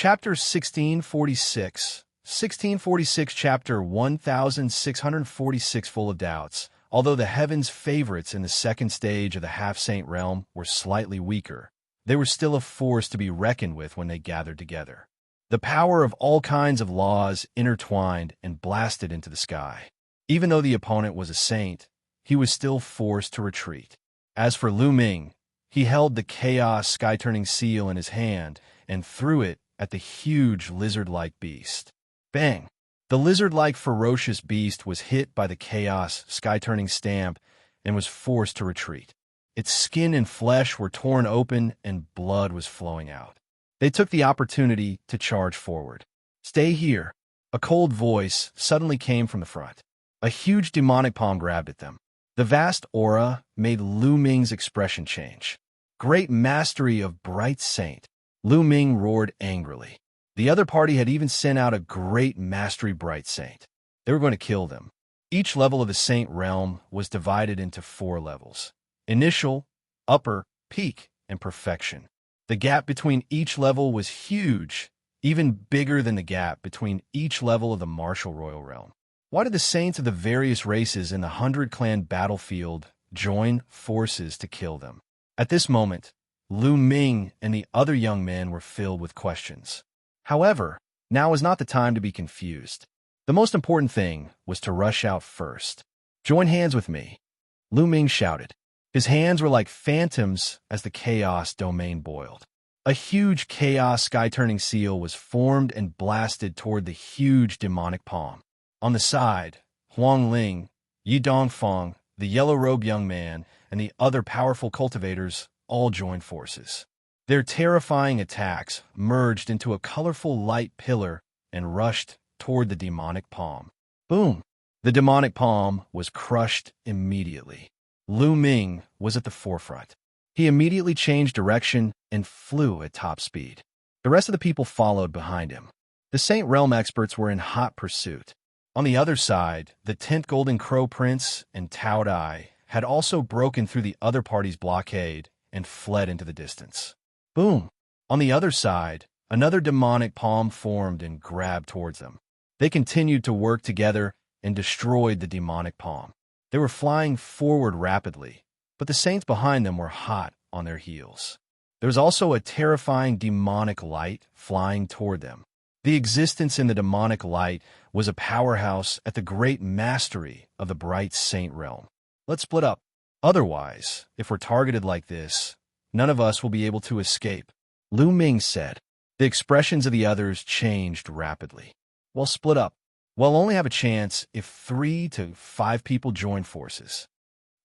Chapter 1646. 1646 Chapter 1646 full of doubts. Although the heavens' favorites in the second stage of the half-saint realm were slightly weaker, they were still a force to be reckoned with when they gathered together. The power of all kinds of laws intertwined and blasted into the sky. Even though the opponent was a saint, he was still forced to retreat. As for Lu Ming, he held the chaos sky-turning seal in his hand and threw it at the huge lizard-like beast. Bang! The lizard-like ferocious beast was hit by the chaos sky-turning stamp and was forced to retreat. Its skin and flesh were torn open and blood was flowing out. They took the opportunity to charge forward. "Stay here." A cold voice suddenly came from the front. A huge demonic palm grabbed at them. The vast aura made Lu Ming's expression change. "Great mastery of bright saint," Lu Ming roared angrily. The other party had even sent out a great mastery bright saint. They were going to kill them. Each level of the saint realm was divided into 4 levels: initial, upper, peak, and perfection. The gap between each level was huge, even bigger than the gap between each level of the martial royal realm. Why did the saints of the various races in the 100-clan battlefield join forces to kill them? At this moment, Lu Ming and the other young men were filled with questions. However, now was not the time to be confused. The most important thing was to rush out first. "Join hands with me," Lu Ming shouted. His hands were like phantoms as the chaos domain boiled. A huge chaos sky-turning seal was formed and blasted toward the huge demonic palm. On the side, Huang Ling, Yi Dongfang, the yellow-robed young man, and the other powerful cultivators all joined forces. Their terrifying attacks merged into a colorful light pillar and rushed toward the demonic palm. Boom! The demonic palm was crushed immediately. Lu Ming was at the forefront. He immediately changed direction and flew at top speed. The rest of the people followed behind him. The Saint Realm experts were in hot pursuit. On the other side, the 10th Golden Crow Prince and Tao Dai had also broken through the other party's blockade and fled into the distance. Boom! On the other side, another demonic palm formed and grabbed towards them. They continued to work together and destroyed the demonic palm. They were flying forward rapidly, but the saints behind them were hot on their heels. There was also a terrifying demonic light flying toward them. The existence in the demonic light was a powerhouse at the great mastery of the bright saint realm. "Let's split up. Otherwise, if we're targeted like this, none of us will be able to escape," Lu Ming said. The expressions of the others changed rapidly. "Well, split up. We'll only have a chance if 3 to 5 people join forces."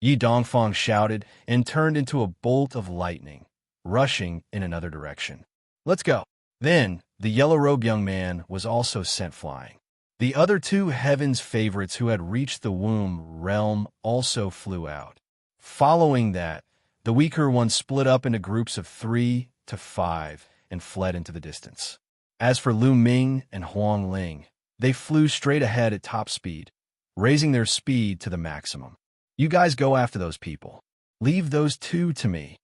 Yi Dongfang shouted and turned into a bolt of lightning, rushing in another direction. "Let's go." Then, the yellow-robed young man was also sent flying. The other 2 heavens' favorites who had reached the womb realm also flew out. Following that, the weaker ones split up into groups of 3 to 5 and fled into the distance. As for Lu Ming and Huang Ling, they flew straight ahead at top speed, raising their speed to the maximum. "You guys go after those people. Leave those 2 to me."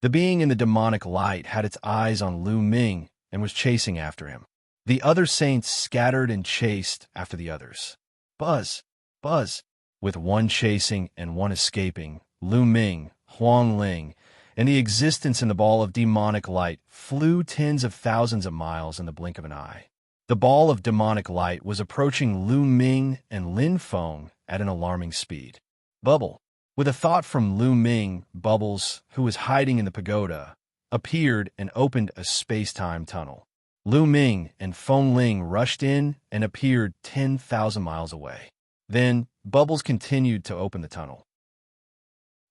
The being in the demonic light had its eyes on Lu Ming and was chasing after him. The other saints scattered and chased after the others. Buzz! Buzz! With one chasing and one escaping, Lu Ming, Huang Ling, and the existence in the ball of demonic light flew tens of thousands of miles in the blink of an eye. The ball of demonic light was approaching Lu Ming and Lin Feng at an alarming speed. Bubble. With a thought from Lu Ming, Bubbles, who was hiding in the pagoda, appeared and opened a space-time tunnel. Lu Ming and Feng Ling rushed in and appeared 10,000 miles away. Then, Bubbles continued to open the tunnel.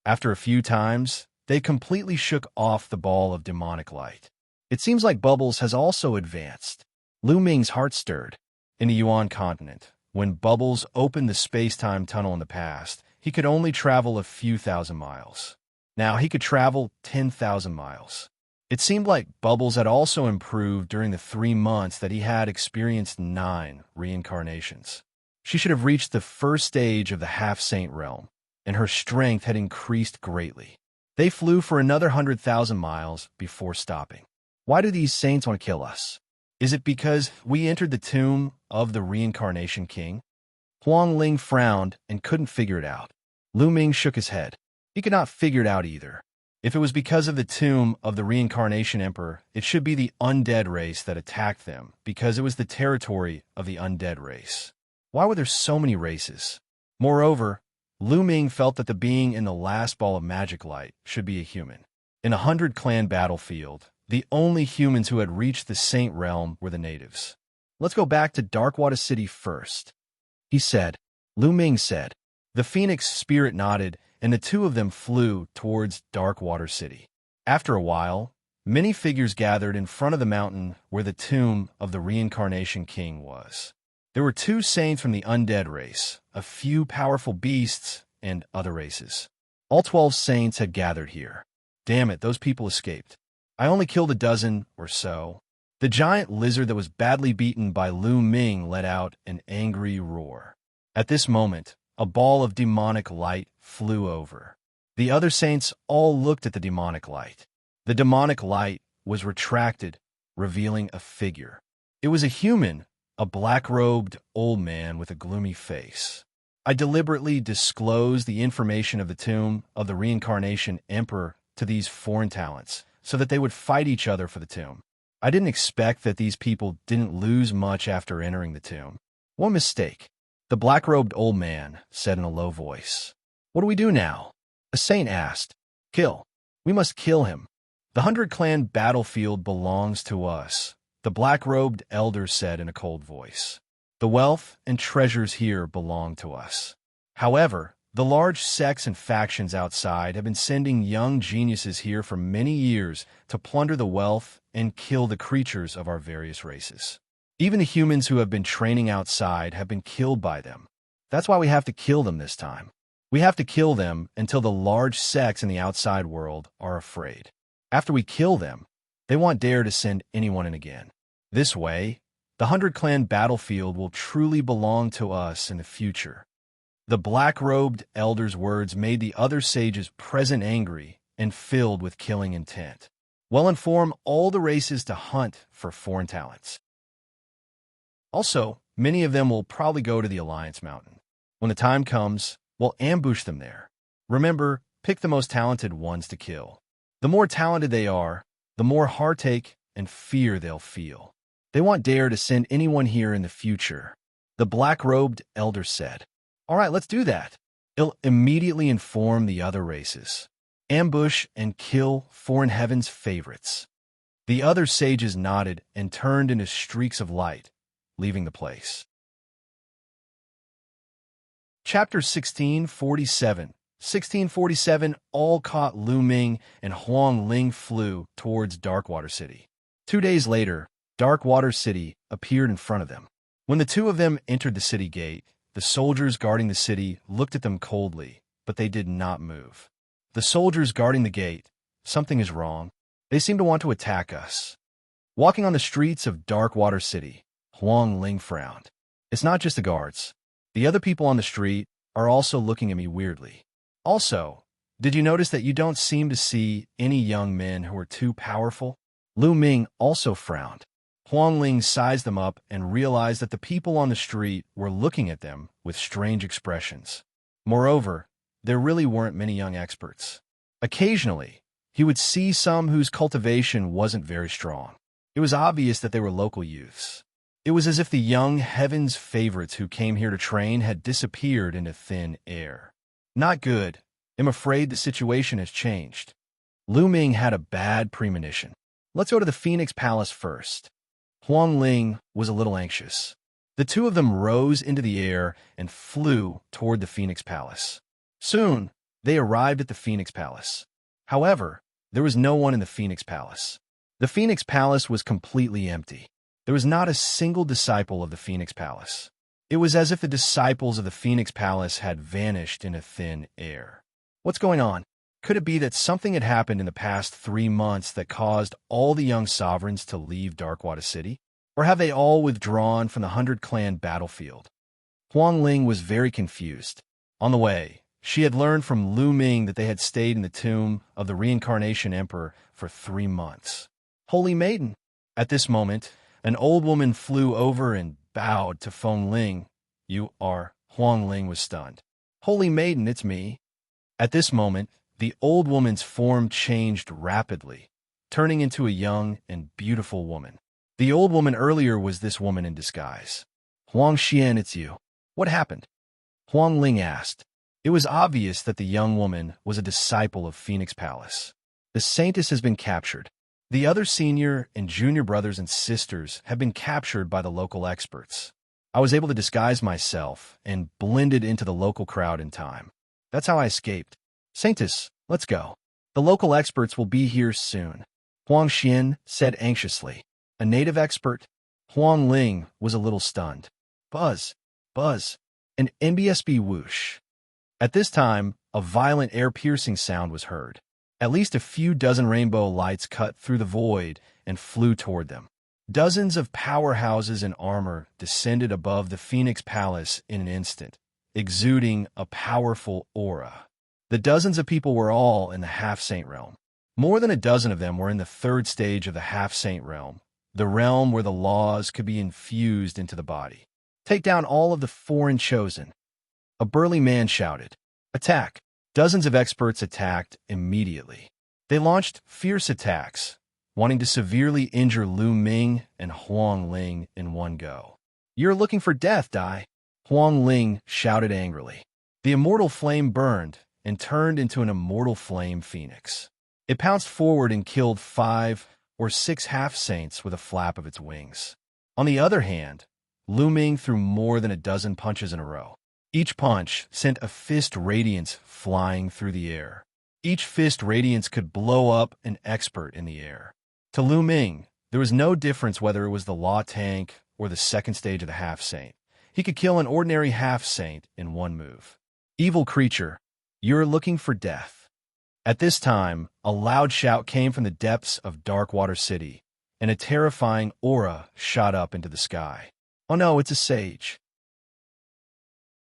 After a few times, they completely shook off the ball of demonic light. It seems like Bubbles has also advanced. Lu Ming's heart stirred. In the Yuan continent, when Bubbles opened the space-time tunnel in the past, he could only travel a few thousand miles. Now he could travel 10,000 miles. It seemed like Bubbles had also improved during the 3 months that he had experienced 9 reincarnations. She should have reached the first stage of the half-saint realm, and her strength had increased greatly. They flew for another 100,000 miles before stopping. "Why do these saints want to kill us?" Is it because we entered the tomb of the reincarnation king? Huang Ling frowned and couldn't figure it out. Lu Ming shook his head. He could not figure it out either. If it was because of the tomb of the reincarnation emperor, it should be the undead race that attacked them, because it was the territory of the undead race. Why were there so many races? Moreover, Lu Ming felt that the being in the last ball of magic light should be a human. In a 100-clan battlefield, the only humans who had reached the Saint Realm were the natives. Let's go back to Darkwater City first, he said. Lu Ming said. The phoenix spirit nodded, and the two of them flew towards Darkwater City. After a while, many figures gathered in front of the mountain where the tomb of the reincarnation king was. There were 2 saints from the undead race, a few powerful beasts, and other races. All 12 saints had gathered here. Damn it, those people escaped. I only killed a dozen or so. The giant lizard that was badly beaten by Lu Ming let out an angry roar. At this moment, a ball of demonic light flew over. The other saints all looked at the demonic light. The demonic light was retracted, revealing a figure. It was a human, a black-robed old man with a gloomy face. I deliberately disclosed the information of the tomb of the reincarnation emperor to these foreign talents, so that they would fight each other for the tomb. I didn't expect that these people didn't lose much after entering the tomb. One mistake. The black-robed old man said in a low voice. What do we do now? A saint asked. Kill. We must kill him. The 100-clan battlefield belongs to us, the black-robed elder said in a cold voice. The wealth and treasures here belong to us. However, the large sects and factions outside have been sending young geniuses here for many years to plunder the wealth and kill the creatures of our various races. Even the humans who have been training outside have been killed by them. That's why we have to kill them this time. We have to kill them until the large sects in the outside world are afraid. After we kill them, they won't dare to send anyone in again. This way, the 100-clan battlefield will truly belong to us in the future. The black-robed elder's words made the other sages present angry and filled with killing intent. Well, inform all the races to hunt for foreign talents. Also, many of them will probably go to the Alliance Mountain. When the time comes, we'll ambush them there. Remember, pick the most talented ones to kill. The more talented they are, the more heartache and fear they'll feel. They won't dare to send anyone here in the future, the black-robed elder said. All right, let's do that. It'll immediately inform the other races. Ambush and kill foreign heaven's favorites. The other sages nodded and turned into streaks of light, leaving the place. Chapter 1647. 1647, all caught Lu Ming and Huang Ling flew towards Darkwater City. 2 days later, Darkwater City appeared in front of them. When the two of them entered the city gate, the soldiers guarding the city looked at them coldly, but they did not move. The soldiers guarding the gate, something is wrong. They seem to want to attack us. Walking on the streets of Darkwater City, Huang Ling frowned. It's not just the guards. The other people on the street are also looking at me weirdly. Also, did you notice that you don't seem to see any young men who are too powerful? Lu Ming also frowned. Huang Ling sized them up and realized that the people on the street were looking at them with strange expressions. Moreover, there really weren't many young experts. Occasionally, he would see some whose cultivation wasn't very strong. It was obvious that they were local youths. It was as if the young heaven's favorites who came here to train had disappeared into thin air. Not good. I'm afraid the situation has changed. Lu Ming had a bad premonition. Let's go to the Phoenix Palace first. Huang Ling was a little anxious. The two of them rose into the air and flew toward the Phoenix Palace. Soon, they arrived at the Phoenix Palace. However, there was no one in the Phoenix Palace. The Phoenix Palace was completely empty. There was not a single disciple of the Phoenix Palace. It was as if the disciples of the Phoenix Palace had vanished into thin air. What's going on? Could it be that something had happened in the past 3 months that caused all the young sovereigns to leave Darkwater City? Or have they all withdrawn from the 100-clan battlefield? Huang Ling was very confused. On the way, she had learned from Lu Ming that they had stayed in the tomb of the reincarnation emperor for 3 months. Holy Maiden! At this moment, An old woman flew over and bowed to Feng Ling. "You are..." Huang Ling was stunned. "Holy maiden, it's me." At this moment, the old woman's form changed rapidly, turning into a young and beautiful woman. The old woman earlier was this woman in disguise. "Huang Xian, it's you. What happened?" Huang Ling asked. It was obvious that the young woman was a disciple of Phoenix Palace. "The saintess has been captured. The other senior and junior brothers and sisters have been captured by the local experts. I was able to disguise myself and blended into the local crowd in time. That's how I escaped. Saintess, let's go. The local experts will be here soon," Huang Xian said anxiously. "A native expert?" Huang Ling was a little stunned. Buzz, buzz, an NBSB whoosh. At this time, a violent air-piercing sound was heard. At least a few dozen rainbow lights cut through the void and flew toward them. Dozens of powerhouses in armor descended above the Phoenix Palace in an instant, exuding a powerful aura. The dozens of people were all in the half-saint realm. More than a dozen of them were in the third stage of the half-saint realm, the realm where the laws could be infused into the body. "Take down all of the foreign chosen," a burly man shouted. "Attack!" Dozens of experts attacked immediately. They launched fierce attacks, wanting to severely injure Lu Ming and Huang Ling in one go. "You're looking for death, Dai," Huang Ling shouted angrily. The immortal flame burned and turned into an immortal flame phoenix. It pounced forward and killed 5 or 6 half-saints with a flap of its wings. On the other hand, Lu Ming threw more than a dozen punches in a row. Each punch sent a fist radiance flying through the air. Each fist radiance could blow up an expert in the air. To Lu Ming, there was no difference whether it was the law tank or the second stage of the half-saint. He could kill an ordinary half-saint in one move. "Evil creature, you're looking for death." At this time, a loud shout came from the depths of Darkwater City, and a terrifying aura shot up into the sky. "Oh no, it's a sage.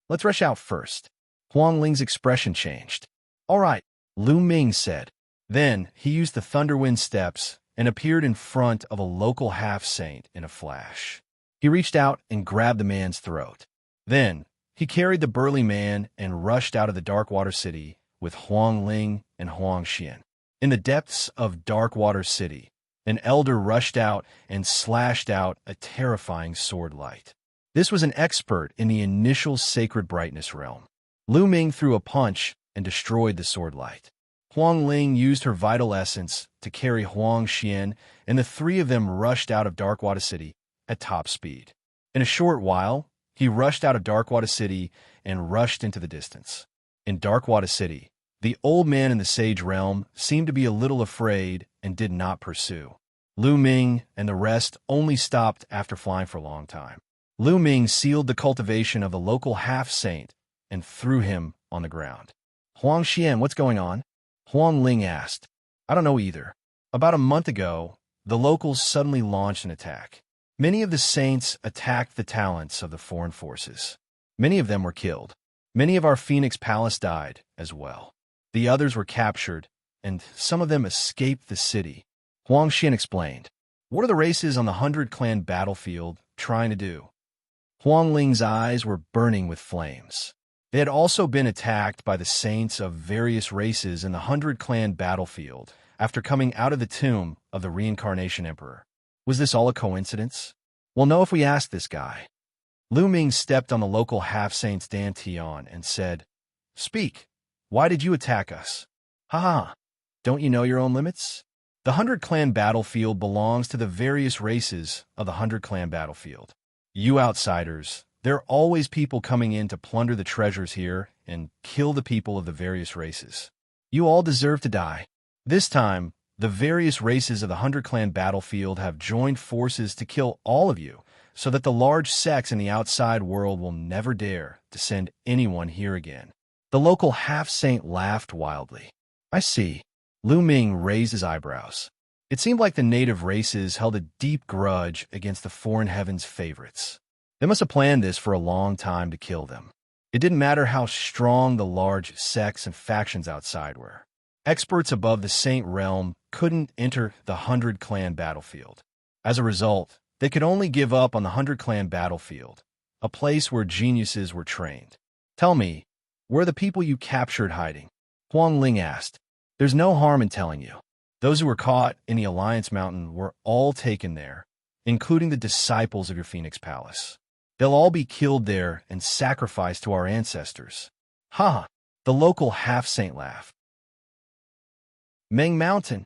Let's rush out first." Huang Ling's expression changed. "All right," Lu Ming said. Then he used the Thunderwind steps and appeared in front of a local half-saint in a flash. He reached out and grabbed the man's throat. Then he carried the burly man and rushed out of the Darkwater City with Huang Ling and Huang Xian. In the depths of Darkwater City, an elder rushed out and slashed out a terrifying sword light. This was an expert in the initial sacred brightness realm. Lu Ming threw a punch and destroyed the sword light. Huang Ling used her vital essence to carry Huang Xian, and the three of them rushed out of Darkwater City at top speed. In a short while, he rushed out of Darkwater City and rushed into the distance. In Darkwater City, the old man in the sage realm seemed to be a little afraid and did not pursue. Lu Ming and the rest only stopped after flying for a long time. Lu Ming sealed the cultivation of the local half-saint and threw him on the ground. "Huang Xian, what's going on?" Huang Ling asked. "I don't know either. About a month ago, the locals suddenly launched an attack. Many of the saints attacked the talents of the foreign forces. Many of them were killed. Many of our Phoenix Palace died as well. The others were captured, and some of them escaped the city." Huang Xian explained. "What are the races on the 100-clan battlefield trying to do?" Huang Ling's eyes were burning with flames. They had also been attacked by the saints of various races in the 100-clan battlefield after coming out of the tomb of the Reincarnation Emperor. Was this all a coincidence? We'll know if we ask this guy. Lu Ming stepped on the local half-saint's dantian and said, "Speak. Why did you attack us?" "Ha ha. Don't you know your own limits? The 100-clan battlefield belongs to the various races of the 100-clan battlefield. You outsiders, there are always people coming in to plunder the treasures here and kill the people of the various races. You all deserve to die. This time, the various races of the 100-clan battlefield have joined forces to kill all of you, so that the large sects in the outside world will never dare to send anyone here again." The local half-saint laughed wildly. "I see." Lu Ming raised his eyebrows. It seemed like the native races held a deep grudge against the foreign heavens favorites. They must have planned this for a long time to kill them. It didn't matter how strong the large sects and factions outside were. Experts above the Saint realm couldn't enter the 100-clan battlefield. As a result, They could only give up on the 100-clan battlefield, a place where geniuses were trained. Tell me, where are the people you captured hiding? Huang Ling asked. There's no harm in telling you. Those who were caught in the Alliance Mountain were all taken there, including the disciples of your Phoenix Palace. They'll all be killed there and sacrificed to our ancestors. Ha! The local half-saint laughed. Meng Mountain.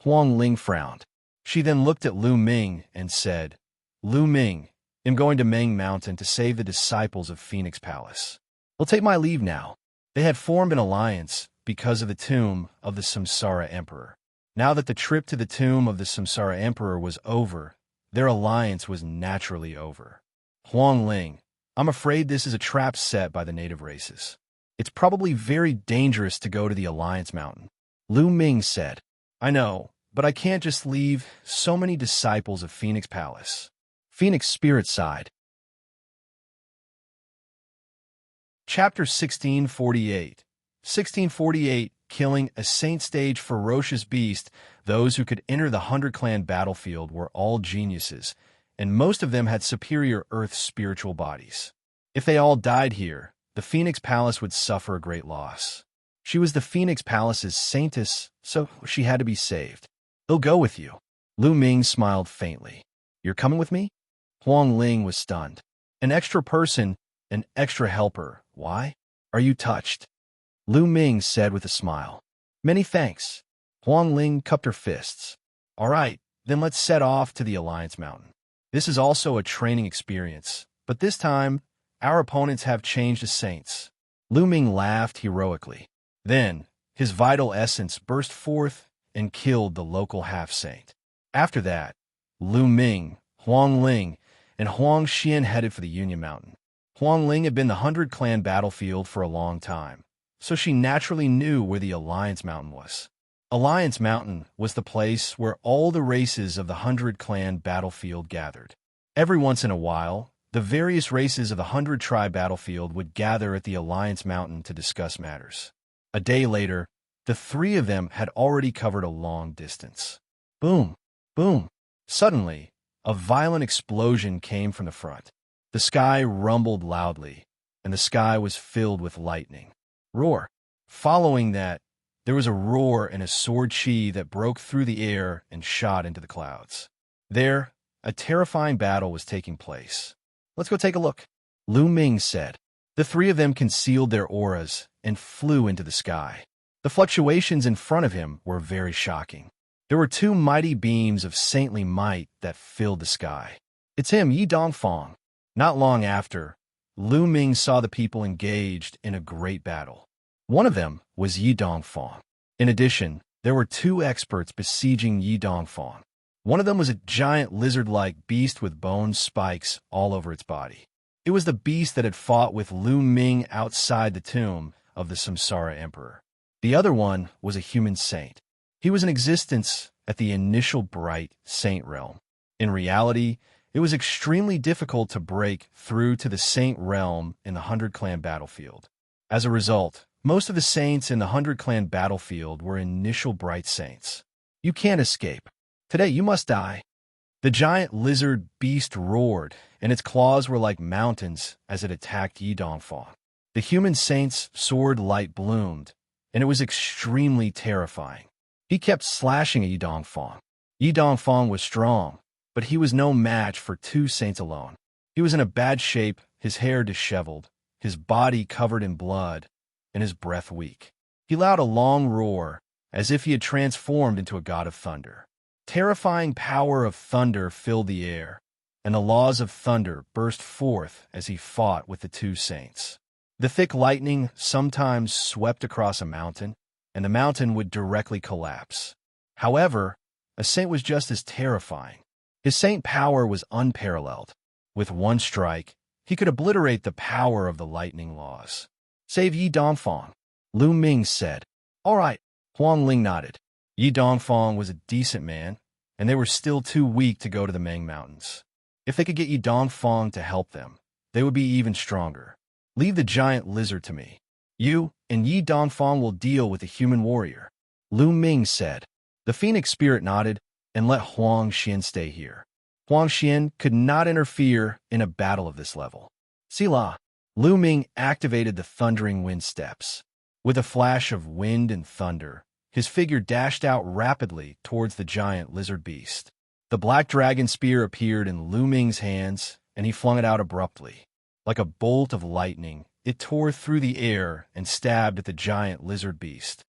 Huang Ling frowned. She then looked at Lu Ming and said, Lu Ming, I'm going to Meng Mountain to save the disciples of Phoenix Palace. We'll take my leave now. They had formed an alliance because of the tomb of the Samsara Emperor. Now that the trip to the tomb of the Samsara Emperor was over, their alliance was naturally over. Huang Ling, I'm afraid this is a trap set by the native races. It's probably very dangerous to go to the Alliance Mountain. Lu Ming said, I know, but I can't just leave so many disciples of Phoenix Palace. Phoenix Spirit sighed. Chapter 1648. 1648, killing a saint stage ferocious beast. Those who could enter the 100-clan battlefield were all geniuses, and most of them had superior earth spiritual bodies. If they all died here, the Phoenix Palace would suffer a great loss. She was the Phoenix Palace's saintess, so she had to be saved. They'll go with you. Lu Ming smiled faintly. You're coming with me? Huang Ling was stunned. An extra person, an extra helper. Why? Are you touched? Lu Ming said with a smile. Many thanks. Huang Ling cupped her fists. All right, then let's set off to the Alliance Mountain. This is also a training experience, but this time, our opponents have changed to saints. Lu Ming laughed heroically. Then, his vital essence burst forth and killed the local half-saint. After that, Lu Ming, Huang Ling, and Huang Xian headed for the Union Mountain. Huang Ling had been the 100-clan battlefield for a long time, so she naturally knew where the Alliance Mountain was. Alliance Mountain was the place where all the races of the 100-clan battlefield gathered. Every once in a while, the various races of the 100-tribe battlefield would gather at the Alliance Mountain to discuss matters. A day later, the three of them had already covered a long distance. Boom! Boom! Suddenly, a violent explosion came from the front. The sky rumbled loudly, and the sky was filled with lightning. Roar! Following that, there was a roar and a sword chi that broke through the air and shot into the clouds. There, a terrifying battle was taking place. Let's go take a look, Lu Ming said. The three of them concealed their auras and flew into the sky. The fluctuations in front of him were very shocking. There were two mighty beams of saintly might that filled the sky. It's him, Yi Dongfang. Not long after, Lu Ming saw the people engaged in a great battle. One of them was Yi Dongfang. In addition, there were two experts besieging Yi Dongfang. One of them was a giant lizard-like beast with bone spikes all over its body. It was the beast that had fought with Lu Ming outside the tomb of the Samsara Emperor. The other one was a human saint. He was in existence at the initial bright saint realm. In reality, it was extremely difficult to break through to the saint realm in the 100-clan battlefield. As a result, most of the saints in the 100-clan battlefield were initial bright saints. You can't escape. Today you must die. The giant lizard beast roared, and its claws were like mountains as it attacked Yi Dongfang. The human saint's sword light bloomed, and it was extremely terrifying. He kept slashing at Yi Dongfang. Yi Dongfang was strong, but he was no match for two saints alone. He was in a bad shape, his hair disheveled, his body covered in blood, and his breath weak. He let out a long roar, as if he had transformed into a god of thunder. Terrifying power of thunder filled the air, and the laws of thunder burst forth as he fought with the two saints. The thick lightning sometimes swept across a mountain, and the mountain would directly collapse. However, a saint was just as terrifying. His saint power was unparalleled. With one strike, he could obliterate the power of the lightning laws. Save Yi Dongfang, Lu Ming said. All right, Huang Ling nodded. Yi Dongfang was a decent man, and they were still too weak to go to the Meng Mountains. If they could get Yi Dongfang to help them, they would be even stronger. Leave the giant lizard to me. You and Yi Dongfang will deal with the human warrior, Lu Ming said. The Phoenix Spirit nodded and let Huang Xian stay here. Huang Xian could not interfere in a battle of this level. Sila. Lu Ming activated the thundering wind steps. With a flash of wind and thunder, his figure dashed out rapidly towards the giant lizard beast. The black dragon spear appeared in Lu Ming's hands, and he flung it out abruptly. Like a bolt of lightning, it tore through the air and stabbed at the giant lizard beast.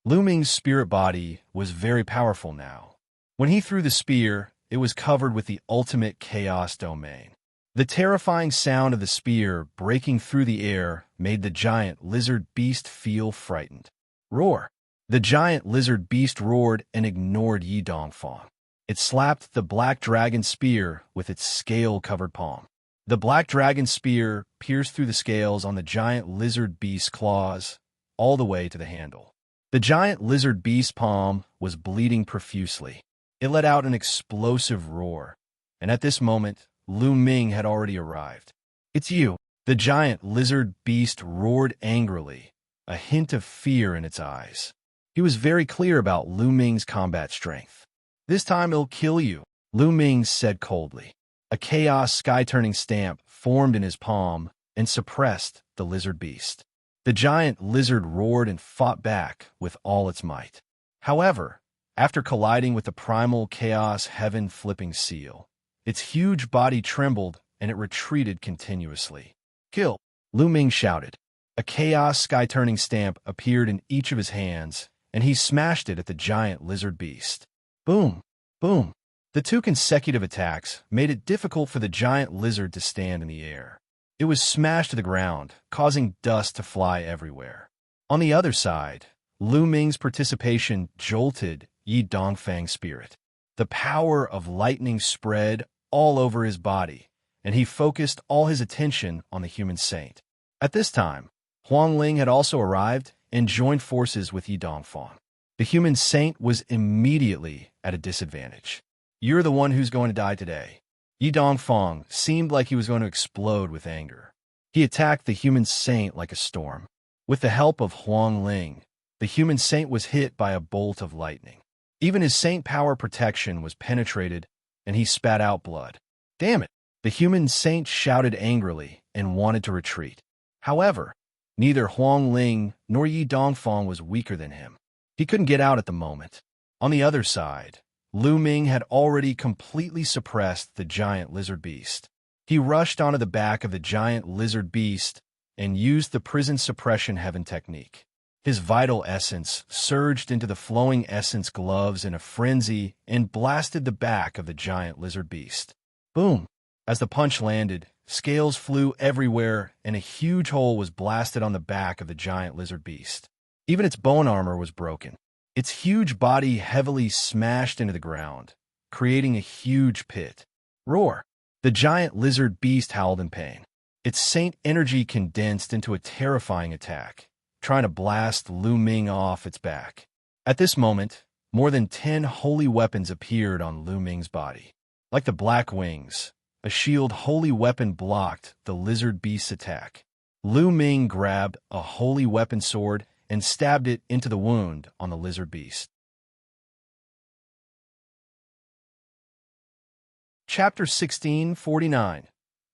Lu Ming's spirit body was very powerful now. When he threw the spear, it was covered with the ultimate chaos domain. The terrifying sound of the spear breaking through the air made the giant lizard beast feel frightened. Roar! The giant lizard beast roared and ignored Yi Dongfang. It slapped the black dragon spear with its scale-covered palm. The black dragon spear pierced through the scales on the giant lizard beast's claws, all the way to the handle. The giant lizard beast's palm was bleeding profusely. It let out an explosive roar, and at this moment, Lu Ming had already arrived. "It's you!" The giant lizard beast roared angrily, a hint of fear in its eyes. He was very clear about Lu Ming's combat strength. "This time it'll kill you," Lu Ming said coldly. A chaos sky-turning stamp formed in his palm and suppressed the lizard beast. The giant lizard roared and fought back with all its might. However, after colliding with the primal chaos heaven-flipping seal, its huge body trembled and it retreated continuously. "Kill!" Lu Ming shouted. A chaos sky-turning stamp appeared in each of his hands, and he smashed it at the giant lizard beast. Boom! Boom! The two consecutive attacks made it difficult for the giant lizard to stand in the air. It was smashed to the ground, causing dust to fly everywhere. On the other side, Lu Ming's participation jolted Yi Dongfang's spirit. The power of lightning spread all over his body, and he focused all his attention on the human saint. At this time, Huang Ling had also arrived and joined forces with Yi Dongfang. The human saint was immediately at a disadvantage. "You're the one who's going to die today." Yi Dongfang seemed like he was going to explode with anger. He attacked the human saint like a storm. With the help of Huang Ling, the human saint was hit by a bolt of lightning. Even his saint power protection was penetrated, and he spat out blood. "Damn it!" The human saint shouted angrily and wanted to retreat. However, neither Huang Ling nor Yi Dongfang was weaker than him. He couldn't get out at the moment. On the other side, Lu Ming had already completely suppressed the giant lizard beast. He rushed onto the back of the giant lizard beast and used the prison suppression heaven technique. His vital essence surged into the flowing essence gloves in a frenzy and blasted the back of the giant lizard beast. Boom! As the punch landed, scales flew everywhere and a huge hole was blasted on the back of the giant lizard beast. Even its bone armor was broken. Its huge body heavily smashed into the ground, creating a huge pit. Roar! The giant lizard beast howled in pain. Its saint energy condensed into a terrifying attack, trying to blast Lu Ming off its back. At this moment, more than 10 holy weapons appeared on Lu Ming's body. Like the black wings, a shield holy weapon blocked the lizard beast's attack. Lu Ming grabbed a holy weapon sword and stabbed it into the wound on the lizard beast. Chapter 1649.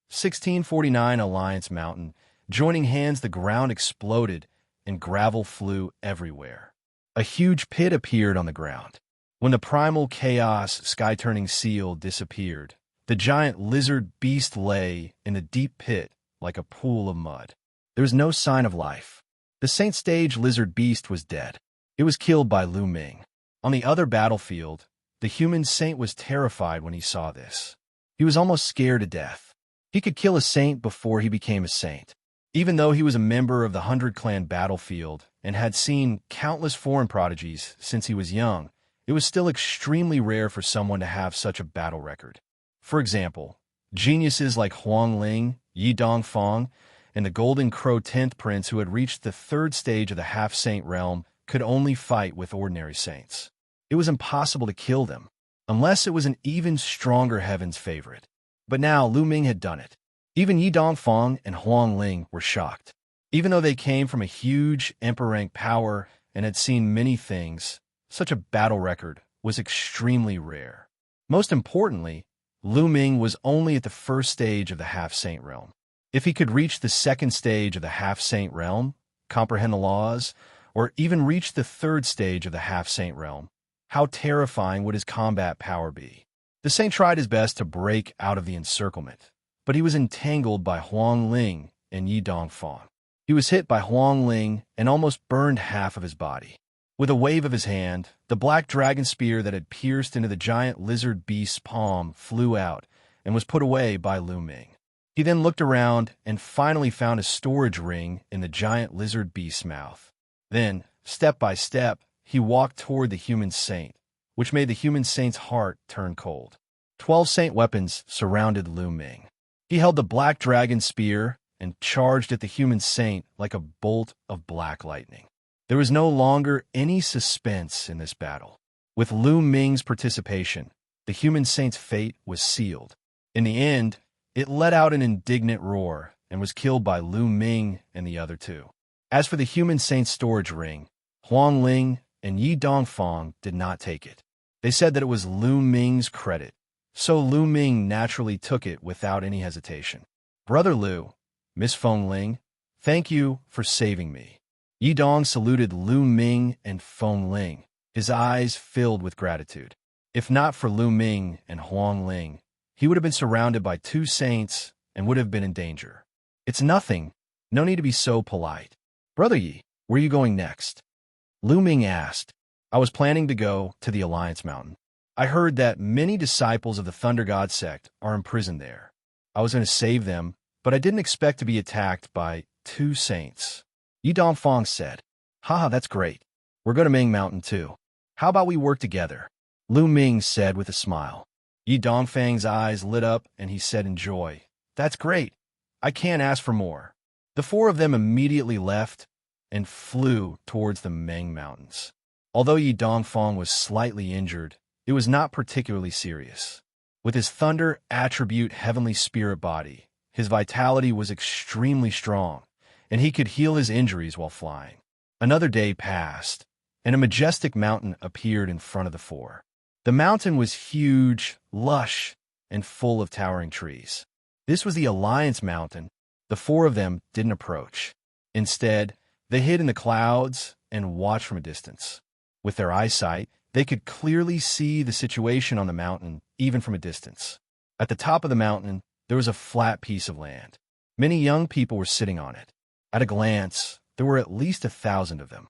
1649 Alliance Mountain. Joining hands, the ground exploded and gravel flew everywhere. A huge pit appeared on the ground. When the primal chaos sky-turning seal disappeared, the giant lizard beast lay in the deep pit like a pool of mud. There was no sign of life. The Saint Stage lizard beast was dead. It was killed by Lu Ming. On the other battlefield, the human saint was terrified when he saw this. He was almost scared to death. He could kill a saint before he became a saint. Even though he was a member of the 100 Clan battlefield and had seen countless foreign prodigies since he was young, it was still extremely rare for someone to have such a battle record. For example, geniuses like Huang Ling, Yi Dongfang, and the Golden Crow 10th Prince who had reached the 3rd stage of the half-saint realm could only fight with ordinary saints. It was impossible to kill them, unless it was an even stronger heaven's favorite. But now Lu Ming had done it. Even Yi Dongfang and Huang Ling were shocked. Even though they came from a huge emperor-rank power and had seen many things, such a battle record was extremely rare. Most importantly, Lu Ming was only at the first stage of the half-saint realm. If he could reach the second stage of the half-saint realm, comprehend the laws, or even reach the third stage of the half-saint realm, how terrifying would his combat power be? The saint tried his best to break out of the encirclement, but he was entangled by Huang Ling and Yi Dongfang. He was hit by Huang Ling and almost burned half of his body. With a wave of his hand, the black dragon spear that had pierced into the giant lizard beast's palm flew out and was put away by Lu Ming. He then looked around and finally found a storage ring in the giant lizard beast's mouth. Then, step by step, he walked toward the human saint, which made the human saint's heart turn cold. 12 saint weapons surrounded Lu Ming. He held the black dragon spear and charged at the human saint like a bolt of black lightning. There was no longer any suspense in this battle. With Lu Ming's participation, the human saint's fate was sealed. In the end, it let out an indignant roar and was killed by Lu Ming and the other two. As for the human saint's storage ring, Huang Ling and Yi Dongfang did not take it. They said that it was Lu Ming's credit, so Lu Ming naturally took it without any hesitation. Brother Lu, Miss Feng Ling, thank you for saving me. Yi Dong saluted Lu Ming and Feng Ling, his eyes filled with gratitude. If not for Lu Ming and Huang Ling, he would have been surrounded by 2 saints and would have been in danger. It's nothing. No need to be so polite. Brother Yi, where are you going next? Lu Ming asked. I was planning to go to the Alliance Mountain. I heard that many disciples of the Thunder God sect are imprisoned there. I was going to save them, but I didn't expect to be attacked by 2 saints. Yi Dongfang said, Haha, that's great. We're going to Ming Mountain too. How about we work together? Lu Ming said with a smile. Yi Dongfang's eyes lit up and he said in joy, That's great. I can't ask for more. The 4 of them immediately left and flew towards the Ming Mountains. Although Yi Dongfang was slightly injured, it was not particularly serious. With his thunder attribute heavenly spirit body, his vitality was extremely strong, and he could heal his injuries while flying. Another day passed, and a majestic mountain appeared in front of the 4. The mountain was huge, lush, and full of towering trees. This was the Alliance Mountain. The 4 of them didn't approach. Instead, they hid in the clouds and watched from a distance. With their eyesight, they could clearly see the situation on the mountain, even from a distance. At the top of the mountain, there was a flat piece of land. Many young people were sitting on it. At a glance, there were at least 1,000 of them.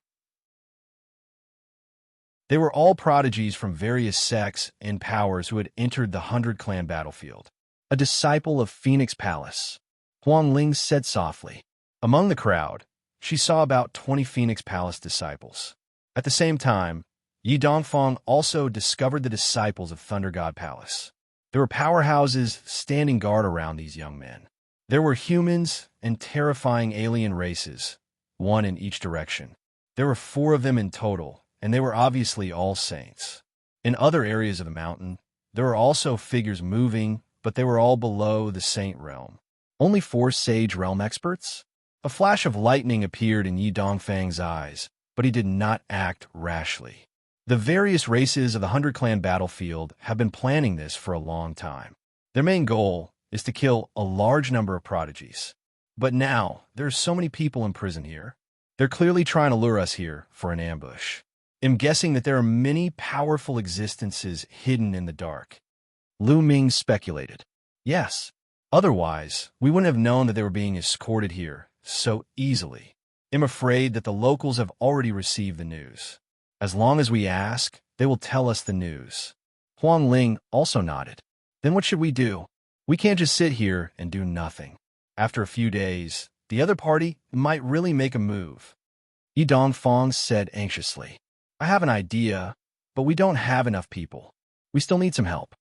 They were all prodigies from various sects and powers who had entered the 100-clan battlefield. A disciple of Phoenix Palace, Huang Ling said softly. Among the crowd, she saw about 20 Phoenix Palace disciples. At the same time, Yi Dongfang also discovered the disciples of Thunder God Palace. There were powerhouses standing guard around these young men. There were humans and terrifying alien races, 1 in each direction. There were 4 of them in total, and they were obviously all saints. In other areas of the mountain, there were also figures moving, but they were all below the saint realm. Only 4 sage realm experts? A flash of lightning appeared in Yi Dongfang's eyes, but he did not act rashly. The various races of the 100-clan battlefield have been planning this for a long time. Their main goal is to kill a large number of prodigies. But now, there are so many people in prison here. They're clearly trying to lure us here for an ambush. I'm guessing that there are many powerful existences hidden in the dark. Lu Ming speculated. Yes. Otherwise, we wouldn't have known that they were being escorted here so easily. I'm afraid that the locals have already received the news. As long as we ask, they will tell us the news. Huang Ling also nodded. Then what should we do? We can't just sit here and do nothing. After a few days, the other party might really make a move. Yi Dongfang said anxiously. I have an idea, but we don't have enough people. We still need some help.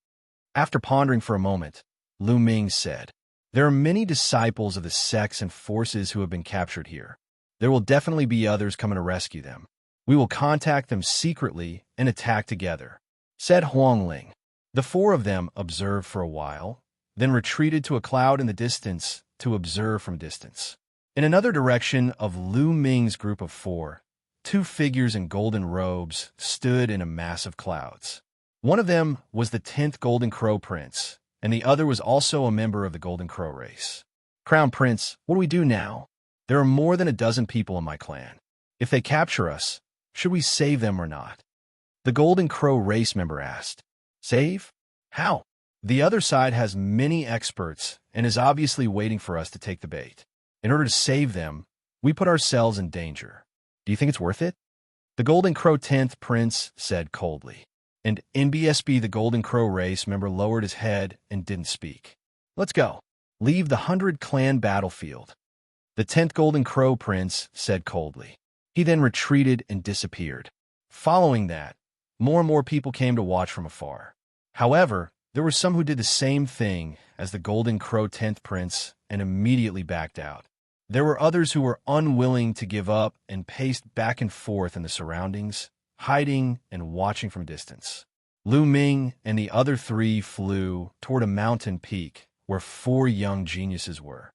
After pondering for a moment, Lu Ming said, There are many disciples of the sects and forces who have been captured here. There will definitely be others coming to rescue them. We will contact them secretly and attack together, said Huang Ling. The 4 of them observed for a while, then retreated to a cloud in the distance to observe from distance. In another direction of Lu Ming's group of 4, 2 figures in golden robes stood in a mass of clouds. One of them was the 10th Golden Crow Prince, and the other was also a member of the Golden Crow race. Crown Prince, what do we do now? There are more than a dozen people in my clan. If they capture us, should we save them or not? The Golden Crow race member asked. Save? How? The other side has many experts and is obviously waiting for us to take the bait. In order to save them, we put ourselves in danger. Do you think it's worth it? The Golden Crow 10th Prince said coldly. And NBSB, the Golden Crow race member, lowered his head and didn't speak. Let's go. Leave the 100 clan battlefield. The 10th Golden Crow Prince said coldly. He then retreated and disappeared. Following that, more and more people came to watch from afar. However, there were some who did the same thing as the Golden Crow 10th Prince and immediately backed out. There were others who were unwilling to give up and paced back and forth in the surroundings, hiding and watching from distance. Lu Ming and the other three flew toward a mountain peak where 4 young geniuses were.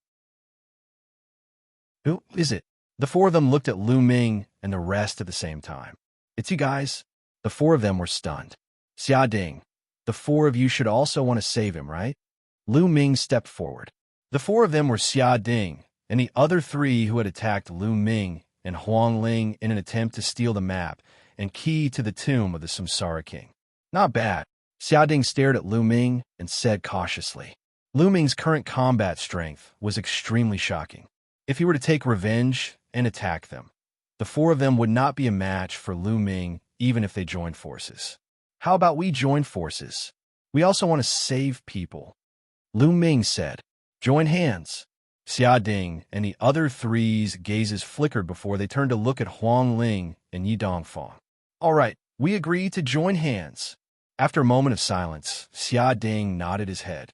Who is it? The 4 of them looked at Lu Ming and the rest at the same time. It's you guys. The 4 of them were stunned. Xia Ding, the 4 of you should also want to save him, right? Lu Ming stepped forward. The 4 of them were Xia Ding and the other 3 who had attacked Lu Ming and Huang Ling in an attempt to steal the map and key to the tomb of the Samsara King. Not bad. Xia Ding stared at Lu Ming and said cautiously. Lu Ming's current combat strength was extremely shocking. If he were to take revenge and attack them, the 4 of them would not be a match for Lu Ming even if they joined forces. How about we join forces? We also want to save people. Lu Ming said, join hands. Xia Ding and the other 3's gazes flickered before they turned to look at Huang Ling and Yi Dongfang. All right, we agree to join hands. After a moment of silence, Xia Ding nodded his head.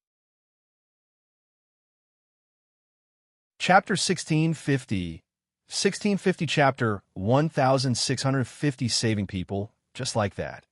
Chapter 1650. 1650 chapter 1650 saving people, just like that.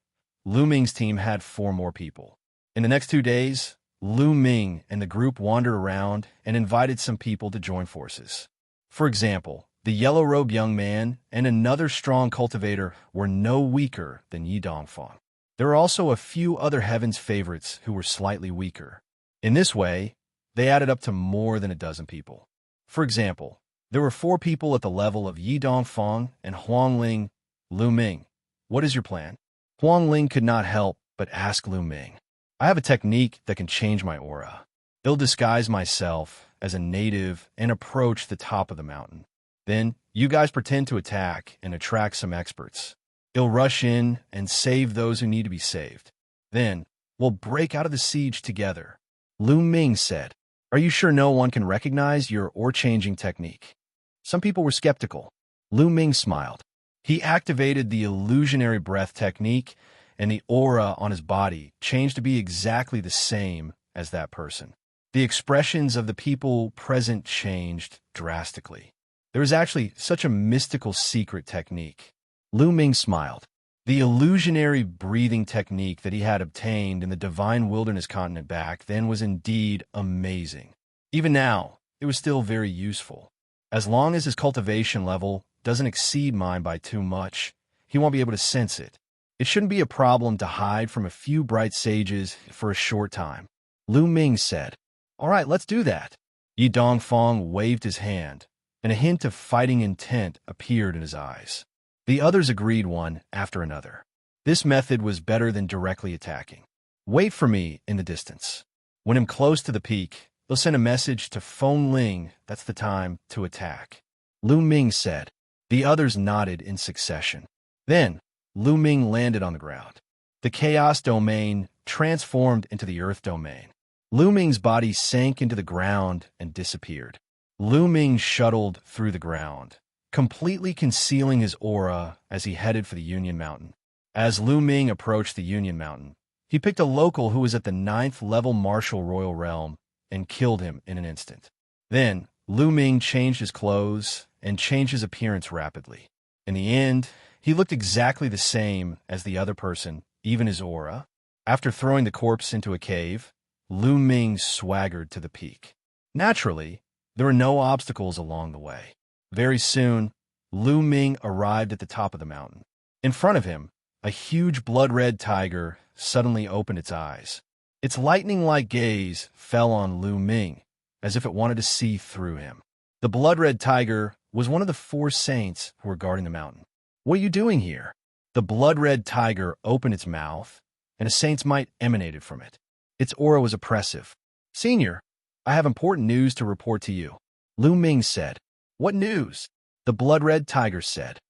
Lu Ming's team had 4 more people. In the next 2 days, Lu Ming and the group wandered around and invited some people to join forces. For example, the yellow-robed young man and another strong cultivator were no weaker than Yi Dongfang. There were also a few other Heaven's favorites who were slightly weaker. In this way, they added up to more than a dozen people. For example, there were 4 people at the level of Yi Dongfang and Huang Ling. Lu Ming, what is your plan? Huang Ling could not help but ask Lu Ming. I have a technique that can change my aura. It'll disguise myself as a native and approach the top of the mountain. Then, you guys pretend to attack and attract some experts. It'll rush in and save those who need to be saved. Then, we'll break out of the siege together. Lu Ming said, are you sure no one can recognize your aura-changing technique? Some people were skeptical. Lu Ming smiled. He activated the illusionary breath technique, and the aura on his body changed to be exactly the same as that person. The expressions of the people present changed drastically. There was actually such a mystical secret technique. Lu Ming smiled. The illusionary breathing technique that he had obtained in the Divine Wilderness continent back then was indeed amazing. Even now, it was still very useful. As long as his cultivation level doesn't exceed mine by too much, he won't be able to sense it. It shouldn't be a problem to hide from a few bright sages for a short time. Lu Ming said, all right, let's do that. Yi Dongfang waved his hand, and a hint of fighting intent appeared in his eyes. The others agreed one after another. This method was better than directly attacking. Wait for me in the distance. When I'm close to the peak, they'll send a message to Feng Ling that's the time to attack. Lu Ming said. The others nodded in succession. Then, Lu Ming landed on the ground. The chaos domain transformed into the earth domain. Lu Ming's body sank into the ground and disappeared. Lu Ming shuttled through the ground, completely concealing his aura as he headed for the Union Mountain. As Lu Ming approached the Union Mountain, he picked a local who was at the 9th level Martial Royal Realm and killed him in an instant. Then, Lu Ming changed his clothes and changed his appearance rapidly. In the end, he looked exactly the same as the other person, even his aura. After throwing the corpse into a cave, Lu Ming swaggered to the peak. Naturally, there were no obstacles along the way. Very soon, Lu Ming arrived at the top of the mountain. In front of him, a huge blood-red tiger suddenly opened its eyes. Its lightning-like gaze fell on Lu Ming, as if it wanted to see through him. The blood-red tiger was one of the 4 saints who were guarding the mountain. "What are you doing here?" The blood-red tiger opened its mouth, and a saint's might emanated from it. Its aura was oppressive. "Senior, I have important news to report to you," Lu Ming said. "What news?" the blood-red tiger said.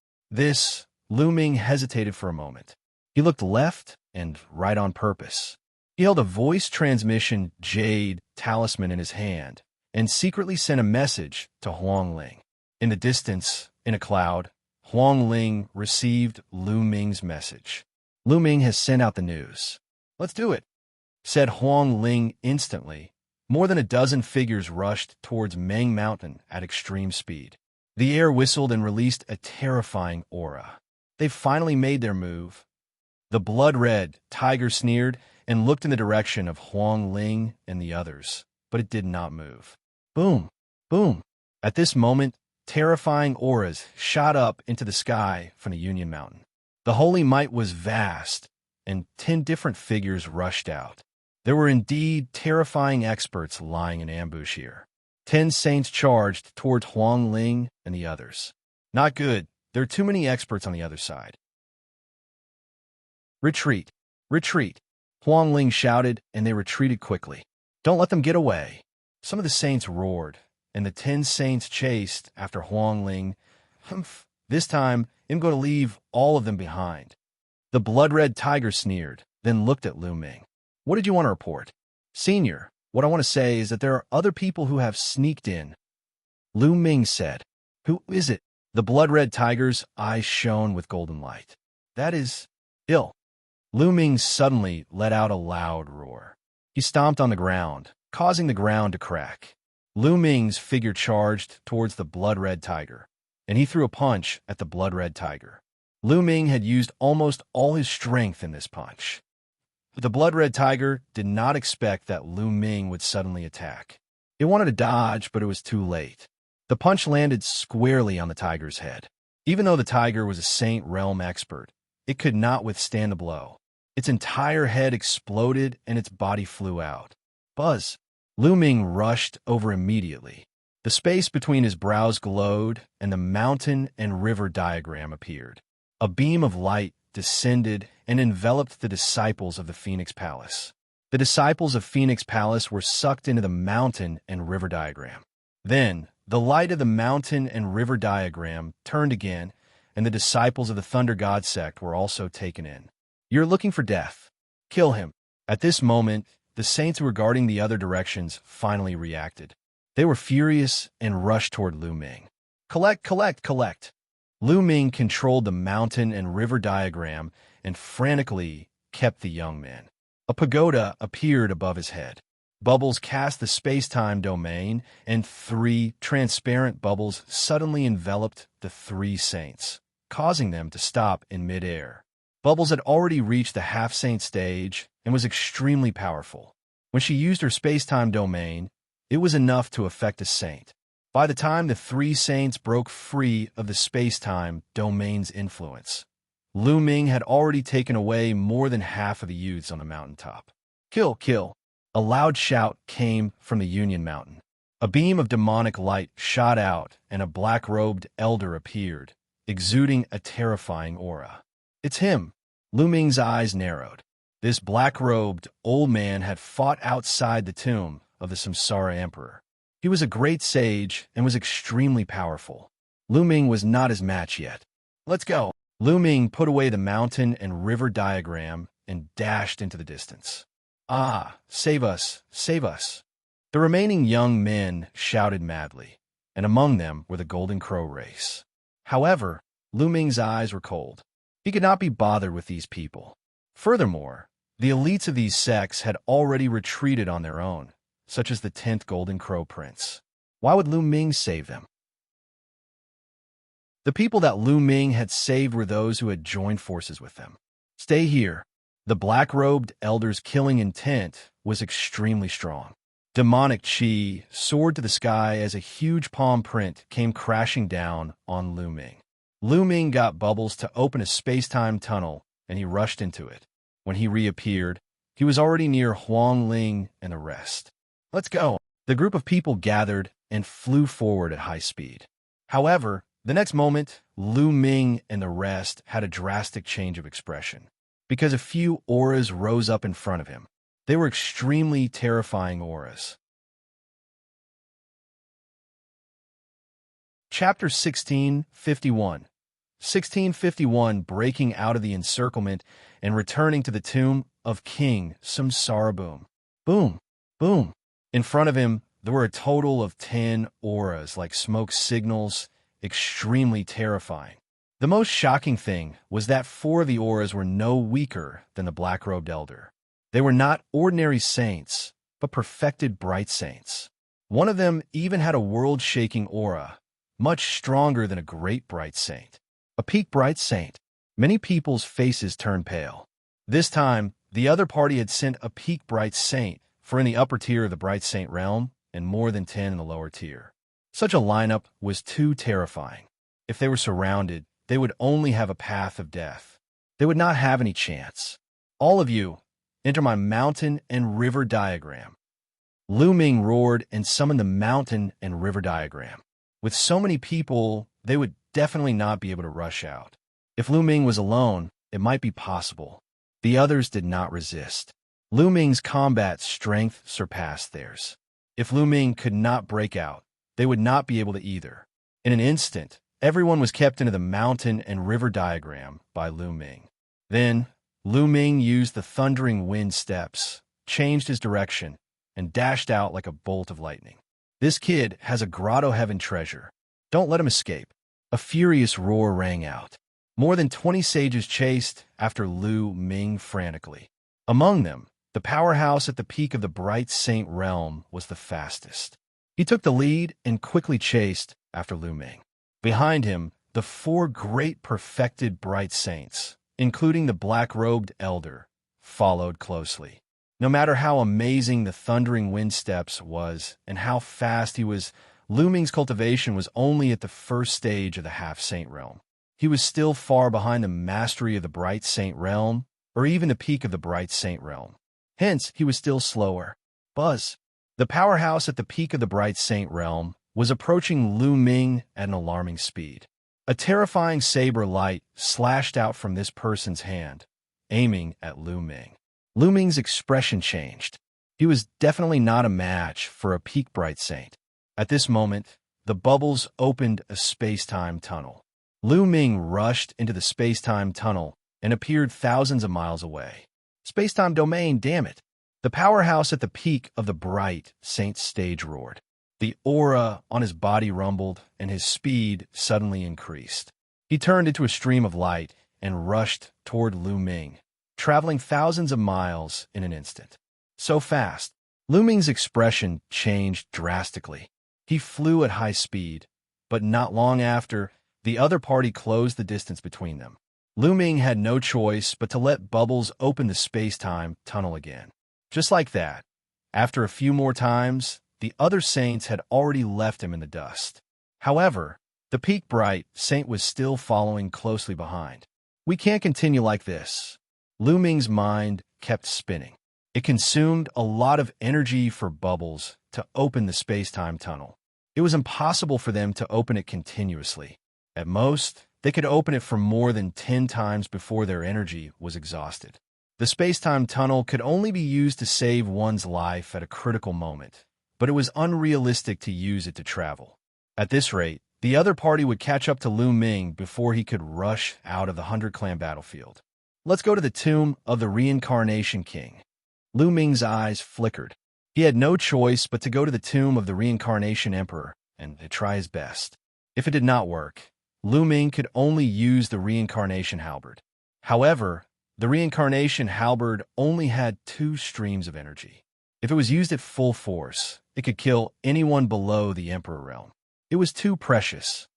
Lu Ming hesitated for a moment. He looked left and right on purpose. He held a voice transmission jade talisman in his hand and secretly sent a message to Huang Ling. In the distance, in a cloud, Huang Ling received Lu Ming's message. "Lu Ming has sent out the news." "Let's do it," said Huang Ling instantly. More than a dozen figures rushed towards Meng Mountain at extreme speed. The air whistled and released a terrifying aura. "They've finally made their move." The blood-red tiger sneered and looked in the direction of Huang Ling and the others, but it did not move. Boom! Boom! At this moment, terrifying auras shot up into the sky from the Union Mountain. The holy might was vast, and 10 different figures rushed out. There were indeed terrifying experts lying in ambush here. 10 saints charged toward Huang Ling and the others. Not good. There are too many experts on the other side. "Retreat! Retreat!" Huang Ling shouted, and they retreated quickly. "Don't let them get away." Some of the saints roared, and the 10 saints chased after Huang Ling. "Humph! This time, I'm going to leave all of them behind." The blood-red tiger sneered, then looked at Lu Ming. "What did you want to report?" "Senior, what I want to say is that there are other people who have sneaked in," Lu Ming said. "Who is it?" The blood-red tiger's eyes shone with golden light. "That is ill." Lu Ming suddenly let out a loud roar. He stomped on the ground, causing the ground to crack. Lu Ming's figure charged towards the blood-red tiger, and he threw a punch at the blood-red tiger. Lu Ming had used almost all his strength in this punch. The blood-red tiger did not expect that Lu Ming would suddenly attack. It wanted to dodge, but it was too late. The punch landed squarely on the tiger's head. Even though the tiger was a Saint Realm expert, it could not withstand the blow. Its entire head exploded and its body flew out. Buzz! Lu Ming rushed over immediately. The space between his brows glowed, and the mountain and river diagram appeared. A beam of light descended and enveloped the disciples of the Phoenix Palace. The disciples of Phoenix Palace were sucked into the mountain and river diagram. Then, the light of the mountain and river diagram turned again, and the disciples of the Thunder God sect were also taken in. "You're looking for death. Kill him." At this moment, the saints who were guarding the other directions finally reacted. They were furious and rushed toward Lu Ming. "Collect, collect, collect!" Lu Ming controlled the mountain and river diagram and frantically kept the young men. A pagoda appeared above his head. Bubbles cast the space-time domain, and 3 transparent bubbles suddenly enveloped the 3 saints, causing them to stop in midair. Bubbles had already reached the half-saint stage and was extremely powerful. When she used her space-time domain, it was enough to affect a saint. By the time the 3 saints broke free of the space-time domain's influence, Lu Ming had already taken away more than half of the youths on the mountaintop. "Kill, kill!" A loud shout came from the Union Mountain. A beam of demonic light shot out, and a black-robed elder appeared, exuding a terrifying aura. "It's him!" Lu Ming's eyes narrowed. This black-robed old man had fought outside the tomb of the Samsara Emperor. He was a great sage and was extremely powerful. Lu Ming was not his match yet. "Let's go!" Lu Ming put away the mountain and river diagram and dashed into the distance. "Ah, save us, save us!" The remaining young men shouted madly, and among them were the Golden Crow race. However, Lu Ming's eyes were cold. He could not be bothered with these people. Furthermore, the elites of these sects had already retreated on their own, such as the 10th Golden Crow Prince. Why would Lu Ming save them? The people that Lu Ming had saved were those who had joined forces with them. "Stay here." The black-robed elder's killing intent was extremely strong. Demonic chi soared to the sky as a huge palm print came crashing down on Lu Ming. Lu Ming got Bubbles to open a space-time tunnel, and he rushed into it. When he reappeared, he was already near Huang Ling and the rest. Let's go. The group of people gathered and flew forward at high speed. However, the next moment, Lu Ming and the rest had a drastic change of expression, because a few auras rose up in front of him. They were extremely terrifying auras. Chapter 1651. 1651, breaking out of the encirclement and returning to the tomb of King Samsara. Boom. Boom. Boom. In front of him, there were a total of 10 auras like smoke signals, extremely terrifying. The most shocking thing was that 4 of the auras were no weaker than the black-robed elder. They were not ordinary saints, but perfected bright saints. One of them even had a world-shaking aura, much stronger than a great bright saint. A peak bright saint. Many people's faces turned pale. This time, the other party had sent a peak bright saint, for in the upper tier of the bright saint realm, and more than 10 in the lower tier. Such a lineup was too terrifying. If they were surrounded, they would only have a path of death. They would not have any chance. All of you, enter my mountain and river diagram. Lu Ming roared and summoned the mountain and river diagram. With so many people, they would definitely not be able to rush out. If Lu Ming was alone, it might be possible. The others did not resist. Lu Ming's combat strength surpassed theirs. If Lu Ming could not break out, they would not be able to either. In an instant, everyone was kept into the mountain and river diagram by Lu Ming. Then, Lu Ming used the thundering wind steps, changed his direction, and dashed out like a bolt of lightning. This kid has a grotto heaven treasure. Don't let him escape. A furious roar rang out. More than 20 sages chased after Lu Ming frantically. Among them, the powerhouse at the peak of the bright saint realm was the fastest. He took the lead and quickly chased after Lu Ming. Behind him, the 4 great perfected bright saints, including the black-robed elder, followed closely. No matter how amazing the thundering wind steps was and how fast he was, Lu Ming's cultivation was only at the first stage of the half-saint realm. He was still far behind the mastery of the bright saint realm, or even the peak of the bright saint realm. Hence, he was still slower. Buzz. The powerhouse at the peak of the bright saint realm was approaching Lu Ming at an alarming speed. A terrifying saber light slashed out from this person's hand, aiming at Lu Ming. Lu Ming's expression changed. He was definitely not a match for a peak bright saint. At this moment, the bubbles opened a space-time tunnel. Lu Ming rushed into the space-time tunnel and appeared thousands of miles away. Space-time domain, damn it! The powerhouse at the peak of the bright saint stage roared. The aura on his body rumbled, and his speed suddenly increased. He turned into a stream of light and rushed toward Lu Ming, traveling thousands of miles in an instant. So fast, Lu Ming's expression changed drastically. He flew at high speed, but not long after, the other party closed the distance between them. Lu Ming had no choice but to let bubbles open the space-time tunnel again. Just like that, after a few more times, the other saints had already left him in the dust. However, the peak bright saint was still following closely behind. We can't continue like this. Lu Ming's mind kept spinning. It consumed a lot of energy for bubbles to open the space-time tunnel. It was impossible for them to open it continuously. At most, they could open it for more than 10 times before their energy was exhausted. The space-time tunnel could only be used to save one's life at a critical moment, but it was unrealistic to use it to travel. At this rate, the other party would catch up to Lu Ming before he could rush out of the 100-clan battlefield. Let's go to the tomb of the Reincarnation King. Lu Ming's eyes flickered. He had no choice but to go to the tomb of the Reincarnation Emperor and to try his best. If it did not work, Lu Ming could only use the Reincarnation Halberd. However, the Reincarnation Halberd only had 2 streams of energy. If it was used at full force, it could kill anyone below the Emperor realm. It was too precious.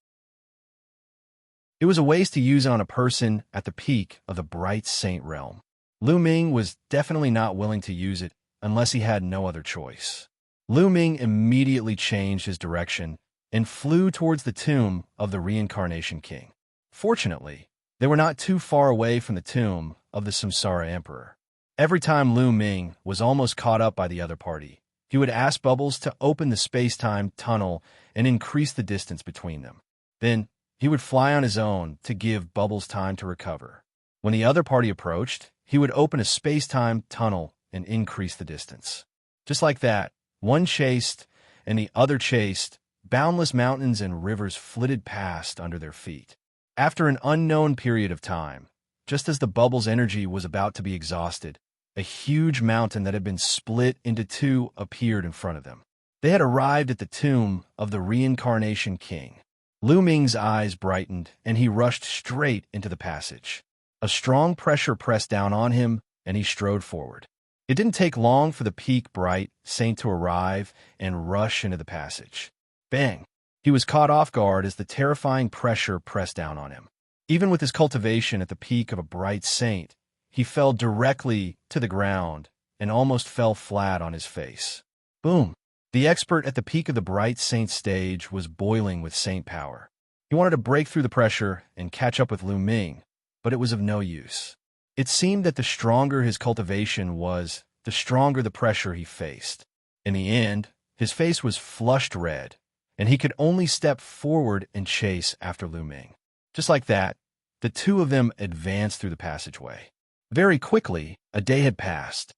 It was a waste to use it on a person at the peak of the Bright Saint realm. Lu Ming was definitely not willing to use it unless he had no other choice. Lu Ming immediately changed his direction and flew towards the tomb of the Reincarnation King. Fortunately, they were not too far away from the tomb of the Samsara Emperor. Every time Lu Ming was almost caught up by the other party, he would ask Bubbles to open the space-time tunnel and increase the distance between them. Then, he would fly on his own to give Bubbles time to recover. When the other party approached, he would open a space-time tunnel and increase the distance. Just like that, one chased and the other chased, boundless mountains and rivers flitted past under their feet. After an unknown period of time, just as the Bubbles' energy was about to be exhausted, a huge mountain that had been split into two appeared in front of them. They had arrived at the tomb of the Reincarnation King. Lu Ming's eyes brightened, and he rushed straight into the passage. A strong pressure pressed down on him, and he strode forward. It didn't take long for the peak bright saint to arrive and rush into the passage. Bang! He was caught off guard as the terrifying pressure pressed down on him. Even with his cultivation at the peak of a bright saint, he fell directly to the ground and almost fell flat on his face. Boom! The expert at the peak of the bright saint stage was boiling with saint power. He wanted to break through the pressure and catch up with Lu Ming, but it was of no use. It seemed that the stronger his cultivation was, the stronger the pressure he faced. In the end, his face was flushed red, and he could only step forward and chase after Lu Ming. Just like that, the two of them advanced through the passageway. Very quickly, a day had passed.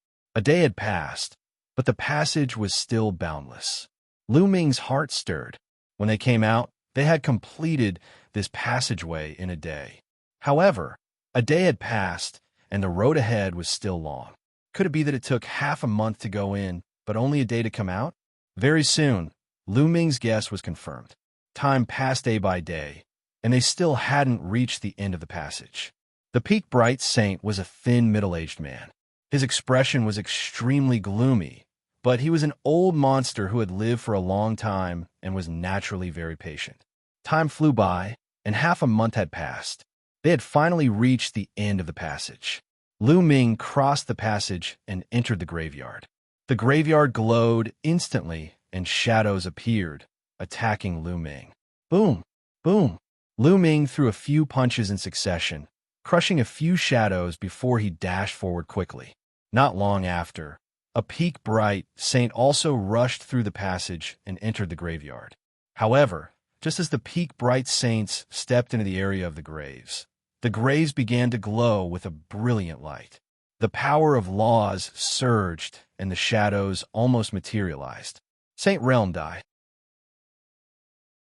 But the passage was still boundless. Lu Ming's heart stirred. When they came out, they had completed this passageway in a day. However, a day had passed, and the road ahead was still long. Could it be that it took half a month to go in, but only a day to come out? Very soon, Lu Ming's guess was confirmed. Time passed day by day, and they still hadn't reached the end of the passage. The peak bright saint was a thin, middle-aged man. His expression was extremely gloomy, but he was an old monster who had lived for a long time and was naturally very patient. Time flew by, and half a month had passed. They had finally reached the end of the passage. Lu Ming crossed the passage and entered the graveyard. The graveyard glowed instantly, and shadows appeared, attacking Lu Ming. Boom! Boom! Lu Ming threw a few punches in succession, crushing a few shadows before he dashed forward quickly. Not long after, a peak bright saint also rushed through the passage and entered the graveyard. However, just as the peak bright saints stepped into the area of the graves began to glow with a brilliant light. The power of laws surged, and the shadows almost materialized. Saint Realm died.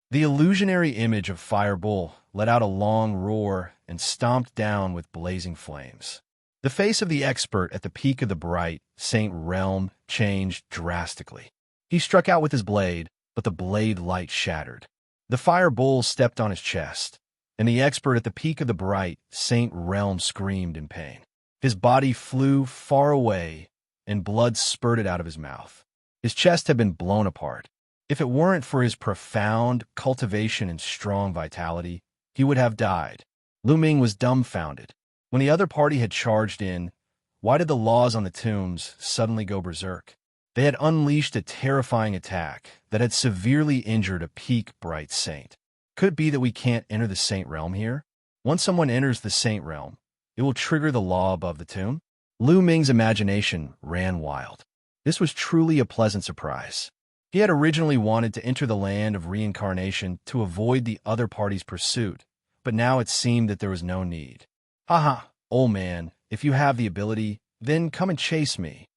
The illusionary image of Fire Bull let out a long roar and stomped down with blazing flames. The face of the expert at the peak of the bright Saint Realm changed drastically. He struck out with his blade, but the blade light shattered. The Fire Bull stepped on his chest, and the expert at the peak of the bright Saint Realm screamed in pain. His body flew far away, and blood spurted out of his mouth. His chest had been blown apart. If it weren't for his profound cultivation and strong vitality, he would have died. Lu Ming was dumbfounded. When the other party had charged in, why did the laws on the tombs suddenly go berserk? They had unleashed a terrifying attack that had severely injured a peak bright saint. Could it be that we can't enter the Saint Realm here? Once someone enters the Saint Realm, it will trigger the law above the tomb? Lu Ming's imagination ran wild. This was truly a pleasant surprise. He had originally wanted to enter the land of reincarnation to avoid the other party's pursuit, but now it seemed that there was no need. Haha, old man, if you have the ability, then come and chase me.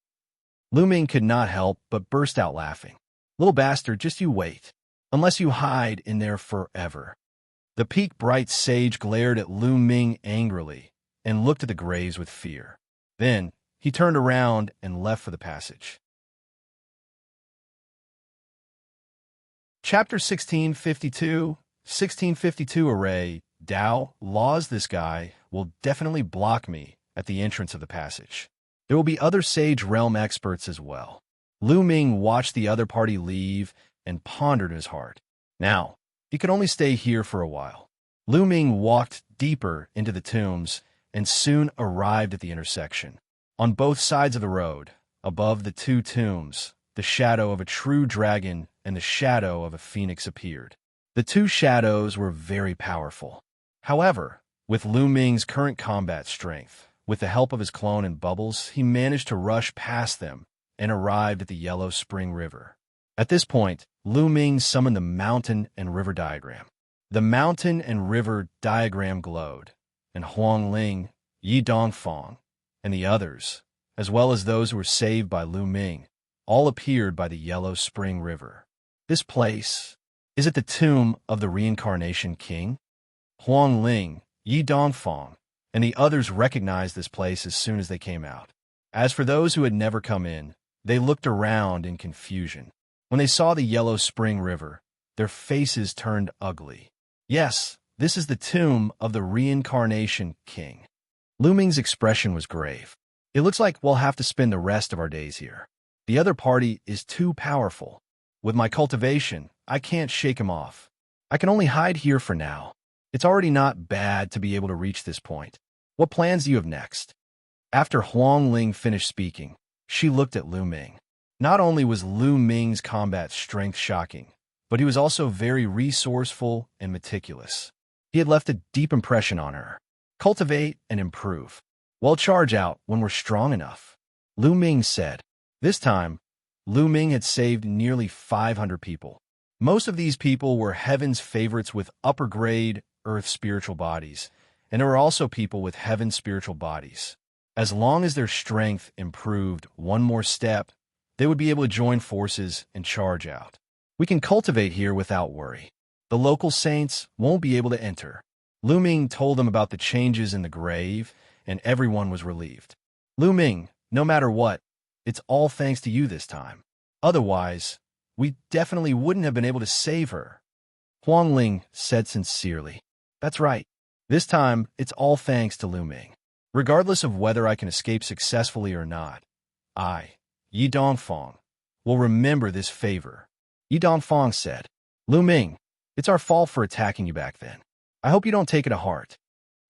Lu Ming could not help but burst out laughing. Little bastard, just you wait, unless you hide in there forever. The peak bright sage glared at Lu Ming angrily and looked at the graves with fear. Then he turned around and left for the passage. Chapter 1652 Array, Dao, laws. This guy will definitely block me at the entrance of the passage. There will be other Sage Realm experts as well. Lu Ming watched the other party leave and pondered in his heart. Now, he could only stay here for a while. Lu Ming walked deeper into the tombs and soon arrived at the intersection. On both sides of the road, above the two tombs, the shadow of a true dragon and the shadow of a phoenix appeared. The two shadows were very powerful. However, with Lu Ming's current combat strength, With the help of his clone and Bubbles, he managed to rush past them and arrived at the Yellow Spring River. At this point, Lu Ming summoned the mountain and river diagram. The mountain and river diagram glowed, and Huang Ling, Yi Dongfang, and the others, as well as those who were saved by Lu Ming, all appeared by the Yellow Spring River. This place, is it the tomb of the Reincarnation King? Huang Ling, Yi Dongfang, and the others recognized this place as soon as they came out. As for those who had never come in, they looked around in confusion. When they saw the Yellow Spring River, their faces turned ugly. Yes, this is the tomb of the Reincarnation King. Lu Ming's expression was grave. It looks like we'll have to spend the rest of our days here. The other party is too powerful. With my cultivation, I can't shake him off. I can only hide here for now. It's already not bad to be able to reach this point. What plans do you have next? After Huang Ling finished speaking, she looked at Lu Ming. Not only was Lu Ming's combat strength shocking, but he was also very resourceful and meticulous. He had left a deep impression on her. Cultivate and improve. We'll charge out when we're strong enough, Lu Ming said. This time, Lu Ming had saved nearly 500 people. Most of these people were Heaven's favorites with upper-grade Earth spiritual bodies, and there were also people with Heaven's spiritual bodies. As long as their strength improved one more step, they would be able to join forces and charge out. We can cultivate here without worry. The local saints won't be able to enter. Lu Ming told them about the changes in the grave, and everyone was relieved. Lu Ming, no matter what, it's all thanks to you this time. Otherwise, we definitely wouldn't have been able to save her. Huang Ling said sincerely. That's right. This time, it's all thanks to Lu Ming. Regardless of whether I can escape successfully or not, I, Yi Dongfang, will remember this favor. Yi Dongfang said. Lu Ming, it's our fault for attacking you back then. I hope you don't take it to heart.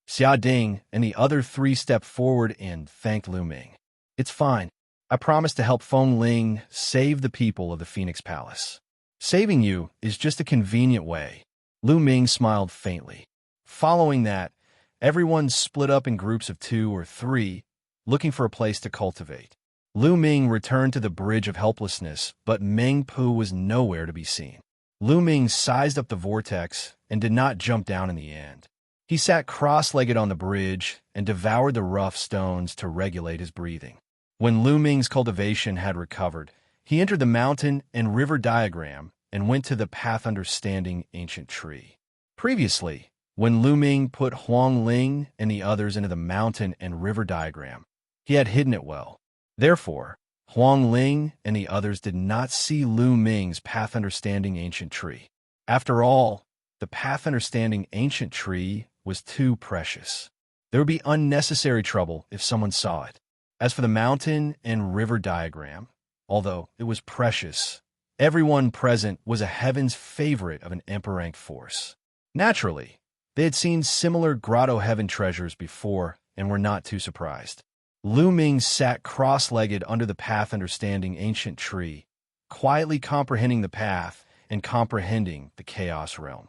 Xia Ding and the other three stepped forward and thanked Lu Ming. It's fine. I promise to help Feng Ling save the people of the Phoenix Palace. Saving you is just a convenient way. Lu Ming smiled faintly. Following that, everyone split up in groups of 2 or 3, looking for a place to cultivate. Lu Ming returned to the Bridge of Helplessness, but Meng Pu was nowhere to be seen. Lu Ming sized up the vortex and did not jump down in the end. He sat cross-legged on the bridge and devoured the rough stones to regulate his breathing. When Lu Ming's cultivation had recovered, he entered the mountain and river diagram and went to the path understanding ancient tree. Previously, when Lu Ming put Huang Ling and the others into the mountain and river diagram, he had hidden it well. Therefore, Huang Ling and the others did not see Lu Ming's path understanding ancient tree. After all, the path understanding ancient tree was too precious. There would be unnecessary trouble if someone saw it. As for the mountain and river diagram, although it was precious, everyone present was a Heaven's favorite of an Emperor-ranked force. Naturally, they had seen similar Grotto Heaven treasures before and were not too surprised. Lu Ming sat cross-legged under the path understanding ancient tree, quietly comprehending the path and comprehending the chaos realm.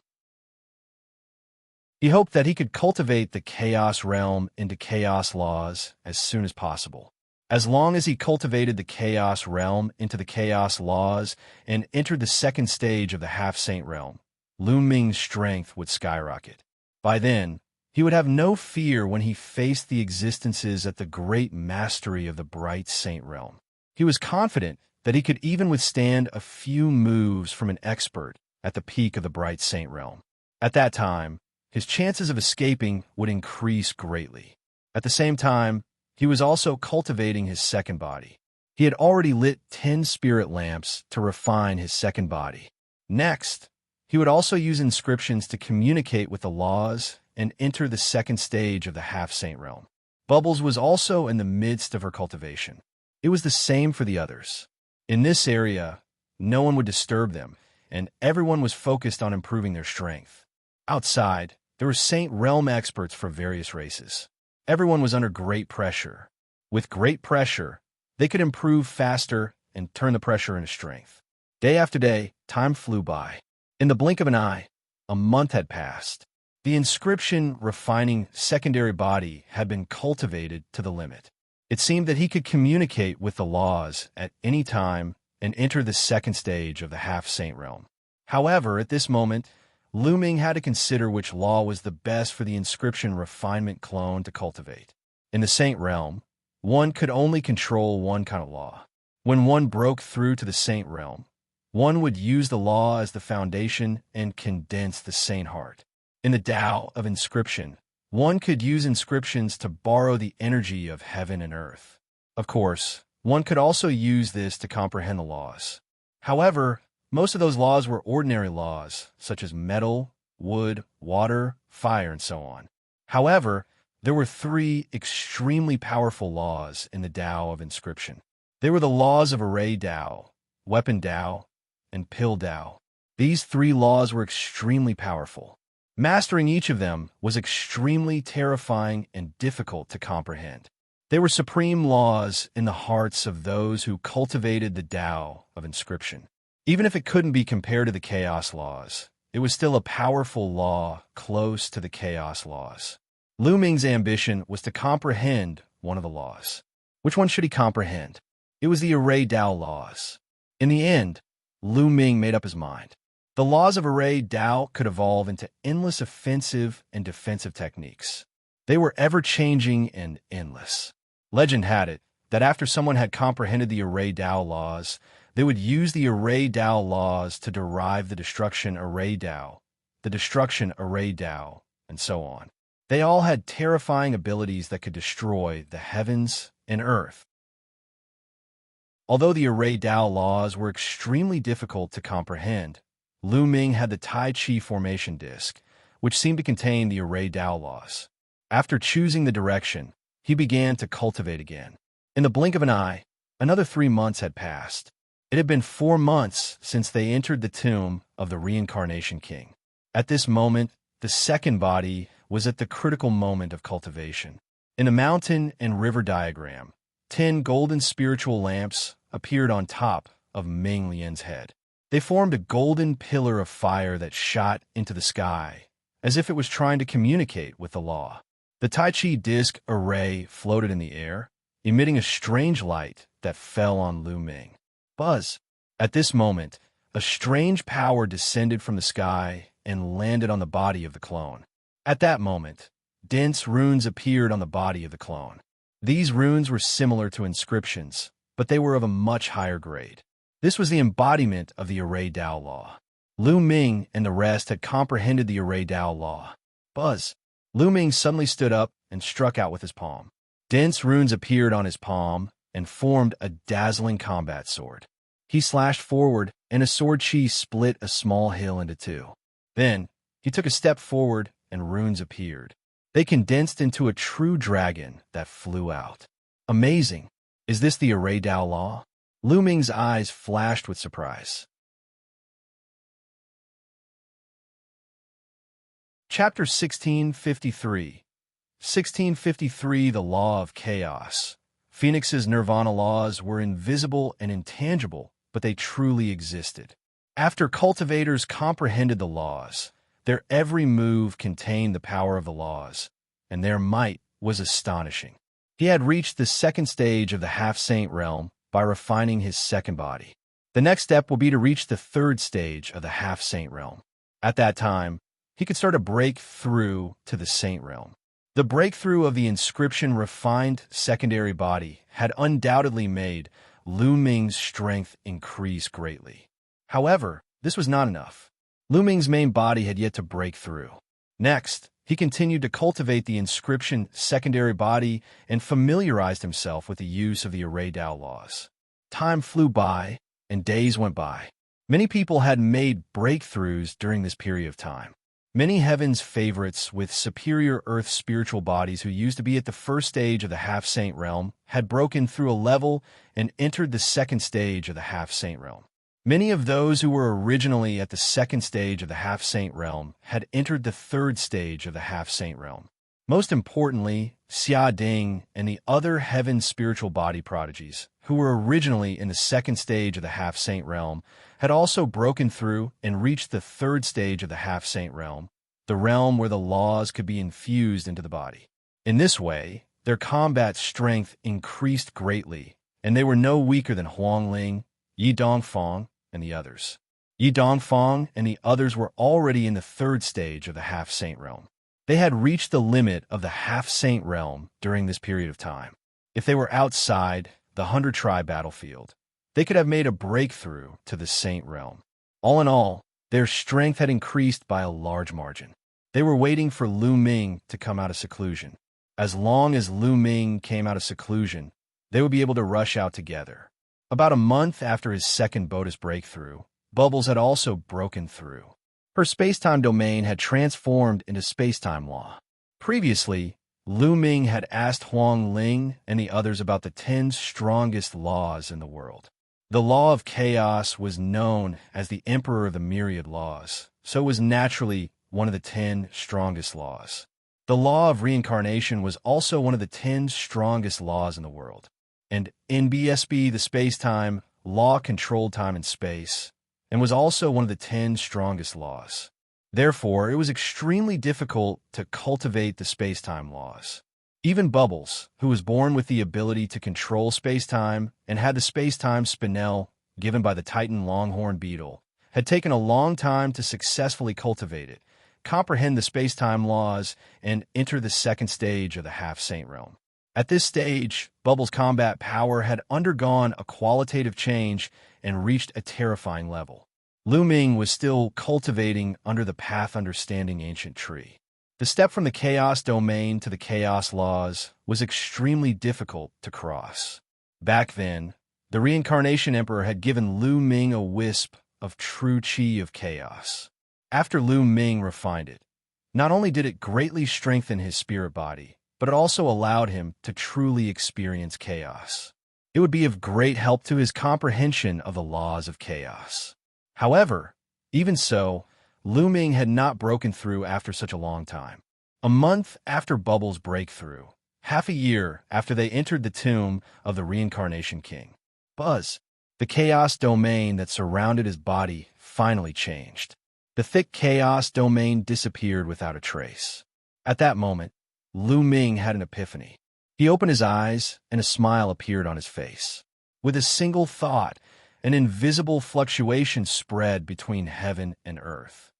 He hoped that he could cultivate the chaos realm into chaos laws as soon as possible. As long as he cultivated the chaos realm into the chaos laws and entered the second stage of the half-saint realm, Lu Ming's strength would skyrocket. By then, he would have no fear when he faced the existences at the great mastery of the bright saint realm. He was confident that he could even withstand a few moves from an expert at the peak of the bright saint realm. At that time, his chances of escaping would increase greatly. At the same time, he was also cultivating his second body. He had already lit 10 spirit lamps to refine his second body. Next, he would also use inscriptions to communicate with the laws and enter the second stage of the half-saint realm. Bubbles was also in the midst of her cultivation. It was the same for the others. In this area, no one would disturb them, and everyone was focused on improving their strength. Outside, there were Saint Realm experts for various races. Everyone was under great pressure. With great pressure, they could improve faster and turn the pressure into strength. Day after day, time flew by. In the blink of an eye, a month had passed. The inscription refining secondary body had been cultivated to the limit. It seemed that he could communicate with the laws at any time and enter the second stage of the half-saint realm. However, at this moment, Lu Ming had to consider which law was the best for the inscription refinement clone to cultivate. In the saint realm, one could only control one kind of law. When one broke through to the saint realm, one would use the law as the foundation and condense the saint heart. In the Tao of inscription, one could use inscriptions to borrow the energy of heaven and earth. Of course, one could also use this to comprehend the laws. However, most of those laws were ordinary laws, such as metal, wood, water, fire, and so on. However, there were three extremely powerful laws in the Tao of inscription. They were the laws of array Tao, weapon Tao, and pill Tao. These three laws were extremely powerful. Mastering each of them was extremely terrifying and difficult to comprehend. They were supreme laws in the hearts of those who cultivated the Tao of inscription. Even if it couldn't be compared to the chaos laws, it was still a powerful law close to the chaos laws. Lu Ming's ambition was to comprehend one of the laws. Which one should he comprehend? It was the array Tao laws. In the end, Lu Ming made up his mind. The laws of array Tao could evolve into endless offensive and defensive techniques. They were ever-changing and endless. Legend had it that after someone had comprehended the array Tao laws, they would use the array Tao laws to derive the destruction array Tao, the destruction array Tao, and so on. They all had terrifying abilities that could destroy the heavens and earth. Although the array Tao laws were extremely difficult to comprehend, Lu Ming had the Tai Chi formation disc, which seemed to contain the array Tao laws. After choosing the direction, he began to cultivate again. In the blink of an eye, another 3 months had passed. It had been 4 months since they entered the tomb of the Reincarnation King. At this moment, the second body was at the critical moment of cultivation. In the mountain and river diagram, 10 golden spiritual lamps appeared on top of Ming Lian's head. They formed a golden pillar of fire that shot into the sky, as if it was trying to communicate with the law. The Tai Chi disc array floated in the air, emitting a strange light that fell on Lu Ming. Buzz! At this moment, a strange power descended from the sky and landed on the body of the clone. At that moment, dense runes appeared on the body of the clone. These runes were similar to inscriptions, but they were of a much higher grade. This was the embodiment of the array Tao law. Lu Ming and the rest had comprehended the array Tao law. Buzz! Lu Ming suddenly stood up and struck out with his palm. Dense runes appeared on his palm and formed a dazzling combat sword. He slashed forward, and his sword chi split a small hill into two. Then, he took a step forward, and runes appeared. They condensed into a true dragon that flew out. Amazing! Is this the array Tao law? Lu Ming's eyes flashed with surprise. Chapter 1653. 1653 The Law of Chaos. Phoenix's nirvana laws were invisible and intangible, but they truly existed. After cultivators comprehended the laws, their every move contained the power of the laws, and their might was astonishing. He had reached the second stage of the half-saint realm by refining his second body. The next step will be to reach the third stage of the half-saint realm. At that time, he could start a breakthrough to the saint realm. The breakthrough of the inscription refined secondary body had undoubtedly made Lu Ming's strength increase greatly. However, this was not enough. Lu Ming's main body had yet to break through. Next, he continued to cultivate the inscription secondary body and familiarized himself with the use of the array Tao laws. Time flew by, and days went by. Many people had made breakthroughs during this period of time. Many heaven's favorites with superior earth spiritual bodies who used to be at the first stage of the half-saint realm had broken through a level and entered the second stage of the half-saint realm. Many of those who were originally at the second stage of the half-saint realm had entered the third stage of the half-saint realm. Most importantly, Xia Ding and the other heaven spiritual body prodigies, who were originally in the second stage of the half-saint realm, had also broken through and reached the third stage of the half-saint realm, the realm where the laws could be infused into the body. In this way, their combat strength increased greatly, and they were no weaker than Huangling, Yi Dongfang, and the others. Yi Dongfang and the others were already in the third stage of the half-saint realm. They had reached the limit of the half-saint realm during this period of time. If they were outside the 100-tribe battlefield, they could have made a breakthrough to the saint realm. All in all, their strength had increased by a large margin. They were waiting for Lu Ming to come out of seclusion. As long as Lu Ming came out of seclusion, they would be able to rush out together. About a month after his second Bodis breakthrough, Bubbles had also broken through. Her space-time domain had transformed into space-time law. Previously, Lu Ming had asked Huang Ling and the others about the 10 strongest laws in the world. The law of chaos was known as the Emperor of the Myriad Laws, so it was naturally one of the 10 strongest laws. The law of reincarnation was also one of the 10 strongest laws in the world. And NBSB, the space-time law, controlled time and space, and was also one of the 10 strongest laws. Therefore, it was extremely difficult to cultivate the space-time laws. Even Bubbles, who was born with the ability to control space-time and had the space-time spinel given by the Titan longhorn beetle, had taken a long time to successfully cultivate it, comprehend the space-time laws, and enter the second stage of the half-saint realm. At this stage, Bubbles' combat power had undergone a qualitative change and reached a terrifying level. Lu Ming was still cultivating under the Path Understanding Ancient Tree. The step from the chaos domain to the chaos laws was extremely difficult to cross. Back then, the Reincarnation Emperor had given Lu Ming a wisp of true chi of chaos. After Lu Ming refined it, not only did it greatly strengthen his spirit body, but it also allowed him to truly experience chaos. It would be of great help to his comprehension of the laws of chaos. However, even so, Lu Ming had not broken through after such a long time. A month after Bubbles' breakthrough, half a year after they entered the tomb of the Reincarnation King, Buzz, the chaos domain that surrounded his body, finally changed. The thick chaos domain disappeared without a trace. At that moment, Lu Ming had an epiphany. He opened his eyes, and a smile appeared on his face. With a single thought, an invisible fluctuation spread between heaven and earth.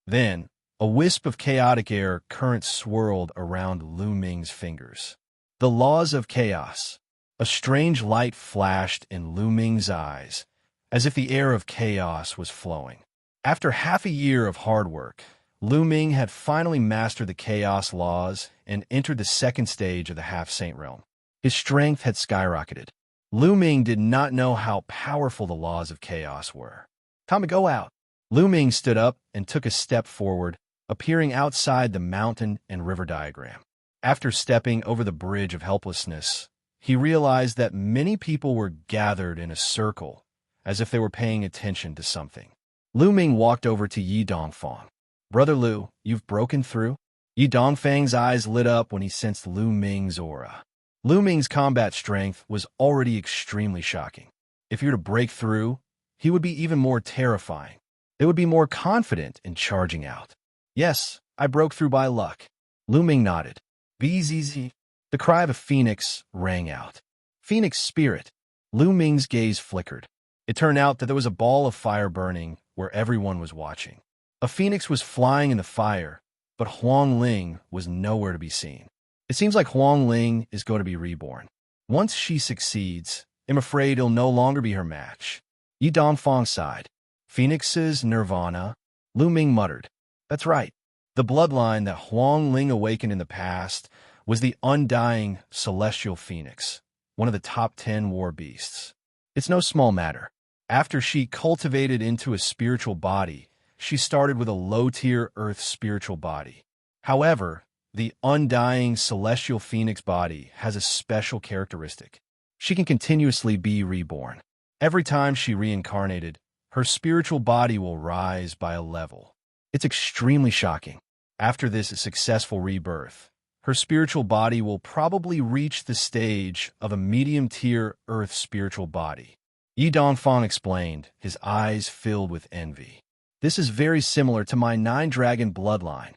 Then, a wisp of chaotic air current swirled around Lu Ming's fingers. The laws of chaos. A strange light flashed in Lu Ming's eyes, as if the air of chaos was flowing. After half a year of hard work, Lu Ming had finally mastered the chaos laws and entered the second stage of the half-saint realm. His strength had skyrocketed. Lu Ming did not know how powerful the laws of chaos were. Time to go out. Lu Ming stood up and took a step forward, appearing outside the mountain and river diagram. After stepping over the bridge of helplessness, he realized that many people were gathered in a circle, as if they were paying attention to something. Lu Ming walked over to Yi Dongfang. "Brother Lu, you've broken through?" Yi Dongfang's eyes lit up when he sensed Lu Ming's aura. Lu Ming's combat strength was already extremely shocking. If he were to break through, he would be even more terrifying. They would be more confident in charging out. "Yes, I broke through by luck." Lu Ming nodded. "Bzz." The cry of a phoenix rang out. "Phoenix spirit." Lu Ming's gaze flickered. It turned out that there was a ball of fire burning where everyone was watching. A phoenix was flying in the fire, but Huang Ling was nowhere to be seen. It seems like Huang Ling is going to be reborn. Once she succeeds, I'm afraid he'll no longer be her match. Yi Dongfang sighed. "Phoenix's nirvana," Lu Ming muttered. "That's right. The bloodline that Huang Ling awakened in the past was the undying celestial phoenix, one of the top 10 war beasts. It's no small matter. After she cultivated into a spiritual body, she started with a low-tier earth spiritual body. However, the undying celestial phoenix body has a special characteristic. She can continuously be reborn. Every time she reincarnated, her spiritual body will rise by a level. It's extremely shocking. After this successful rebirth, her spiritual body will probably reach the stage of a medium-tier earth spiritual body." Yi Dongfang explained, his eyes filled with envy. This is very similar to my nine-dragon bloodline.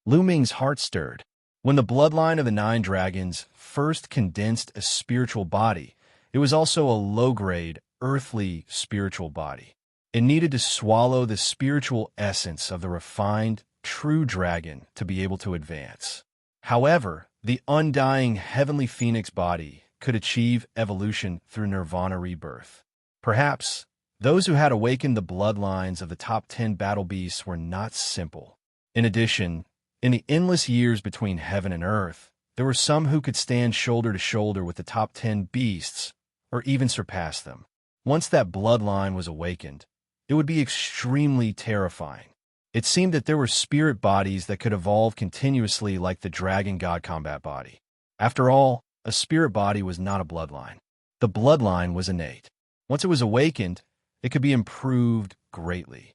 Lu Ming's heart stirred. When the bloodline of the nine dragons first condensed a spiritual body, it was also a low-grade, earthly spiritual body. It needed to swallow the spiritual essence of the refined, true dragon to be able to advance. However, the undying heavenly phoenix body could achieve evolution through nirvana rebirth. Perhaps, those who had awakened the bloodlines of the top 10 battle beasts were not simple. In addition, in the endless years between heaven and earth, there were some who could stand shoulder to shoulder with the top 10 beasts, or even surpass them. Once that bloodline was awakened, it would be extremely terrifying. It seemed that there were spirit bodies that could evolve continuously like the dragon god combat body. After all, a spirit body was not a bloodline. The bloodline was innate. Once it was awakened, it could be improved greatly.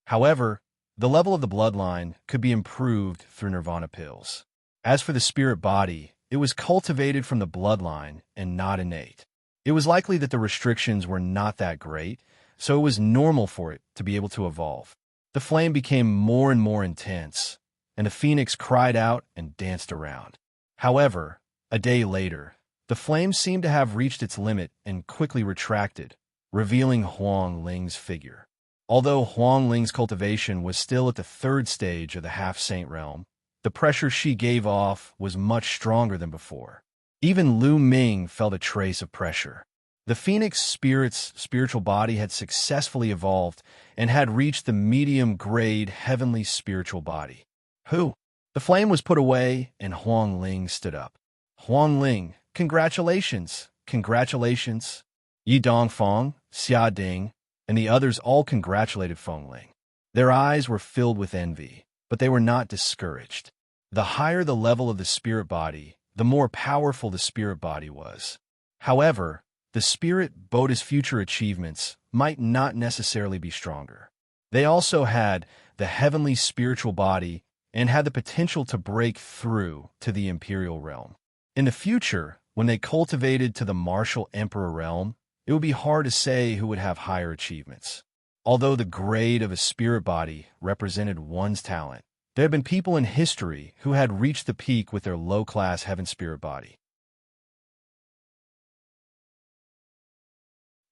However, the level of the bloodline could be improved through nirvana pills. As for the spirit body, it was cultivated from the bloodline and not innate. It was likely that the restrictions were not that great, so it was normal for it to be able to evolve. The flame became more and more intense, and the phoenix cried out and danced around. However, a day later, the flame seemed to have reached its limit and quickly retracted, revealing Huang Ling's figure. Although Huang Ling's cultivation was still at the third stage of the half-saint realm, the pressure she gave off was much stronger than before. Even Lu Ming felt a trace of pressure. The phoenix spirit's spiritual body had successfully evolved and had reached the medium-grade heavenly spiritual body. Who? The flame was put away, and Huang Ling stood up. Huang Ling, congratulations, congratulations. Yi Dongfang, Xia Ding, and the others all congratulated Feng Ling. Their eyes were filled with envy, but they were not discouraged. The higher the level of the spirit body, the more powerful the spirit body was. However, the spirit Bodhi's future achievements might not necessarily be stronger. They also had the heavenly spiritual body and had the potential to break through to the imperial realm. In the future, when they cultivated to the martial emperor realm, it would be hard to say who would have higher achievements. Although the grade of a spirit body represented one's talent, there have been people in history who had reached the peak with their low-class heaven spirit body.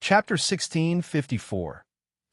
Chapter 1654.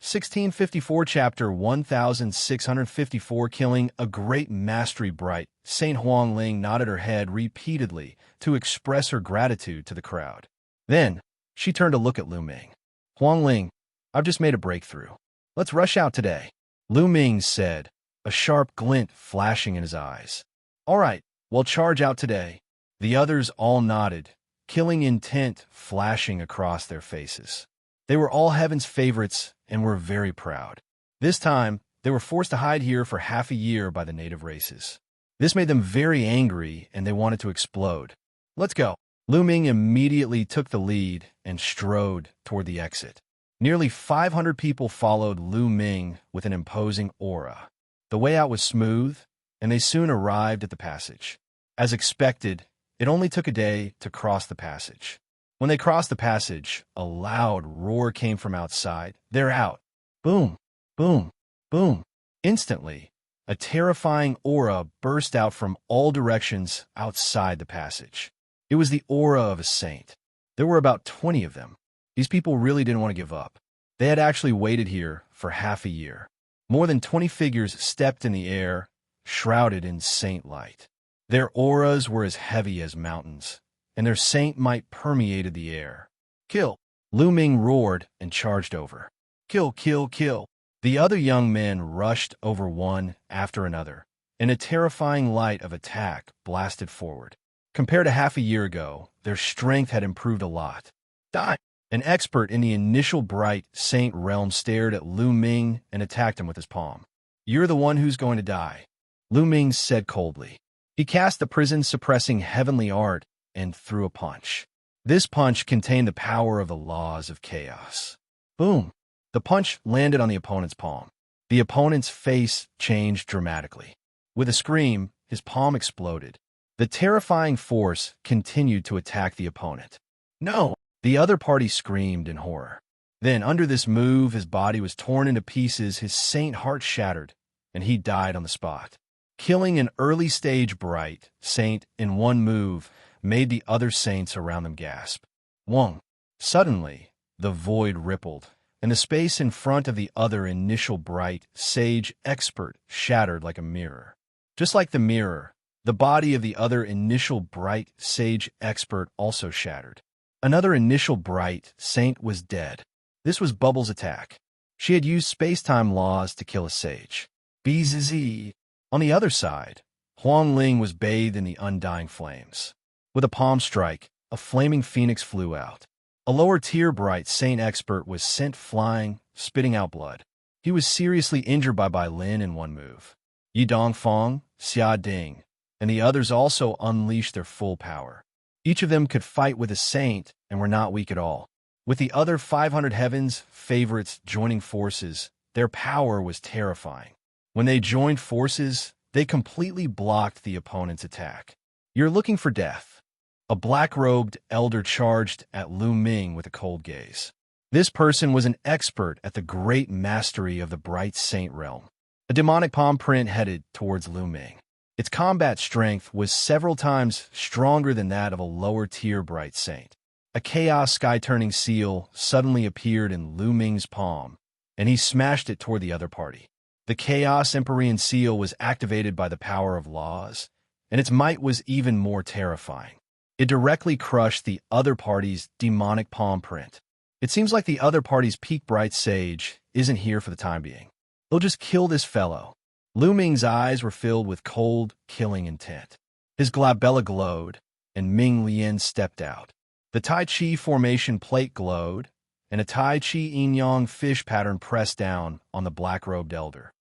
1654 Chapter 1654 Killing a Great Mastery Bright. Saint Huang Ling nodded her head repeatedly to express her gratitude to the crowd. Then, she turned to look at Lu Ming. Huang Ling, I've just made a breakthrough. Let's rush out today. Lu Ming said, a sharp glint flashing in his eyes. All right, we'll charge out today. The others all nodded, killing intent flashing across their faces. They were all heaven's favorites and were very proud. This time, they were forced to hide here for half a year by the native races. This made them very angry and they wanted to explode. Let's go. Lu Ming immediately took the lead and strode toward the exit. Nearly 500 people followed Lu Ming with an imposing aura. The way out was smooth, and they soon arrived at the passage. As expected, it only took a day to cross the passage. When they crossed the passage, a loud roar came from outside. They're out. Boom, boom, boom. Instantly, a terrifying aura burst out from all directions outside the passage. It was the aura of a saint. There were about 20 of them. These people really didn't want to give up. They had actually waited here for half a year. More than 20 figures stepped in the air, shrouded in saint light. Their auras were as heavy as mountains, and their saint might permeated the air. Kill! Lu Ming roared and charged over. Kill, kill, kill! The other young men rushed over one after another, and a terrifying light of attack blasted forward. Compared to half a year ago, their strength had improved a lot. Die! An expert in the initial bright saint realm stared at Lu Ming and attacked him with his palm. You're the one who's going to die, Lu Ming said coldly. He cast the prison-suppressing heavenly art and threw a punch. This punch contained the power of the laws of chaos. Boom! The punch landed on the opponent's palm. The opponent's face changed dramatically. With a scream, his palm exploded. The terrifying force continued to attack the opponent. No! The other party screamed in horror. Then, under this move, his body was torn into pieces, his saint heart shattered, and he died on the spot. Killing an early-stage bright saint in one move made the other saints around them gasp. Wong. Suddenly, the void rippled, and the space in front of the other initial bright sage expert shattered like a mirror. Just like the mirror, the body of the other initial bright sage expert also shattered. Another initial bright saint was dead. This was Bubble's attack. She had used space-time laws to kill a sage. BZZ. On the other side, Huang Ling was bathed in the undying flames. With a palm strike, a flaming phoenix flew out. A lower-tier bright saint expert was sent flying, spitting out blood. He was seriously injured by Bai Lin in one move. Yi Dongfang, Xia Ding, and the others also unleashed their full power. Each of them could fight with a saint and were not weak at all. With the other 500 heavens favorites joining forces, their power was terrifying. When they joined forces, they completely blocked the opponent's attack. You're looking for death. A black-robed elder charged at Lu Ming with a cold gaze. This person was an expert at the great mastery of the bright saint realm. A demonic palm print headed towards Lu Ming. Its combat strength was several times stronger than that of a lower-tier bright saint. A chaos sky-turning seal suddenly appeared in Lu Ming's palm, and he smashed it toward the other party. The Chaos Empyrean seal was activated by the power of laws, and its might was even more terrifying. It directly crushed the other party's demonic palm print. It seems like the other party's peak bright sage isn't here for the time being. They'll just kill this fellow. Lu Ming's eyes were filled with cold, killing intent. His glabella glowed, and Ming Lian stepped out. The Tai Chi formation plate glowed, and a Tai Chi yin-yang fish pattern pressed down on the black-robed elder.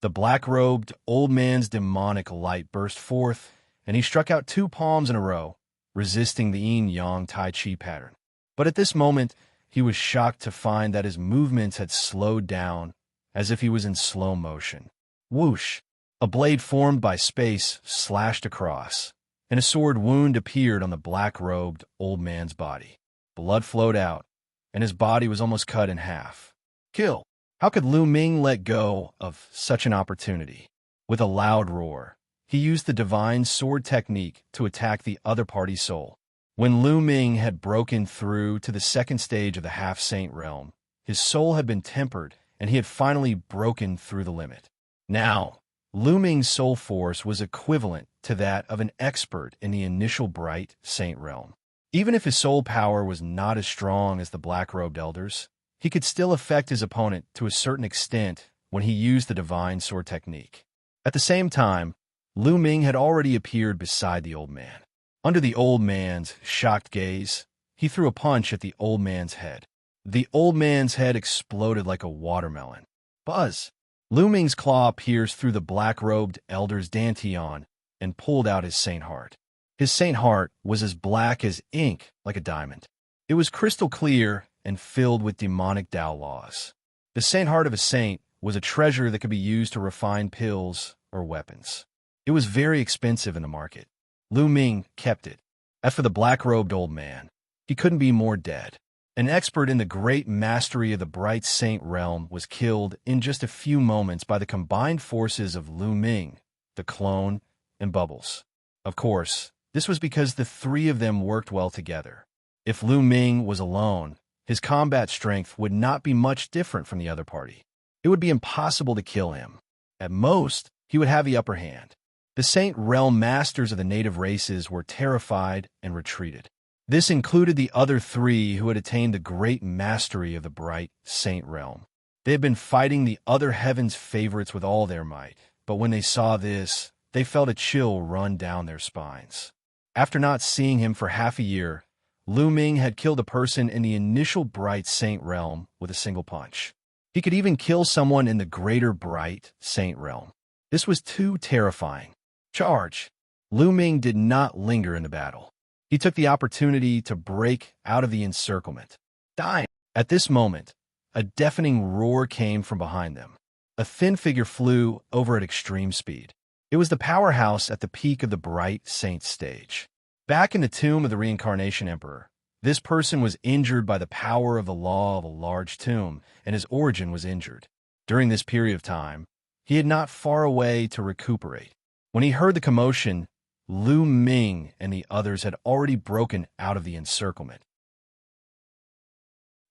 The black-robed old man's demonic light burst forth, and he struck out 2 palms in a row, resisting the yin-yang Tai Chi pattern. But at this moment, he was shocked to find that his movements had slowed down, as if he was in slow motion. Whoosh! A blade formed by space slashed across, and a sword wound appeared on the black-robed old man's body. Blood flowed out, and his body was almost cut in half. Kill! How could Lu Ming let go of such an opportunity? With a loud roar, he used the divine sword technique to attack the other party's soul. When Lu Ming had broken through to the second stage of the half-saint realm, his soul had been tempered, and he had finally broken through the limit. Now, Lu Ming's soul force was equivalent to that of an expert in the initial bright saint realm. Even if his soul power was not as strong as the black-robed elders, he could still affect his opponent to a certain extent when he used the divine sword technique. At the same time, Lu Ming had already appeared beside the old man. Under the old man's shocked gaze, he threw a punch at the old man's head. The old man's head exploded like a watermelon. Buzz! Lu Ming's claw pierced through the black-robed elder's dantian and pulled out his saint heart. His saint heart was as black as ink, like a diamond. It was crystal clear and filled with demonic Tao laws. The saint heart of a saint was a treasure that could be used to refine pills or weapons. It was very expensive in the market. Lu Ming kept it. As for the black-robed old man, he couldn't be more dead. An expert in the great mastery of the bright saint realm was killed in just a few moments by the combined forces of Lu Ming, the clone, and Bubbles. Of course, this was because the 3 of them worked well together. If Lu Ming was alone, his combat strength would not be much different from the other party. It would be impossible to kill him. At most, he would have the upper hand. The Saint Realm masters of the native races were terrified and retreated. This included the other 3 who had attained the great mastery of the bright Saint Realm. They had been fighting the other heaven's favorites with all their might, but when they saw this, they felt a chill run down their spines. After not seeing him for half a year, Lu Ming had killed a person in the initial bright saint realm with a single punch. He could even kill someone in the greater bright saint realm. This was too terrifying. Charge! Lu Ming did not linger in the battle. He took the opportunity to break out of the encirclement. Dying! At this moment, a deafening roar came from behind them. A thin figure flew over at extreme speed. It was the powerhouse at the peak of the bright saint stage. Back in the tomb of the Reincarnation Emperor, This person was injured by the power of the law of a large tomb, and his origin was injured. During this period of time, he had not far away to recuperate. When he heard the commotion, Lu Ming and the others had already broken out of the encirclement.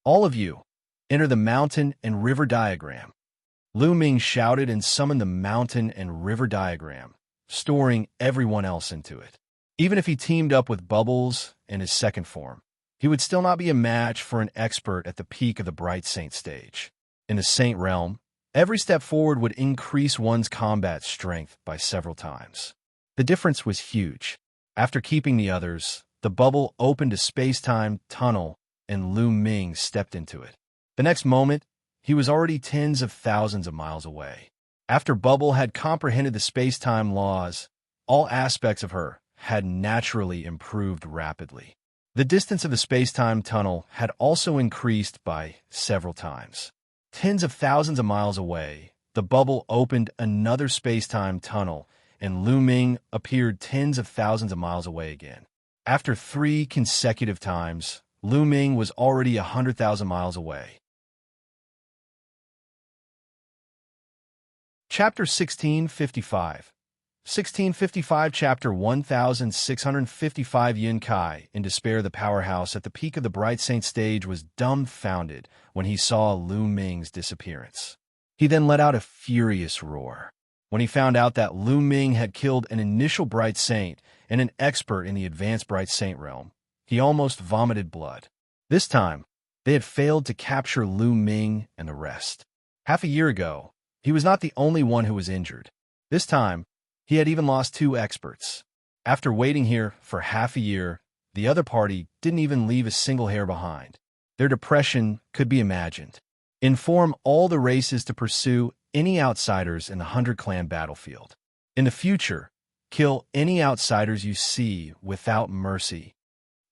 All of you, enter the mountain and river diagram. Lu Ming shouted and summoned the mountain and river diagram, storing everyone else into it. Even if he teamed up with Bubbles in his second form, he would still not be a match for an expert at the peak of the Bright Saint stage. In the Saint realm, every step forward would increase one's combat strength by several times. The difference was huge. After keeping the others, the bubble opened a space-time tunnel and Lu Ming stepped into it. The next moment, he was already tens of thousands of miles away. After Bubble had comprehended the space-time laws, all aspects of her had naturally improved rapidly. The distance of the space-time tunnel had also increased by several times. Tens of thousands of miles away, the bubble opened another space-time tunnel, and Lu Ming appeared tens of thousands of miles away again. After 3 consecutive times, Lu Ming was already 100,000 miles away. Chapter 1655 1655 Chapter 1655 Yun Kai, in despair, the powerhouse at the peak of the Bright Saint stage, was dumbfounded when he saw Lu Ming's disappearance. He then let out a furious roar. When he found out that Lu Ming had killed an initial Bright Saint and an expert in the advanced Bright Saint realm, he almost vomited blood. This time, they had failed to capture Lu Ming and the rest. Half a year ago, he was not the only one who was injured. This time, he had even lost 2 experts. After waiting here for half a year, the other party didn't even leave a single hair behind. Their depression could be imagined. Inform all the races to pursue any outsiders in the 100-clan battlefield. In the future, kill any outsiders you see without mercy.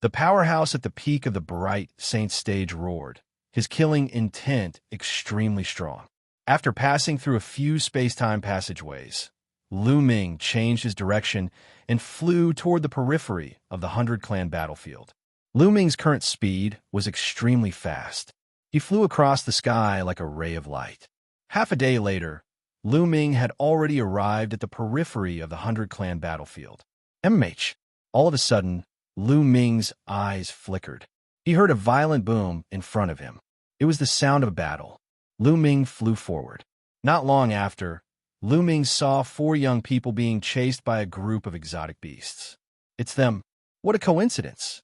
The powerhouse at the peak of the Bright Saint stage roared, his killing intent extremely strong. After passing through a few space-time passageways, Lu Ming changed his direction and flew toward the periphery of the 100-clan battlefield. Lu Ming's current speed was extremely fast. He flew across the sky like a ray of light. Half a day later, Lu Ming had already arrived at the periphery of the 100-clan battlefield. All of a sudden, Lu Ming's eyes flickered. He heard a violent boom in front of him. It was the sound of a battle. Lu Ming flew forward. Not long after, Lu Ming saw 4 young people being chased by a group of exotic beasts. It's them. What a coincidence.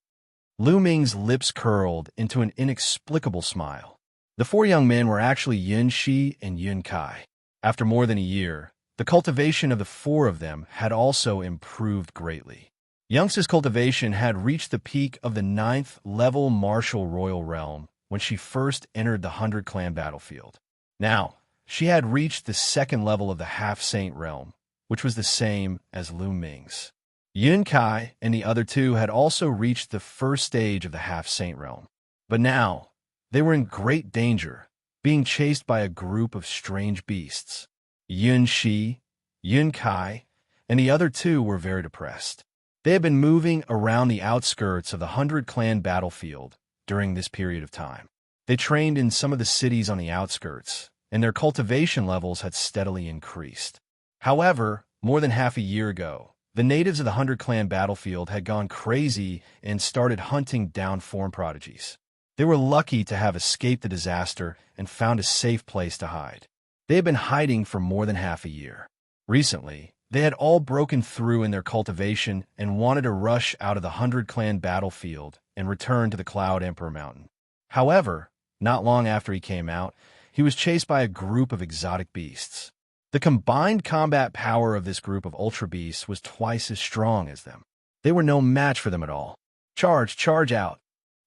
Lu Ming's lips curled into an inexplicable smile. The 4 young men were actually Xianxia and Yun Kai. After more than a year, the cultivation of the 4 of them had also improved greatly. Xianxia's cultivation had reached the peak of the 9th level martial royal realm when she first entered the 100-clan battlefield. Now, she had reached the 2nd level of the half-saint realm, which was the same as Lu Ming's. Yun Kai and the other 2 had also reached the 1st stage of the half-saint realm. But now, they were in great danger, being chased by a group of strange beasts. Xianxia, Yun Kai, and the other 2 were very depressed. They had been moving around the outskirts of the 100-clan battlefield during this period of time. They trained in some of the cities on the outskirts, and their cultivation levels had steadily increased. However, more than half a year ago, the natives of the 100-clan battlefield had gone crazy and started hunting down form prodigies. They were lucky to have escaped the disaster and found a safe place to hide. They had been hiding for more than half a year. Recently, they had all broken through in their cultivation and wanted to rush out of the 100-clan battlefield and return to the Cloud Emperor Mountain. However, not long after he came out, he was chased by a group of exotic beasts. The combined combat power of this group of ultra beasts was twice as strong as them. They were no match for them at all. Charge out!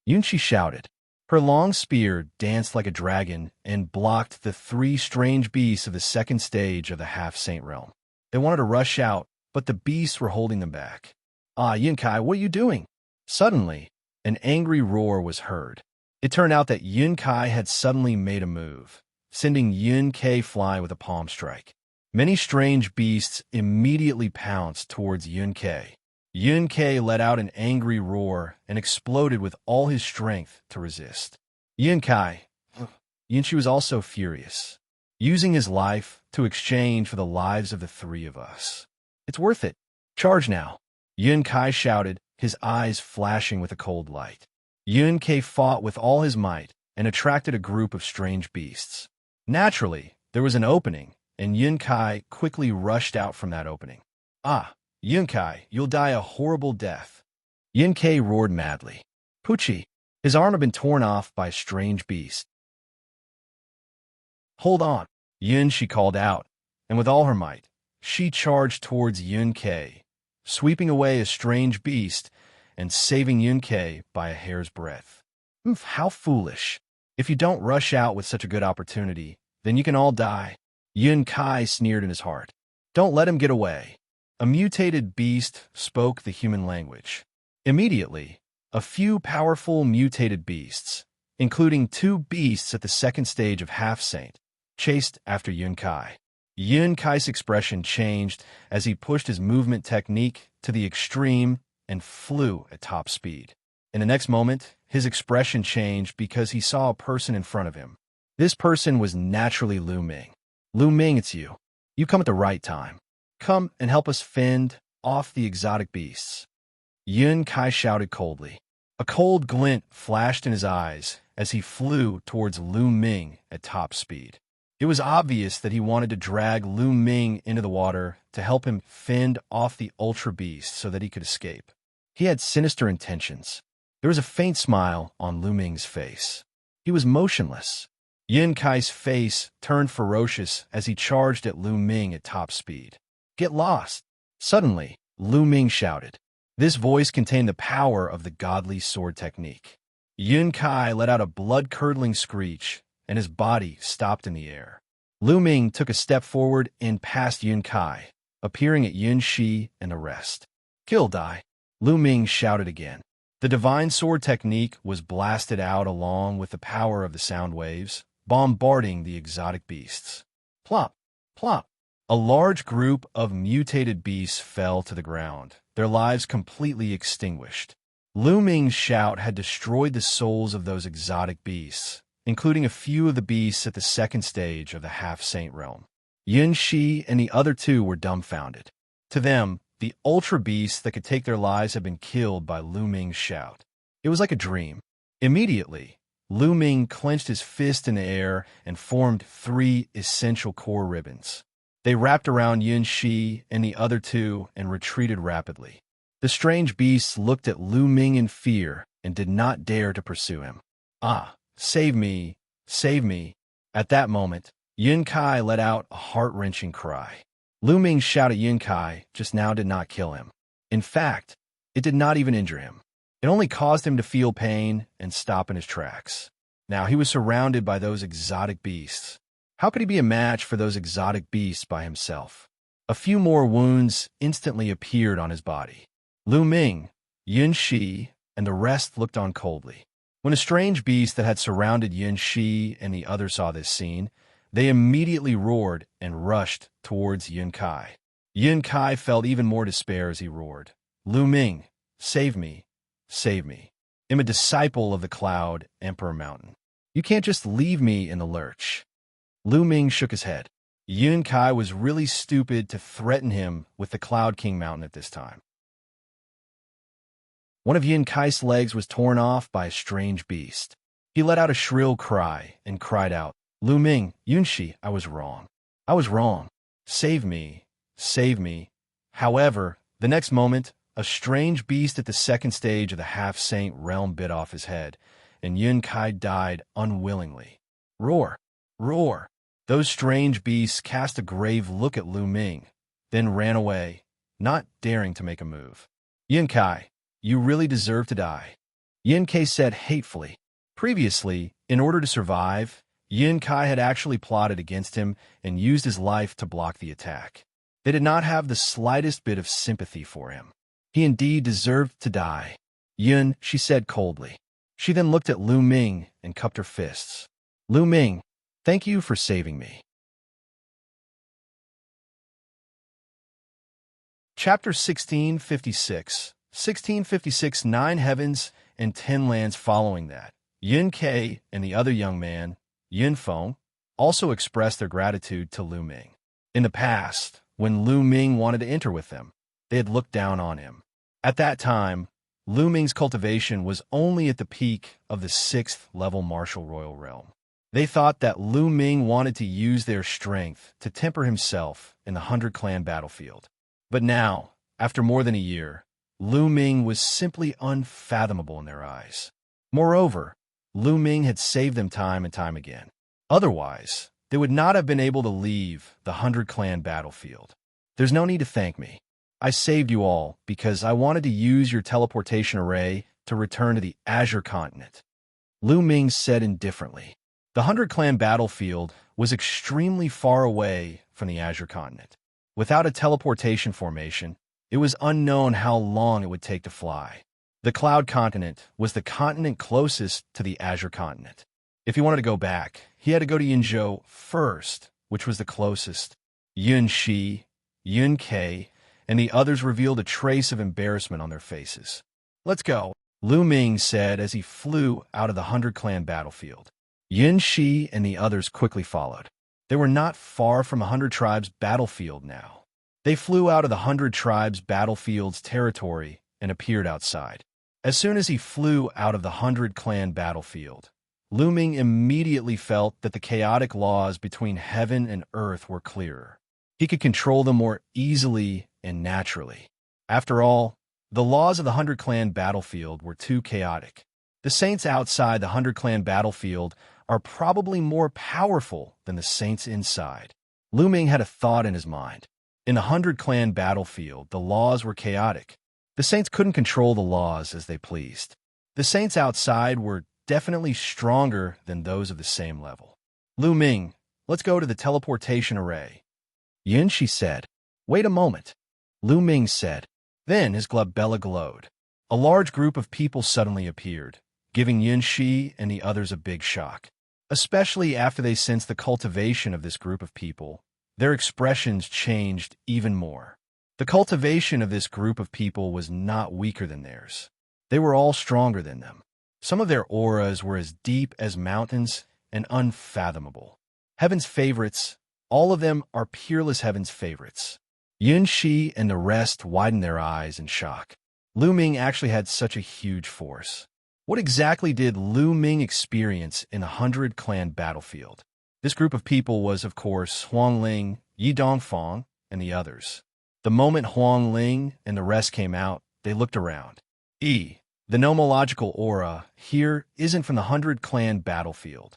Xianxia shouted. Her long spear danced like a dragon and blocked the 3 strange beasts of the 2nd stage of the half-saint realm. They wanted to rush out, but the beasts were holding them back. Yun Kai, what are you doing? Suddenly, an angry roar was heard. It turned out that Yun Kai had suddenly made a move, sending Yun Kai flying with a palm strike. Many strange beasts immediately pounced towards Yun Kai. Yun Kai let out an angry roar and exploded with all his strength to resist. Yun Kai, Yunshi was also furious, using his life to exchange for the lives of the three of us. It's worth it. Charge now. Yun Kai shouted, his eyes flashing with a cold light. Yun Kai fought with all his might and attracted a group of strange beasts. Naturally, there was an opening, and Yun Kai quickly rushed out from that opening. Ah, Yun Kai, you'll die a horrible death. Yun Kai roared madly. Pucci, his arm had been torn off by a strange beast. Hold on, Yun, she called out, and with all her might, she charged towards Yun Kai, sweeping away a strange beast and saving Yun Kai by a hair's breadth. How foolish. If you don't rush out with such a good opportunity, then you can all die. Yun Kai sneered in his heart. Don't let him get away. A mutated beast spoke the human language. Immediately, a few powerful mutated beasts, including 2 beasts at the second stage of Half-Saint, chased after Yun Kai. Yun Kai's expression changed as he pushed his movement technique to the extreme and flew at top speed. In the next moment, his expression changed because he saw a person in front of him. This person was naturally Lu Ming. Lu Ming, it's you. You come at the right time. Come and help us fend off the exotic beasts. Yun Kai shouted coldly. A cold glint flashed in his eyes as he flew towards Lu Ming at top speed. It was obvious that he wanted to drag Lu Ming into the water to help him fend off the ultra beast so that he could escape. He had sinister intentions. There was a faint smile on Lu Ming's face. He was motionless. Yun Kai's face turned ferocious as he charged at Lu Ming at top speed. Get lost! Suddenly, Lu Ming shouted. This voice contained the power of the godly sword technique. Yun Kai let out a blood-curdling screech, and his body stopped in the air. Lu Ming took a step forward and passed Yun Kai, appearing at Yun Shi and the rest. Kill die! Lu Ming shouted again. The divine sword technique was blasted out along with the power of the sound waves, bombarding the exotic beasts. Plop! Plop! A large group of mutated beasts fell to the ground, their lives completely extinguished. Lu Ming's shout had destroyed the souls of those exotic beasts, including a few of the beasts at the second stage of the Half-Saint realm. Yun Shi and the other 2 were dumbfounded. To them, the ultra beasts that could take their lives had been killed by Lu Ming's shout. It was like a dream. Immediately, Lu Ming clenched his fist in the air and formed 3 essential core ribbons. They wrapped around Yun Shi and the other 2 and retreated rapidly. The strange beasts looked at Lu Ming in fear and did not dare to pursue him. Ah, save me, save me. At that moment, Yun Kai let out a heart-wrenching cry. Lu Ming's shout at Yun Kai just now did not kill him. In fact, it did not even injure him. It only caused him to feel pain and stop in his tracks. Now he was surrounded by those exotic beasts. How could he be a match for those exotic beasts by himself? A few more wounds instantly appeared on his body. Lu Ming, Yun Shi, and the rest looked on coldly. When a strange beast that had surrounded Yun Shi and the others saw this scene, they immediately roared and rushed towards Yun Kai. Yun Kai felt even more despair as he roared. Lu Ming, save me, save me. I'm a disciple of the Cloud Emperor Mountain. You can't just leave me in the lurch. Lu Ming shook his head. Yun Kai was really stupid to threaten him with the Cloud King Mountain at this time. One of Yun Kai's legs was torn off by a strange beast. He let out a shrill cry and cried out, Lu Ming, Yunshi, I was wrong. I was wrong. Save me. Save me. However, the next moment, a strange beast at the second stage of the Half-Saint realm bit off his head, and Yun Kai died unwillingly. Roar! Roar! Those strange beasts cast a grave look at Lu Ming, then ran away, not daring to make a move. Yun Kai, you really deserve to die. Yun Kai said hatefully. Previously, in order to survive, Yun Kai had actually plotted against him and used his life to block the attack. They did not have the slightest bit of sympathy for him. He indeed deserved to die. Yun, she said coldly. She then looked at Lu Ming and cupped her fists. Lu Ming, thank you for saving me. Chapter 1656, 9 heavens and 10 lands. Following that, Yun Ke and the other young man, Yun Feng, also expressed their gratitude to Lu Ming. In the past, when Lu Ming wanted to enter with them, they had looked down on him. At that time, Lu Ming's cultivation was only at the peak of the 6th level martial royal realm. They thought that Lu Ming wanted to use their strength to temper himself in the 100-clan battlefield. But now, after more than a year, Lu Ming was simply unfathomable in their eyes. Moreover, Lu Ming had saved them time and time again. Otherwise, they would not have been able to leave the 100-clan battlefield. There's no need to thank me. I saved you all because I wanted to use your teleportation array to return to the Azure continent. Lu Ming said indifferently. The 100-clan battlefield was extremely far away from the Azure continent. Without a teleportation formation, it was unknown how long it would take to fly. The Cloud continent was the continent closest to the Azure continent. If he wanted to go back, he had to go to Yunzhou first, which was the closest. Yun Shi, Yun Ke, and the others revealed a trace of embarrassment on their faces. Let's go, Lu Ming said as he flew out of the 100-clan battlefield. Yun Shi and the others quickly followed. They were not far from 100 Tribes' battlefield now. They flew out of the 100 Tribes' battlefield's territory and appeared outside. As soon as he flew out of the 100-clan battlefield, Lu Ming immediately felt that the chaotic laws between heaven and earth were clearer. He could control them more easily and naturally. After all, the laws of the 100-clan battlefield were too chaotic. The saints outside the 100-clan battlefield are probably more powerful than the saints inside. Lu Ming had a thought in his mind. In the 100-clan battlefield, the laws were chaotic. The saints couldn't control the laws as they pleased. The saints outside were definitely stronger than those of the same level. Lu Ming, let's go to the teleportation array. Yun Shi said. Wait a moment, Lu Ming said. Then his glabella glowed. A large group of people suddenly appeared, giving Yun Shi and the others a big shock. Especially after they sensed the cultivation of this group of people, their expressions changed even more. The cultivation of this group of people was not weaker than theirs. They were all stronger than them. Some of their auras were as deep as mountains and unfathomable. Heaven's favorites, all of them are peerless heaven's favorites. Yun Shi and the rest widened their eyes in shock. Lu Ming actually had such a huge force. What exactly did Lu Ming experience in the 100-clan battlefield? This group of people was, of course, Huang Ling, Yi Dongfang, and the others. The moment Huang Ling and the rest came out, they looked around. The nomological aura here isn't from the 100-clan battlefield.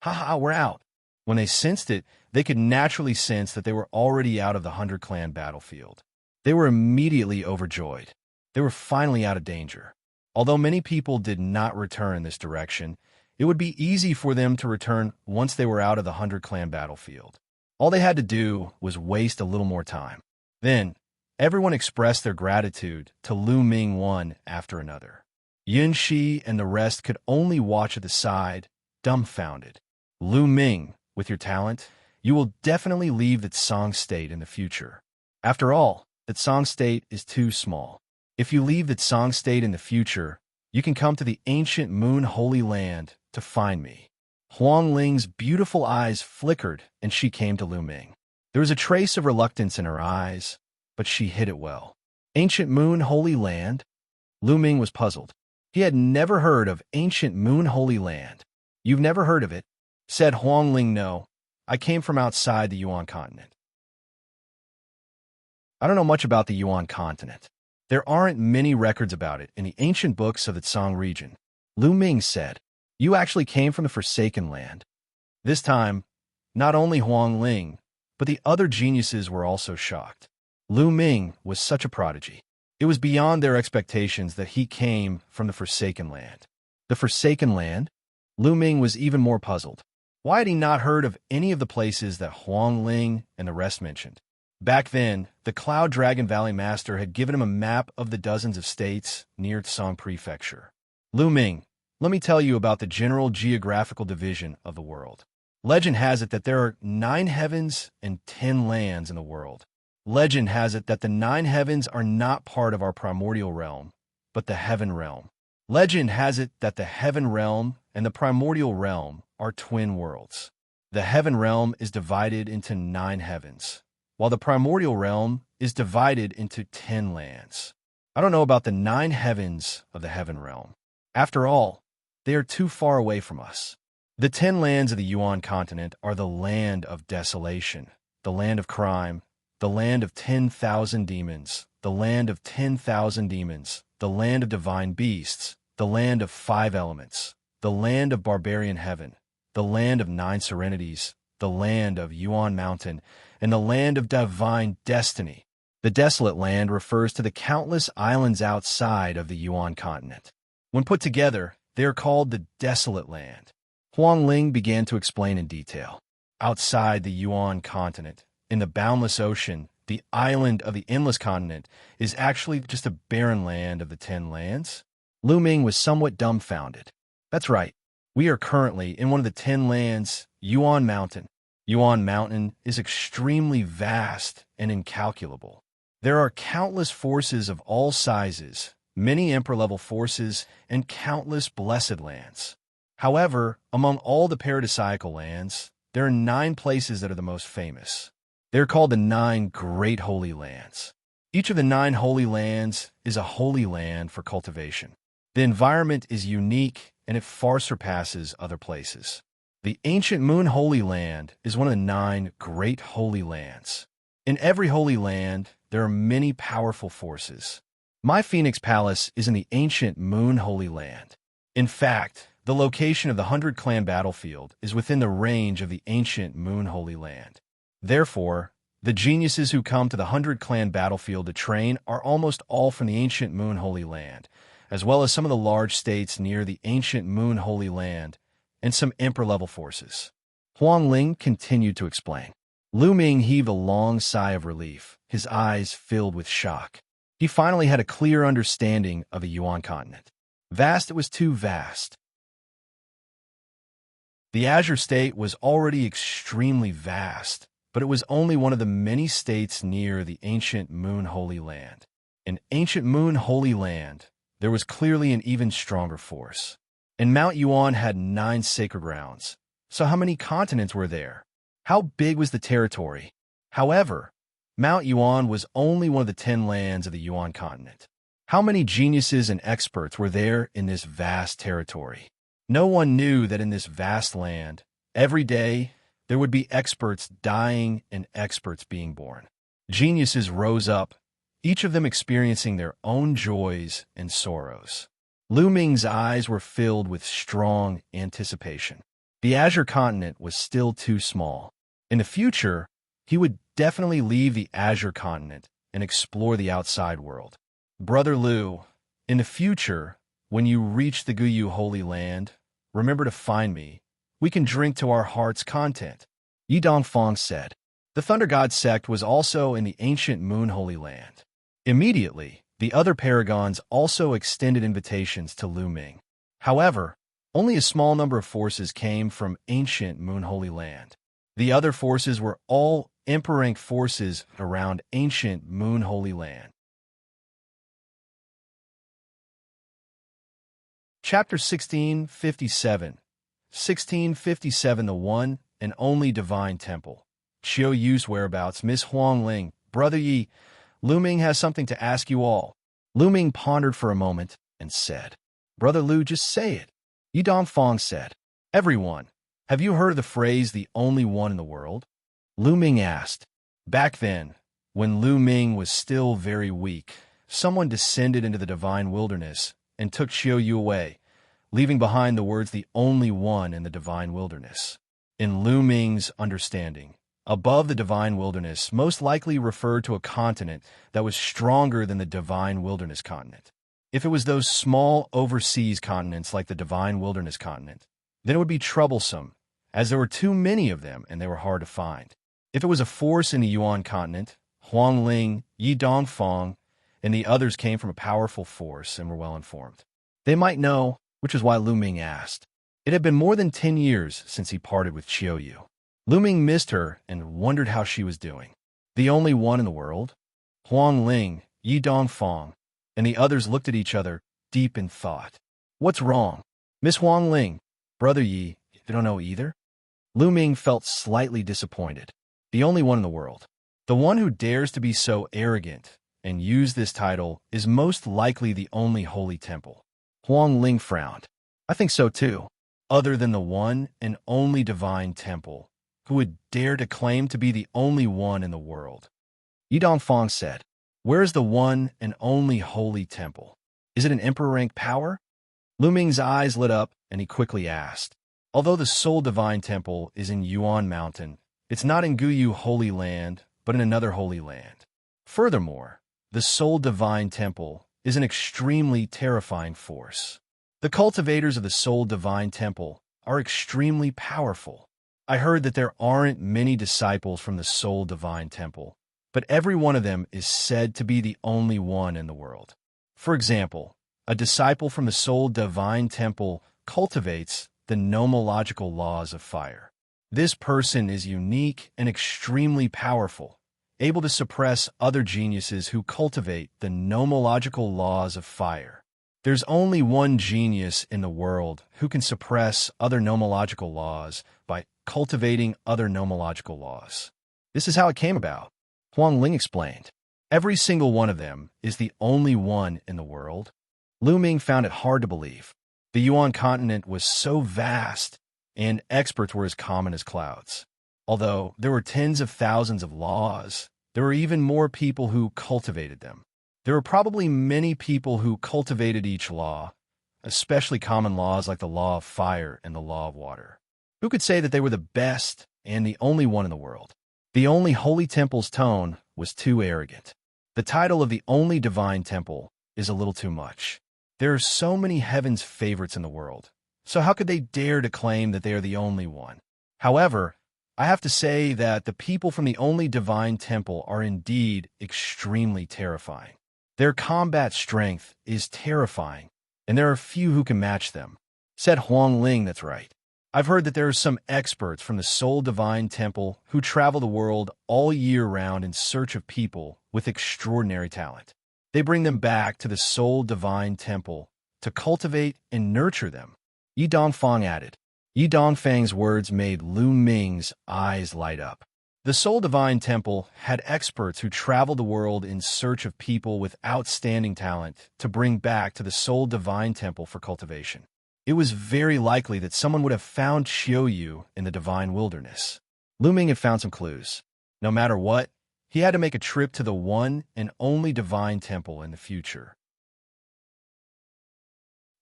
Haha, we're out. When they sensed it, they could naturally sense that they were already out of the 100-clan battlefield. They were immediately overjoyed. They were finally out of danger. Although many people did not return this direction, it would be easy for them to return once they were out of the 100-clan battlefield. All they had to do was waste a little more time. Then, everyone expressed their gratitude to Lu Ming one after another. Yun Shi and the rest could only watch at the side, dumbfounded. Lu Ming, with your talent, you will definitely leave that Song State in the future. After all, that Song State is too small. If you leave that Song State in the future, you can come to the ancient Moon Holy Land to find me. Huang Ling's beautiful eyes flickered and she came to Lu Ming. There was a trace of reluctance in her eyes, but she hid it well. Ancient Moon Holy Land? Lu Ming was puzzled. He had never heard of Ancient Moon Holy Land. You've never heard of it? Said Huang Ling. No, I came from outside the Yuan continent. I don't know much about the Yuan continent. There aren't many records about it in the ancient books of the Tsang region. Lu Ming said, you actually came from the Forsaken Land. This time, not only Huang Ling, but the other geniuses were also shocked. Lu Ming was such a prodigy. It was beyond their expectations that he came from the Forsaken Land. The Forsaken Land? Lu Ming was even more puzzled. Why had he not heard of any of the places that Huang Ling and the rest mentioned? Back then, the Cloud Dragon Valley Master had given him a map of the dozens of states near Tsang Prefecture. Lu Ming, let me tell you about the general geographical division of the world. Legend has it that there are 9 heavens and 10 lands in the world. Legend has it that the 9 heavens are not part of our primordial realm, but the heaven realm. Legend has it that the heaven realm and the primordial realm are twin worlds. The heaven realm is divided into 9 heavens, while the primordial realm is divided into 10 lands. I don't know about the 9 heavens of the heaven realm. After all, they are too far away from us. The 10 lands of the Yuan continent are the land of desolation, the land of crime, the land of 10,000 demons, the land of 10,000 demons, the land of divine beasts, the land of 5 elements, the land of barbarian heaven, the land of 9 serenities, the land of Yuan mountain, and the land of divine destiny. The desolate land refers to the countless islands outside of the Yuan continent. When put together, they are called the desolate land. Huang Ling began to explain in detail. Outside the Yuan continent, in the boundless ocean, the island of the endless continent is actually just a barren land of the 10 lands. Lu Ming was somewhat dumbfounded. That's right. We are currently in one of the 10 lands, Yuan Mountain. Yuan Mountain is extremely vast and incalculable. There are countless forces of all sizes, many emperor-level forces, and countless blessed lands. However, among all the paradisiacal lands, there are 9 places that are the most famous. They're called the 9 Great Holy Lands. Each of the 9 holy lands is a holy land for cultivation. The environment is unique and it far surpasses other places. The ancient Moon Holy Land is one of the 9 Great Holy Lands. In every holy land, there are many powerful forces. My Phoenix Palace is in the ancient Moon Holy Land. In fact, the location of the 100 Clan battlefield is within the range of the ancient Moon Holy Land. Therefore, the geniuses who come to the 100 Clan battlefield to train are almost all from the ancient Moon Holy Land, as well as some of the large states near the ancient Moon Holy Land and some emperor-level forces. Huang Ling continued to explain. Lu Ming heaved a long sigh of relief, his eyes filled with shock. He finally had a clear understanding of the Yuan continent. Vast, it was too vast. The Azure State was already extremely vast, but it was only one of the many states near the ancient Moon Holy Land. In ancient Moon Holy Land, there was clearly an even stronger force. And Mount Yuan had 9 sacred grounds. So how many continents were there? How big was the territory? However, Mount Yuan was only one of the 10 lands of the Yuan continent. How many geniuses and experts were there in this vast territory? No one knew that in this vast land, every day, there would be experts dying and experts being born. Geniuses rose up, each of them experiencing their own joys and sorrows. Lu Ming's eyes were filled with strong anticipation. The Azure continent was still too small. In the future, he would definitely leave the Azure continent and explore the outside world. Brother Lu, in the future, when you reach the Guyu Holy Land, remember to find me. We can drink to our heart's content. Yi Dongfang said. The Thunder God sect was also in the ancient Moon Holy Land. Immediately, the other paragons also extended invitations to Lu Ming. However, only a small number of forces came from ancient Moon Holy Land. The other forces were all emperor-rank forces around ancient Moon Holy Land. Chapter 1657. 1657 The One and Only Divine Temple. Qiu Yu's whereabouts. Miss Huang Ling. Brother Yi, Lu Ming has something to ask you all. Lu Ming pondered for a moment and said, Brother Lu, just say it. Yi Dongfang said, Everyone, have you heard of the phrase, the only one in the world? Lu Ming asked. Back then, when Lu Ming was still very weak, someone descended into the divine wilderness and took Qiu Yu away, leaving behind the words, the only one in the divine wilderness. In Lu Ming's understanding, above the divine wilderness most likely referred to a continent that was stronger than the divine wilderness continent. If it was those small overseas continents like the divine wilderness continent, then it would be troublesome, as there were too many of them and they were hard to find. If it was a force in the Yuan continent, Huang Ling, Yi Dongfang, and the others came from a powerful force and were well informed. They might know, which is why Lu Ming asked. It had been more than 10 years since he parted with Qiu Yu. Lu Ming missed her and wondered how she was doing. The only one in the world? Huang Ling, Yi Dongfang, and the others looked at each other, deep in thought. What's wrong? Miss Huang Ling, Brother Yi, you don't know either? Lu Ming felt slightly disappointed. The only one in the world. The one who dares to be so arrogant and use this title is most likely the only holy temple. Huang Ling frowned. I think so too. Other than the one and only divine temple, who would dare to claim to be the only one in the world? Yi Dongfang said, where is the one and only holy temple? Is it an emperor-rank power? Lu Ming's eyes lit up, and he quickly asked, although the sole divine temple is in Yuan Mountain, it's not in Guyu Holy Land, but in another holy land. Furthermore, the sole divine temple is an extremely terrifying force. The cultivators of the sole divine temple are extremely powerful. I heard that there aren't many disciples from the sole divine temple, but every one of them is said to be the only one in the world. For example, a disciple from the sole divine temple cultivates the nomological laws of fire. This person is unique and extremely powerful, able to suppress other geniuses who cultivate the nomological laws of fire. There's only one genius in the world who can suppress other nomological laws by cultivating other nomological laws. This is how it came about. Huang Ling explained. Every single one of them is the only one in the world. Lu Ming found it hard to believe. The Yuan continent was so vast, and experts were as common as clouds. Although there were tens of thousands of laws, there were even more people who cultivated them. There were probably many people who cultivated each law, especially common laws like the law of fire and the law of water. Who could say that they were the best and the only one in the world? The only holy temple's tone was too arrogant. The title of the only divine temple is a little too much. There are so many heaven's favorites in the world, so how could they dare to claim that they are the only one? However, I have to say that the people from the only divine temple are indeed extremely terrifying. Their combat strength is terrifying, and there are few who can match them. Said Huang Ling, that's right. I've heard that there are some experts from the sole divine temple who travel the world all year round in search of people with extraordinary talent. They bring them back to the sole divine temple to cultivate and nurture them. Yi Dongfang added. Yi Dongfang's words made Lu Ming's eyes light up. The sole divine temple had experts who traveled the world in search of people with outstanding talent to bring back to the sole divine temple for cultivation. It was very likely that someone would have found Xiaoyu in the divine wilderness. Lu Ming had found some clues. No matter what, he had to make a trip to the one and only divine temple in the future.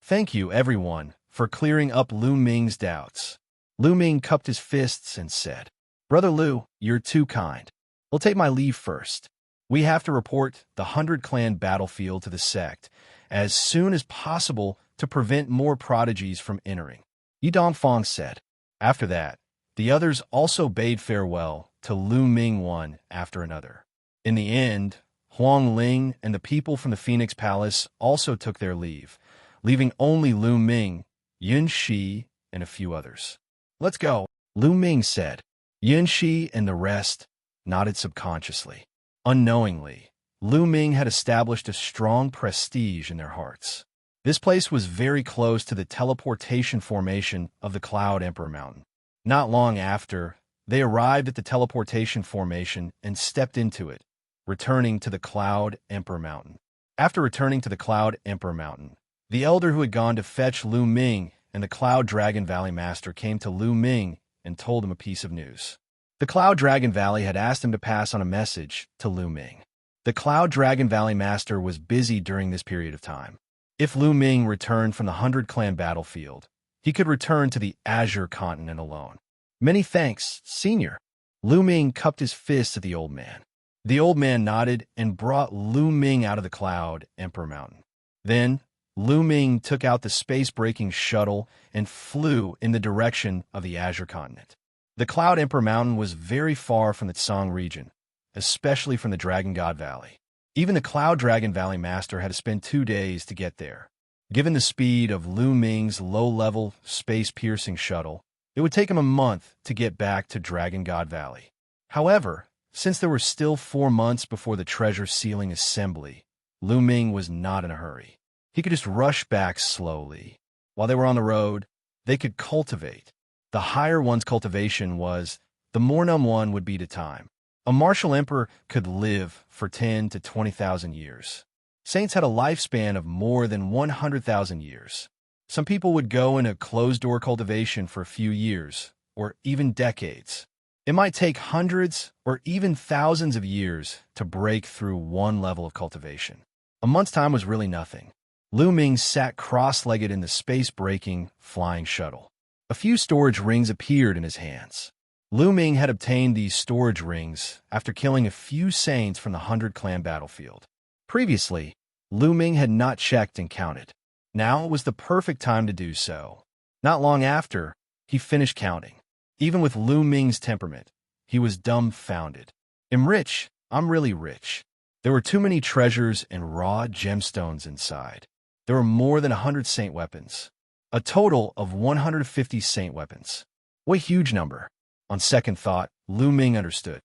Thank you, everyone, for clearing up Lu Ming's doubts. Lu Ming cupped his fists and said, Brother Lu, you're too kind. I'll take my leave first. We have to report the 100-clan battlefield to the sect as soon as possible to prevent more prodigies from entering. Yi Dongfang said. After that, the others also bade farewell to Lu Ming one after another. In the end, Huang Ling and the people from the Phoenix Palace also took their leave, leaving only Lu Ming, Xianxia, and a few others. Let's go, Lu Ming said. Xianxia and the rest nodded subconsciously. Unknowingly, Lu Ming had established a strong prestige in their hearts. This place was very close to the teleportation formation of the Cloud Emperor Mountain. Not long after, they arrived at the teleportation formation and stepped into it, returning to the Cloud Emperor Mountain. After returning to the Cloud Emperor Mountain, the elder who had gone to fetch Lu Ming and the Cloud Dragon Valley Master came to Lu Ming and told him a piece of news. The Cloud Dragon Valley had asked him to pass on a message to Lu Ming. The Cloud Dragon Valley Master was busy during this period of time. If Lu Ming returned from the 100-clan battlefield, he could return to the Azure Continent alone. Many thanks, Senior. Lu Ming cupped his fist at the old man. The old man nodded and brought Lu Ming out of the Cloud Emperor Mountain. Then, Lu Ming took out the space-breaking shuttle and flew in the direction of the Azure Continent. The Cloud Emperor Mountain was very far from the Tsang region, especially from the Dragon God Valley. Even the Cloud Dragon Valley Master had to spend 2 days to get there. Given the speed of Lu Ming's low-level, space-piercing shuttle, it would take him a month to get back to Dragon God Valley. However, Since there were still 4 months before the treasure sealing assembly, Lu Ming was not in a hurry. He could just rush back slowly. While they were on the road, they could cultivate. The higher one's cultivation was, the more numb one would be to time. A martial emperor could live for 10 to 20,000 years. Saints had a lifespan of more than 100,000 years. Some people would go into closed-door cultivation for a few years, or even decades. It might take hundreds or even thousands of years to break through one level of cultivation. A month's time was really nothing. Lu Ming sat cross-legged in the space-breaking flying shuttle. A few storage rings appeared in his hands. Lu Ming had obtained these storage rings after killing a few saints from the 100-clan battlefield. Previously, Lu Ming had not checked and counted. Now was the perfect time to do so. Not long after, he finished counting. Even with Lu Ming's temperament, he was dumbfounded. I'm rich. I'm really rich. There were too many treasures and raw gemstones inside. There were more than 100 saint weapons. A total of 150 saint weapons. What a huge number. On second thought, Lu Ming understood.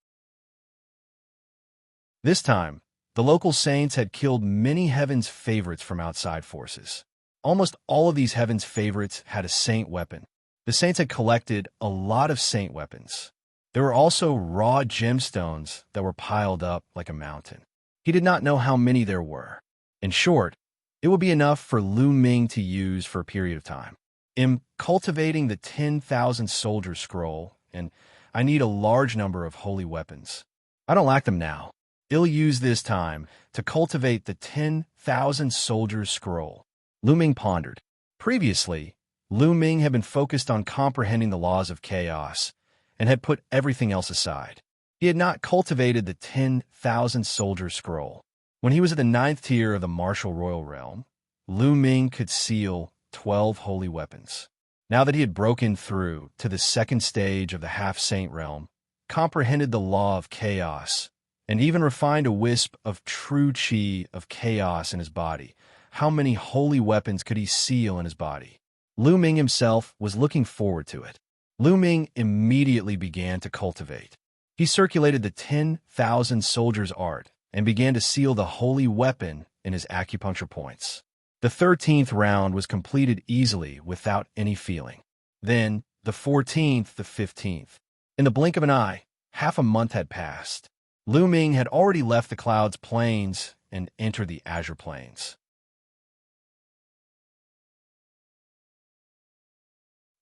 This time, the local saints had killed many Heaven's favorites from outside forces. Almost all of these Heaven's favorites had a saint weapon. The saints had collected a lot of saint weapons. There were also raw gemstones that were piled up like a mountain. He did not know how many there were. In short, it would be enough for Lu Ming to use for a period of time. I'm cultivating the 10,000 soldier scroll, and I need a large number of holy weapons. I don't lack them now. I'll use this time to cultivate the 10,000 soldier scroll. Lu Ming pondered. Previously, Lu Ming had been focused on comprehending the laws of chaos and had put everything else aside. He had not cultivated the 10,000 soldier scroll. When he was at the 9th tier of the martial royal realm, Lu Ming could seal 12 holy weapons. Now that he had broken through to the 2nd stage of the half-saint realm, comprehended the law of chaos, and even refined a wisp of true chi of chaos in his body, how many holy weapons could he seal in his body? Lu Ming himself was looking forward to it. Lu Ming immediately began to cultivate. He circulated the 10,000 soldiers' art and began to seal the holy weapon in his acupuncture points. The 13th round was completed easily without any feeling. Then, the 14th, the 15th. In the blink of an eye, half a month had passed. Lu Ming had already left the Clouds Plains and entered the Azure Plains.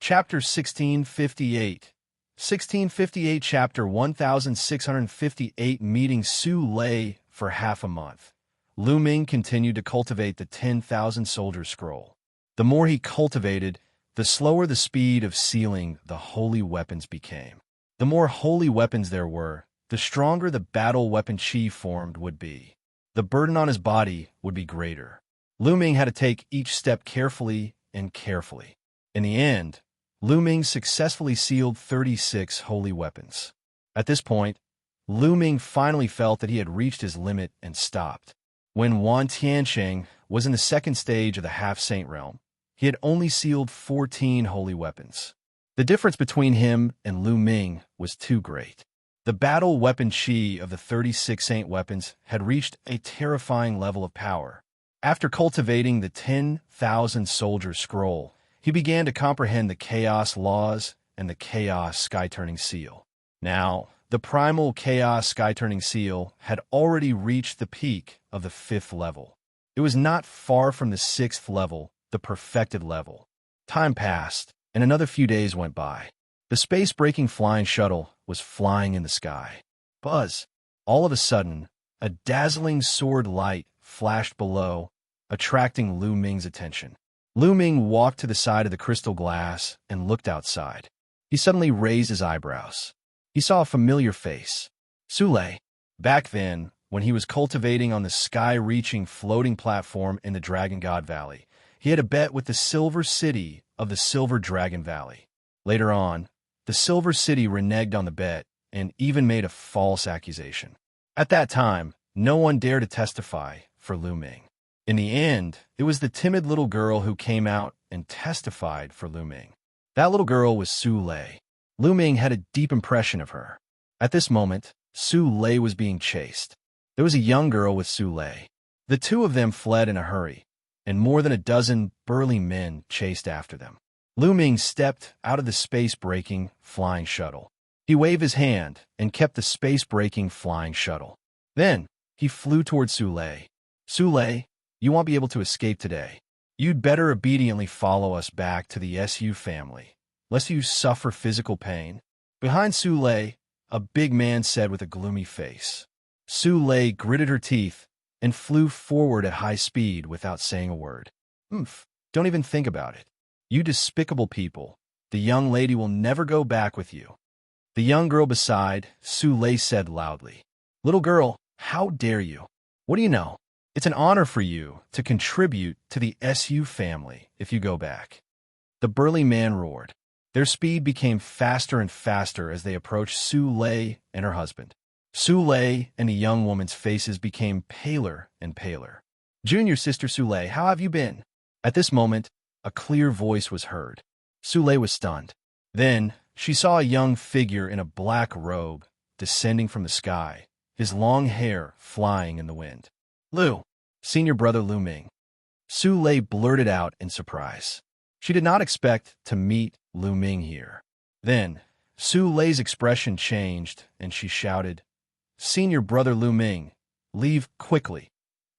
Chapter 1658. 1658 Chapter 1658 Meeting Su Lei for half a month. Lu Ming continued to cultivate the 10,000 soldier scroll. The more he cultivated, the slower the speed of sealing the holy weapons became. The more holy weapons there were, the stronger the battle weapon chi formed would be. The burden on his body would be greater. Lu Ming had to take each step carefully and carefully. In the end, Lu Ming successfully sealed 36 holy weapons. At this point, Lu Ming finally felt that he had reached his limit and stopped. When Wan Tiansheng was in the 2nd stage of the half-saint realm, he had only sealed 14 holy weapons. The difference between him and Lu Ming was too great. The battle weapon chi of the 36 saint weapons had reached a terrifying level of power. After cultivating the 10,000 soldier scroll, he began to comprehend the chaos laws and the chaos sky-turning seal. Now, the primal chaos sky-turning seal had already reached the peak of the 5th level. It was not far from the 6th level, the perfected level. Time passed, and another few days went by. The space-breaking flying shuttle was flying in the sky. Buzz! All of a sudden, a dazzling sword light flashed below, attracting Lu Ming's attention. Lu Ming walked to the side of the crystal glass and looked outside. He suddenly raised his eyebrows. He saw a familiar face. Su Lei. Back then, when he was cultivating on the sky-reaching floating platform in the Dragon God Valley, he had a bet with the Silver City of the Silver Dragon Valley. Later on, the Silver City reneged on the bet and even made a false accusation. At that time, no one dared to testify for Lu Ming. In the end, it was the timid little girl who came out and testified for Lu Ming. That little girl was Su Lei. Lu Ming had a deep impression of her. At this moment, Su Lei was being chased. There was a young girl with Su Lei. The two of them fled in a hurry, and more than a dozen burly men chased after them. Lu Ming stepped out of the space-breaking flying shuttle. He waved his hand and kept the space-breaking flying shuttle. Then, he flew toward Su Lei. Su Lei, you won't be able to escape today. You'd better obediently follow us back to the SU family, lest you suffer physical pain. Behind Su Lei, a big man said with a gloomy face. Su Lei gritted her teeth and flew forward at high speed without saying a word. Don't even think about it. You despicable people, the young lady will never go back with you. The young girl beside Su Lei said loudly. Little girl, how dare you? What do you know? It's an honor for you to contribute to the SU family if you go back. The burly man roared. Their speed became faster and faster as they approached Su Lei and her husband. Su Lei and the young woman's faces became paler and paler. Junior sister Su Lei, how have you been? At this moment, a clear voice was heard. Su Lei was stunned. Then, she saw a young figure in a black robe descending from the sky, his long hair flying in the wind. Lu, senior brother Lu Ming. Su Lei blurted out in surprise. She did not expect to meet Lu Ming here. Then, Su Lei's expression changed, and she shouted, Senior brother Lu Ming, leave quickly.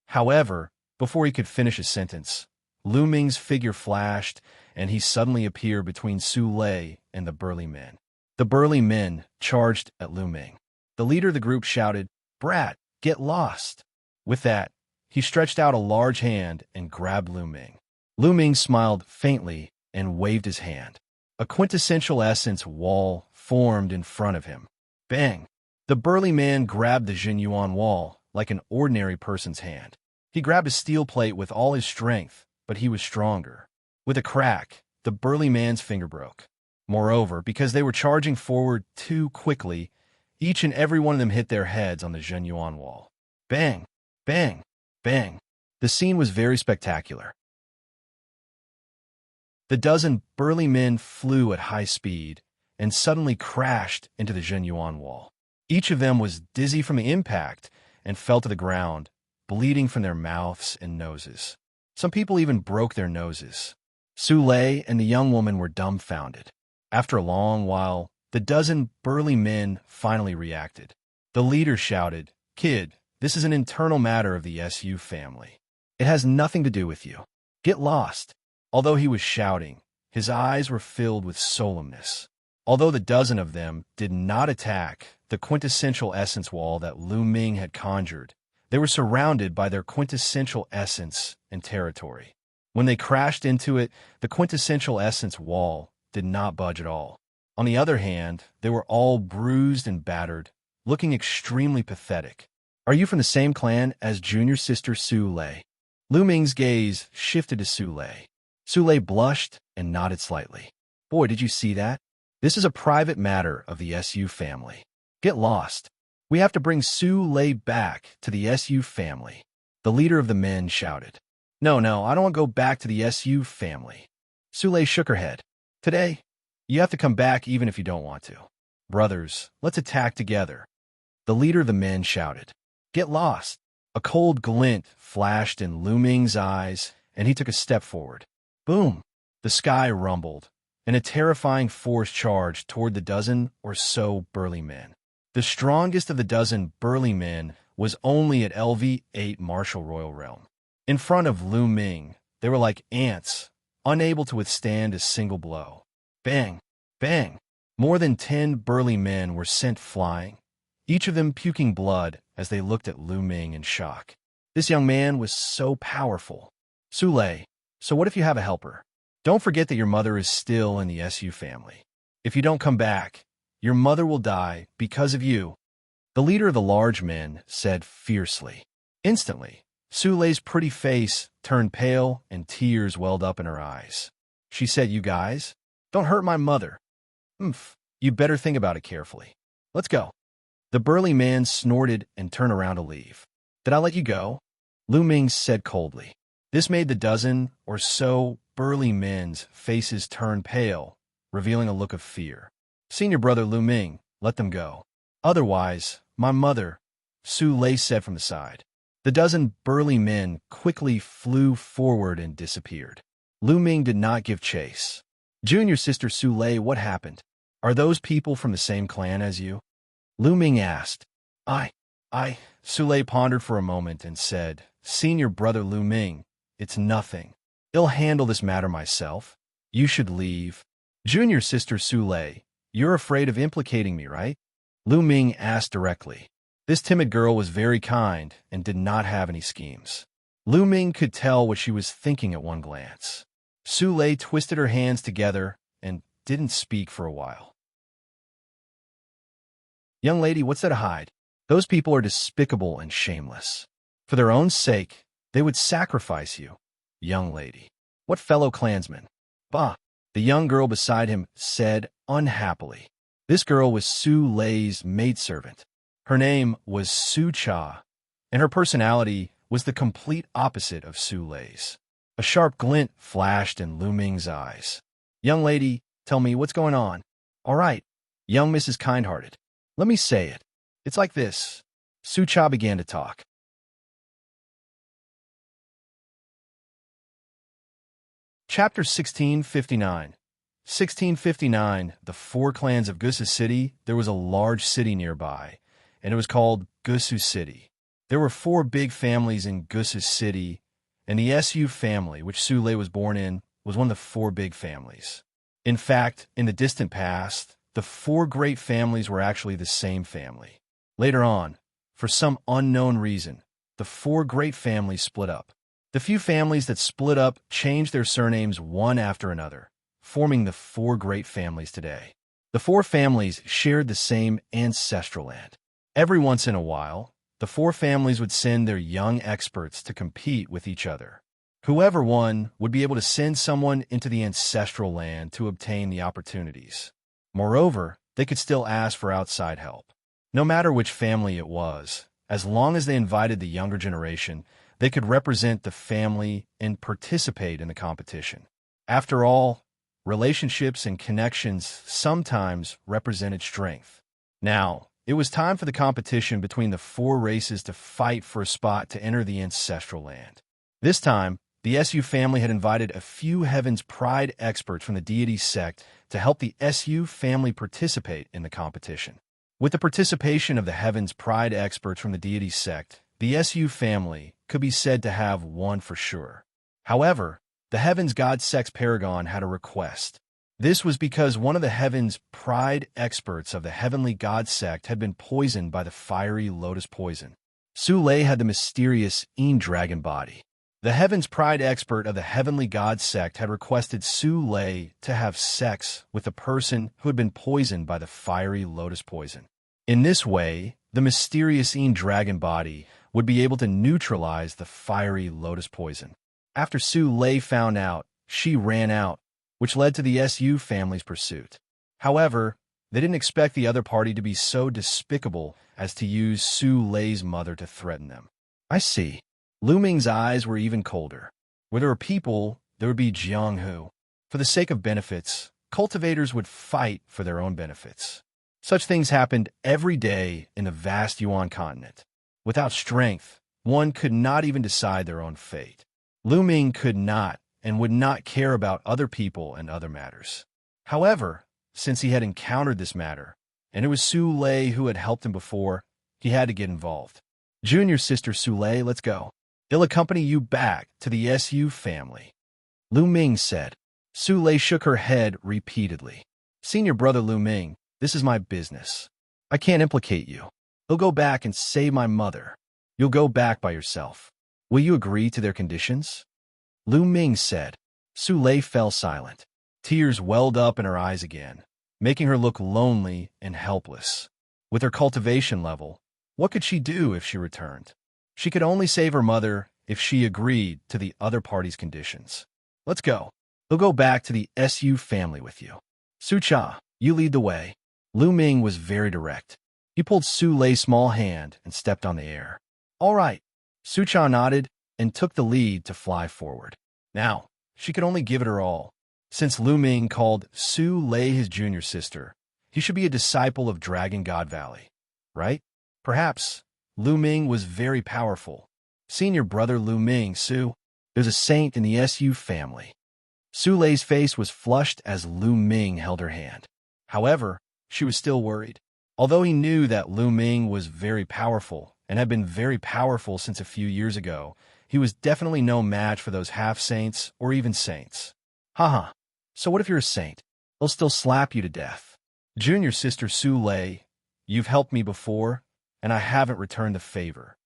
However, before he could finish his sentence, Lu Ming's figure flashed, and he suddenly appeared between Su Lei and the burly men. The burly men charged at Lu Ming. The leader of the group shouted, Brat, get lost. With that, he stretched out a large hand and grabbed Lu Ming. Lu Ming smiled faintly and waved his hand. A quintessential essence wall formed in front of him. Bang! The burly man grabbed the Jinyuan wall like an ordinary person's hand. He grabbed a steel plate with all his strength, but he was stronger. With a crack, the burly man's finger broke. Moreover, because they were charging forward too quickly, each and every one of them hit their heads on the Jinyuan wall. Bang! Bang! Bang! The scene was very spectacular. The dozen burly men flew at high speed and suddenly crashed into the Jinyuan wall. Each of them was dizzy from the impact and fell to the ground, bleeding from their mouths and noses. Some people even broke their noses. Su Lei and the young woman were dumbfounded. After a long while, the dozen burly men finally reacted. The leader shouted, Kid, this is an internal matter of the SU family. It has nothing to do with you. Get lost. Although he was shouting, his eyes were filled with solemnness. Although the dozen of them did not attack the quintessential essence wall that Lu Ming had conjured, they were surrounded by their quintessential essence and territory. When they crashed into it, the quintessential essence wall did not budge at all. On the other hand, they were all bruised and battered, looking extremely pathetic. Are you from the same clan as junior sister Su Lei? Lu Ming's gaze shifted to Su Lei. Su Lei blushed and nodded slightly. Boy, did you see that? This is a private matter of the SU family. Get lost. We have to bring Su Lei back to the SU family. The leader of the men shouted. No, I don't want to go back to the SU family. Su Lei shook her head. Today, you have to come back even if you don't want to. Brothers, let's attack together. The leader of the men shouted. Get lost. A cold glint flashed in Lu Ming's eyes, and he took a step forward. Boom! The sky rumbled, and a terrifying force charged toward the dozen or so burly men. The strongest of the dozen burly men was only at LV-8 Martial Royal Realm. In front of Lu Ming, they were like ants, unable to withstand a single blow. Bang! Bang! More than 10 burly men were sent flying, each of them puking blood as they looked at Lu Ming in shock. This young man was so powerful. Su Lei, so what if you have a helper? Don't forget that your mother is still in the SU family. If you don't come back, your mother will die because of you. The leader of the large men said fiercely. Instantly, Su Lei's pretty face turned pale and tears welled up in her eyes. She said, You guys, don't hurt my mother. You better think about it carefully. Let's go. The burly man snorted and turned around to leave. Did I let you go? Lu Ming said coldly. This made the dozen or so burly men's faces turn pale, revealing a look of fear. Senior brother Lu Ming, let them go. Otherwise, My mother, Su Lei said from the side. The dozen burly men quickly flew forward and disappeared. Lu Ming did not give chase. Junior sister Su Lei, what happened? Are those people from the same clan as you? Lu Ming asked. Su Lei pondered for a moment and said, Senior brother Lu Ming, it's nothing. I'll handle this matter myself. You should leave. Junior sister Su Lei, you're afraid of implicating me, right? Lu Ming asked directly. This timid girl was very kind and did not have any schemes. Lu Ming could tell what she was thinking at one glance. Su Lei twisted her hands together and didn't speak for a while. Young lady, what's that hide? Those people are despicable and shameless. For their own sake, they would sacrifice you. Young lady. What fellow clansman? Bah! The young girl beside him said unhappily. This girl was Su Lei's maidservant. Her name was Su Cha, and her personality was the complete opposite of Su Lei's. A sharp glint flashed in Lu Ming's eyes. Young lady, tell me what's going on. All right, young Mrs. Kindhearted. Let me say it. It's like this. Su Cha began to talk. Chapter 1659. 1659, the four clans of Gusu City. There was a large city nearby, and it was called Gusu City. There were four big families in Gusu City, and the Su family, which Su Lei was born in, was one of the four big families. In fact, in the distant past, the four great families were actually the same family. Later on, for some unknown reason, the four great families split up. The few families that split up changed their surnames one after another, forming the four great families today. The four families shared the same ancestral land. Every once in a while, the four families would send their young experts to compete with each other. Whoever won would be able to send someone into the ancestral land to obtain the opportunities. Moreover, they could still ask for outside help. No matter which family it was, as long as they invited the younger generation, they could represent the family and participate in the competition. After all, relationships and connections sometimes represented strength. Now, it was time for the competition between the four races to fight for a spot to enter the ancestral land. This time, the Su family had invited a few Heaven's Pride experts from the deity sect to help the Su family participate in the competition. With the participation of the Heaven's Pride experts from the deity sect, the Su family could be said to have won for sure. However, the Heaven's God Sect's paragon had a request. This was because one of the Heaven's Pride experts of the Heavenly God Sect had been poisoned by the fiery lotus poison. Su Lei had the mysterious dragon body. The Heaven's Pride expert of the Heavenly God Sect had requested Su Lei to have sex with the person who had been poisoned by the fiery lotus poison. In this way, the mysterious dragon body would be able to neutralize the fiery lotus poison. After Su Lei found out, she ran out, which led to the Su family's pursuit. However, they didn't expect the other party to be so despicable as to use Su Lei's mother to threaten them. I see. Lu Ming's eyes were even colder. Where there were people, there would be Jianghu. For the sake of benefits, cultivators would fight for their own benefits. Such things happened every day in the vast Yuan continent. Without strength, one could not even decide their own fate. Lu Ming could not and would not care about other people and other matters. However, since he had encountered this matter, and it was Su Lei who had helped him before, he had to get involved. Junior sister Su Lei, let's go. I'll accompany you back to the Su family. Lu Ming said. Su Lei shook her head repeatedly. Senior brother Lu Ming, this is my business. I can't implicate you. I'll go back and save my mother. You'll go back by yourself. Will you agree to their conditions? Lu Ming said. Su Lei fell silent. Tears welled up in her eyes again, making her look lonely and helpless. With her cultivation level, what could she do if she returned? She could only save her mother if she agreed to the other party's conditions. Let's go. We'll go back to the Su family with you. Su Cha, you lead the way. Lu Ming was very direct. He pulled Su Lei's small hand and stepped on the air. All right. Su Cha nodded and took the lead to fly forward. Now, she could only give it her all. Since Lu Ming called Su Lei his junior sister, he should be a disciple of Dragon God Valley, right? Perhaps Lu Ming was very powerful. Senior brother Lu Ming, Su. There's a saint in the Su family. Su Lei's face was flushed as Lu Ming held her hand. However, she was still worried. Although he knew that Lu Ming was very powerful and had been very powerful since a few years ago, he was definitely no match for those half-saints or even saints. Haha, so what if you're a saint? They'll still slap you to death. Junior sister Su Lei, you've helped me before, and I haven't returned the favor.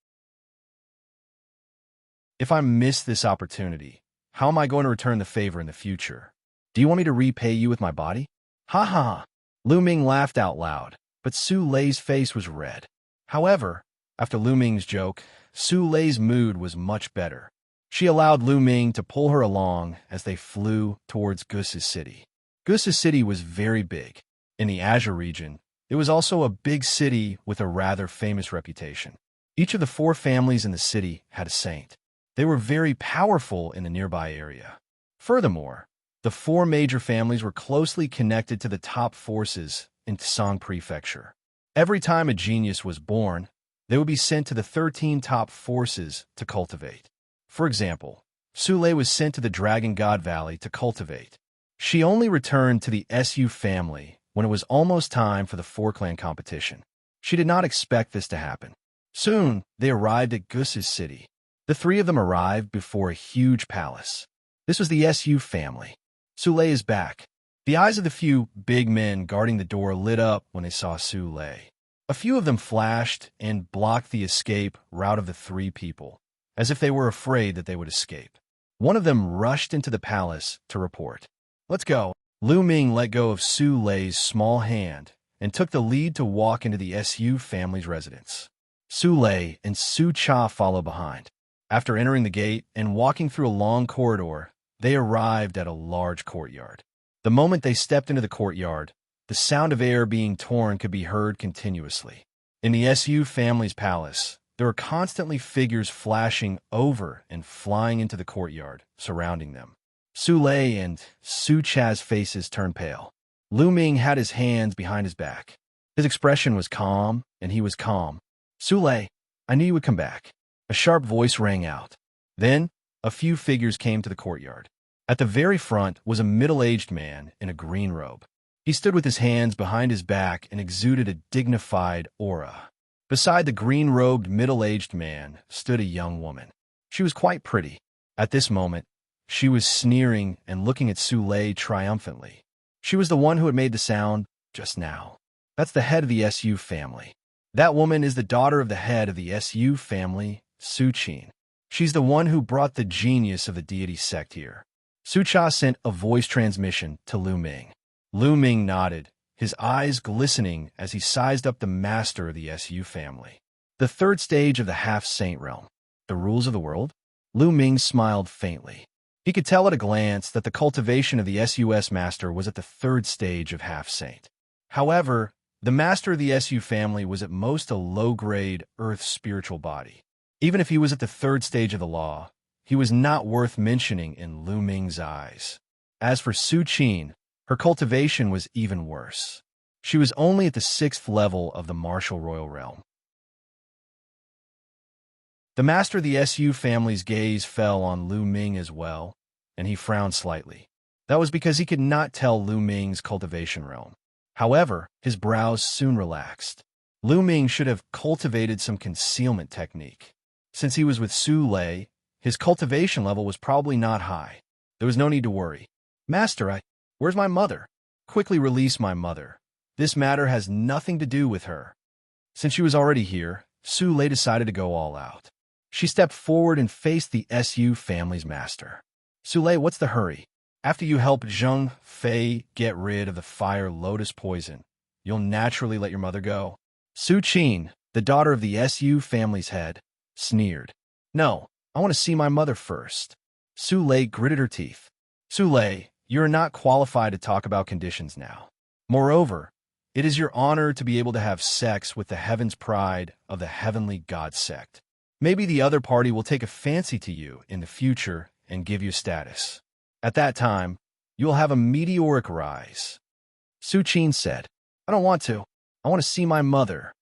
If I miss this opportunity, how am I going to return the favor in the future? Do you want me to repay you with my body? Ha ha! Lu Ming laughed out loud, but Su Lei's face was red. However, after Lu Ming's joke, Su Lei's mood was much better. She allowed Lu Ming to pull her along as they flew towards Gu's city. Gu's city was very big. In the Azure region, it was also a big city with a rather famous reputation. Each of the 4 families in the city had a saint. They were very powerful in the nearby area. Furthermore, the 4 major families were closely connected to the top forces in Tsang Prefecture. Every time a genius was born, they would be sent to the 13 top forces to cultivate. For example, Su Lei was sent to the Dragon God Valley to cultivate. She only returned to the Su family when it was almost time for the 4-clan competition. She did not expect this to happen. Soon, they arrived at Gu's city. The 3 of them arrived before a huge palace. This was the Su family. Su Lei is back. The eyes of the few big men guarding the door lit up when they saw Su Lei. A few of them flashed and blocked the escape route of the 3 people, as if they were afraid that they would escape. One of them rushed into the palace to report. Let's go. Lu Ming let go of Su Lei's small hand and took the lead to walk into the Su family's residence. Su Lei and Su Cha followed behind. After entering the gate and walking through a long corridor, they arrived at a large courtyard. The moment they stepped into the courtyard, the sound of air being torn could be heard continuously. In the Su family's palace, there were constantly figures flashing over and flying into the courtyard, surrounding them. Su Lei and Su Cha's faces turned pale. Lu Ming had his hands behind his back. His expression was calm, and he was calm. Su Lei, I knew you would come back. A sharp voice rang out. Then, a few figures came to the courtyard. At the very front was a middle-aged man in a green robe. He stood with his hands behind his back and exuded a dignified aura. Beside the green-robed middle-aged man stood a young woman. She was quite pretty. At this moment, she was sneering and looking at Su Lei triumphantly. She was the one who had made the sound just now. That's the head of the Su family. That woman is the daughter of the head of the Su family, Su Qin. She's the one who brought the genius of the deity sect here. Su Cha sent a voice transmission to Lu Ming. Lu Ming nodded, his eyes glistening as he sized up the master of the Su family. The 3rd stage of the half-saint realm. The rules of the world? Lu Ming smiled faintly. He could tell at a glance that the cultivation of the SUS master was at the 3rd stage of half-saint. However, the master of the Su family was at most a low-grade earth spiritual body. Even if he was at the 3rd stage of the law, he was not worth mentioning in Lu Ming's eyes. As for Su Qin, her cultivation was even worse. She was only at the 6th level of the martial royal realm. The master of the Su family's gaze fell on Lu Ming as well, and he frowned slightly. That was because he could not tell Lu Ming's cultivation realm. However, his brows soon relaxed. Lu Ming should have cultivated some concealment technique. Since he was with Su Lei, his cultivation level was probably not high. There was no need to worry. Master, where's my mother? Quickly release my mother. This matter has nothing to do with her. Since she was already here, Su Lei decided to go all out. She stepped forward and faced the Su family's master. Su Lei, what's the hurry? After you help Zheng Fei get rid of the fire lotus poison, you'll naturally let your mother go. Su Qin, the daughter of the Su family's head, sneered. No, I want to see my mother first. Su Lei gritted her teeth. Su Lei, you are not qualified to talk about conditions now. Moreover, it is your honor to be able to have sex with the heaven's pride of the heavenly god sect. Maybe the other party will take a fancy to you in the future and give you status. At that time, you will have a meteoric rise. Su Qin said, I don't want to. I want to see my mother.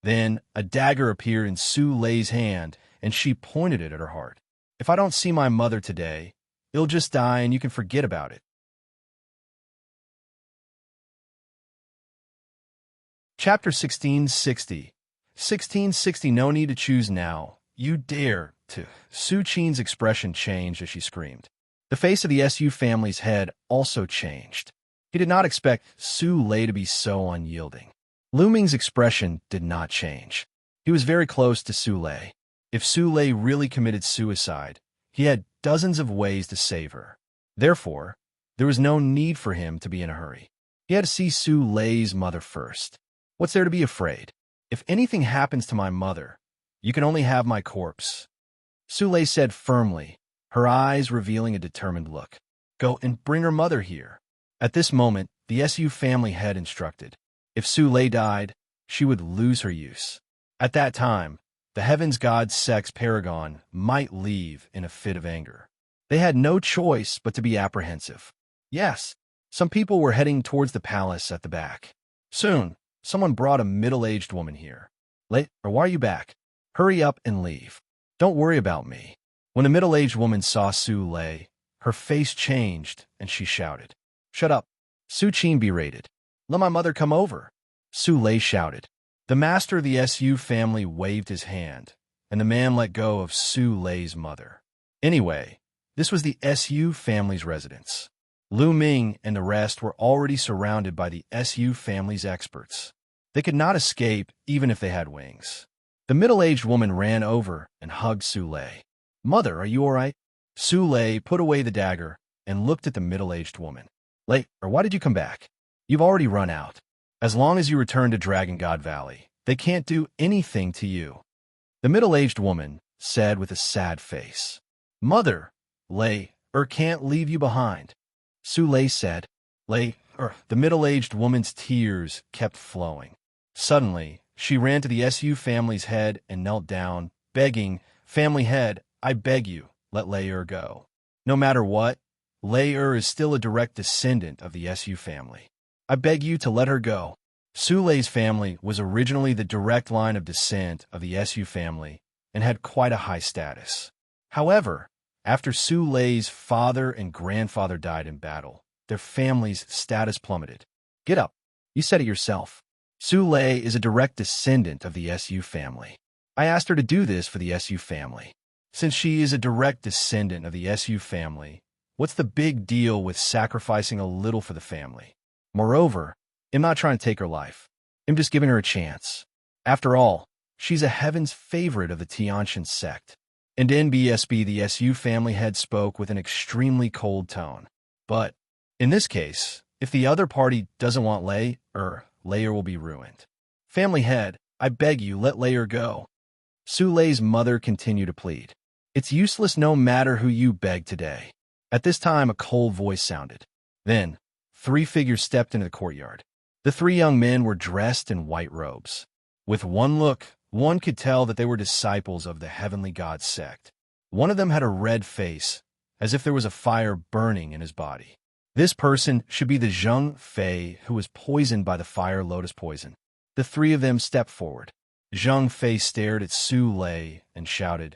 Then a dagger appeared in Su Lei's hand, and she pointed it at her heart. If I don't see my mother today, it'll just die and you can forget about it. Chapter 1660. 1660. No need to choose now. You dare to. Su Qin's expression changed as she screamed. The face of the Su family's head also changed. He did not expect Su Lei to be so unyielding. Lu Ming's expression did not change. He was very close to Su Lei. If Su Lei really committed suicide, he had dozens of ways to save her. Therefore, there was no need for him to be in a hurry. He had to see Su Lei's mother first. What's there to be afraid? If anything happens to my mother, you can only have my corpse. Su Lei said firmly, her eyes revealing a determined look. Go and bring her mother here. At this moment, the Su family head instructed. If Su Lei died, she would lose her use. At that time, the Heavens God Sex Paragon might leave in a fit of anger. They had no choice but to be apprehensive. Yes, some people were heading towards the palace at the back. Soon, someone brought a middle-aged woman here. Late, or why are you back? Hurry up and leave. Don't worry about me. When the middle-aged woman saw Su Lei, her face changed and she shouted. Shut up. Su Qin berated. Let my mother come over. Su Lei shouted. The master of the Su family waved his hand, and the man let go of Su Lei's mother. Anyway, this was the Su family's residence. Lu Ming and the rest were already surrounded by the Su family's experts. They could not escape even if they had wings. The middle-aged woman ran over and hugged Su Lei. Mother, are you all right? Su Lei put away the dagger and looked at the middle-aged woman. Late, or why did you come back? You've already run out. As long as you return to Dragon God Valley, they can't do anything to you. The middle-aged woman said with a sad face. Mother, Lei, can't leave you behind. Su Lei said. Lei, the middle-aged woman's tears kept flowing. Suddenly, she ran to the Su family's head and knelt down, begging, Family head, I beg you, let Lei go. No matter what, Lei is still a direct descendant of the Su family. I beg you to let her go. Su Lei's family was originally the direct line of descent of the Su family and had quite a high status. However, after Su Lei's father and grandfather died in battle, their family's status plummeted. Get up. You said it yourself. Su Lei is a direct descendant of the Su family. I asked her to do this for the Su family. Since she is a direct descendant of the Su family, what's the big deal with sacrificing a little for the family? Moreover, I'm not trying to take her life. I'm just giving her a chance. After all, she's a heaven's favorite of the Xianxia sect. And NBSB, the Su family head spoke with an extremely cold tone. But, in this case, if the other party doesn't want Lei will be ruined. Family head, I beg you, let Lei go. Su Lei's mother continued to plead. It's useless no matter who you beg today. At this time, a cold voice sounded. Then, 3 figures stepped into the courtyard. The 3 young men were dressed in white robes. With one look, one could tell that they were disciples of the heavenly god sect. One of them had a red face, as if there was a fire burning in his body. This person should be the Zheng Fei who was poisoned by the fire lotus poison. The 3 of them stepped forward. Zheng Fei stared at Su Lei and shouted,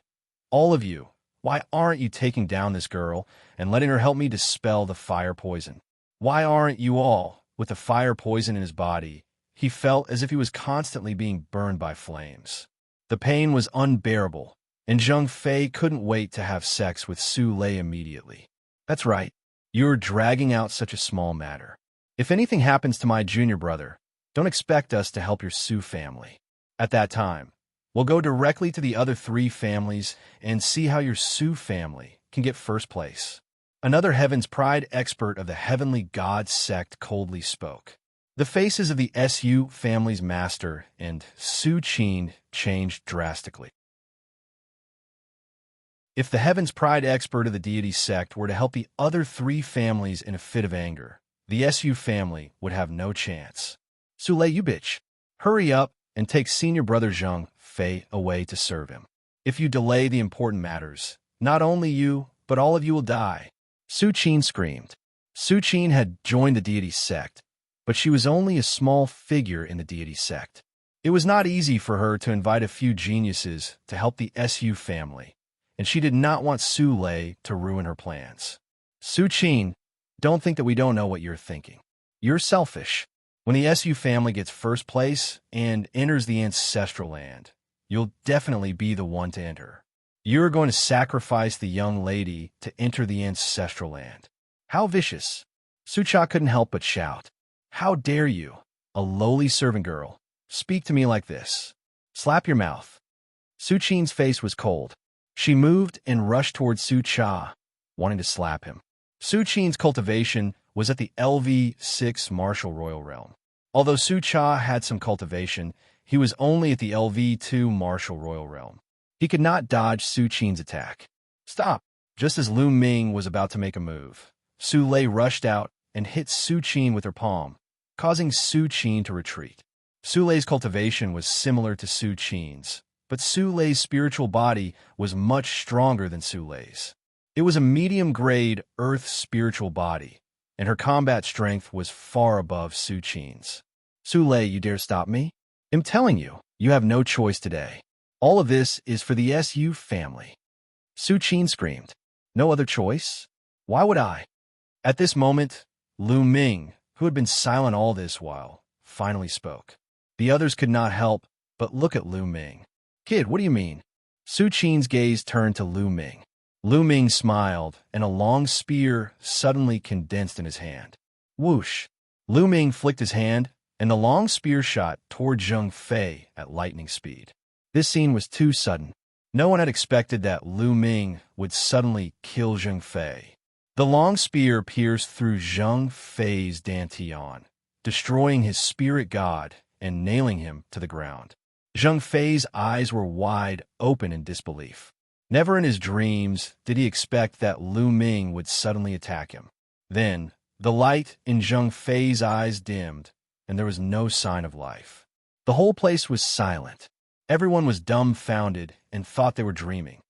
All of you, why aren't you taking down this girl and letting her help me dispel the fire poison? Why aren't you all? With the fire poison in his body, he felt as if he was constantly being burned by flames. The pain was unbearable, and Zheng Fei couldn't wait to have sex with Su Lei immediately. That's right, you're dragging out such a small matter. If anything happens to my junior brother, don't expect us to help your Su family. At that time, we'll go directly to the other 3 families and see how your Su family can get first place. Another Heaven's Pride expert of the Heavenly God sect coldly spoke. The faces of the Su family's master and Su Qin changed drastically. If the Heaven's Pride expert of the deity sect were to help the other 3 families in a fit of anger, the Su family would have no chance. Su Lei, you bitch. Hurry up and take senior brother Zheng Fei away to serve him. If you delay the important matters, not only you, but all of you will die. Su Qin screamed. Su Qin had joined the deity sect, but she was only a small figure in the deity sect. It was not easy for her to invite a few geniuses to help the SU family, and she did not want Su Lei to ruin her plans. Su Qin, don't think that we don't know what you're thinking. You're selfish. When the SU family gets first place and enters the ancestral land, you'll definitely be the one to enter. You're going to sacrifice the young lady to enter the ancestral land. How vicious. Su Cha couldn't help but shout. How dare you, a lowly servant girl, speak to me like this? Slap your mouth. Su Qin's face was cold. She moved and rushed towards Su Cha, wanting to slap him. Su Qin's cultivation was at the LV6 martial royal realm. Although Su Cha had some cultivation, he was only at the LV2 martial royal realm. He could not dodge Su Qin's attack. Stop! Just as Lu Ming was about to make a move, Su Lei rushed out and hit Su Qin with her palm, causing Su Qin to retreat. Su Lei's cultivation was similar to Su Qin's, but Su Lei's spiritual body was much stronger than Su Lei's. It was a medium-grade earth spiritual body, and her combat strength was far above Su Qin's. Su Lei, you dare stop me? I'm telling you, you have no choice today. All of this is for the SU family. Su Qin screamed. No other choice? Why would I? At this moment, Lu Ming, who had been silent all this while, finally spoke. The others could not help but look at Lu Ming. Kid, what do you mean? Su Qin's gaze turned to Lu Ming. Lu Ming smiled, and a long spear suddenly condensed in his hand. Whoosh! Lu Ming flicked his hand, and the long spear shot toward Zheng Fei at lightning speed. This scene was too sudden. No one had expected that Lu Ming would suddenly kill Zheng Fei. The long spear pierced through Zheng Fei's dantian, destroying his spirit god and nailing him to the ground. Zheng Fei's eyes were wide open in disbelief. Never in his dreams did he expect that Lu Ming would suddenly attack him. Then, the light in Zheng Fei's eyes dimmed, and there was no sign of life. The whole place was silent. Everyone was dumbfounded and thought they were dreaming.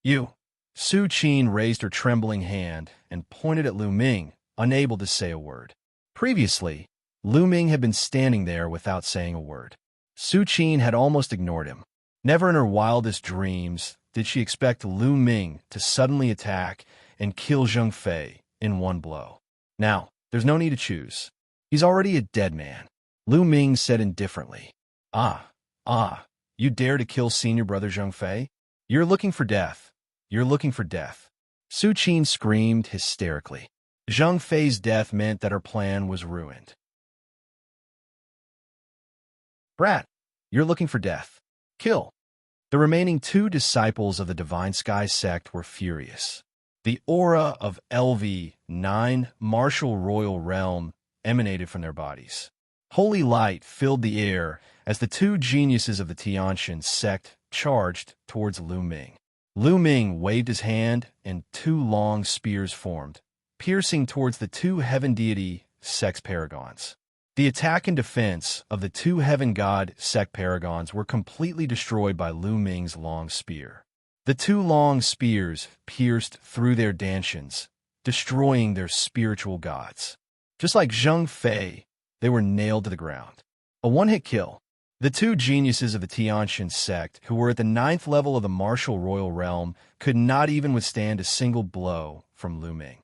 You. Su Qin raised her trembling hand and pointed at Lu Ming, unable to say a word. Previously, Lu Ming had been standing there without saying a word. Su Qin had almost ignored him. Never in her wildest dreams did she expect Lu Ming to suddenly attack and kill Zheng Fei in one blow. Now, there's no need to choose. He's already a dead man, Lu Ming said indifferently. You dare to kill senior brother Zheng Fei? You're looking for death. You're looking for death. Su Qin screamed hysterically. Zheng Fei's death meant that her plan was ruined. Brat, you're looking for death. Kill. The remaining two disciples of the Divine Sky sect were furious. The aura of LV9 martial royal realm emanated from their bodies. Holy light filled the air as the two geniuses of the Xianxia sect charged towards Lu Ming. Lu Ming waved his hand and two long spears formed, piercing towards the two heaven deity sect paragons. The attack and defense of the two heaven god sect paragons were completely destroyed by Lu Ming's long spear. The two long spears pierced through their dantians, destroying their spiritual gods. Just like Zheng Fei, they were nailed to the ground. A one-hit kill. The two geniuses of the Xianxia sect, who were at the 9th level of the martial royal realm, could not even withstand a single blow from Lu Ming.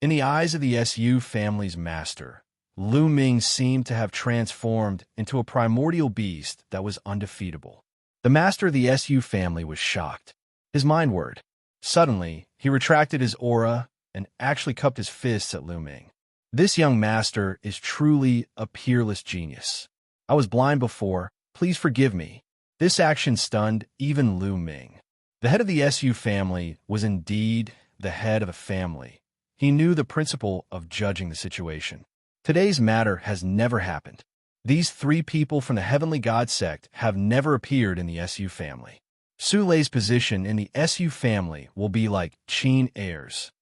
In the eyes of the SU family's master, Lu Ming seemed to have transformed into a primordial beast that was undefeatable. The master of the SU family was shocked. His mind whirred. Suddenly, he retracted his aura and actually cupped his fists at Lu Ming. This young master is truly a peerless genius. I was blind before. Please forgive me. This action stunned even Lu Ming. The head of the SU family was indeed the head of a family. He knew the principle of judging the situation. Today's matter has never happened. These three people from the Heavenly God sect have never appeared in the SU family. Su Lei's position in the SU family will be like Qin heirs.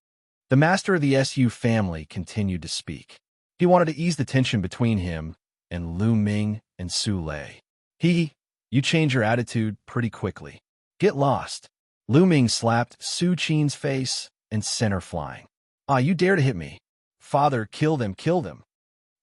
The master of the SU family continued to speak. He wanted to ease the tension between him and Lu Ming and Su Lei. You change your attitude pretty quickly. Get lost. Lu Ming slapped Su Qin's face and sent her flying. Ah, you dare to hit me. Father, kill them, kill them.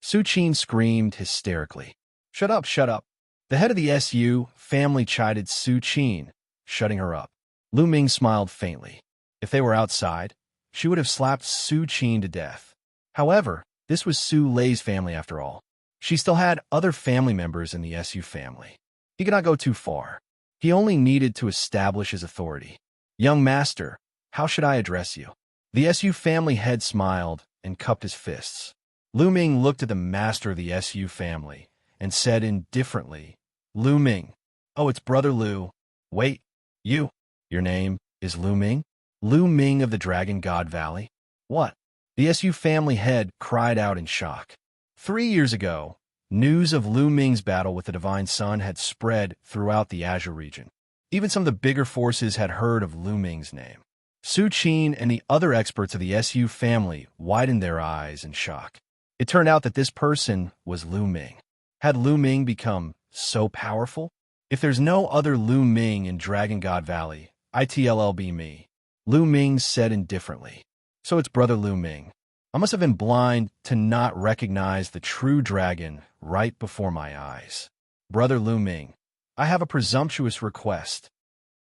Su Qin screamed hysterically. Shut up, shut up. The head of the SU family chided Su Qin, shutting her up. Lu Ming smiled faintly. If they were outside, she would have slapped Su Qin to death. However, this was Su Lei's family after all. She still had other family members in the SU family. He could not go too far. He only needed to establish his authority. Young master, how should I address you? The SU family head smiled and cupped his fists. Lu Ming looked at the master of the SU family and said indifferently, Lu Ming. Oh, it's Brother Lu. Wait, you. Your name is Lu Ming? Lu Ming of the Dragon God Valley? What? The SU family head cried out in shock. 3 years ago, news of Lu Ming's battle with the Divine Sun had spread throughout the Azure region. Even some of the bigger forces had heard of Lu Ming's name. Su Qin and the other experts of the SU family widened their eyes in shock. It turned out that this person was Lu Ming. Had Lu Ming become so powerful? If there's no other Lu Ming in Dragon God Valley, ITLLB me, Lu Ming said indifferently. So it's Brother Lu Ming. I must have been blind to not recognize the true dragon right before my eyes. Brother Lu Ming, I have a presumptuous request.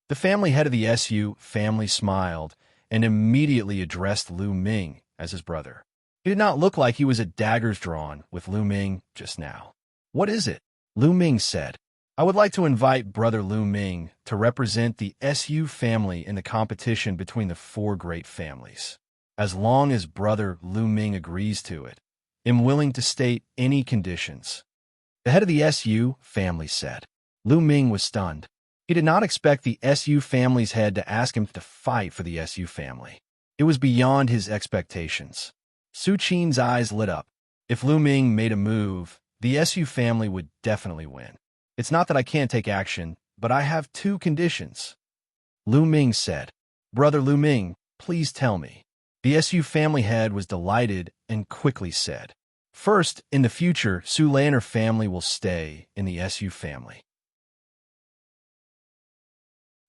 The family head of the SU family smiled and immediately addressed Lu Ming as his brother. He did not look like he was at daggers drawn with Lu Ming just now. What is it? Lu Ming said. I would like to invite Brother Lu Ming to represent the SU family in the competition between the 4 great families. As long as Brother Lu Ming agrees to it, I'm willing to state any conditions. The head of the SU family said. Lu Ming was stunned. He did not expect the SU family's head to ask him to fight for the SU family. It was beyond his expectations. Su Qin's eyes lit up. If Lu Ming made a move, the SU family would definitely win. It's not that I can't take action, but I have 2 conditions. Lu Ming said. Brother Lu Ming, please tell me. The SU family head was delighted and quickly said. First, in the future, Su Lei and her family will stay in the SU family.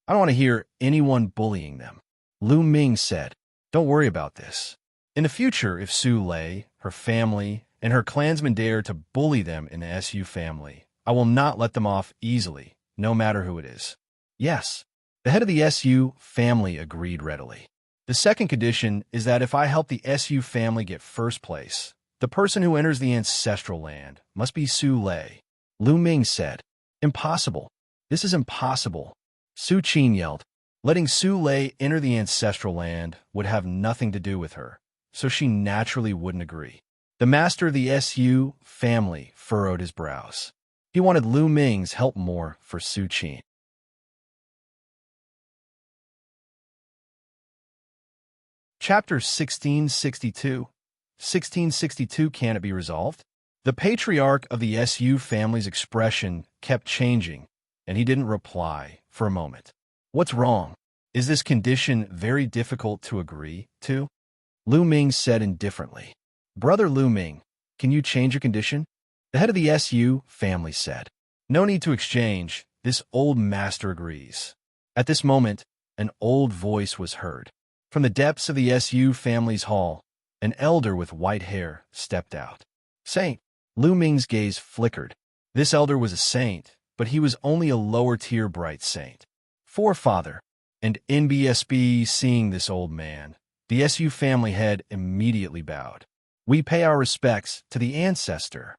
I don't want to hear anyone bullying them. Lu Ming said. Don't worry about this. In the future, if Su Lei, her family, and her clansmen dare to bully them in the SU family, I will not let them off easily, no matter who it is. Yes, the head of the SU family agreed readily. The second condition is that if I help the SU family get first place, the person who enters the ancestral land must be Su Lei. Lu Ming said. Impossible. This is impossible. Su Qin yelled. Letting Su Lei enter the ancestral land would have nothing to do with her, so she naturally wouldn't agree. The master of the SU family furrowed his brows. He wanted Lu Ming's help more for Su Qin. Chapter 1662. 1662 Can it be resolved? The patriarch of the SU family's expression kept changing, and he didn't reply for a moment. What's wrong? Is this condition very difficult to agree to? Lu Ming said indifferently. Brother Lu Ming, can you change your condition? The head of the SU family said. No need to exchange. This old master agrees. At this moment, an old voice was heard. From the depths of the SU family's hall, an elder with white hair stepped out. Saint. Lu Ming's gaze flickered. This elder was a saint, but he was only a lower-tier bright saint. Forefather. And NBSB seeing this old man, the SU family head immediately bowed. We pay our respects to the ancestor.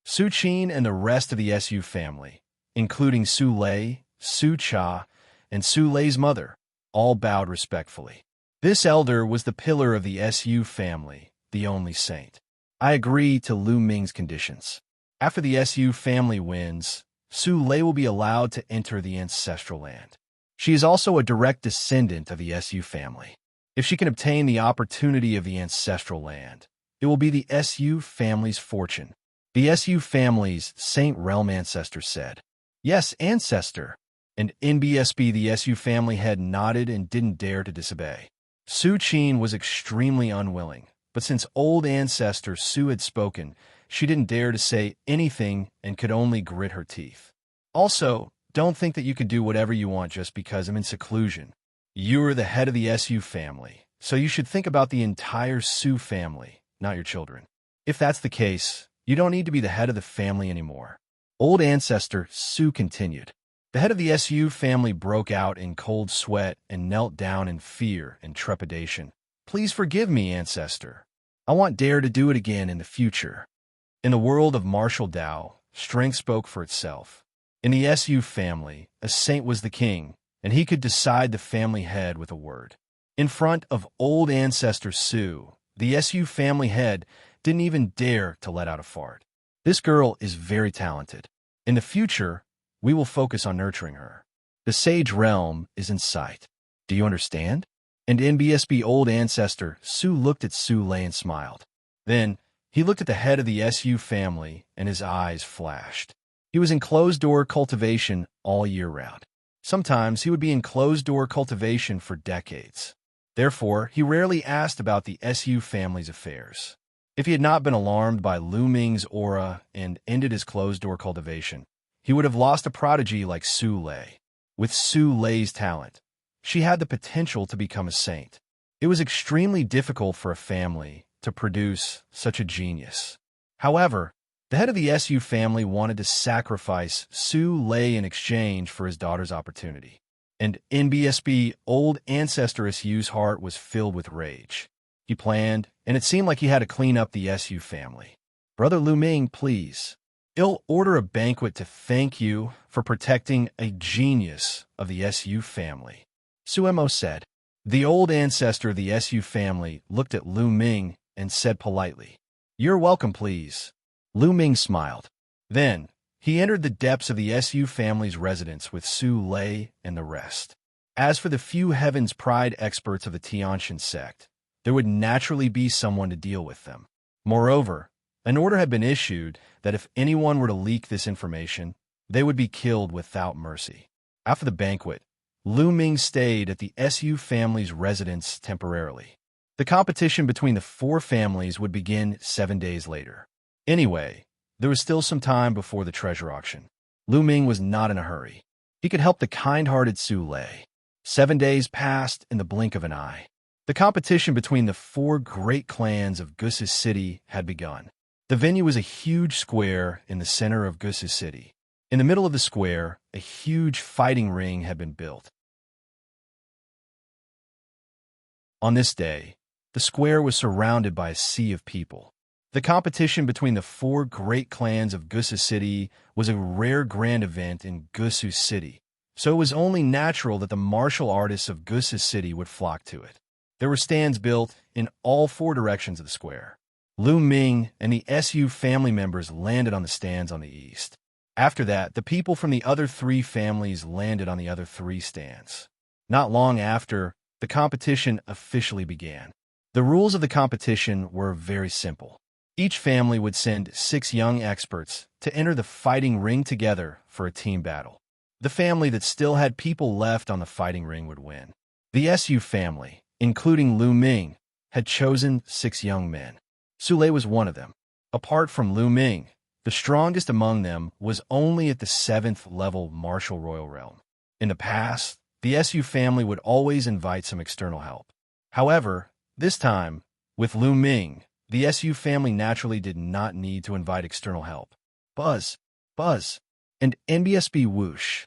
Su Qin and the rest of the SU family, including Su Lei, Su Cha, and Su Lei's mother, all bowed respectfully. This elder was the pillar of the SU family, the only saint. I agree to Lu Ming's conditions. After the SU family wins, Su Lei will be allowed to enter the ancestral land. She is also a direct descendant of the SU family. If she can obtain the opportunity of the ancestral land, it will be the SU family's fortune. The SU family's Saint Realm ancestor said. Yes, ancestor. And NBSB, the SU family head, nodded and didn't dare to disobey. Su Qin was extremely unwilling, but since old ancestor Su had spoken, she didn't dare to say anything and could only grit her teeth. Also, don't think that you can do whatever you want just because I'm in seclusion. You're the head of the Su family, so you should think about the entire Su family, not your children. If that's the case, you don't need to be the head of the family anymore. Old ancestor Su continued. The head of the Su family broke out in cold sweat and knelt down in fear and trepidation. Please forgive me, ancestor. I want dare to do it again in the future. In the world of martial Tao, strength spoke for itself. In the Su family, a saint was the king, and he could decide the family head with a word. In front of old ancestor Su, the Su family head didn't even dare to let out a fart. This girl is very talented. In the future, we will focus on nurturing her. The sage realm is in sight. Do you understand? And NBSB old ancestor Su looked at Su Lei and smiled. Then, he looked at the head of the Su family, and his eyes flashed. He was in closed-door cultivation all year round. Sometimes he would be in closed-door cultivation for decades. Therefore, he rarely asked about the Su family's affairs. If he had not been alarmed by Lu Ming's aura and ended his closed-door cultivation, he would have lost a prodigy like Su Lei. With Su Lei's talent, she had the potential to become a saint. It was extremely difficult for a family to produce such a genius. However, the head of the Su family wanted to sacrifice Su Lei in exchange for his daughter's opportunity. And NBSB old ancestor Su's heart was filled with rage. He planned, and it seemed like he had to clean up the Su family. Brother Lu Ming, please. I'll order a banquet to thank you for protecting a genius of the Su family. Suemo said. The old ancestor of the Su family looked at Lu Ming and said politely, "You're welcome, please." Lu Ming smiled. Then, he entered the depths of the Su family's residence with Su Lei and the rest. As for the few Heaven's Pride experts of the Xianxia sect, there would naturally be someone to deal with them. Moreover, an order had been issued that if anyone were to leak this information, they would be killed without mercy. After the banquet, Lu Ming stayed at the Su family's residence temporarily. The competition between the four families would begin 7 days later. Anyway, there was still some time before the treasure auction. Lu Ming was not in a hurry. He could help the kind-hearted Su Lei. 7 days passed in the blink of an eye. The competition between the four great clans of Gusis City had begun. The venue was a huge square in the center of Gusis City. In the middle of the square, a huge fighting ring had been built. On this day, the square was surrounded by a sea of people. The competition between the four great clans of Gusis City was a rare grand event in Gusu City, so it was only natural that the martial artists of Gusis City would flock to it. There were stands built in all four directions of the square. Lu Ming and the Su family members landed on the stands on the east. After that, the people from the other three families landed on the other three stands. Not long after, the competition officially began. The rules of the competition were very simple. Each family would send 6 young experts to enter the fighting ring together for a team battle. The family that still had people left on the fighting ring would win. The Su family, including Lu Ming, had chosen 6 young men. Su Lei was one of them. Apart from Lu Ming, the strongest among them was only at the 7th level martial royal realm. In the past, the Su family would always invite some external help. However, this time, with Lu Ming, the Su family naturally did not need to invite external help. Buzz, buzz, and NBSB whoosh.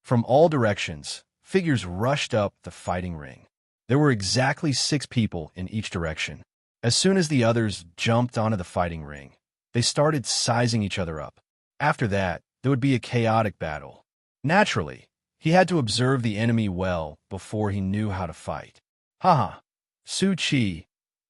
From all directions, figures rushed up the fighting ring. There were exactly 6 people in each direction. As soon as the others jumped onto the fighting ring, they started sizing each other up. After that, there would be a chaotic battle. Naturally, he had to observe the enemy well before he knew how to fight. Haha, Su Chi,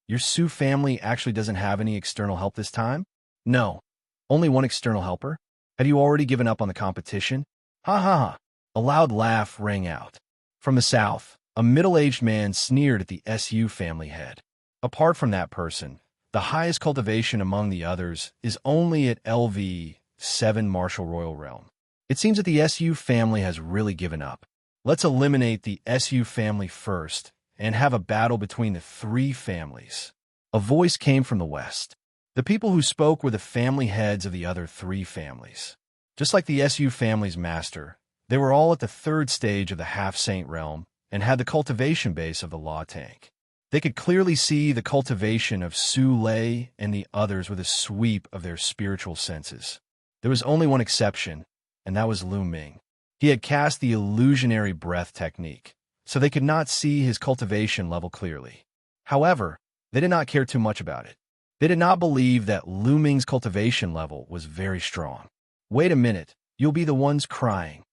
your Su family actually doesn't have any external help this time? No, only one external helper? Have you already given up on the competition? Ha ha ha. A loud laugh rang out. From the south, a middle-aged man sneered at the Su family head. Apart from that person, the highest cultivation among the others is only at LV 7 Martial Royal Realm. It seems that the Su family has really given up. Let's eliminate the Su family first and have a battle between the 3 families. A voice came from the west. The people who spoke were the family heads of the other 3 families. Just like the Su family's master, They were all at the third stage of the half-saint realm and had the cultivation base of the law tank. They could clearly see the cultivation of Su Lei and the others with a sweep of their spiritual senses. There was only one exception, and that was Lu Ming. He had cast the illusionary breath technique, so they could not see his cultivation level clearly. However, they did not care too much about it. They did not believe that Lu Ming's cultivation level was very strong. Wait a minute, you'll be the ones crying.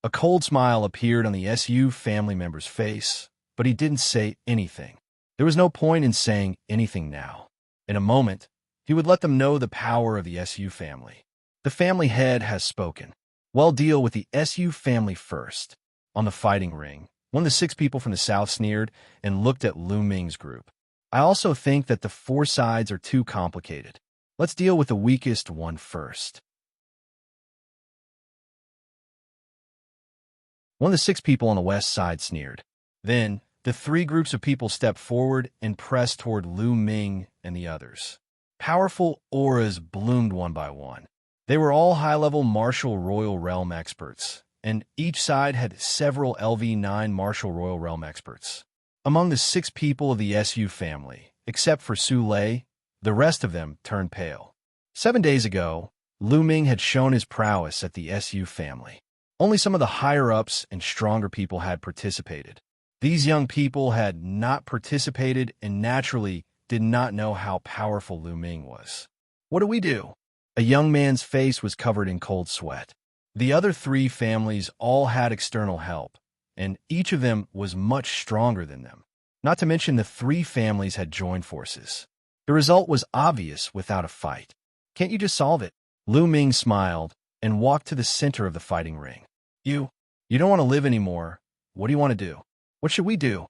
A cold smile appeared on the SU family member's face, but he didn't say anything. There was no point in saying anything now. In a moment, he would let them know the power of the SU family. The family head has spoken. Well, deal with the SU family first. On the fighting ring, one of the 6 people from the south sneered and looked at Lu Ming's group. I also think that the 4 sides are too complicated. Let's deal with the weakest one first. One of the 6 people on the west side sneered. Then, the 3 groups of people stepped forward and pressed toward Lu Ming and the others. Powerful auras bloomed one by one. They were all high-level martial royal realm experts, and each side had several LV9 martial royal realm experts. Among the 6 people of the SU family, except for Su Lei, the rest of them turned pale. 7 days ago, Lu Ming had shown his prowess at the SU family. Only some of the higher-ups and stronger people had participated. These young people had not participated and naturally did not know how powerful Lu Ming was. What do we do? A young man's face was covered in cold sweat. The other 3 families all had external help, and each of them was much stronger than them. Not to mention the 3 families had joined forces. The result was obvious without a fight. Can't you just solve it? Lu Ming smiled and walked to the center of the fighting ring. You don't want to live anymore. What do you want to do? What should we do?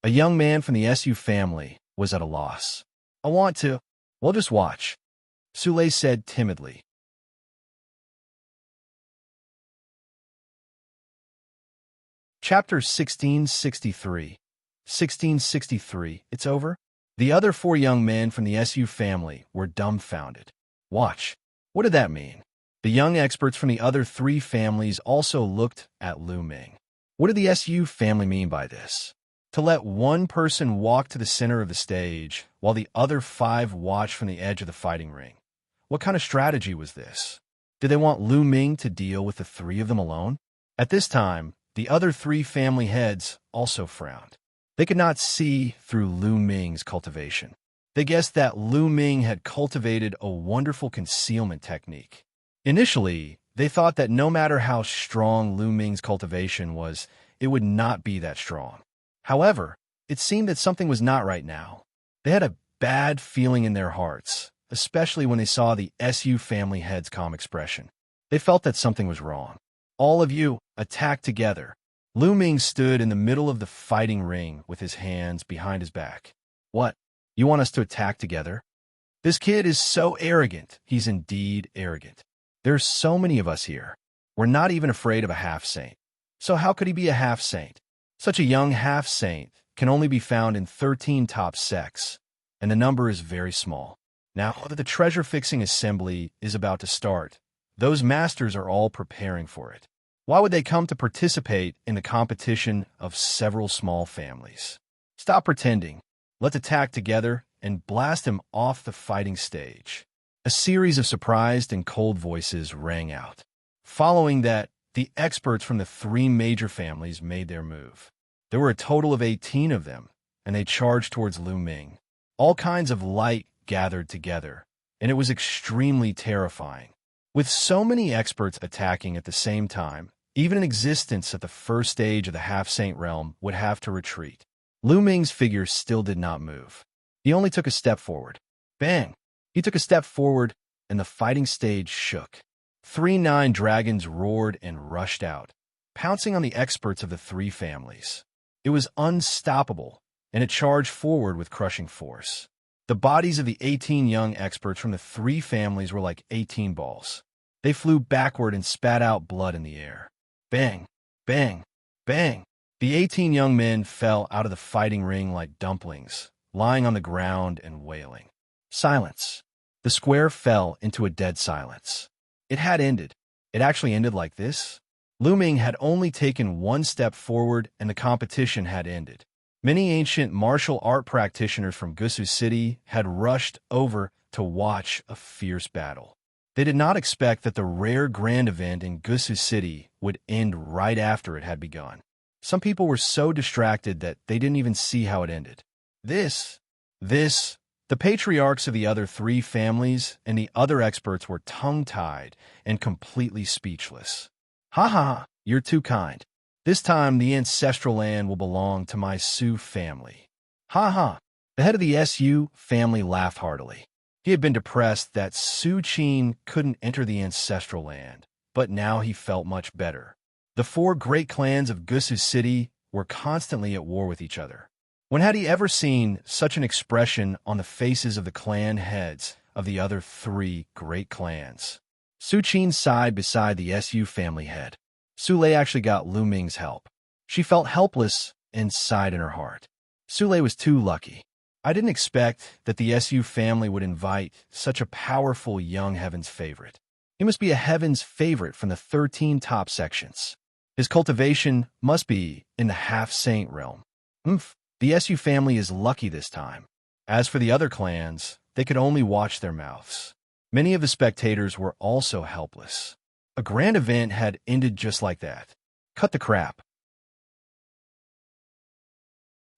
A young man from the SU family was at a loss. I want to. Well, just watch, Su Lei said timidly. Chapter 1663. 1663. It's over? The other 4 young men from the SU family were dumbfounded. Watch. What did that mean? The young experts from the other 3 families also looked at Lu Ming. What did the SU family mean by this? To let one person walk to the center of the stage while the other 5 watched from the edge of the fighting ring. What kind of strategy was this? Did they want Lu Ming to deal with the 3 of them alone? At this time, the other 3 family heads also frowned. They could not see through Lu Ming's cultivation. They guessed that Lu Ming had cultivated a wonderful concealment technique. Initially, they thought that no matter how strong Lu Ming's cultivation was, it would not be that strong. However, it seemed that something was not right now. They had a bad feeling in their hearts, especially when they saw the SU family head's calm expression. They felt that something was wrong. All of you, attack together. Lu Ming stood in the middle of the fighting ring with his hands behind his back. What? You want us to attack together? This kid is so arrogant. He's indeed arrogant. There's so many of us here. We're not even afraid of a half-saint. So how could he be a half-saint? Such a young half-saint can only be found in 13 top sects, and the number is very small. Now that the treasure-fixing assembly is about to start, those masters are all preparing for it. Why would they come to participate in the competition of several small families? Stop pretending. Let's attack together and blast him off the fighting stage. A series of surprised and cold voices rang out. Following that, the experts from the 3 major families made their move. There were a total of 18 of them, and they charged towards Lu Ming. All kinds of light gathered together, and it was extremely terrifying. With so many experts attacking at the same time, even an existence at the first stage of the half-saint realm would have to retreat. Lu Ming's figure still did not move. He only took a step forward. Bang! He took a step forward, and the fighting stage shook. 3 9 dragons roared and rushed out, pouncing on the experts of the 3 families. It was unstoppable, and it charged forward with crushing force. The bodies of the 18 young experts from the 3 families were like 18 balls. They flew backward and spat out blood in the air. Bang! Bang! Bang! The 18 young men fell out of the fighting ring like dumplings, lying on the ground and wailing. Silence. The square fell into a dead silence. It had ended. It actually ended like this? Lu Ming had only taken one step forward and the competition had ended. Many ancient martial art practitioners from Gusu City had rushed over to watch a fierce battle. They did not expect that the rare grand event in Gusu City would end right after it had begun. Some people were so distracted that they didn't even see how it ended. The patriarchs of the other three families and the other experts were tongue-tied and completely speechless. Ha ha, you're too kind. This time the ancestral land will belong to my Su family. Ha ha. The head of the Su family laughed heartily. He had been depressed that Su Qin couldn't enter the ancestral land, but now he felt much better. The four great clans of Gusu City were constantly at war with each other. When had he ever seen such an expression on the faces of the clan heads of the other three great clans? Su Qin sighed beside the Su family head. Su Lei actually got Lu Ming's help. She felt helpless and sighed in her heart. Su Lei was too lucky. I didn't expect that the Su family would invite such a powerful young heaven's favorite. He must be a heaven's favorite from the 13 top sections. His cultivation must be in the half-saint realm. The Su family is lucky this time. As for the other clans, they could only watch their mouths. Many of the spectators were also helpless. A grand event had ended just like that. Cut the crap.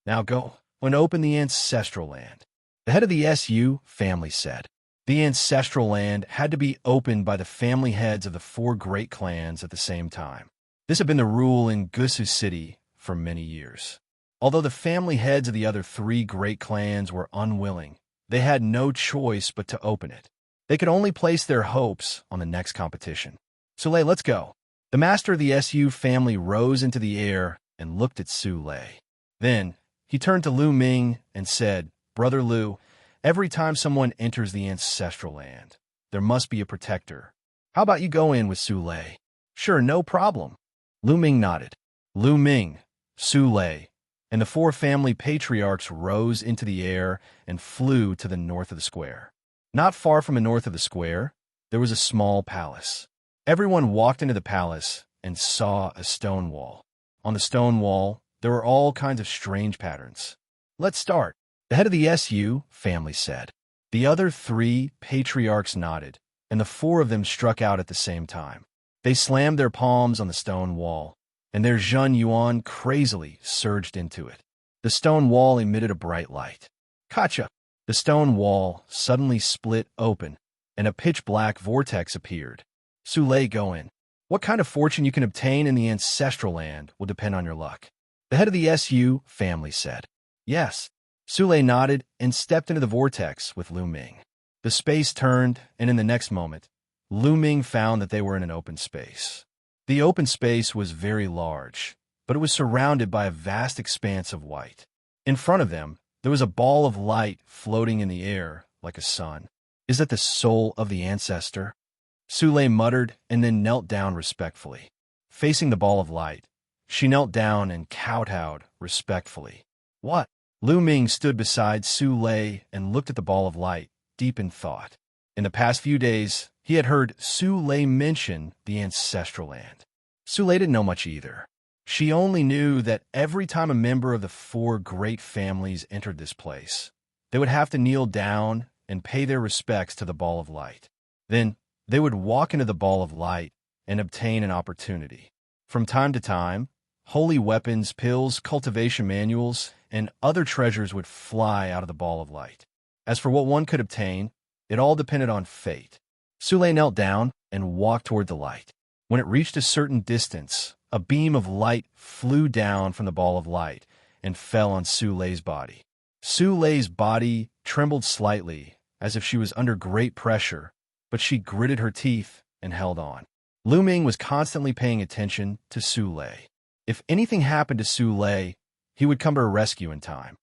Now go and open the ancestral land. The head of the Su family said. The ancestral land had to be opened by the family heads of the four great clans at the same time. This had been the rule in Gusu City for many years. Although the family heads of the other three great clans were unwilling, they had no choice but to open it. They could only place their hopes on the next competition. Su Lei, let's go. The master of the Su family rose into the air and looked at Su Lei. Then, he turned to Lu Ming and said, Brother Lu, every time someone enters the ancestral land, there must be a protector. How about you go in with Su Lei? Sure, no problem. Lu Ming nodded. Lu Ming, Su Lei, and the four family patriarchs rose into the air and flew to the north of the square. Not far from the north of the square, there was a small palace. Everyone walked into the palace and saw a stone wall. On the stone wall, there were all kinds of strange patterns. Let's start, the head of the Su family said. The other three patriarchs nodded, and the four of them struck out at the same time. They slammed their palms on the stone wall, and their Zhen Yuan crazily surged into it. The stone wall emitted a bright light. Kacha! The stone wall suddenly split open, and a pitch-black vortex appeared. Su Lei, go in. What kind of fortune you can obtain in the ancestral land will depend on your luck. The head of the Su family said. Yes. Su Lei nodded and stepped into the vortex with Lu Ming. The space turned, and in the next moment, Lu Ming found that they were in an open space. The open space was very large, but it was surrounded by a vast expanse of white. In front of them, there was a ball of light floating in the air like a sun. Is that the soul of the ancestor? Su Lei muttered and then knelt down respectfully. Facing the ball of light, she knelt down and kowtowed respectfully. What? Lu Ming stood beside Su Lei and looked at the ball of light, deep in thought. In the past few days, he had heard Su Lei mention the ancestral land. Su Lei didn't know much either. She only knew that every time a member of the four great families entered this place, they would have to kneel down and pay their respects to the ball of light. Then, they would walk into the ball of light and obtain an opportunity. From time to time, holy weapons, pills, cultivation manuals, and other treasures would fly out of the ball of light. As for what one could obtain, it all depended on fate. Su Lei knelt down and walked toward the light. When it reached a certain distance, a beam of light flew down from the ball of light and fell on Su Lei's body. Su Lei's body trembled slightly, as if she was under great pressure, but she gritted her teeth and held on. Lu Ming was constantly paying attention to Su Lei. If anything happened to Su Lei, he would come to her rescue in time.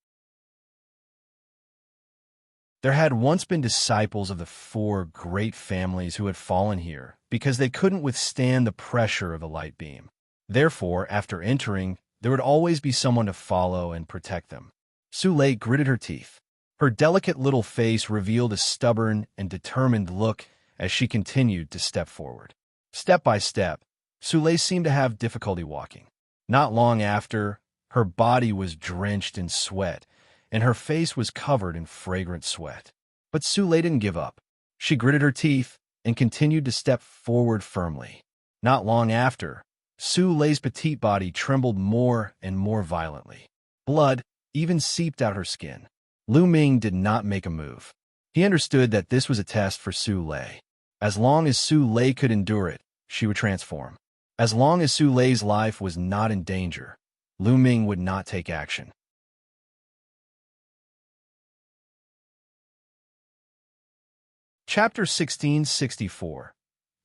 There had once been disciples of the four great families who had fallen here because they couldn't withstand the pressure of the light beam. Therefore, after entering, there would always be someone to follow and protect them. Su Lei gritted her teeth. Her delicate little face revealed a stubborn and determined look as she continued to step forward. Step by step, Su Lei seemed to have difficulty walking. Not long after, her body was drenched in sweat, and her face was covered in fragrant sweat. But Su Lei didn't give up. She gritted her teeth and continued to step forward firmly. Not long after, Su Lei's petite body trembled more and more violently. Blood even seeped out her skin. Lu Ming did not make a move. He understood that this was a test for Su Lei. As long as Su Lei could endure it, she would transform. As long as Su Lei's life was not in danger, Lu Ming would not take action. Chapter 1664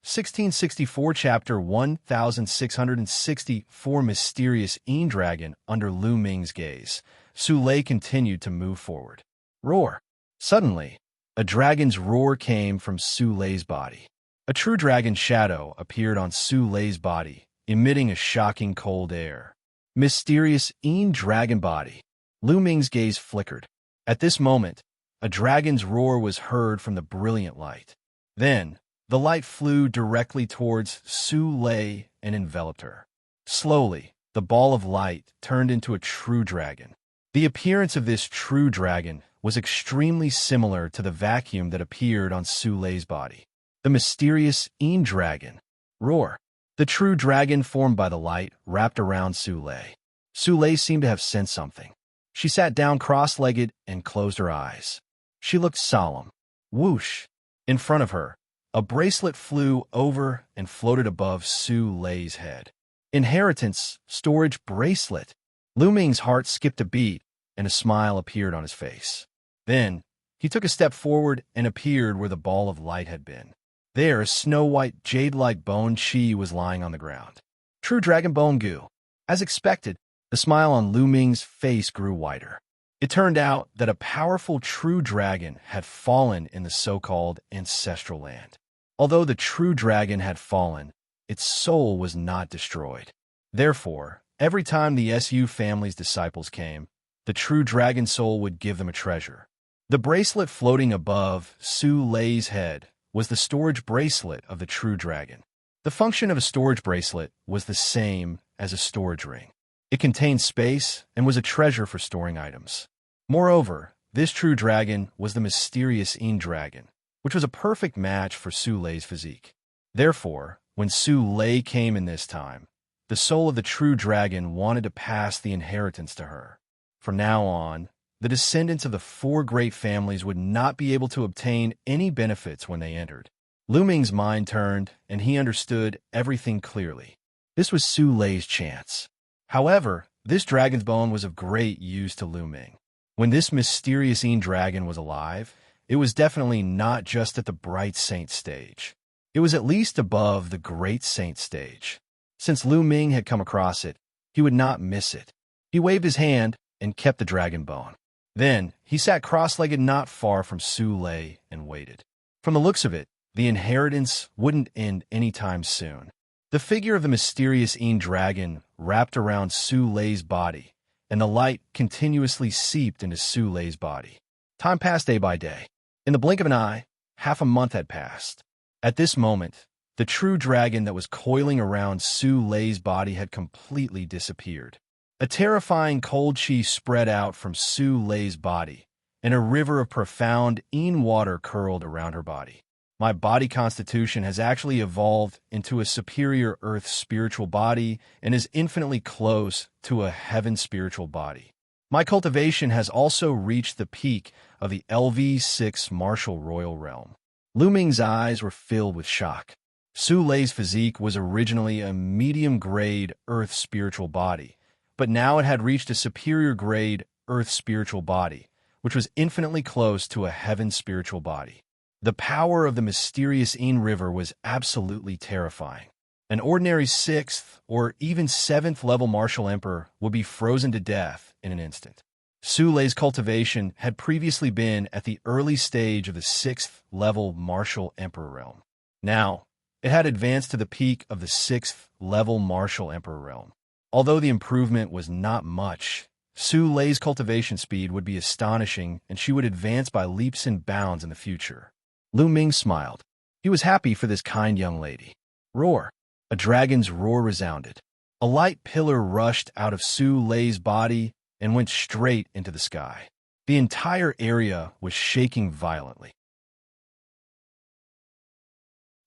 1664 Chapter 1664 Mysterious Dragon under Lu Ming's gaze. Su Lei continued to move forward. Roar! Suddenly, a dragon's roar came from Su Lei's body. A true dragon shadow appeared on Su Lei's body, emitting a shocking cold air. Mysterious dragon body. Lu Ming's gaze flickered. At this moment, a dragon's roar was heard from the brilliant light. Then, the light flew directly towards Su Lei and enveloped her. Slowly, the ball of light turned into a true dragon. The appearance of this true dragon was extremely similar to the vacuum that appeared on Su Lei's body. The mysterious dragon. Roar. The true dragon formed by the light wrapped around Su Lei. Su Lei seemed to have sensed something. She sat down cross-legged and closed her eyes. She looked solemn. Whoosh! In front of her, a bracelet flew over and floated above Su Lei's head. Inheritance storage bracelet. Lu Ming's heart skipped a beat, and a smile appeared on his face. Then, he took a step forward and appeared where the ball of light had been. There, a snow-white, jade-like bone chi was lying on the ground. True dragon bone goo. As expected, the smile on Lu Ming's face grew wider. It turned out that a powerful true dragon had fallen in the so-called ancestral land. Although the true dragon had fallen, its soul was not destroyed. Therefore, every time the Su family's disciples came, the true dragon soul would give them a treasure. The bracelet floating above Su Lei's head was the storage bracelet of the true dragon. The function of a storage bracelet was the same as a storage ring. It contained space and was a treasure for storing items. Moreover, this true dragon was the mysterious dragon, which was a perfect match for Su Lei's physique. Therefore, when Su Lei came in this time, the soul of the true dragon wanted to pass the inheritance to her. From now on, the descendants of the four great families would not be able to obtain any benefits when they entered. Lu Ming's mind turned, and he understood everything clearly. This was Su Lei's chance. However, this dragon's bone was of great use to Lu Ming. When this mysterious dragon was alive, it was definitely not just at the Bright Saint stage. It was at least above the Great Saint stage. Since Lu Ming had come across it, he would not miss it. He waved his hand and kept the dragon bone. Then, he sat cross-legged not far from Su Lei and waited. From the looks of it, the inheritance wouldn't end anytime soon. The figure of the mysterious dragon wrapped around Su Lei's body, and the light continuously seeped into Su Lei's body. Time passed day by day. In the blink of an eye, half a month had passed. At this moment, the true dragon that was coiling around Su Lei's body had completely disappeared. A terrifying cold chi spread out from Su Lei's body, and a river of profound water curled around her body. My body constitution has actually evolved into a superior earth spiritual body and is infinitely close to a heaven spiritual body. My cultivation has also reached the peak of the LV6 martial royal realm. Lu Ming's eyes were filled with shock. Su Lei's physique was originally a medium-grade earth spiritual body, but now it had reached a superior-grade earth spiritual body, which was infinitely close to a heaven spiritual body. The power of the mysterious river was absolutely terrifying. An ordinary 6th or even 7th level martial emperor would be frozen to death in an instant. Su Lei's cultivation had previously been at the early stage of the 6th level martial emperor realm. Now, it had advanced to the peak of the 6th level martial emperor realm. Although the improvement was not much, Su Lei's cultivation speed would be astonishing, and she would advance by leaps and bounds in the future. Lu Ming smiled. He was happy for this kind young lady. Roar! A dragon's roar resounded. A light pillar rushed out of Su Lei's body and went straight into the sky. The entire area was shaking violently.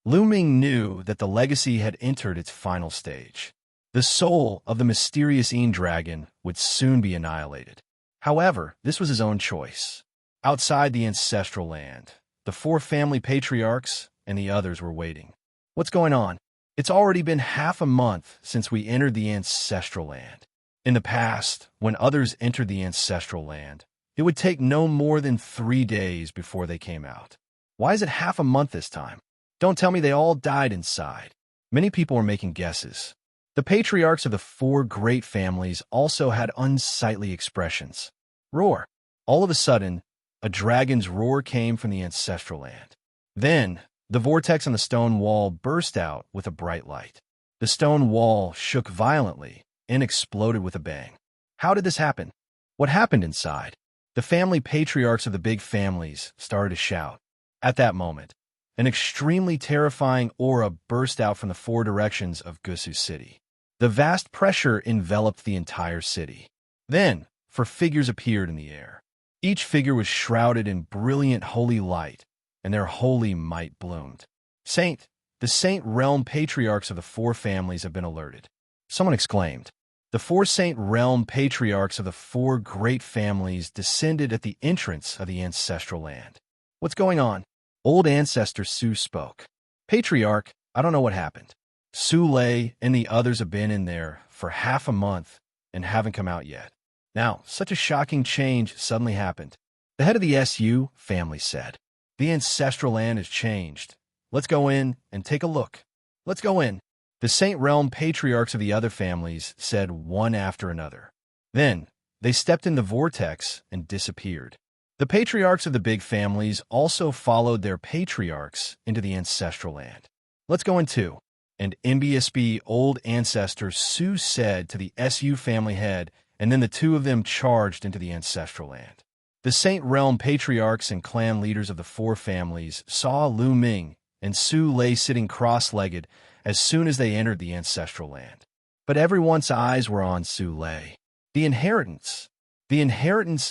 Lu Ming knew that the legacy had entered its final stage. The soul of the mysterious Yin dragon would soon be annihilated. However, this was his own choice. Outside the ancestral land, the four family patriarchs and the others were waiting. What's going on? It's already been half a month since we entered the ancestral land. In the past, when others entered the ancestral land, it would take no more than 3 days before they came out. Why is it half a month this time? Don't tell me they all died inside. Many people were making guesses. The patriarchs of the four great families also had unsightly expressions. Roar. All of a sudden, a dragon's roar came from the ancestral land. Then, the vortex on the stone wall burst out with a bright light. The stone wall shook violently and exploded with a bang. How did this happen? What happened inside? The family patriarchs of the big families started to shout. At that moment, an extremely terrifying aura burst out from the four directions of Gusu City. The vast pressure enveloped the entire city. Then, four figures appeared in the air. Each figure was shrouded in brilliant holy light, and their holy might bloomed. The Saint Realm patriarchs of the four families have been alerted. Someone exclaimed. The four Saint Realm patriarchs of the four great families descended at the entrance of the ancestral land. What's going on? Old ancestor Su spoke. Patriarch, I don't know what happened. Su Lei and the others have been in there for half a month and haven't come out yet. Now, such a shocking change suddenly happened. The head of the SU family said, the ancestral land has changed. Let's go in and take a look. Let's go in. The Saint Realm patriarchs of the other families said one after another. Then, they stepped in the vortex and disappeared. The patriarchs of the big families also followed their patriarchs into the ancestral land. Let's go in too. And MBSB old ancestor Su said to the SU family head, and then the two of them charged into the ancestral land. The Saint Realm patriarchs and clan leaders of the four families saw Lu Ming and Su Lei sitting cross-legged as soon as they entered the ancestral land. But everyone's eyes were on Su Lei. The inheritance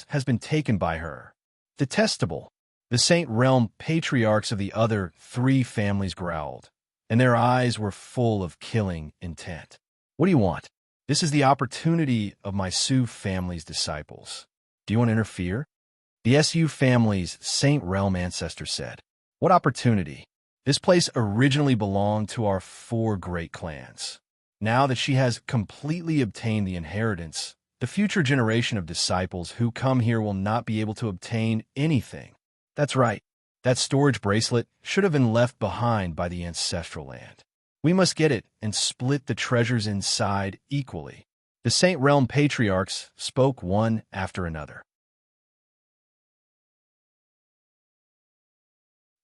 has been taken by her. Detestable. The Saint Realm patriarchs of the other three families growled, and their eyes were full of killing intent. What do you want? This is the opportunity of my Su family's disciples. Do you want to interfere? The SU family's Saint Realm ancestor said. What opportunity? This place originally belonged to our four great clans. Now that she has completely obtained the inheritance, the future generation of disciples who come here will not be able to obtain anything. That's right. That storage bracelet should have been left behind by the ancestral land. We must get it and split the treasures inside equally. The Saint Realm patriarchs spoke one after another.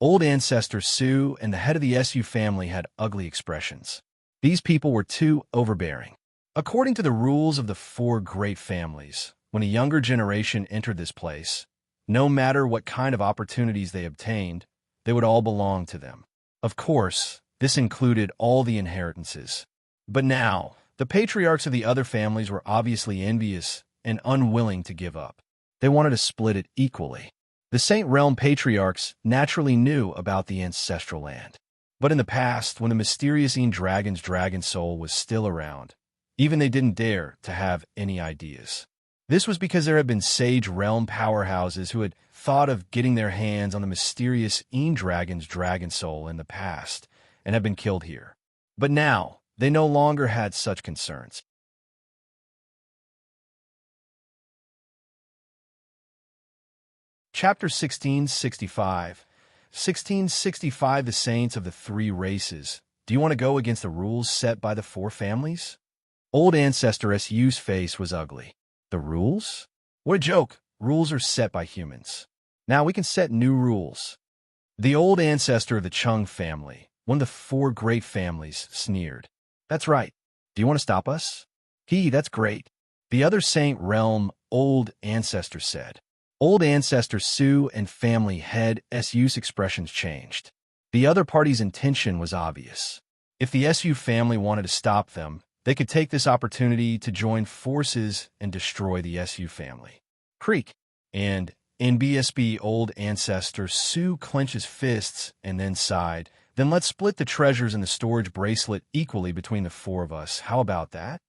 Old ancestor Su and the head of the SU family had ugly expressions. These people were too overbearing. According to the rules of the four great families, when a younger generation entered this place, no matter what kind of opportunities they obtained, they would all belong to them. Of course, this included all the inheritances. But now, the patriarchs of the other families were obviously envious and unwilling to give up. They wanted to split it equally. The Saint Realm patriarchs naturally knew about the ancestral land. But in the past, when the mysterious Yin dragon's dragon soul was still around, even they didn't dare to have any ideas. This was because there had been sage realm powerhouses who had thought of getting their hands on the mysterious Yin dragon's dragon soul in the past and had been killed here. But now, they no longer had such concerns. Chapter 1665. 1665 The Saints of the Three Races. Do you want to go against the rules set by the four families? Old ancestor Su's face was ugly. The rules? What a joke. Rules are set by humans. Now we can set new rules. The old ancestor of the Chung family, one of the four great families, sneered. That's right. Do you want to stop us? That's great. The other Saint Realm old ancestor said. Old ancestor Su and family head Su's expressions changed. The other party's intention was obvious. If the Su family wanted to stop them, they could take this opportunity to join forces and destroy the Su family. Creek. And NBSB old ancestor Su clenches fists and then sighed. Then let's split the treasures in the storage bracelet equally between the four of us. How about that?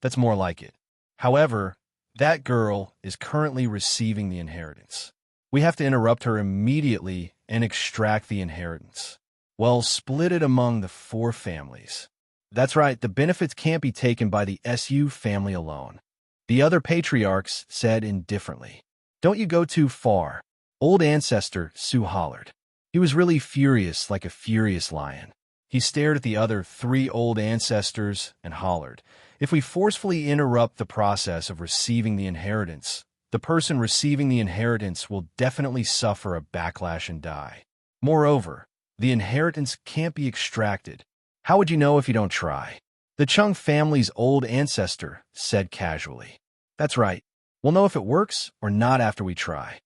That's more like it. However, that girl is currently receiving the inheritance. We have to interrupt her immediately and extract the inheritance. Well, split it among the four families. That's right, the benefits can't be taken by the Su family alone. The other patriarchs said indifferently. Don't you go too far. Old ancestor Su hollered. He was really furious, like a furious lion. He stared at the other three old ancestors and hollered. If we forcefully interrupt the process of receiving the inheritance, the person receiving the inheritance will definitely suffer a backlash and die. Moreover, the inheritance can't be extracted. How would you know if you don't try? The Chung family's old ancestor said casually. That's right. We'll know if it works or not after we try.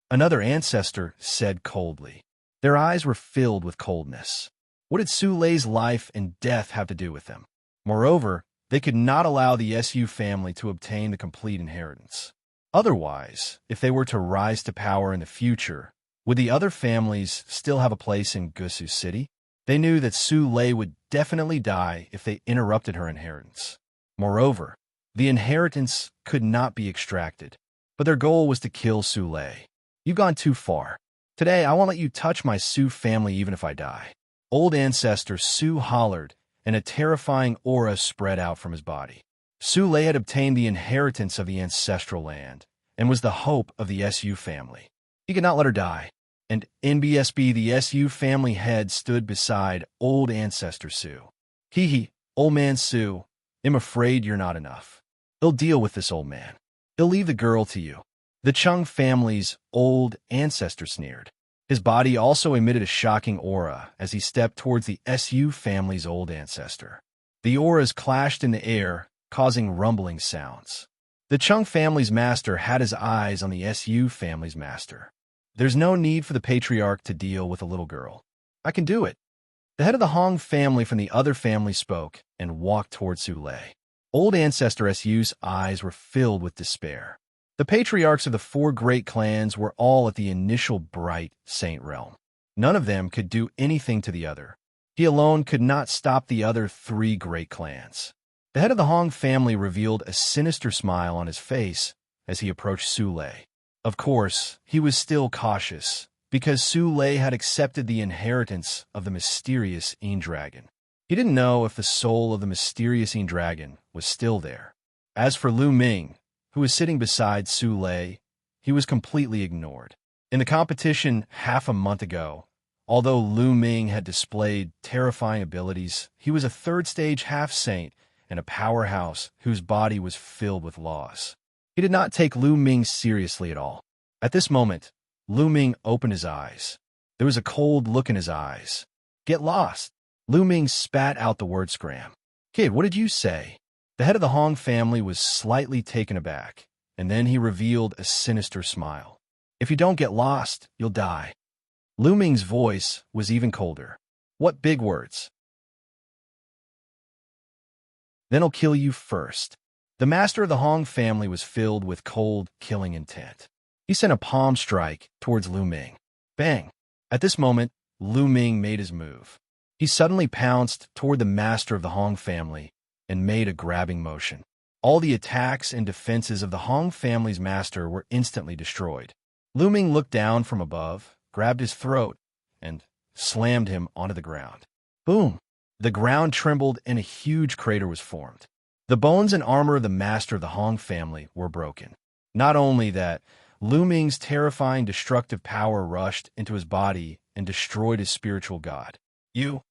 Another ancestor said coldly. Their eyes were filled with coldness. What did Su Lei's life and death have to do with them? Moreover, they could not allow the Su family to obtain the complete inheritance. Otherwise, if they were to rise to power in the future, would the other families still have a place in Gusu City? They knew that Su Lei would definitely die if they interrupted her inheritance. Moreover, the inheritance could not be extracted, but their goal was to kill Su Lei. You've gone too far. Today, I won't let you touch my Su family even if I die. Old ancestor Su hollered, and a terrifying aura spread out from his body. Su Lei had obtained the inheritance of the ancestral land, and was the hope of the Su family. He could not let her die. And NBSB, the Su family head, stood beside old ancestor Su. Hee, old man Su, I'm afraid you're not enough. He'll deal with this old man. He'll leave the girl to you. The Chung family's old ancestor sneered. His body also emitted a shocking aura as he stepped towards the Su family's old ancestor. The auras clashed in the air, causing rumbling sounds. The Chung family's master had his eyes on the Su family's master. There's no need for the patriarch to deal with a little girl. I can do it. The head of the Hong family from the other family spoke and walked towards Su Lei. Old ancestor Su's eyes were filled with despair. The patriarchs of the four great clans were all at the initial bright saint realm. None of them could do anything to the other. He alone could not stop the other three great clans. The head of the Hong family revealed a sinister smile on his face as he approached Su Lei. Of course, he was still cautious, because Su Lei had accepted the inheritance of the mysterious Yin Dragon. He didn't know if the soul of the mysterious Yin Dragon was still there. As for Lu Ming, who was sitting beside Su Lei, he was completely ignored. In the competition half a month ago, although Lu Ming had displayed terrifying abilities, he was a third-stage half-saint and a powerhouse whose body was filled with laws. He did not take Lu Ming seriously at all. At this moment, Lu Ming opened his eyes. There was a cold look in his eyes. Get lost. Lu Ming spat out the word scram. Kid, what did you say? The head of the Hong family was slightly taken aback, and then he revealed a sinister smile. If you don't get lost, you'll die. Lu Ming's voice was even colder. What big words? Then I'll kill you first. The master of the Hong family was filled with cold, killing intent. He sent a palm strike towards Lu Ming. Bang! At this moment, Lu Ming made his move. He suddenly pounced toward the master of the Hong family and made a grabbing motion. All the attacks and defenses of the Hong family's master were instantly destroyed. Lu Ming looked down from above, grabbed his throat, and slammed him onto the ground. Boom! The ground trembled and a huge crater was formed. The bones and armor of the master of the Hong family were broken. Not only that, Lu Ming's terrifying destructive power rushed into his body and destroyed his spiritual god. You!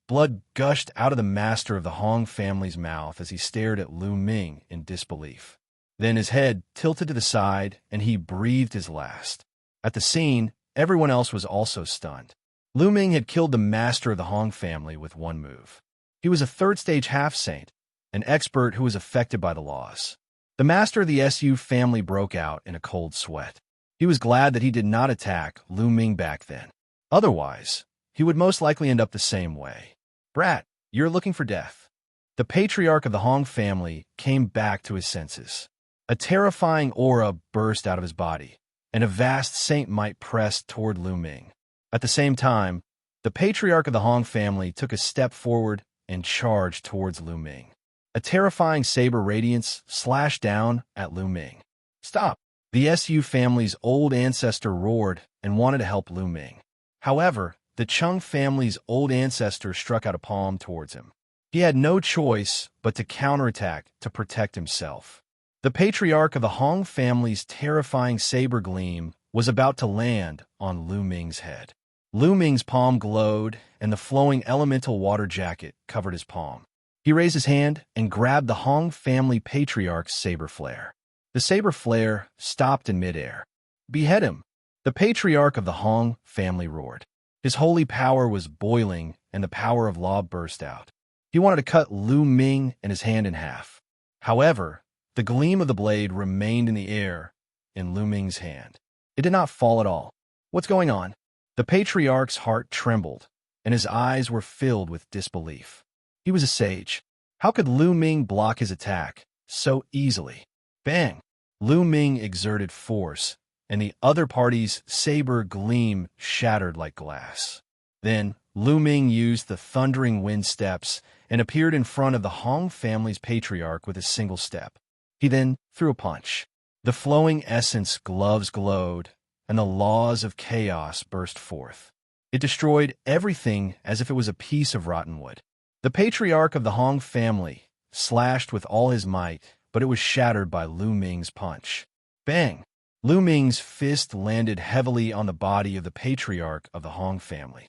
Blood gushed out of the master of the Hong family's mouth as he stared at Lu Ming in disbelief. Then his head tilted to the side and he breathed his last. At the scene, everyone else was also stunned. Lu Ming had killed the master of the Hong family with one move. He was a third-stage half-saint, an expert who was affected by the laws. The master of the Su family broke out in a cold sweat. He was glad that he did not attack Lu Ming back then. Otherwise, he would most likely end up the same way. Brat, You're looking for death. The patriarch of the Hong family came back to his senses. A terrifying aura burst out of his body, and a vast saint might pressed toward Lu Ming. At the same time, the patriarch of the Hong family took a step forward and charged towards Lu Ming. A terrifying saber radiance slashed down at Lu Ming. Stop! The Su family's old ancestor roared and wanted to help Lu Ming. However, the Chung family's old ancestor struck out a palm towards him. He had no choice but to counterattack to protect himself. The patriarch of the Hong family's terrifying saber gleam was about to land on Lu Ming's head. Lu Ming's palm glowed, and the flowing elemental water jacket covered his palm. He raised his hand and grabbed the Hong family patriarch's saber flare. The saber flare stopped in midair. Behead him! The patriarch of the Hong family roared. His holy power was boiling, and the power of law burst out. He wanted to cut Lu Ming and his hand in half. However, the gleam of the blade remained in the air in Lu Ming's hand. It did not fall at all. What's going on? The patriarch's heart trembled, and his eyes were filled with disbelief. He was a sage. How could Lu Ming block his attack so easily? Bang! Lu Ming exerted force, and the other party's saber gleam shattered like glass. Then, Lu Ming used the thundering wind steps and appeared in front of the Hong family's patriarch with a single step. He then threw a punch. The flowing essence gloves glowed, and the laws of chaos burst forth. It destroyed everything as if it was a piece of rotten wood. The patriarch of the Hong family slashed with all his might, but it was shattered by Lu Ming's punch. Bang! Lu Ming's fist landed heavily on the body of the patriarch of the Hong family.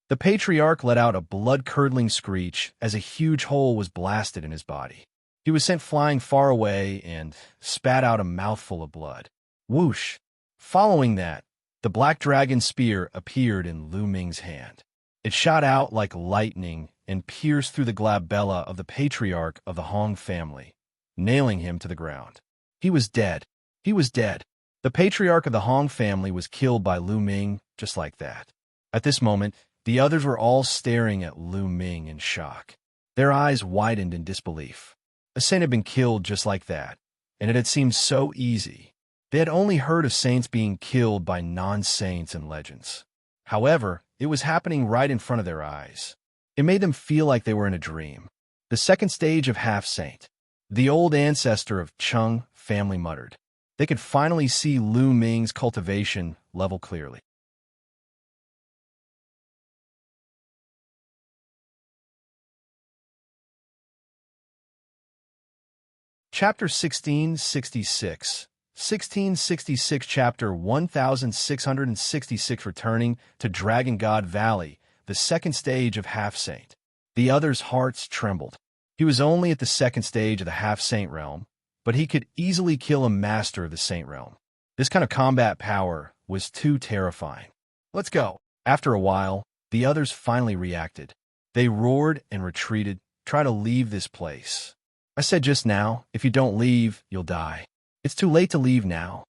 The patriarch let out a blood-curdling screech as a huge hole was blasted in his body. He was sent flying far away and spat out a mouthful of blood. Whoosh! Following that, the black dragon spear appeared in Lu Ming's hand. It shot out like lightning and pierced through the glabella of the patriarch of the Hong family, nailing him to the ground. He was dead. He was dead. The patriarch of the Hong family was killed by Lu Ming just like that. At this moment, the others were all staring at Lu Ming in shock. Their eyes widened in disbelief. A saint had been killed just like that, and it had seemed so easy. They had only heard of saints being killed by non-saints and legends. However, it was happening right in front of their eyes. It made them feel like they were in a dream. The second stage of half-saint. The old ancestor of Chung family muttered. They could finally see Lu Ming's cultivation level clearly. Chapter 1666. 1666 Chapter 1666 Returning to Dragon God Valley, the second stage of half-saint. The other's hearts trembled. He was only at the second stage of the half-saint realm, but he could easily kill a master of the saint realm. This kind of combat power was too terrifying. Let's go. After a while, the others finally reacted. They roared and retreated, try to leave this place. I said just now, if you don't leave, you'll die. It's too late to leave now.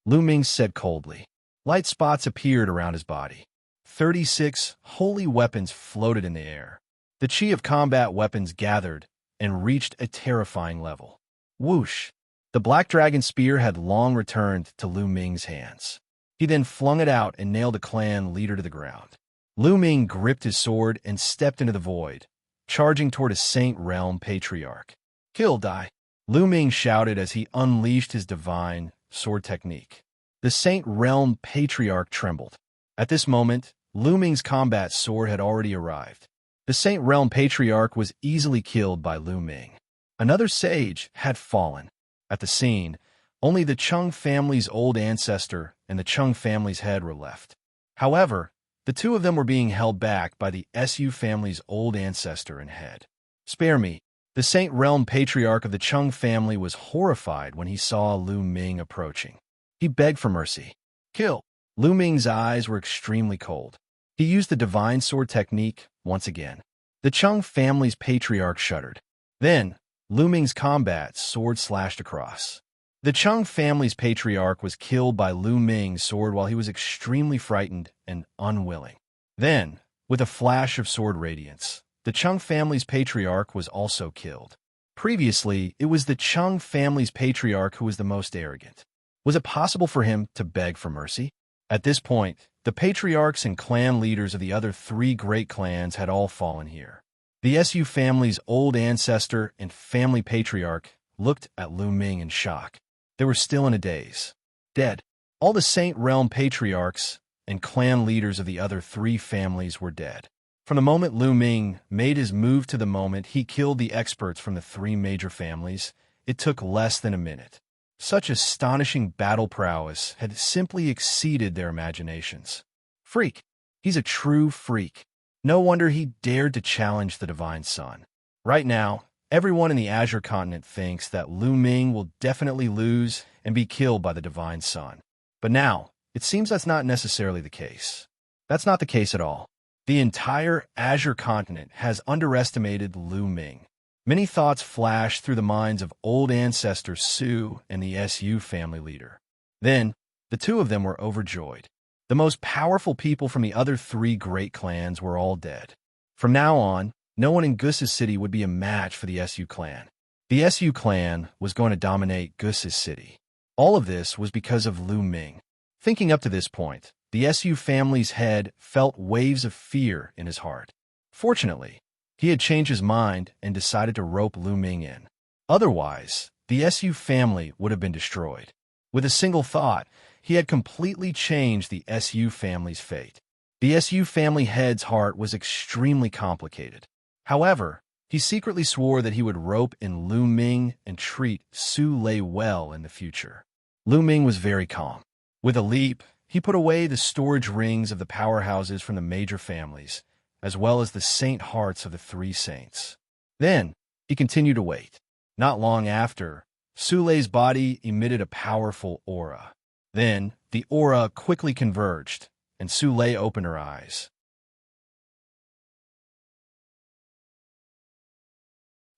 Lu Ming said coldly. Light spots appeared around his body. 36 holy weapons floated in the air. The chi of combat weapons gathered and reached a terrifying level. Whoosh! The black dragon spear had long returned to Lu Ming's hands. He then flung it out and nailed a clan leader to the ground. Lu Ming gripped his sword and stepped into the void, charging toward a saint realm patriarch. Kill, die! Lu Ming shouted as he unleashed his divine sword technique. The saint realm patriarch trembled. At this moment, Lu Ming's combat sword had already arrived. The saint realm patriarch was easily killed by Lu Ming. Another sage had fallen. At the scene, only the Chung family's old ancestor and the Chung family's head were left. However, the two of them were being held back by the Su family's old ancestor and head. Spare me. The Saint Realm patriarch of the Chung family was horrified when he saw Lu Ming approaching. He begged for mercy. Kill! Lu Ming's eyes were extremely cold. He used the divine sword technique once again. The Chung family's patriarch shuddered. Then, Lu Ming's combat sword slashed across. The Cheng family's patriarch was killed by Lu Ming's sword while he was extremely frightened and unwilling. Then, with a flash of sword radiance, the Cheng family's patriarch was also killed. Previously, it was the Cheng family's patriarch who was the most arrogant. Was it possible for him to beg for mercy? At this point, the patriarchs and clan leaders of the other three great clans had all fallen here. The Su family's old ancestor and family patriarch looked at Lu Ming in shock. They were still in a daze. Dead. All the Saint Realm patriarchs and clan leaders of the other three families were dead. From the moment Lu Ming made his move to the moment he killed the experts from the three major families, it took less than a minute. Such astonishing battle prowess had simply exceeded their imaginations. Freak. He's a true freak. No wonder he dared to challenge the Divine Sun. Right now, everyone in the Azure Continent thinks that Lu Ming will definitely lose and be killed by the Divine Sun. But now, it seems that's not necessarily the case. That's not the case at all. The entire Azure Continent has underestimated Lu Ming. Many thoughts flashed through the minds of old ancestor Su and the Su family leader. Then, the two of them were overjoyed. The most powerful people from the other three great clans were all dead. From now on, no one in Gus's city would be a match for the Su clan. The Su clan was going to dominate Gus's city. All of this was because of Lu Ming. Thinking up to this point, the Su family's head felt waves of fear in his heart. Fortunately, he had changed his mind and decided to rope Lu Ming in. Otherwise, the Su family would have been destroyed. With a single thought, he had completely changed the Su family's fate. The Su family head's heart was extremely complicated. However, he secretly swore that he would rope in Lu Ming and treat Su Lei well in the future. Lu Ming was very calm. With a leap, he put away the storage rings of the powerhouses from the major families, as well as the saint hearts of the three saints. Then, he continued to wait. Not long after, Su Lei's body emitted a powerful aura. Then, the aura quickly converged, and Su Lei opened her eyes.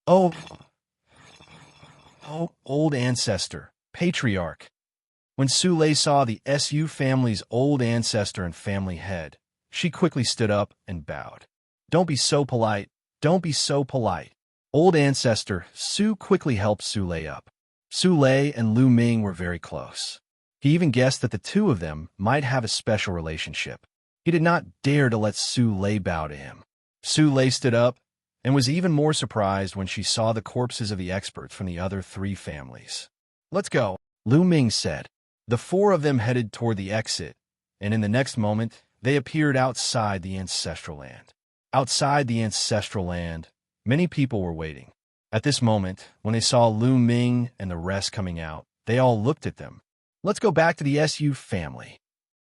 Oh, old ancestor, patriarch. When Su Lei saw the Su family's old ancestor and family head, she quickly stood up and bowed. Don't be so polite. Don't be so polite. Old ancestor Su quickly helped Su Lei up. Su Lei and Lu Ming were very close. He even guessed that the two of them might have a special relationship. He did not dare to let Su Lei bow to him. Su Lei stood up and was even more surprised when she saw the corpses of the experts from the other three families. Let's go, Lu Ming said. The four of them headed toward the exit, and in the next moment, they appeared outside the ancestral land. Outside the ancestral land, many people were waiting. At this moment, when they saw Lu Ming and the rest coming out, they all looked at them. Let's go back to the Su family.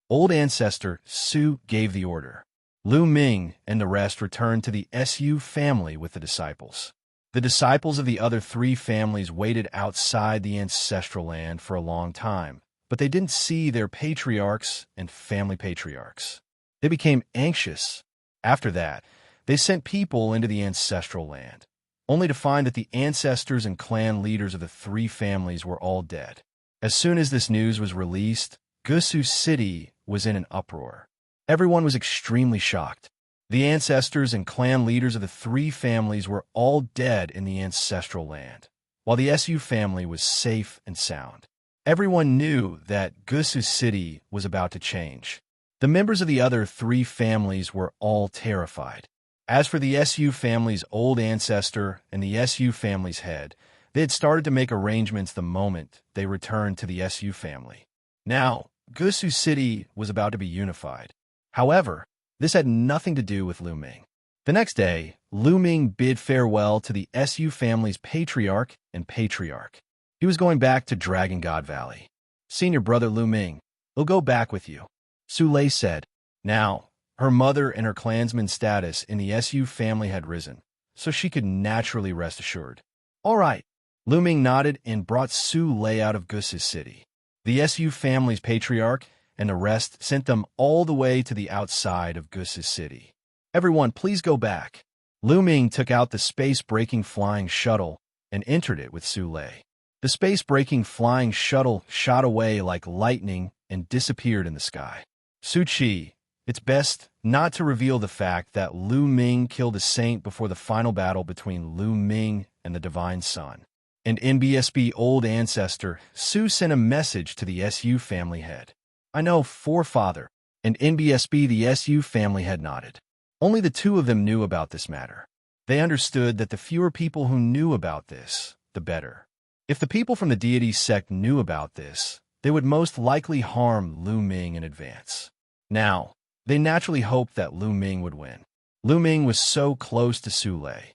Old ancestor Su gave the order. Lu Ming and the rest returned to the Su family with the disciples. The disciples of the other three families waited outside the ancestral land for a long time, but they didn't see their patriarchs and family patriarchs. They became anxious. After that, they sent people into the ancestral land, only to find that the ancestors and clan leaders of the three families were all dead. As soon as this news was released, Gusu City was in an uproar. Everyone was extremely shocked. The ancestors and clan leaders of the three families were all dead in the ancestral land, while the Su family was safe and sound. Everyone knew that Gusu City was about to change. The members of the other three families were all terrified. As for the Su family's old ancestor and the Su family's head, they had started to make arrangements the moment they returned to the Su family. Now, Gusu City was about to be unified. However, this had nothing to do with Lu Ming. The next day, Lu Ming bid farewell to the Su family's patriarch and patriarch. He was going back to Dragon God Valley. Senior brother Lu Ming, we'll go back with you, Su Lei said. Now, her mother and her clansman status in the Su family had risen, so she could naturally rest assured. All right. Lu Ming nodded and brought Su Lei out of Gusu City. The Su family's patriarch and the rest sent them all the way to the outside of Gusu City. Everyone, please go back. Lu Ming took out the space-breaking flying shuttle and entered it with Su Lei. The space-breaking flying shuttle shot away like lightning and disappeared in the sky. Su Qi, it's best not to reveal the fact that Lu Ming killed a saint before the final battle between Lu Ming and the Divine Sun. And NBSB old ancestor, Su sent a message to the SU family head. I know, forefather. And NBSB the SU family head nodded. Only the two of them knew about this matter. They understood that the fewer people who knew about this, the better. If the people from the deity sect knew about this, they would most likely harm Lu Ming in advance. Now, they naturally hoped that Lu Ming would win. Lu Ming was so close to Su Lei.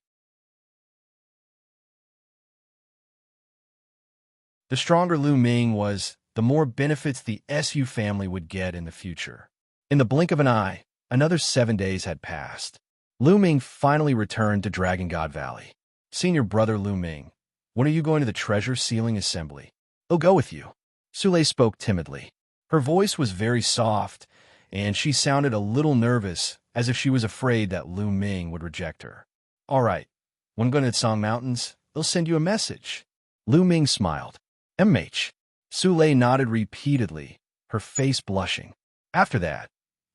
The stronger Lu Ming was, the more benefits the SU family would get in the future. In the blink of an eye, another 7 days had passed. Lu Ming finally returned to Dragon God Valley. Senior brother Lu Ming, when are you going to the treasure sealing assembly? I'll go with you. Su Lei spoke timidly. Her voice was very soft, and she sounded a little nervous, as if she was afraid that Lu Ming would reject her. All right, when going to Song Mountains, they'll send you a message. Lu Ming smiled. MH. Su Lei nodded repeatedly, her face blushing. After that,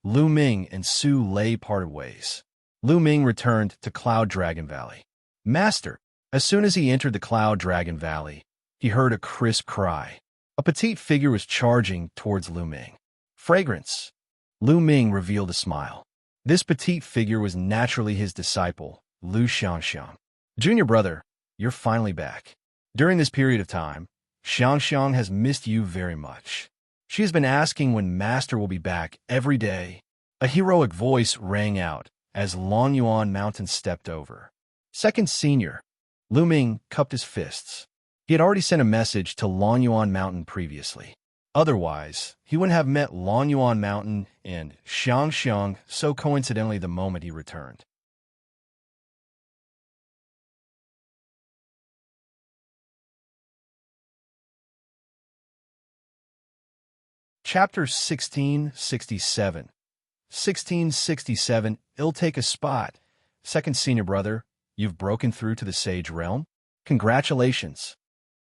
Lu Ming and Su Lei parted ways. Lu Ming returned to Cloud Dragon Valley. Master, as soon as he entered the Cloud Dragon Valley, he heard a crisp cry. A petite figure was charging towards Lu Ming. Fragrance. Lu Ming revealed a smile. This petite figure was naturally his disciple, Lu Xianxia. Junior brother, you're finally back. During this period of time, Xianxia has missed you very much. She has been asking when Master will be back every day. A heroic voice rang out as Longyuan Mountain stepped over. Second senior. Lu Ming cupped his fists. He had already sent a message to Longyuan Mountain previously. Otherwise, he wouldn't have met Longyuan Mountain and Xianxia so coincidentally the moment he returned. Chapter 1667. 1667, I'll take a spot. Second senior brother, you've broken through to the Sage Realm? Congratulations.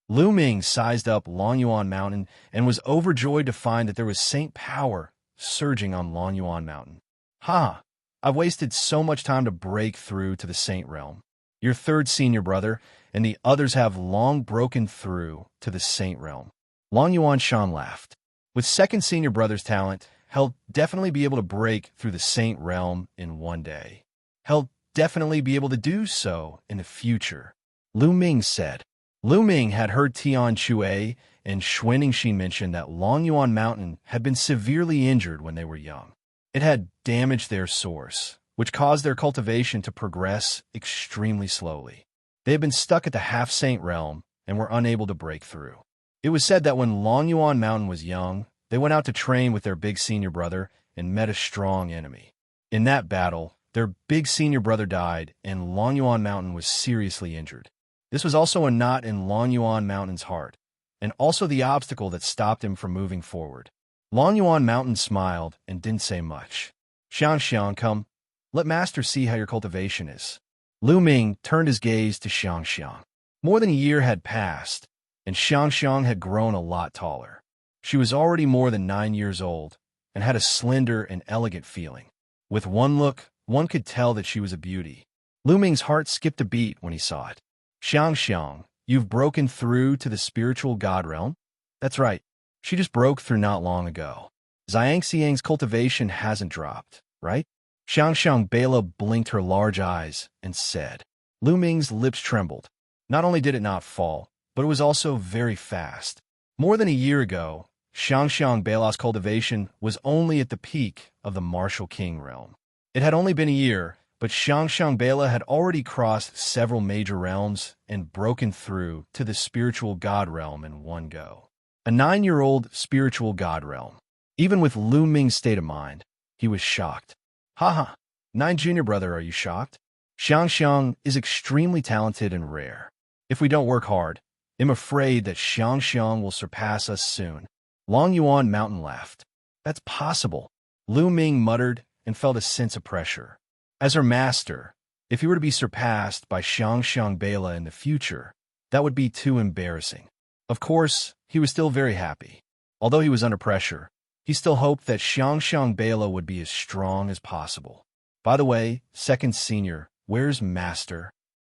Lu Ming sized up Longyuan Mountain and was overjoyed to find that there was saint power surging on Longyuan Mountain. Ha! I've wasted so much time to break through to the saint realm. Your third senior brother and the others have long broken through to the saint realm. Longyuan Shan laughed. With second senior brother's talent, he'll definitely be able to break through the saint realm in one day. He'll definitely be able to do so in the future, Lu Ming said. Lu Ming had heard Tian Chue and Xuanxin mention that Longyuan Mountain had been severely injured when they were young. It had damaged their source, which caused their cultivation to progress extremely slowly. They had been stuck at the half-saint realm and were unable to break through. It was said that when Longyuan Mountain was young, they went out to train with their big senior brother and met a strong enemy. In that battle, their big senior brother died and Longyuan Mountain was seriously injured. This was also a knot in Longyuan Mountain's heart, and also the obstacle that stopped him from moving forward. Longyuan Mountain smiled and didn't say much. Xianxia, come, let Master see how your cultivation is. Lu Ming turned his gaze to Xianxia. More than a year had passed, and Xianxia had grown a lot taller. She was already more than 9 years old, and had a slender and elegant feeling. With one look, one could tell that she was a beauty. Lu Ming's heart skipped a beat when he saw it. Xianxia, you've broken through to the spiritual god realm? That's right. She just broke through not long ago. Xianxiang's cultivation hasn't dropped, right? Xianxia Bela blinked her large eyes and said. Lu Ming's lips trembled. Not only did it not fall, but it was also very fast. More than a year ago, Xianxia Bela's cultivation was only at the peak of the Martial King realm. It had only been a year, but Xianxia Bela had already crossed several major realms and broken through to the spiritual god realm in one go. A 9-year-old spiritual god realm. Even with Lu Ming's state of mind, he was shocked. Haha, 9 junior brother, are you shocked? Xianxia is extremely talented and rare. If we don't work hard, I'm afraid that Xianxia will surpass us soon. Longyuan Mountain laughed. That's possible. Lu Ming muttered and felt a sense of pressure. As her master, if he were to be surpassed by Xianxia Bela in the future, that would be too embarrassing. Of course, he was still very happy. Although he was under pressure, he still hoped that Xianxia would be as strong as possible. By the way, second senior, where's Master?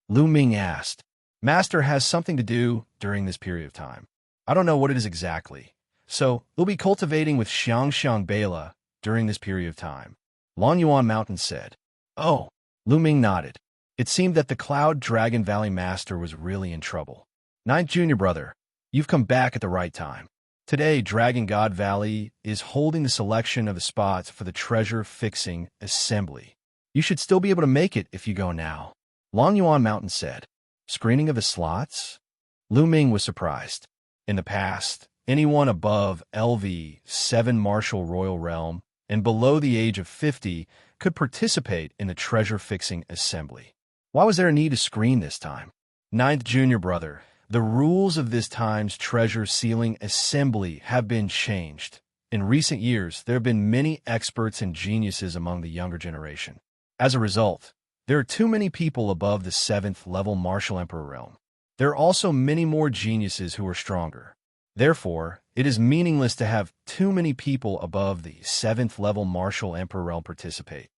Lu Ming asked. Master has something to do during this period of time. I don't know what it is exactly. So, we'll be cultivating with Xianxia during this period of time. Longyuan Mountain said. Oh, Lu Ming nodded. It seemed that the Cloud Dragon Valley Master was really in trouble. Ninth Junior Brother, you've come back at the right time. Today, Dragon God Valley is holding the selection of the spots for the treasure fixing assembly. You should still be able to make it if you go now. Longyuan Mountain said. Screening of the slots? Lu Ming was surprised. In the past, anyone above LV 7 Martial Royal Realm and below the age of 50 could participate in the treasure-fixing assembly. Why was there a need to screen this time? Ninth Junior Brother, the rules of this time's treasure-sealing assembly have been changed. In recent years, there have been many experts and geniuses among the younger generation. As a result, there are too many people above the 7th level Martial Emperor realm. There are also many more geniuses who are stronger. Therefore, it is meaningless to have too many people above the 7th level Martial Emperor realm participate.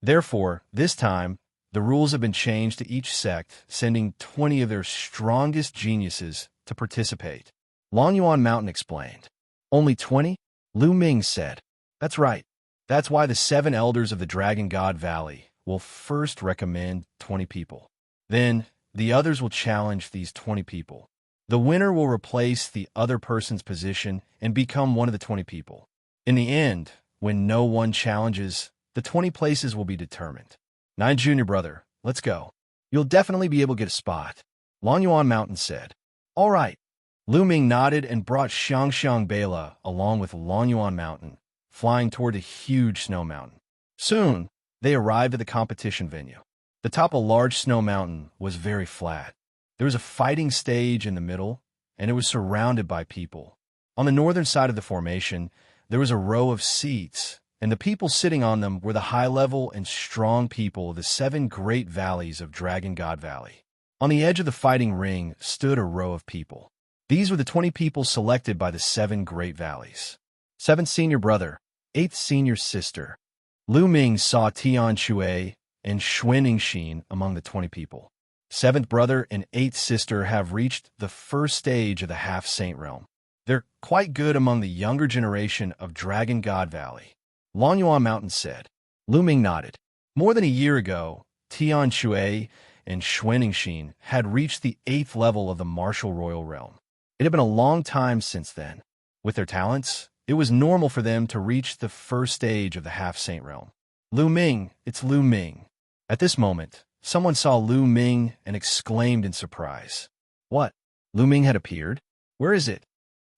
Therefore, this time, the rules have been changed to each sect, sending 20 of their strongest geniuses to participate. Longyuan Mountain explained. Only 20? Lu Ming said. That's right. That's why the 7 elders of the Dragon God Valley will first recommend 20 people. Then, the others will challenge these 20 people. The winner will replace the other person's position and become one of the 20 people. In the end, when no one challenges, the 20 places will be determined. Nine Junior Brother, let's go. You'll definitely be able to get a spot. Longyuan Mountain said. All right. Lu Ming nodded and brought Xianxia along with Longyuan Mountain, flying toward a huge snow mountain. Soon, they arrived at the competition venue. The top of a large snow mountain was very flat. There was a fighting stage in the middle, and it was surrounded by people. On the northern side of the formation, there was a row of seats, and the people sitting on them were the high-level and strong people of the 7 great valleys of Dragon God Valley. On the edge of the fighting ring stood a row of people. These were the 20 people selected by the 7 great valleys. 7th Senior Brother, 8th Senior Sister. Lu Ming saw Xianxia and Xianxia among the 20 people. 7th Brother and 8th Sister have reached the first stage of the Half-Saint Realm. They're quite good among the younger generation of Dragon God Valley. Longyuan Mountain said. Lu Ming nodded. More than a year ago, Xianxia and Xianxia had reached the 8th level of the Martial Royal Realm. It had been a long time since then. With their talents, it was normal for them to reach the first stage of the Half-Saint Realm. Lu Ming, it's Lu Ming. At this moment, someone saw Lu Ming and exclaimed in surprise. What? Lu Ming had appeared? Where is it?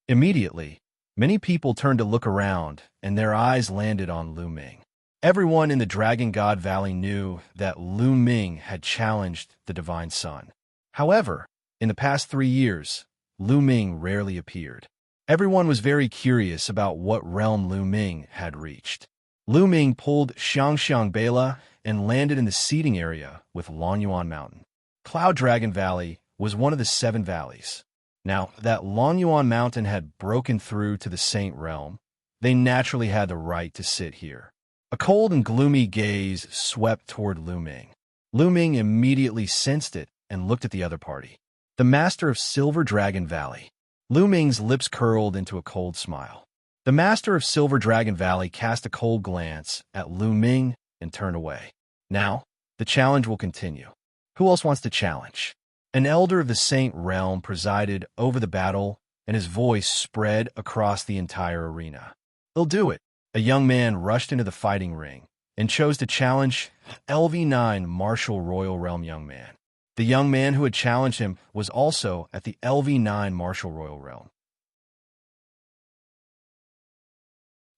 Immediately, many people turned to look around, and their eyes landed on Lu Ming. Everyone in the Dragon God Valley knew that Lu Ming had challenged the Divine Sun. However, in the past 3 years, Lu Ming rarely appeared. Everyone was very curious about what realm Lu Ming had reached. Lu Ming pulled Xianxia and landed in the seating area with Longyuan Mountain. Cloud Dragon Valley was one of the 7 valleys. Now that Longyuan Mountain had broken through to the Saint Realm, they naturally had the right to sit here. A cold and gloomy gaze swept toward Lu Ming. Lu Ming immediately sensed it and looked at the other party. The Master of Silver Dragon Valley. Lu Ming's lips curled into a cold smile. The Master of Silver Dragon Valley cast a cold glance at Lu Ming and turned away. Now, the challenge will continue. Who else wants to challenge? An elder of the Saint Realm presided over the battle, and his voice spread across the entire arena. They'll do it. A young man rushed into the fighting ring and chose to challenge LV9 Martial Royal Realm young man. The young man who had challenged him was also at the LV9 Martial Royal Realm.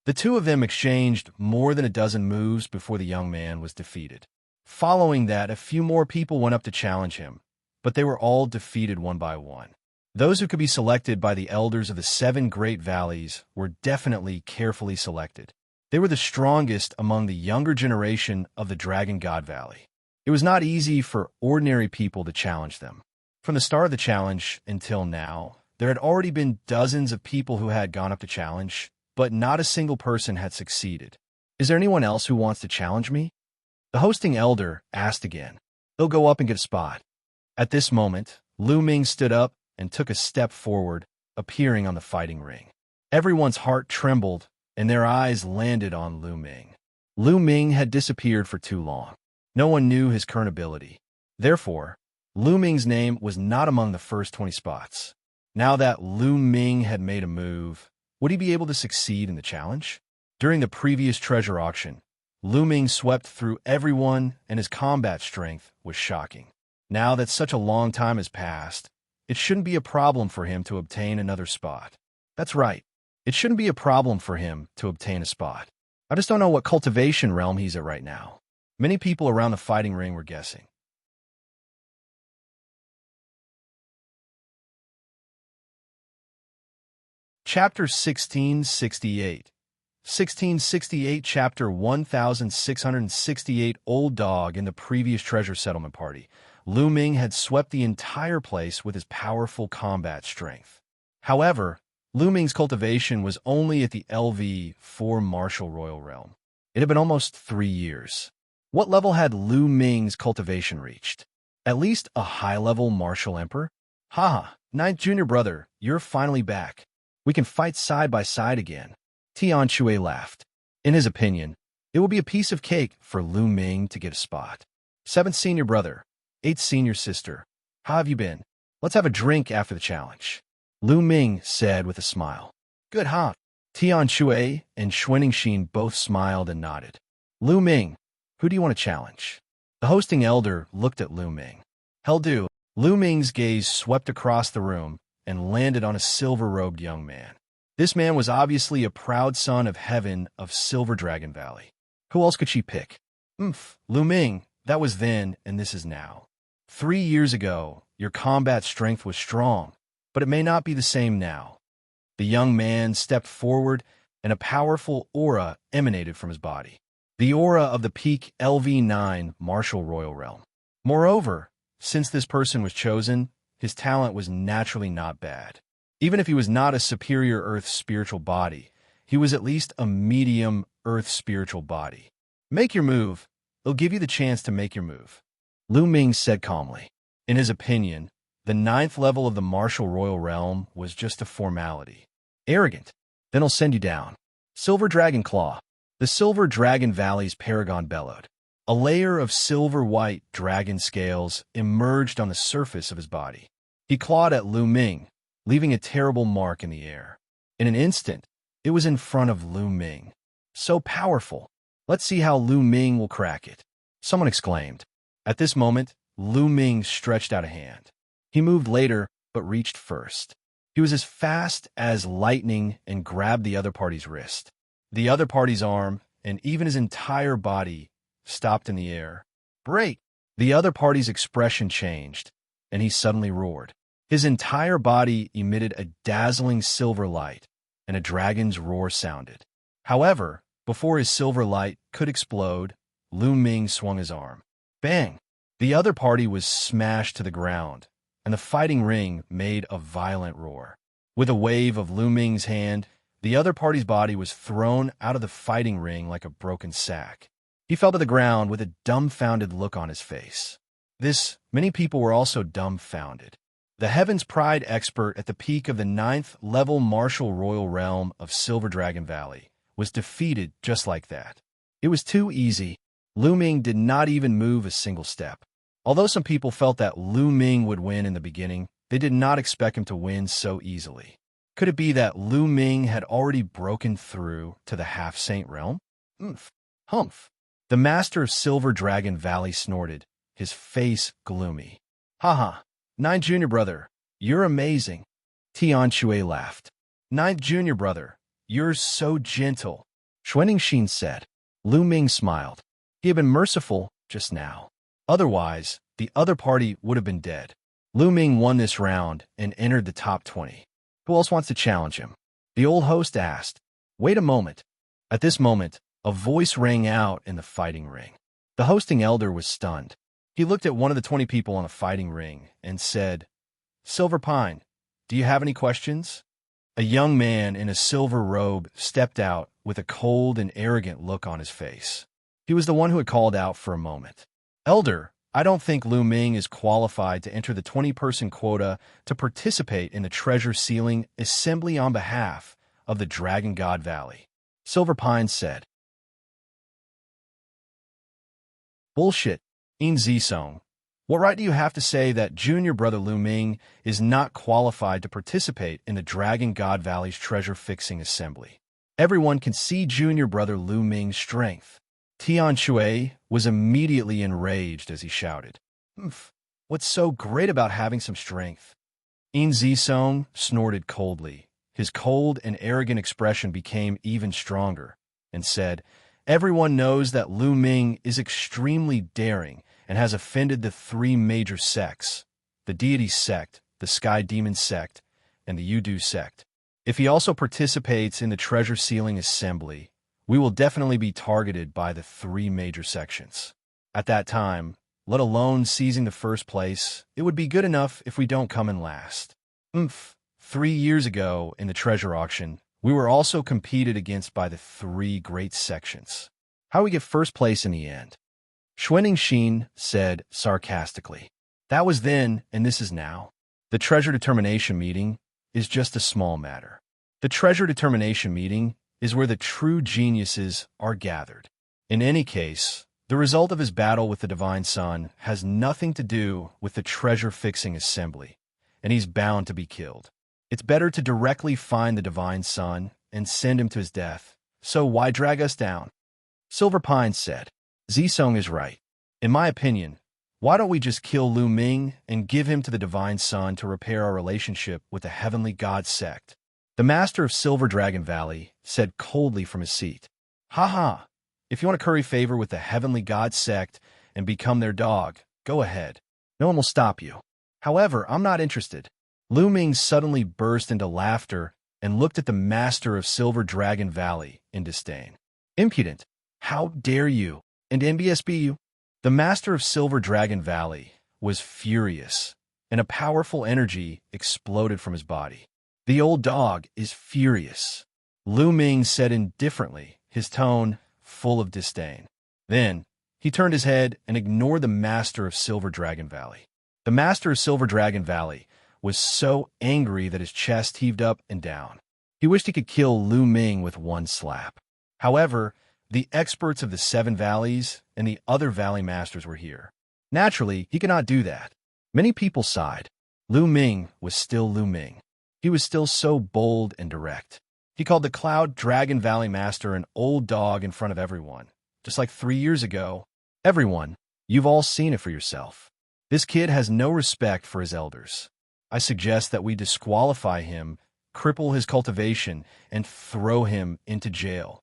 The two of them exchanged more than a dozen moves before the young man was defeated. Following that, a few more people went up to challenge him, but they were all defeated one by one. Those who could be selected by the elders of the 7 great valleys were definitely carefully selected. They were the strongest among the younger generation of the Dragon God Valley. It was not easy for ordinary people to challenge them. From the start of the challenge until now, there had already been dozens of people who had gone up to challenge, but not a single person had succeeded. Is there anyone else who wants to challenge me? The hosting elder asked again. They'll go up and get a spot. At this moment, Lu Ming stood up and took a step forward, appearing on the fighting ring. Everyone's heart trembled, and their eyes landed on Lu Ming. Lu Ming had disappeared for too long. No one knew his current ability. Therefore, Lu Ming's name was not among the first 20 spots. Now that Lu Ming had made a move, would he be able to succeed in the challenge? During the previous treasure auction, Lu Ming swept through everyone, and his combat strength was shocking. Now that such a long time has passed, it shouldn't be a problem for him to obtain another spot. That's right. It shouldn't be a problem for him to obtain a spot. I just don't know what cultivation realm he's at right now. Many people around the fighting ring were guessing. Chapter 1668. 1668 Chapter 1668 Old Dog. In the previous treasure settlement party, Lu Ming had swept the entire place with his powerful combat strength. However, Lu Ming's cultivation was only at the LV4 Martial Royal Realm. It had been almost 3 years. What level had Lu Ming's cultivation reached? At least a high-level Martial Emperor? Haha, Ninth Junior Brother, you're finally back. We can fight side by side again. Xianxia laughed. In his opinion, it would be a piece of cake for Lu Ming to get a spot. 7th Senior Brother, 8th Senior Sister, how have you been? Let's have a drink after the challenge. Lu Ming said with a smile. Good, huh? Xianxia and Xianxia both smiled and nodded. Lu Ming, who do you want to challenge? The hosting elder looked at Lu Ming. Hell do. Lu Ming's gaze swept across the room and landed on a silver-robed young man. This man was obviously a proud son of heaven of Silver Dragon Valley. Who else could she pick? Lu Ming, that was then and this is now. 3 years ago, your combat strength was strong, but it may not be the same now. The young man stepped forward and a powerful aura emanated from his body. The aura of the peak LV9 Martial Royal Realm. Moreover, since this person was chosen, his talent was naturally not bad. Even if he was not a superior Earth spiritual body, he was at least a medium Earth spiritual body. Make your move. It'll give you the chance to make your move. Lu Ming said calmly. In his opinion, the 9th level of the Martial Royal Realm was just a formality. Arrogant. Then I'll send you down. Silver Dragon Claw. The Silver Dragon Valley's paragon bellowed. A layer of silver-white dragon scales emerged on the surface of his body. He clawed at Lu Ming, leaving a terrible mark in the air. In an instant, it was in front of Lu Ming. So powerful. Let's see how Lu Ming will crack it. Someone exclaimed. At this moment, Lu Ming stretched out a hand. He moved later, but reached first. He was as fast as lightning and grabbed the other party's wrist. The other party's arm, and even his entire body, stopped in the air. Break! The other party's expression changed, and he suddenly roared. His entire body emitted a dazzling silver light, and a dragon's roar sounded. However, before his silver light could explode, Lu Ming swung his arm. Bang! The other party was smashed to the ground, and the fighting ring made a violent roar. With a wave of Lu Ming's hand, the other party's body was thrown out of the fighting ring like a broken sack. He fell to the ground with a dumbfounded look on his face. Many people were also dumbfounded. The Heaven's Pride expert at the peak of the 9th level Martial Royal Realm of Silver Dragon Valley was defeated just like that. It was too easy. Lu Ming did not even move a single step. Although some people felt that Lu Ming would win in the beginning, they did not expect him to win so easily. Could it be that Lu Ming had already broken through to the Half-Saint realm? Humph. The master of Silver Dragon Valley snorted, his face gloomy. Haha, 9th Junior Brother, you're amazing. Xianxia laughed. 9th Junior Brother, you're so gentle. Xianxia said. Lu Ming smiled. He had been merciful just now. Otherwise, the other party would have been dead. Lu Ming won this round and entered the top 20. Who else wants to challenge him? The old host asked. Wait a moment. At this moment, a voice rang out in the fighting ring. The hosting elder was stunned. He looked at one of the 20 people on the fighting ring and said, "Silver Pine, do you have any questions?" A young man in a silver robe stepped out with a cold and arrogant look on his face. He was the one who had called out for a moment. "Elder, I don't think Lu Ming is qualified to enter the 20-person quota to participate in the treasure sealing assembly on behalf of the Dragon God Valley," Silver Pine said. "Bullshit, In Zisong. What right do you have to say that junior brother Lu Ming is not qualified to participate in the Dragon God Valley's treasure-fixing assembly? Everyone can see junior brother Lu Ming's strength." Tian Shui was immediately enraged as he shouted, "Humph, what's so great about having some strength?" In Zisong snorted coldly. His cold and arrogant expression became even stronger, and said, "Everyone knows that Lu Ming is extremely daring and has offended the three major sects, the Deity Sect, the Sky Demon Sect, and the Yudu Sect. If he also participates in the treasure sealing assembly, we will definitely be targeted by the three major sections. At that time, let alone seizing the first place, it would be good enough if we don't come in last. 3 years ago in the treasure auction, we were also competed against by the three great sections. How we get first place in the end?" Xuening Xin said sarcastically. "That was then, and this is now. The treasure determination meeting is just a small matter. The treasure determination meeting is where the true geniuses are gathered. In any case, the result of his battle with the Divine Sun has nothing to do with the treasure-fixing assembly, and he's bound to be killed. It's better to directly find the Divine Sun and send him to his death, so why drag us down?" Silver Pine said, "Zisong is right. In my opinion, why don't we just kill Lu Ming and give him to the Divine Sun to repair our relationship with the Heavenly God Sect?" The master of Silver Dragon Valley said coldly from his seat, "Ha ha! If you want to curry favor with the Heavenly God Sect and become their dog, go ahead. No one will stop you. However, I'm not interested." Lu Ming suddenly burst into laughter and looked at the master of Silver Dragon Valley in disdain. "Impudent! How dare you? And NBSB you?" The master of Silver Dragon Valley was furious, and a powerful energy exploded from his body. "The old dog is furious," Lu Ming said indifferently, his tone full of disdain. Then, he turned his head and ignored the master of Silver Dragon Valley. The master of Silver Dragon Valley was so angry that his chest heaved up and down. He wished he could kill Lu Ming with one slap. However, the experts of the 7 valleys and the other valley masters were here. Naturally, he could not do that. Many people sighed. Lu Ming was still Lu Ming. He was still so bold and direct. He called the Cloud Dragon Valley Master an old dog in front of everyone. Just like 3 years ago. Everyone, you've all seen it for yourself. This kid has no respect for his elders. I suggest that we disqualify him, cripple his cultivation, and throw him into jail.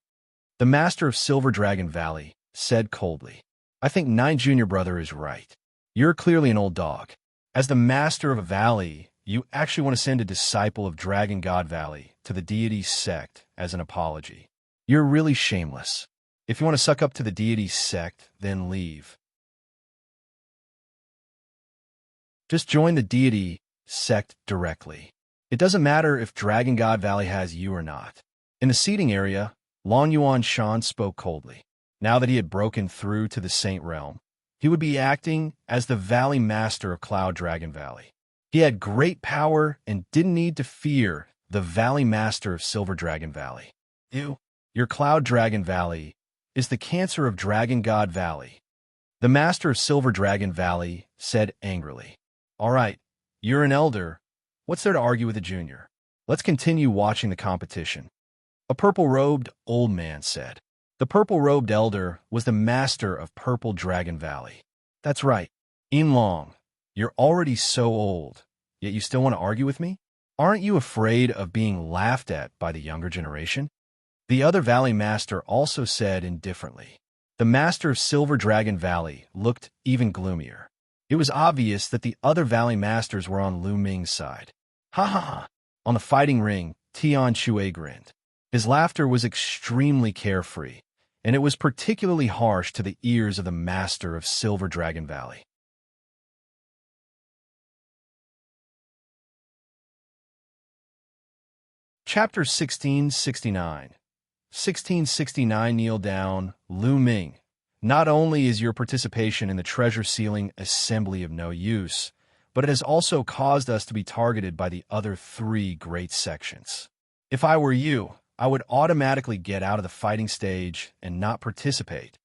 The master of Silver Dragon Valley said coldly, "I think 9 junior brother is right. You're clearly an old dog. As the master of a valley, you actually want to send a disciple of Dragon God Valley to the deity sect as an apology. You're really shameless. If you want to suck up to the deity sect, then leave. Just join the deity sect directly. It doesn't matter if Dragon God Valley has you or not." In the seating area, Long Yuan Shan spoke coldly. Now that he had broken through to the Saint Realm, he would be acting as the Valley Master of Cloud Dragon Valley. He had great power and didn't need to fear the Valley Master of Silver Dragon Valley. Your Cloud Dragon Valley is the cancer of Dragon God Valley. The Master of Silver Dragon Valley said angrily. "All right, you're an elder. What's there to argue with a junior? Let's continue watching the competition." A purple-robed old man said. The purple-robed elder was the master of Purple Dragon Valley. "That's right. In Long, you're already so old, yet you still want to argue with me? Aren't you afraid of being laughed at by the younger generation?" The other valley master also said indifferently. The master of Silver Dragon Valley looked even gloomier. It was obvious that the other valley masters were on Lu Ming's side. "Ha ha ha!" On the fighting ring, Tian Shui grinned. His laughter was extremely carefree, and it was particularly harsh to the ears of the master of Silver Dragon Valley. Chapter 1669. 1669 Kneel down, Lu Ming. Not only is your participation in the treasure sealing assembly of no use, but it has also caused us to be targeted by the other three great sections. If I were you, I would automatically get out of the fighting stage and not participate.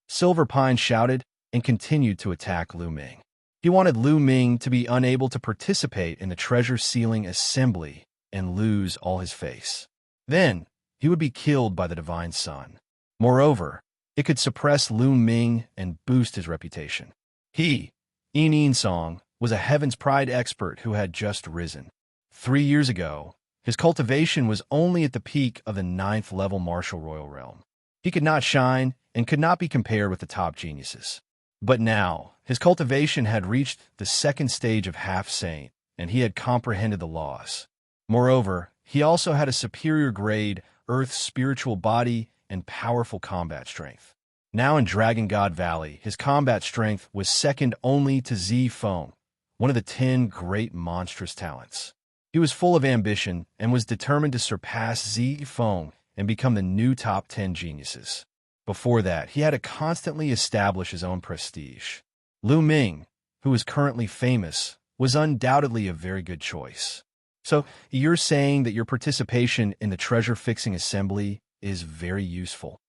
Silver Pine shouted and continued to attack Lu Ming. He wanted Lu Ming to be unable to participate in the treasure sealing assembly and lose all his face. Then, he would be killed by the Divine Sun. Moreover, it could suppress Lu Ming and boost his reputation. He, Yin Song, was a Heaven's Pride expert who had just risen. 3 years ago, his cultivation was only at the peak of the 9th level martial royal realm. He could not shine and could not be compared with the top geniuses. But now, his cultivation had reached the 2nd stage of half-saint, and he had comprehended the laws. Moreover, he also had a superior grade, Earth's spiritual body, and powerful combat strength. Now in Dragon God Valley, his combat strength was second only to Zi Feng, one of the 10 great monstrous talents. He was full of ambition and was determined to surpass Zi Feng and become the new top 10 geniuses. Before that, he had to constantly establish his own prestige. Lu Ming, who is currently famous, was undoubtedly a very good choice. So, you're saying that your participation in the treasure-fixing assembly is very useful?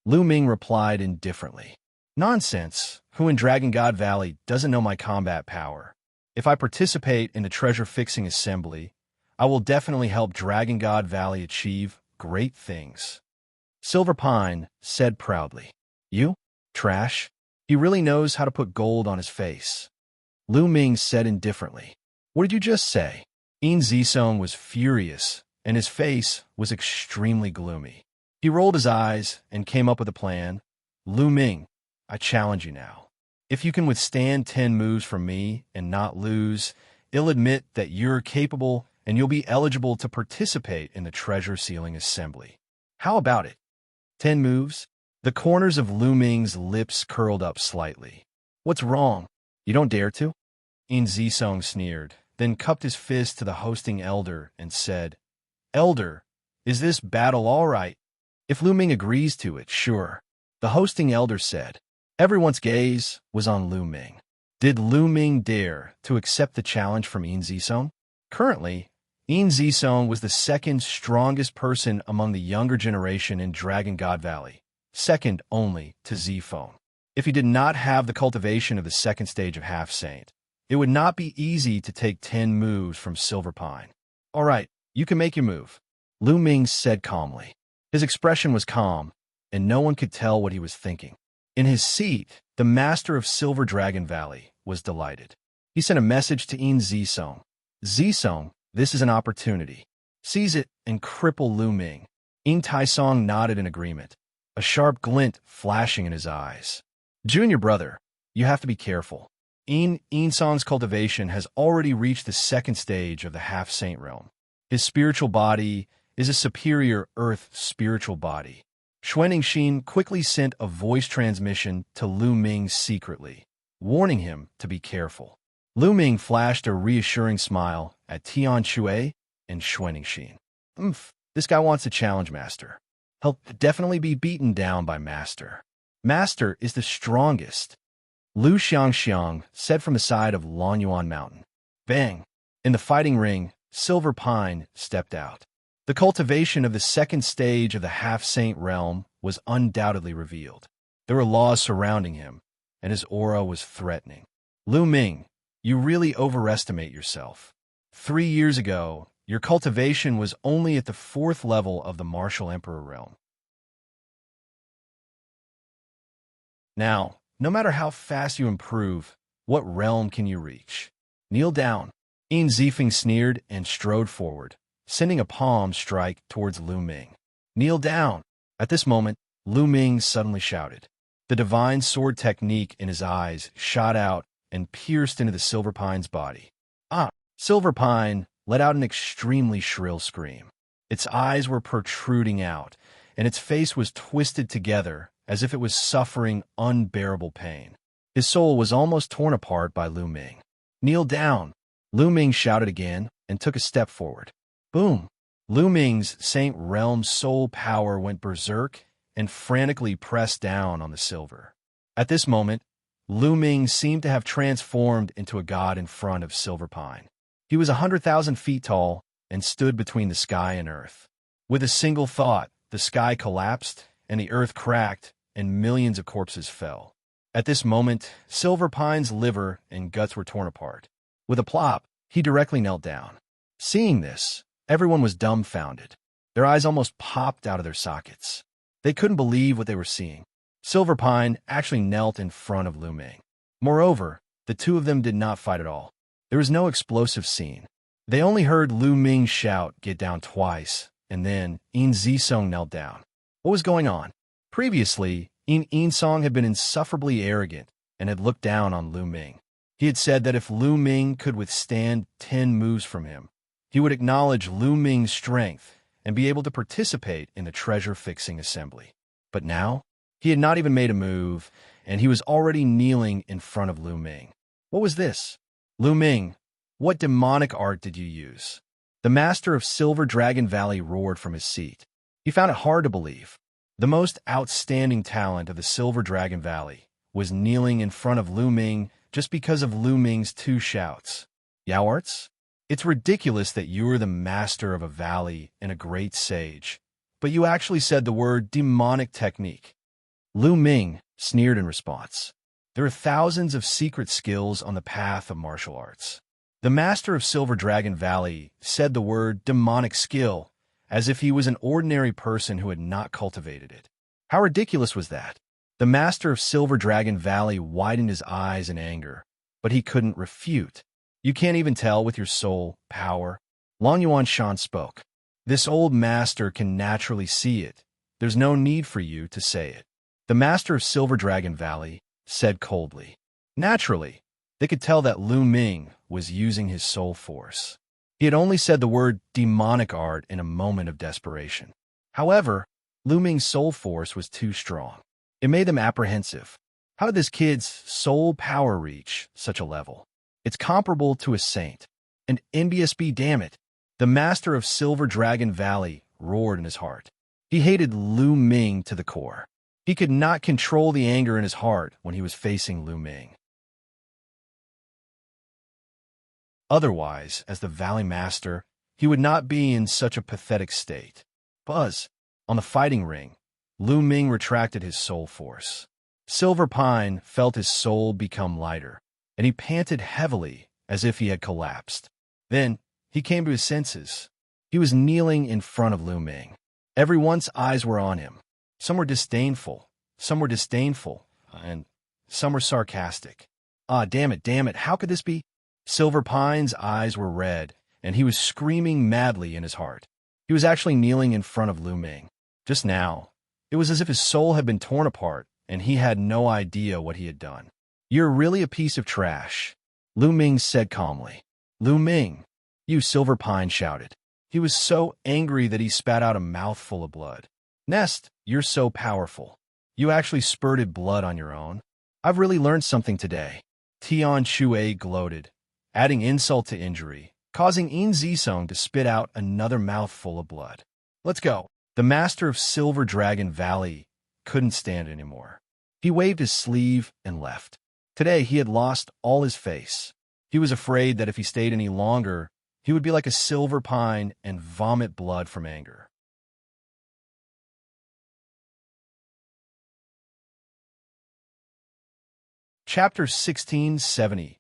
Lu Ming replied indifferently. Nonsense. Who in Dragon God Valley doesn't know my combat power? If I participate in the treasure-fixing assembly, I will definitely help Dragon God Valley achieve great things. Silver Pine said proudly. You? Trash? He really knows how to put gold on his face. Lu Ming said indifferently. What did you just say? Yin Zisong was furious, and his face was extremely gloomy. He rolled his eyes and came up with a plan. Lu Ming, I challenge you now. If you can withstand 10 moves from me and not lose, I'll admit that you're capable and you'll be eligible to participate in the treasure sealing assembly. How about it? 10 moves? The corners of Lu Ming's lips curled up slightly. What's wrong? You don't dare to? Yin Zisong sneered, then cupped his fist to the hosting elder and said, Elder, is this battle all right? If Lu Ming agrees to it, sure. The hosting elder said. Everyone's gaze was on Lu Ming. Did Lu Ming dare to accept the challenge from Yin Zisong? Currently, Yin Zisong was the 2nd strongest person among the younger generation in Dragon God Valley, second only to Zi Feng. If he did not have the cultivation of the 2nd stage of half-saint, it would not be easy to take 10 moves from Silver Pine. All right, you can make your move, Lu Ming said calmly. His expression was calm, and no one could tell what he was thinking. In his seat, the master of Silver Dragon Valley was delighted. He sent a message to Yin Zisong. Zisong, this is an opportunity. Seize it and cripple Lu Ming. Yin Taisong nodded in agreement, a sharp glint flashing in his eyes. Junior brother, you have to be careful. Yin Song's cultivation has already reached the 2nd stage of the half-saint realm. His spiritual body is a superior earth spiritual body. Xianxia quickly sent a voice transmission to Lu Ming secretly, warning him to be careful. Lu Ming flashed a reassuring smile at Tian Shui and Xianxia. This guy wants a challenge, Master. He'll definitely be beaten down by Master. Master is the strongest. Lu Xianxia said from the side of Lonyuan Mountain. Bang! In the fighting ring, Silver Pine stepped out. The cultivation of the 2nd stage of the half-saint realm was undoubtedly revealed. There were laws surrounding him, and his aura was threatening. Lu Ming, you really overestimate yourself. 3 years ago, your cultivation was only at the 4th level of the Martial Emperor realm. Now, no matter how fast you improve, what realm can you reach? Kneel down. Yin Zifeng sneered and strode forward, sending a palm strike towards Lu Ming. Kneel down. At this moment, Lu Ming suddenly shouted. The divine sword technique in his eyes shot out and pierced into the Silver Pine's body. Silver Pine let out an extremely shrill scream. Its eyes were protruding out, and its face was twisted together as if it was suffering unbearable pain. His soul was almost torn apart by Lu Ming. Kneel down. Lu Ming shouted again and took a step forward. Boom! Lu Ming's Saint Realm soul power went berserk and frantically pressed down on the silver. At this moment, Lu Ming seemed to have transformed into a god in front of Silver Pine. He was 100,000 feet tall and stood between the sky and earth. With a single thought, the sky collapsed and the earth cracked and millions of corpses fell. At this moment, Silver Pine's liver and guts were torn apart. With a plop, he directly knelt down. Seeing this, everyone was dumbfounded. Their eyes almost popped out of their sockets. They couldn't believe what they were seeing. Silver Pine actually knelt in front of Lu Ming. Moreover, the two of them did not fight at all. There was no explosive scene. They only heard Lu Ming shout, "Get down," twice, and then Yin Zisong knelt down. What was going on? Previously, Yin Song had been insufferably arrogant and had looked down on Lu Ming. He had said that if Lu Ming could withstand 10 moves from him, he would acknowledge Lu Ming's strength and be able to participate in the treasure-fixing assembly. But now, he had not even made a move, and he was already kneeling in front of Lu Ming. What was this? Lu Ming, what demonic art did you use? The master of Silver Dragon Valley roared from his seat. He found it hard to believe. The most outstanding talent of the Silver Dragon Valley was kneeling in front of Lu Ming just because of Lu Ming's 2 shouts. Yao arts? It's ridiculous that you are the master of a valley and a great sage, but you actually said the word demonic technique. Lu Ming sneered in response. There are thousands of secret skills on the path of martial arts. The master of Silver Dragon Valley said the word demonic skill as if he was an ordinary person who had not cultivated it. How ridiculous was that? The master of Silver Dragon Valley widened his eyes in anger, but he couldn't refute. You can't even tell with your soul power. Long Yuan Shan spoke. This old master can naturally see it. There's no need for you to say it. The master of Silver Dragon Valley said coldly. Naturally, they could tell that Lu Ming was using his soul force. He had only said the word demonic art in a moment of desperation. However, Lu Ming's soul force was too strong. It made them apprehensive. How did this kid's soul power reach such a level? It's comparable to a saint. And NBSB, damn it. The master of Silver Dragon Valley roared in his heart. He hated Lu Ming to the core. He could not control the anger in his heart when he was facing Lu Ming. Otherwise, as the Valley Master, he would not be in such a pathetic state. Buzz, on the fighting ring, Lu Ming retracted his soul force. Silver Pine felt his soul become lighter, and he panted heavily as if he had collapsed. Then, he came to his senses. He was kneeling in front of Lu Ming. Everyone's eyes were on him. Some were disdainful, and some were sarcastic. Ah, damn it, how could this be? Silver Pine's eyes were red, and he was screaming madly in his heart. He was actually kneeling in front of Lu Ming. Just now, it was as if his soul had been torn apart, and he had no idea what he had done. You're really a piece of trash, Lu Ming said calmly. Lu Ming, you, Silver Pine shouted. He was so angry that he spat out a mouthful of blood. Nest, you're so powerful. You actually spurted blood on your own. I've really learned something today. Tian Shui gloated, adding insult to injury, causing Yin Zisong to spit out another mouthful of blood. Let's go. The master of Silver Dragon Valley couldn't stand anymore. He waved his sleeve and left. Today he had lost all his face. He was afraid that if he stayed any longer, he would be like a silver pine and vomit blood from anger. Chapter 1670.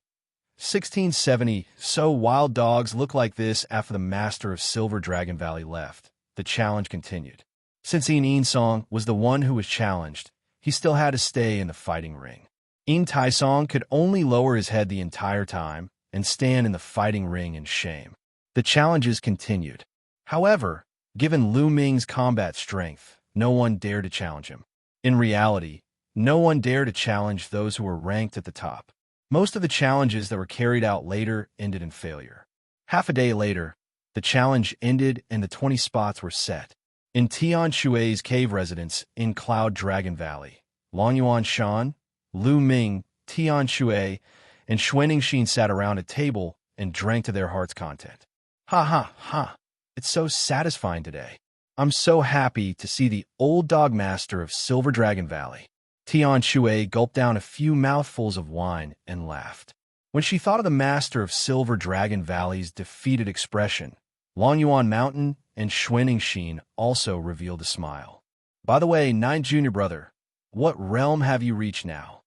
1670. So wild dogs look like this after the master of Silver Dragon Valley left. The challenge continued. Since Yin Song was the one who was challenged, he still had to stay in the fighting ring. Yin Taisong could only lower his head the entire time and stand in the fighting ring in shame. The challenges continued. However, given Lu Ming's combat strength, no one dared to challenge him. In reality, no one dared to challenge those who were ranked at the top. Most of the challenges that were carried out later ended in failure. Half a day later, the challenge ended and the 20 spots were set. In Tian Shui's cave residence in Cloud Dragon Valley, Long Yuan Shan, Lu Ming, Tian Shui, and Xuanxin sat around a table and drank to their heart's content. Ha ha ha! It's so satisfying today. I'm so happy to see the old dog master of Silver Dragon Valley. Xianxia gulped down a few mouthfuls of wine and laughed. When she thought of the master of Silver Dragon Valley's defeated expression, Longyuan Mountain and Xianxia also revealed a smile. By the way, Ninth Junior Brother, what realm have you reached now?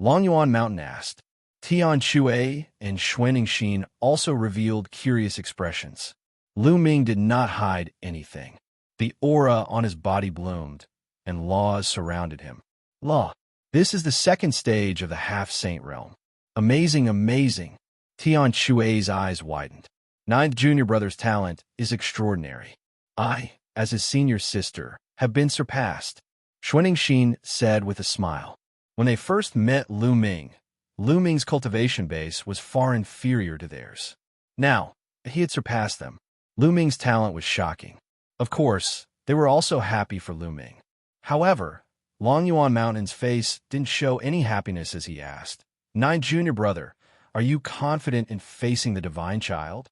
Longyuan Mountain asked. Xianxia and Xianxia also revealed curious expressions. Lu Ming did not hide anything. The aura on his body bloomed, and laws surrounded him. Law. This is the second stage of the half-saint realm. Amazing, amazing. Xianxia's eyes widened. Ninth Junior Brother's talent is extraordinary. I, as his senior sister, have been surpassed, Xianxia said with a smile. When they first met Lu Ming's cultivation base was far inferior to theirs. Now, he had surpassed them. Lu Ming's talent was shocking. Of course, they were also happy for Lu Ming. However, Longyuan Mountain's face didn't show any happiness as he asked, Ninth Junior Brother, are you confident in facing the divine child?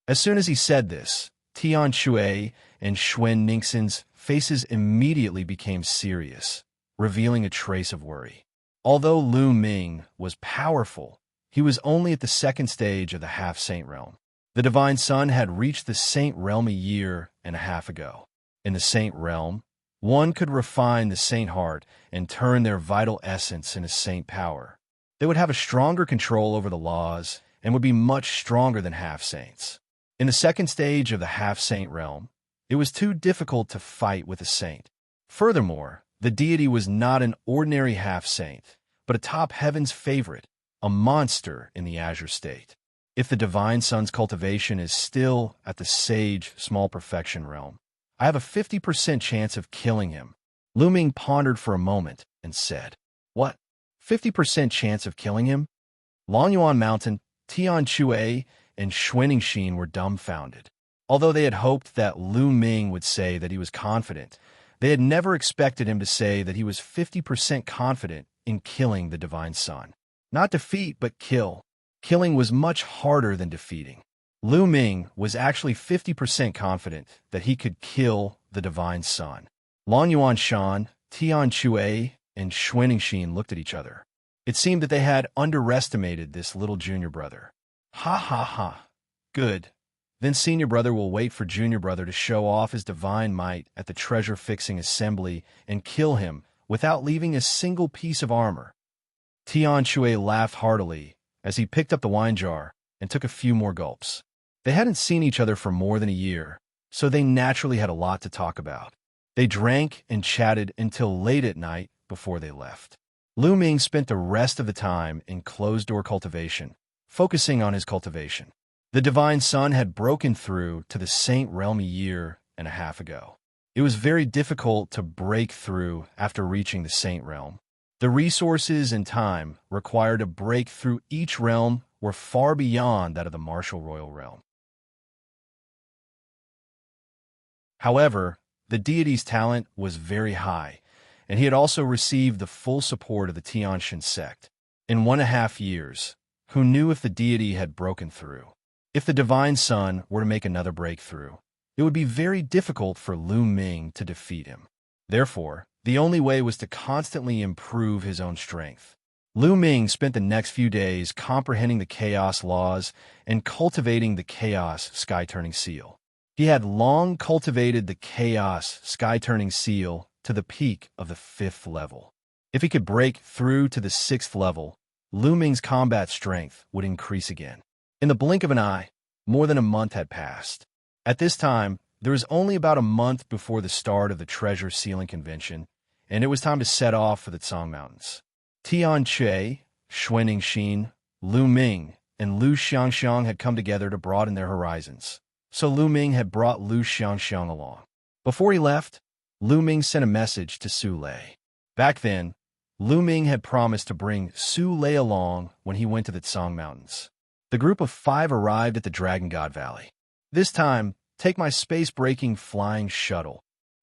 As soon as he said this, Xianxia and Xianxia's faces immediately became serious, revealing a trace of worry. Although Lu Ming was powerful, he was only at the second stage of the half-saint realm. The divine son had reached the saint realm a year and a half ago. In the saint realm, one could refine the saint heart and turn their vital essence into saint power. They would have a stronger control over the laws and would be much stronger than half-saints. In the second stage of the half-saint realm, it was too difficult to fight with a saint. Furthermore, the deity was not an ordinary half-saint, but a top heaven's favorite, a monster in the azure state. If the divine son's cultivation is still at the sage small perfection realm, I have a 50% chance of killing him. Lu Ming pondered for a moment and said, What? 50% chance of killing him? Longyuan Mountain, Xianxia, and Xianxia were dumbfounded. Although they had hoped that Lu Ming would say that he was confident, they had never expected him to say that he was 50% confident in killing the divine son. Not defeat, but kill. Killing was much harder than defeating. Lu Ming was actually 50% confident that he could kill the divine son. Longyuan Shan, Xianxia, and Xianxia looked at each other. It seemed that they had underestimated this little junior brother. Ha ha ha. Good. Then senior brother will wait for junior brother to show off his divine might at the treasure-fixing assembly and kill him without leaving a single piece of armor. Xianxia laughed heartily as he picked up the wine jar and took a few more gulps. They hadn't seen each other for more than a year, so they naturally had a lot to talk about. They drank and chatted until late at night before they left. Lu Ming spent the rest of the time in closed-door cultivation, focusing on his cultivation. The divine son had broken through to the saint realm a year and a half ago. It was very difficult to break through after reaching the saint realm. The resources and time required to break through each realm were far beyond that of the martial royal realm. However, the deity's talent was very high, and he had also received the full support of the Tianxian sect. In 1.5 years, who knew if the deity had broken through? If the divine son were to make another breakthrough, it would be very difficult for Lu Ming to defeat him. Therefore, the only way was to constantly improve his own strength. Lu Ming spent the next few days comprehending the chaos laws and cultivating the chaos sky-turning seal. He had long cultivated the chaos sky-turning seal to the peak of the 5th level. If he could break through to the 6th level, Lu Ming's combat strength would increase again. In the blink of an eye, more than a month had passed. At this time, there was only about a month before the start of the treasure sealing convention, and it was time to set off for the Tsang Mountains. Tianxia, Xianxia, Lu Ming, and Lu Xianxia had come together to broaden their horizons, so Lu Ming had brought Lu Xianxia along. Before he left, Lu Ming sent a message to Su Lei. Back then, Lu Ming had promised to bring Su Lei along when he went to the Tsang Mountains. The group of 5 arrived at the Dragon God Valley. This time, take my space-breaking flying shuttle.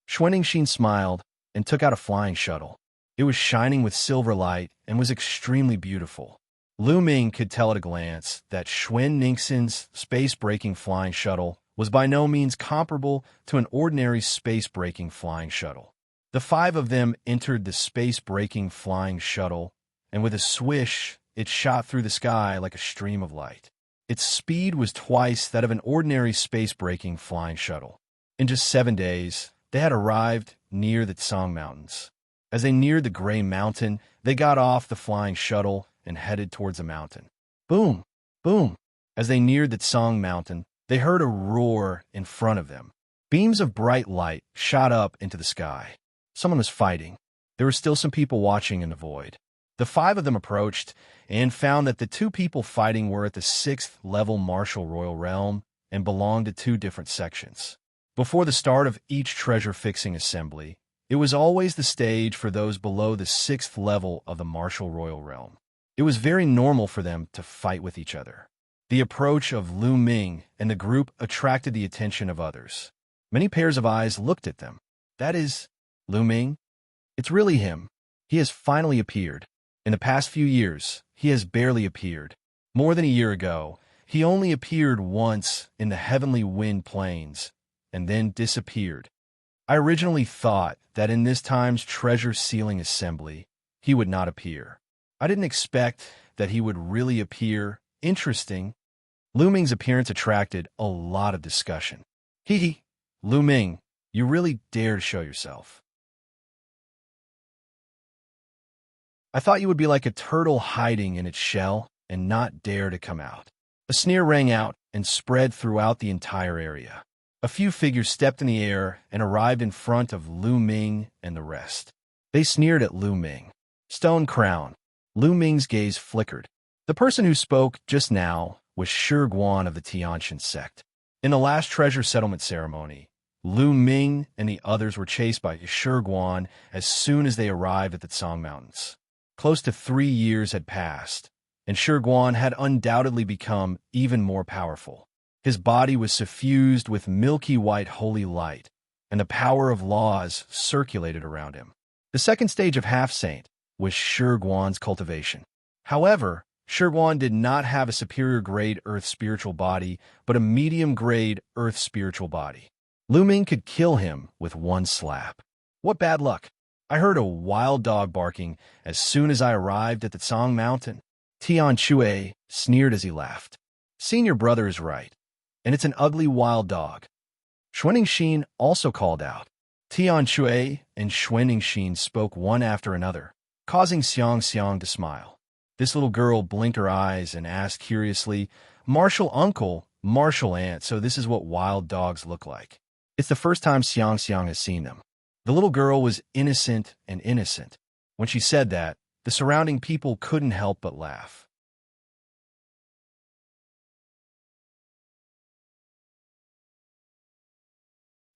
Xianxia smiled and took out a flying shuttle. It was shining with silver light and was extremely beautiful. Lu Ming could tell at a glance that Xianxia's space-breaking flying shuttle was by no means comparable to an ordinary space-breaking flying shuttle. The 5 of them entered the space-breaking flying shuttle, and with a swish, it shot through the sky like a stream of light. Its speed was twice that of an ordinary space-breaking flying shuttle. In just 7 days, they had arrived near the Tsang Mountains. As they neared the Gray Mountain, they got off the flying shuttle and headed towards the mountain. Boom! Boom! As they neared the Tsang Mountain, they heard a roar in front of them. Beams of bright light shot up into the sky. Someone was fighting. There were still some people watching in the void. The 5 of them approached and found that the 2 people fighting were at the 6th level martial royal realm and belonged to 2 different sections. Before the start of each treasure-fixing assembly, it was always the stage for those below the 6th level of the martial royal realm. It was very normal for them to fight with each other. The approach of Lu Ming and the group attracted the attention of others. Many pairs of eyes looked at them. That is, Lu Ming? It's really him. He has finally appeared. In the past few years, he has barely appeared. More than a year ago, he only appeared once in the heavenly wind plains, and then disappeared. I originally thought that in this time's treasure sealing assembly, he would not appear. I didn't expect that he would really appear. Interesting. Lu Ming's appearance attracted a lot of discussion. Hee, Lu Ming, you really dare to show yourself. I thought you would be like a turtle hiding in its shell and not dare to come out. A sneer rang out and spread throughout the entire area. A few figures stepped in the air and arrived in front of Lu Ming and the rest. They sneered at Lu Ming. Stone Crown. Lu Ming's gaze flickered. The person who spoke just now was Shi Guan of the Xianxia sect. In the last treasure settlement ceremony, Lu Ming and the others were chased by Shi Guan as soon as they arrived at the Tsang Mountains. Close to 3 years had passed, and Shi Guan had undoubtedly become even more powerful. His body was suffused with milky white holy light, and the power of laws circulated around him. The second stage of Half-Saint was Shi Guan's cultivation. However, Shi Guan did not have a superior-grade Earth spiritual body, but a medium-grade Earth spiritual body. Lu Ming could kill him with one slap. What bad luck! I heard a wild dog barking as soon as I arrived at the Tsang Mountain. Tian Shui sneered as he laughed. Senior brother is right, and it's an ugly wild dog. Xuanxin also called out. Tian Shui and Xuanxin spoke one after another, causing Xianxia to smile. This little girl blinked her eyes and asked curiously, Martial uncle, martial aunt, so this is what wild dogs look like. It's the first time Xianxia has seen them. The little girl was innocent and innocent. When she said that, the surrounding people couldn't help but laugh.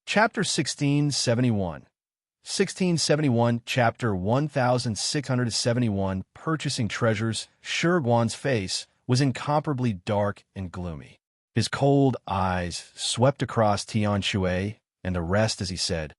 Chapter 1671 1671, Chapter 1671, Purchasing Treasures. Shi Guan's face was incomparably dark and gloomy. His cold eyes swept across Tian Shui and the rest as he said,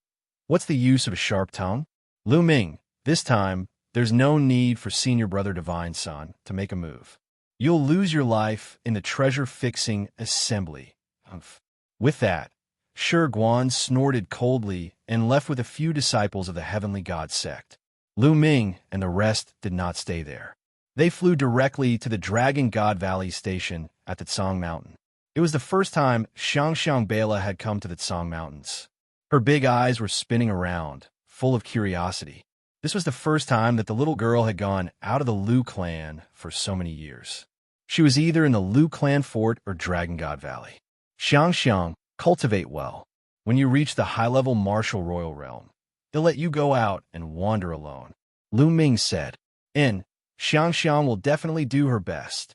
What's the use of a sharp tongue? Lu Ming, this time, there's no need for Senior Brother Divine Son to make a move. You'll lose your life in the treasure-fixing assembly. Humph. With that, Shi Guan snorted coldly and left with a few disciples of the Heavenly God sect. Lu Ming and the rest did not stay there. They flew directly to the Dragon God Valley station at the Tsang Mountain. It was the first time Xianxia had come to the Tsang Mountains. Her big eyes were spinning around, full of curiosity. This was the first time that the little girl had gone out of the Lu clan for so many years. She was either in the Lu clan fort or Dragon God Valley. Xianxia, cultivate well. When you reach the high-level martial royal realm, they'll let you go out and wander alone. Lu Ming said, and Xianxia will definitely do her best.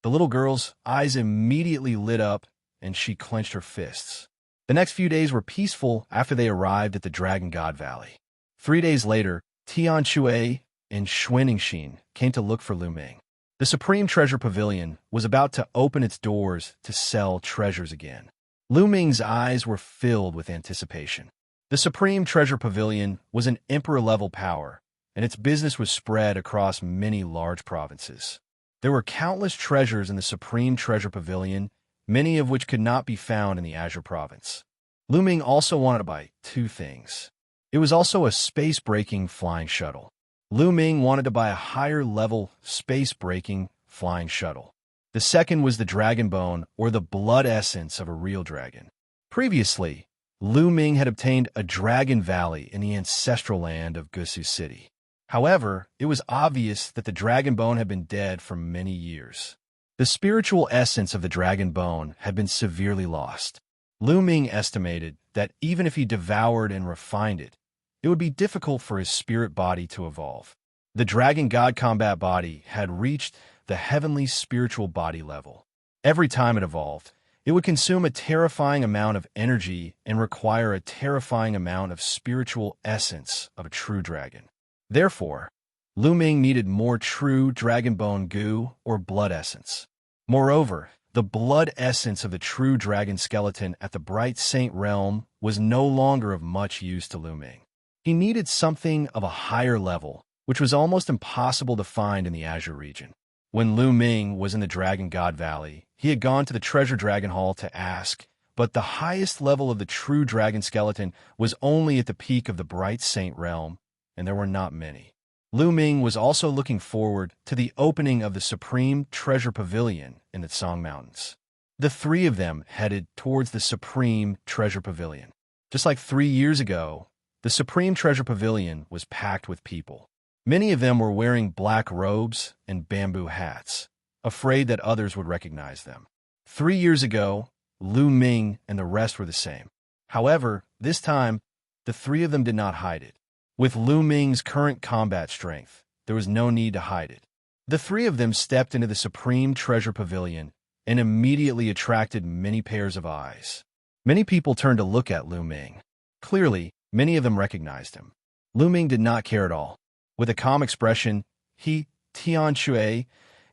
The little girl's eyes immediately lit up, and she clenched her fists. The next few days were peaceful after they arrived at the Dragon God Valley. 3 days later, Tian Shui and Xuanxin came to look for Lu Ming. The Supreme Treasure Pavilion was about to open its doors to sell treasures again. Lu Ming's eyes were filled with anticipation. The Supreme Treasure Pavilion was an emperor-level power, and its business was spread across many large provinces. There were countless treasures in the Supreme Treasure Pavilion, many of which could not be found in the Azure province. Lu Ming also wanted to buy two things. It was also a space-breaking flying shuttle. Lu Ming wanted to buy a higher-level space-breaking flying shuttle. The second was the dragon bone, or the blood essence of a real dragon. Previously, Lu Ming had obtained a dragon valley in the ancestral land of Gusu City. However, it was obvious that the dragon bone had been dead for many years. The spiritual essence of the dragon bone had been severely lost. Lu Ming estimated that even if he devoured and refined it, it would be difficult for his spirit body to evolve. The dragon god combat body had reached the heavenly spiritual body level. Every time it evolved, it would consume a terrifying amount of energy and require a terrifying amount of spiritual essence of a true dragon. Therefore, Lu Ming needed more true dragon bone goo or blood essence. Moreover, the blood essence of the true dragon skeleton at the Bright Saint realm was no longer of much use to Lu Ming. He needed something of a higher level, which was almost impossible to find in the Azure region. When Lu Ming was in the Dragon God Valley, he had gone to the Treasure Dragon Hall to ask, but the highest level of the true dragon skeleton was only at the peak of the Bright Saint realm, and there were not many. Lu Ming was also looking forward to the opening of the Supreme Treasure Pavilion in the Song Mountains. The three of them headed towards the Supreme Treasure Pavilion. Just like 3 years ago, the Supreme Treasure Pavilion was packed with people. Many of them were wearing black robes and bamboo hats, afraid that others would recognize them. 3 years ago, Lu Ming and the rest were the same. However, this time, the three of them did not hide it. With Lu Ming's current combat strength, there was no need to hide it. The three of them stepped into the Supreme Treasure Pavilion and immediately attracted many pairs of eyes. Many people turned to look at Lu Ming. Clearly, many of them recognized him. Lu Ming did not care at all. With a calm expression, he, Xianxia,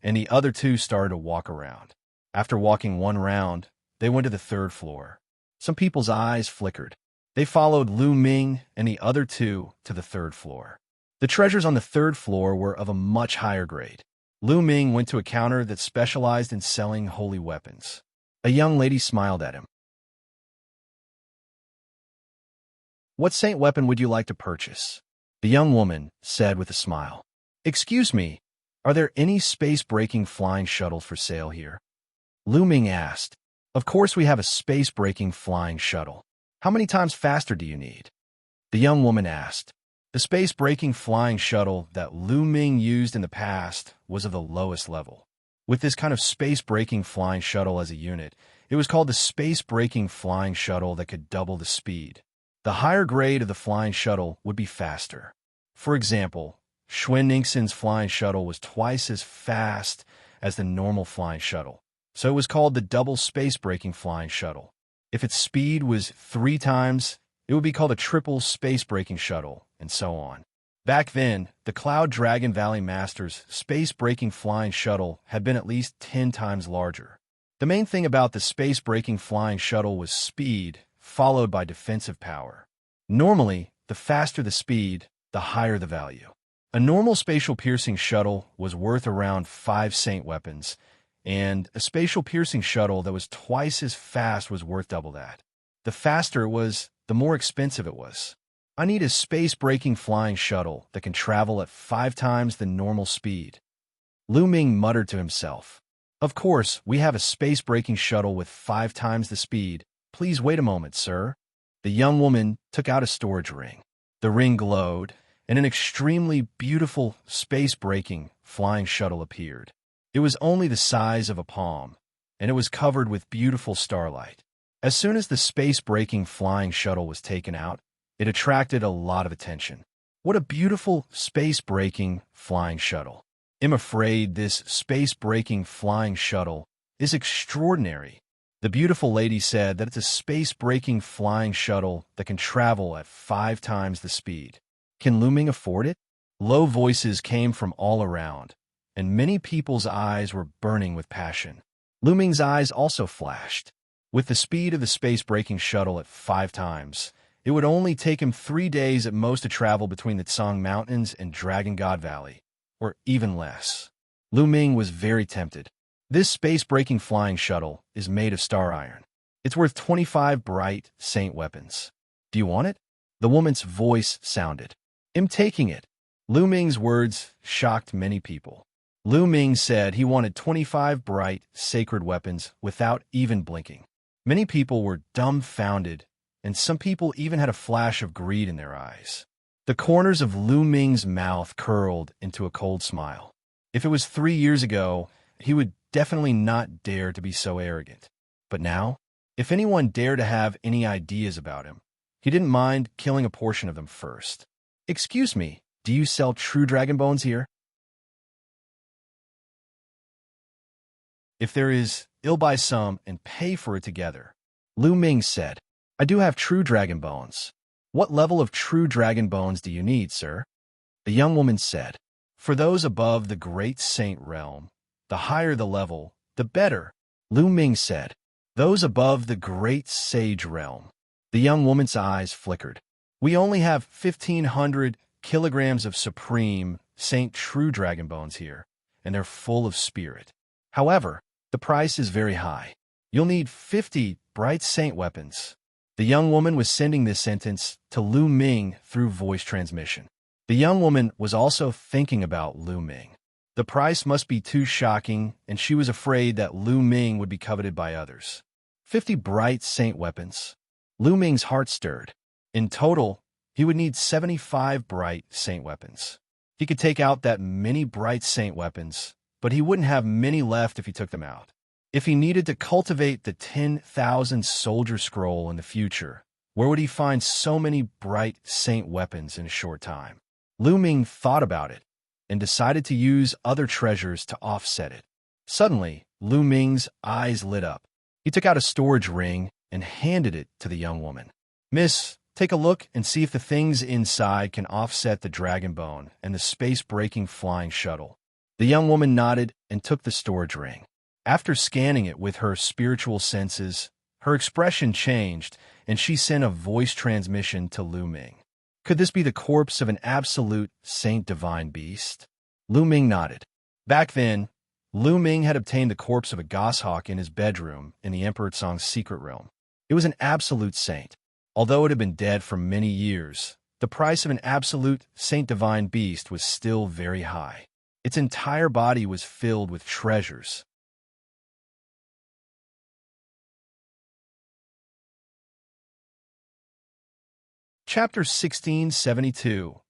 and the other two started to walk around. After walking one round, they went to the third floor. Some people's eyes flickered. They followed Lu Ming and the other two to the third floor. The treasures on the third floor were of a much higher grade. Lu Ming went to a counter that specialized in selling holy weapons. A young lady smiled at him. "What saint weapon would you like to purchase?" The young woman said with a smile. "Excuse me, are there any space-breaking flying shuttles for sale here?" Lu Ming asked. "Of course we have a space-breaking flying shuttle. How many times faster do you need?" The young woman asked. The space-breaking flying shuttle that Lu Ming used in the past was of the lowest level. With this kind of space-breaking flying shuttle as a unit, it was called the space-breaking flying shuttle that could double the speed. The higher grade of the flying shuttle would be faster. For example, Xianxia's flying shuttle was twice as fast as the normal flying shuttle, so it was called the double space-breaking flying shuttle. If its speed was 3 times, it would be called a triple space-breaking shuttle, and so on. Back then, the Cloud Dragon Valley Master's space-breaking flying shuttle had been at least 10 times larger. The main thing about the space-breaking flying shuttle was speed, followed by defensive power. Normally, the faster the speed, the higher the value. A normal spatial-piercing shuttle was worth around 5 saint weapons, and a spatial-piercing shuttle that was twice as fast was worth double that. The faster it was, the more expensive it was. I need a space-breaking flying shuttle that can travel at 5 times the normal speed. Lu Ming muttered to himself. Of course, we have a space-breaking shuttle with 5 times the speed. Please wait a moment, sir. The young woman took out a storage ring. The ring glowed, and an extremely beautiful space-breaking flying shuttle appeared. It was only the size of a palm, and it was covered with beautiful starlight. As soon as the space-breaking flying shuttle was taken out, it attracted a lot of attention. What a beautiful space-breaking flying shuttle. I'm afraid this space-breaking flying shuttle is extraordinary. The beautiful lady said that it's a space-breaking flying shuttle that can travel at 5 times the speed. Can Lu Ming afford it? Low voices came from all around, and many people's eyes were burning with passion. Lu Ming's eyes also flashed. With the speed of the space-breaking shuttle at 5 times, it would only take him 3 days at most to travel between the Song Mountains and Dragon God Valley, or even less. Lu Ming was very tempted. This space-breaking flying shuttle is made of star iron. It's worth 25 bright saint weapons. Do you want it? The woman's voice sounded. I'm taking it. Lu Ming's words shocked many people. Lu Ming said he wanted 25 bright, sacred weapons without even blinking. Many people were dumbfounded, and some people even had a flash of greed in their eyes. The corners of Lu Ming's mouth curled into a cold smile. If it was 3 years ago, he would definitely not dare to be so arrogant. But now, if anyone dared to have any ideas about him, he didn't mind killing a portion of them first. Excuse me, do you sell true dragon bones here? If there is, I'll buy some and pay for it together. Lu Ming said, I do have true dragon bones. What level of true dragon bones do you need, sir? The young woman said, for those above the great saint realm, the higher the level, the better. Lu Ming said, those above the great sage realm. The young woman's eyes flickered. We only have 1,500 kilograms of supreme saint true dragon bones here, and they're full of spirit. However, the price is very high. You'll need 50 bright saint weapons. The young woman was sending this sentence to Lu Ming through voice transmission. The young woman was also thinking about Lu Ming. The price must be too shocking, and she was afraid that Lu Ming would be coveted by others. 50 bright saint weapons. Lu Ming's heart stirred. In total, he would need 75 bright saint weapons. He could take out that many bright saint weapons, but he wouldn't have many left if he took them out. If he needed to cultivate the 10,000 soldier scroll in the future, where would he find so many bright saint weapons in a short time? Lu Ming thought about it and decided to use other treasures to offset it. Suddenly, Lu Ming's eyes lit up. He took out a storage ring and handed it to the young woman. Miss, take a look and see if the things inside can offset the dragon bone and the space-breaking flying shuttle. The young woman nodded and took the storage ring. After scanning it with her spiritual senses, her expression changed, and she sent a voice transmission to Lu Ming. Could this be the corpse of an absolute saint divine beast? Lu Ming nodded. Back then, Lu Ming had obtained the corpse of a goshawk in his bedroom in the Emperor Tsong's secret realm. It was an absolute saint. Although it had been dead for many years, the price of an absolute saint divine beast was still very high. Its entire body was filled with treasures. Chapter 1672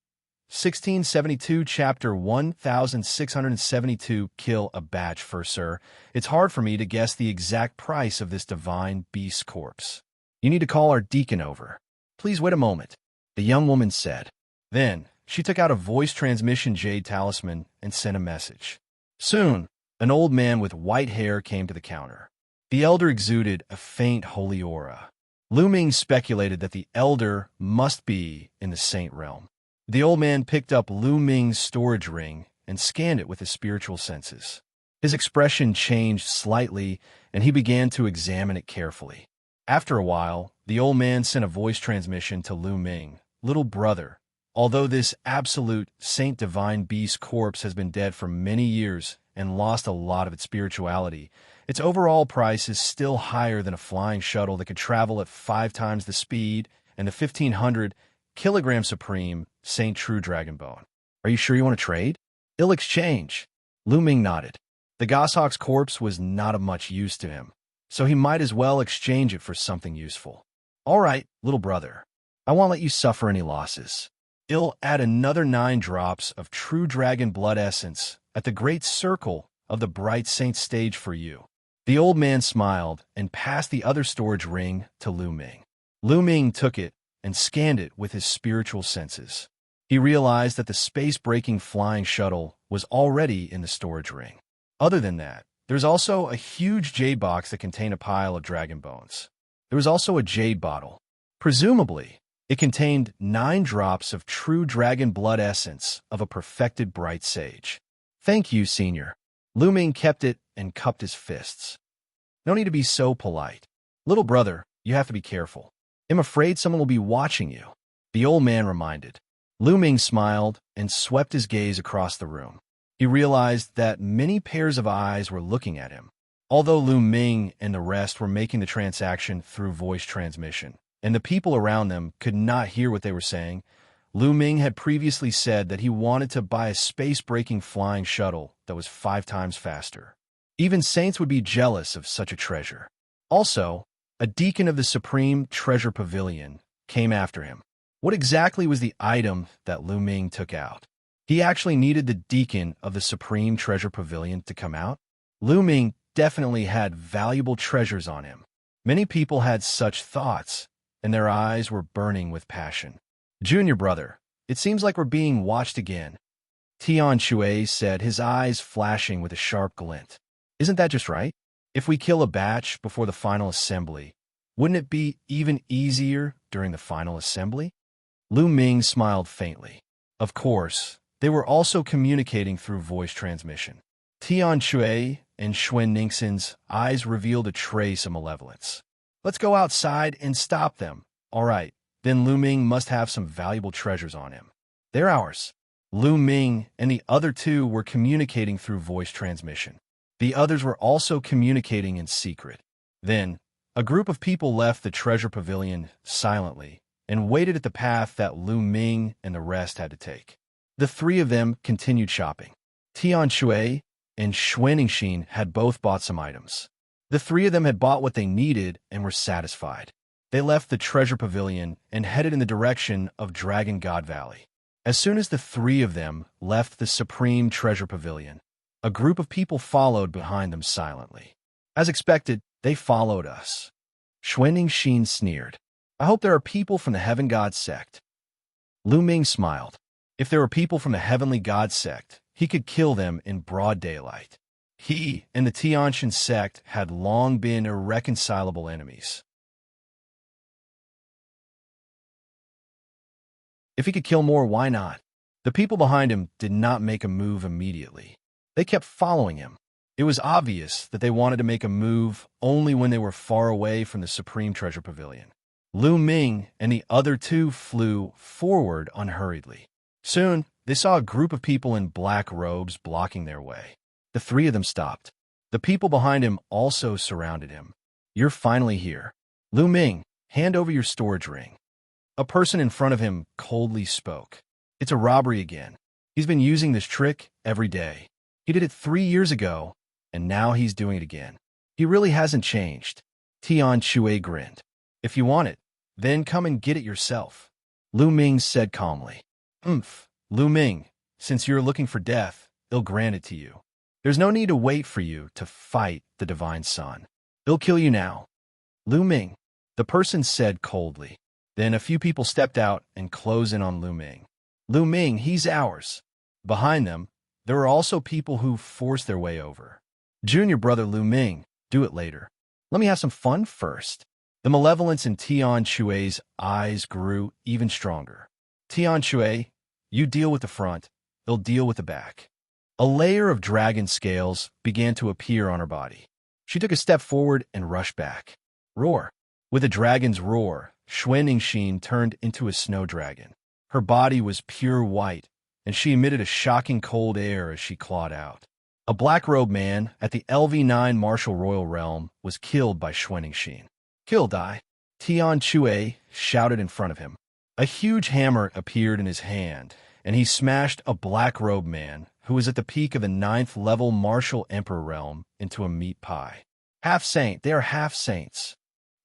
1672 Chapter 1672 Kill a batch first, sir. It's hard for me to guess the exact price of this divine beast corpse. You need to call our deacon over. Please wait a moment, the young woman said. Then, she took out a voice transmission jade talisman and sent a message. Soon, an old man with white hair came to the counter. The elder exuded a faint holy aura. Lu Ming speculated that the elder must be in the saint realm. The old man picked up Lu Ming's storage ring and scanned it with his spiritual senses. His expression changed slightly, and he began to examine it carefully. After a while, the old man sent a voice transmission to Lu Ming. Little brother, although this absolute saint divine beast corpse has been dead for many years and lost a lot of its spirituality, its overall price is still higher than a flying shuttle that could travel at 5 times the speed and the 1,500 kilogram supreme Saint True Dragon Bone. Are you sure you want to trade? I'll exchange. Lu Ming nodded. The goshawk's corpse was not of much use to him, so he might as well exchange it for something useful. All right, little brother. I won't let you suffer any losses. I'll add another 9 drops of true dragon blood essence at the great circle of the bright saint stage for you. The old man smiled and passed the other storage ring to Lu Ming. Lu Ming took it and scanned it with his spiritual senses. He realized that the space-breaking flying shuttle was already in the storage ring. Other than that, there's also a huge jade box that contained a pile of dragon bones. There was also a jade bottle. Presumably, it contained 9 drops of true dragon blood essence of a perfected bright sage. Thank you, senior. Lu Ming kept it and cupped his fists. No need to be so polite. Little brother, you have to be careful. I'm afraid someone will be watching you, the old man reminded. Lu Ming smiled and swept his gaze across the room. He realized that many pairs of eyes were looking at him. Although Lu Ming and the rest were making the transaction through voice transmission, and the people around them could not hear what they were saying, Lu Ming had previously said that he wanted to buy a space-breaking flying shuttle that was 5 times faster. Even saints would be jealous of such a treasure. Also, a deacon of the Supreme Treasure Pavilion came after him. What exactly was the item that Lu Ming took out? He actually needed the deacon of the Supreme Treasure Pavilion to come out? Lu Ming definitely had valuable treasures on him. Many people had such thoughts, and their eyes were burning with passion. Junior brother, it seems like we're being watched again, Tian Shui said, his eyes flashing with a sharp glint. Isn't that just right? If we kill a batch before the final assembly, wouldn't it be even easier during the final assembly? Lu Ming smiled faintly. Of course, they were also communicating through voice transmission. Tian Shui and Xuan Ningxin's eyes revealed a trace of malevolence. Let's go outside and stop them. All right, then Lu Ming must have some valuable treasures on him. They're ours. Lu Ming and the other two were communicating through voice transmission. The others were also communicating in secret. Then, a group of people left the treasure pavilion silently and waited at the path that Lu Ming and the rest had to take. The 3 of them continued shopping. Tian Shui and Xuan Ningxin had both bought some items. The 3 of them had bought what they needed and were satisfied. They left the treasure pavilion and headed in the direction of Dragon God Valley. As soon as the 3 of them left the Supreme Treasure Pavilion, a group of people followed behind them silently. As expected, they followed us. Xuan Ningxin sneered. I hope there are people from the Heaven God sect. Lu Ming smiled. If there were people from the Heavenly God sect, he could kill them in broad daylight. He and the Tianxian sect had long been irreconcilable enemies. If he could kill more, why not? The people behind him did not make a move immediately. They kept following him. It was obvious that they wanted to make a move only when they were far away from the Supreme Treasure Pavilion. Lu Ming and the other 2 flew forward unhurriedly. Soon, they saw a group of people in black robes blocking their way. The 3 of them stopped. The people behind him also surrounded him. You're finally here. Lu Ming, hand over your storage ring. A person in front of him coldly spoke. It's a robbery again. He's been using this trick every day. He did it 3 years ago, and now he's doing it again. He really hasn't changed. Tian Shui grinned. If you want it, then come and get it yourself. Lu Ming said calmly. Lu Ming, since you're looking for death, they'll grant it to you. There's no need to wait for you to fight the Divine Sun. They'll kill you now. Lu Ming, the person said coldly. Then a few people stepped out and closed in on Lu Ming. Lu Ming, he's ours. Behind them, there were also people who forced their way over. Junior brother Lu Ming, do it later. Let me have some fun first. The malevolence in Tian Shui's eyes grew even stronger. Tian Shui, you deal with the front, they'll deal with the back. A layer of dragon scales began to appear on her body. She took a step forward and rushed back. Roar. With a dragon's roar, Xuan Ningxin turned into a snow dragon. Her body was pure white, and she emitted a shocking cold air as she clawed out. A black-robed man at the LV9 Martial Royal Realm was killed by Xuan Ningxin. Kill die. Tian Shui shouted in front of him. A huge hammer appeared in his hand, and he smashed a black-robed man who was at the peak of the 9th level Martial Emperor realm into a meat pie. Half-saint, they are half-saints.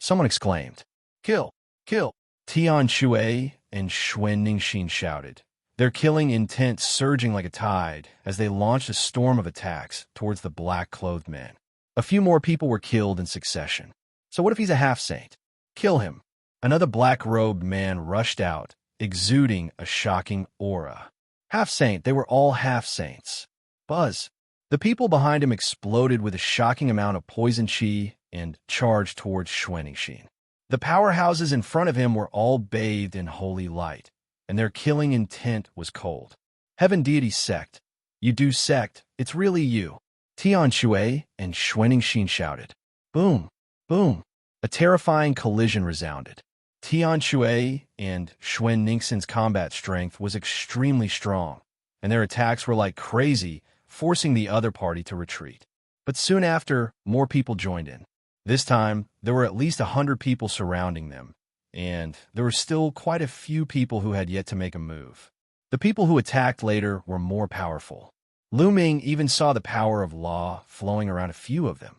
Someone exclaimed. Kill! Kill! Tian Shui and Xuan Ningxin shouted, their killing intent surging like a tide as they launched a storm of attacks towards the black-clothed men. A few more people were killed in succession. So what if he's a half-saint? Kill him. Another black-robed man rushed out, exuding a shocking aura. Half-saint, they were all half-saints. Buzz. The people behind him exploded with a shocking amount of poison chi and charged towards Xuan Ningxin. The powerhouses in front of him were all bathed in holy light, and their killing intent was cold. Heaven Deity Sect. You do sect, it's really you. Tian Shui and Xuan Ningxin shouted. Boom! Boom! A terrifying collision resounded. Tian Shui and Xuan Ningxin's combat strength was extremely strong, and their attacks were like crazy, forcing the other party to retreat. But soon after, more people joined in. This time, there were at least 100 people surrounding them, and there were still quite a few people who had yet to make a move. The people who attacked later were more powerful. Lu Ming even saw the power of law flowing around a few of them.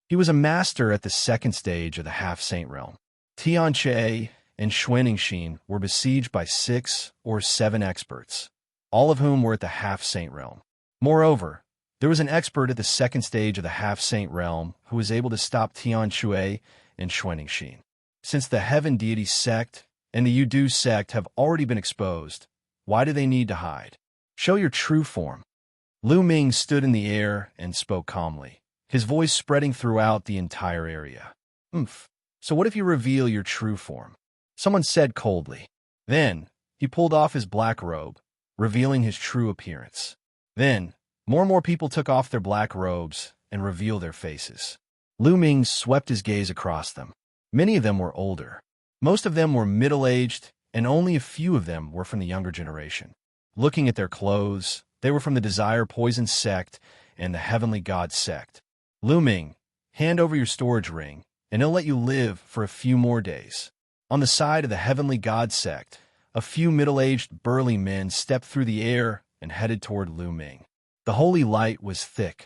He was a master at the second stage of the half-saint realm. Xianxia and Xuanxin were besieged by 6 or 7 experts, all of whom were at the half-saint realm. Moreover, there was an expert at the second stage of the half-saint realm who was able to stop Xianxia and Xuanxin. Since the Heaven Deity sect and the Yudu sect have already been exposed, why do they need to hide? Show your true form. Lu Ming stood in the air and spoke calmly, his voice spreading throughout the entire area. So what if you reveal your true form? Someone said coldly. Then, he pulled off his black robe, revealing his true appearance. Then, more and more people took off their black robes and revealed their faces. Lu Ming swept his gaze across them. Many of them were older. Most of them were middle-aged, and only a few of them were from the younger generation. Looking at their clothes, they were from the Desire Poison sect and the Heavenly God sect. Lu Ming, hand over your storage ring, and he'll let you live for a few more days. On the side of the Heavenly God sect, a few middle-aged, burly men stepped through the air and headed toward Lu Ming. The holy light was thick.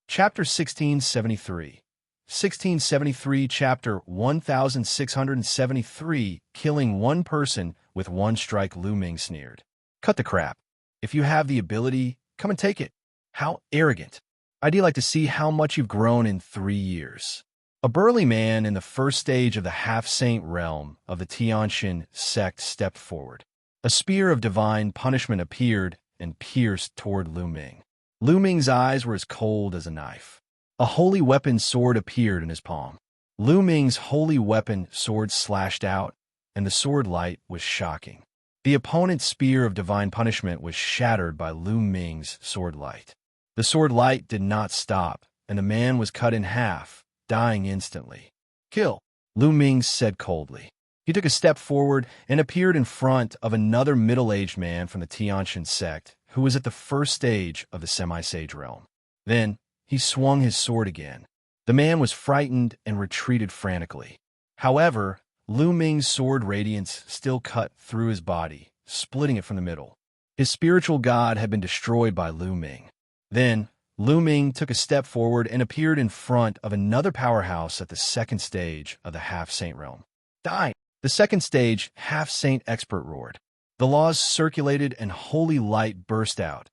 Chapter 1673. 1673, Chapter 1673, Killing one person with one strike. Lu Ming sneered. Cut the crap. If you have the ability, come and take it. How arrogant. I'd like to see how much you've grown in 3 years. A burly man in the first stage of the half-saint realm of the Tianxin sect stepped forward. A spear of divine punishment appeared and pierced toward Lu Ming. Lu Ming's eyes were as cold as a knife. A holy weapon sword appeared in his palm. Lu Ming's holy weapon sword slashed out, and the sword light was shocking. The opponent's spear of divine punishment was shattered by Lu Ming's sword light. The sword light did not stop, and the man was cut in half, dying instantly. Kill, Lu Ming said coldly. He took a step forward and appeared in front of another middle-aged man from the Tianxin sect who was at the first stage of the semi-sage realm. Then, he swung his sword again. The man was frightened and retreated frantically. However, Lu Ming's sword radiance still cut through his body, splitting it from the middle. His spiritual god had been destroyed by Lu Ming. Then, Lu Ming took a step forward and appeared in front of another powerhouse at the second stage of the half-saint realm. Die! The second stage half-saint expert roared. The laws circulated and holy light burst out,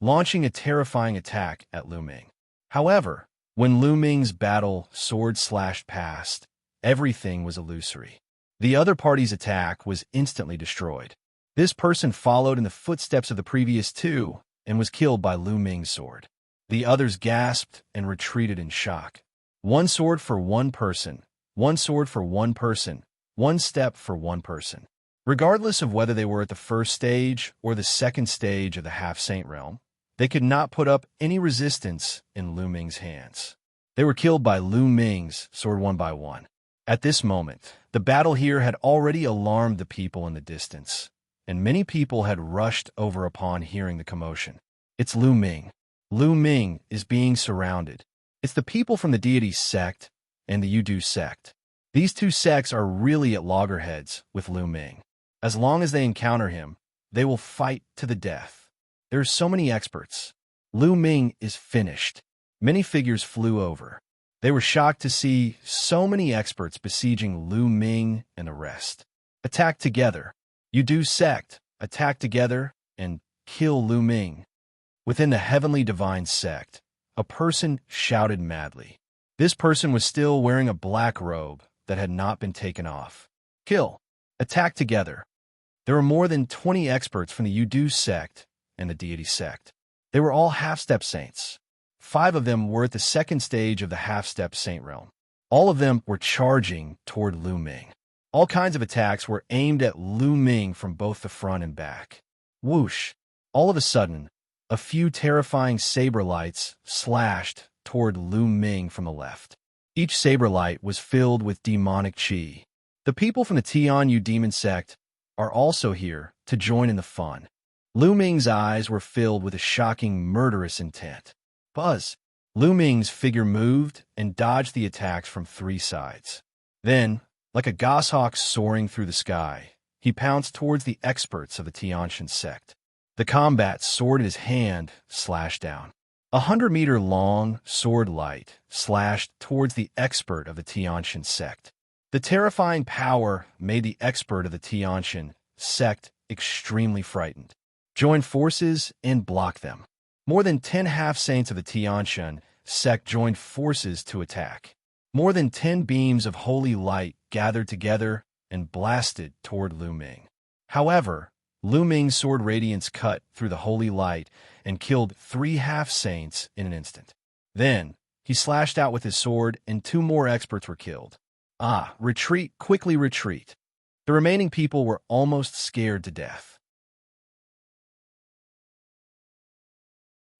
launching a terrifying attack at Lu Ming. However, when Lu Ming's battle sword slashed past, everything was illusory. The other party's attack was instantly destroyed. This person followed in the footsteps of the previous two and was killed by Lu Ming's sword. The others gasped and retreated in shock. One sword for one person, one sword for one person, one step for one person. Regardless of whether they were at the first stage or the second stage of the half-saint realm, they could not put up any resistance in Lu Ming's hands. They were killed by Lu Ming's sword one by one. At this moment, the battle here had already alarmed the people in the distance, and many people had rushed over upon hearing the commotion. It's Lu Ming. Lu Ming is being surrounded. It's the people from the deity sect and the Yudu sect. These two sects are really at loggerheads with Lu Ming. As long as they encounter him, they will fight to the death. There are so many experts. Lu Ming is finished. Many figures flew over. They were shocked to see so many experts besieging Lu Ming and the rest. Attack together. Yudu sect, attack together and kill Lu Ming. Within the heavenly divine sect, a person shouted madly. This person was still wearing a black robe that had not been taken off. Kill. Attack together. There were more than 20 experts from the Yudu sect and the deity sect. They were all half-step saints. 5 of them were at the second stage of the half-step saint realm. All of them were charging toward Lu Ming. All kinds of attacks were aimed at Lu Ming from both the front and back. Whoosh! All of a sudden, a few terrifying saber lights slashed toward Lu Ming from the left. Each saber light was filled with demonic qi. The people from the Tianyu demon sect are also here to join in the fun. Lu Ming's eyes were filled with a shocking, murderous intent. Buzz! Lu Ming's figure moved and dodged the attacks from three sides. Then, like a goshawk soaring through the sky, he pounced towards the experts of the Tianxian sect. The combat sword in his hand slashed down. 100-meter-long sword light slashed towards the expert of the Tianxian sect. The terrifying power made the expert of the Tianxian sect extremely frightened. Join forces and block them. More than 10 half-saints of the Tianxian sect joined forces to attack. More than 10 beams of holy light gathered together and blasted toward Lu Ming. However, Lu Ming's sword radiance cut through the holy light and killed 3 half-saints in an instant. Then, he slashed out with his sword and 2 more experts were killed. Retreat, quickly retreat. The remaining people were almost scared to death.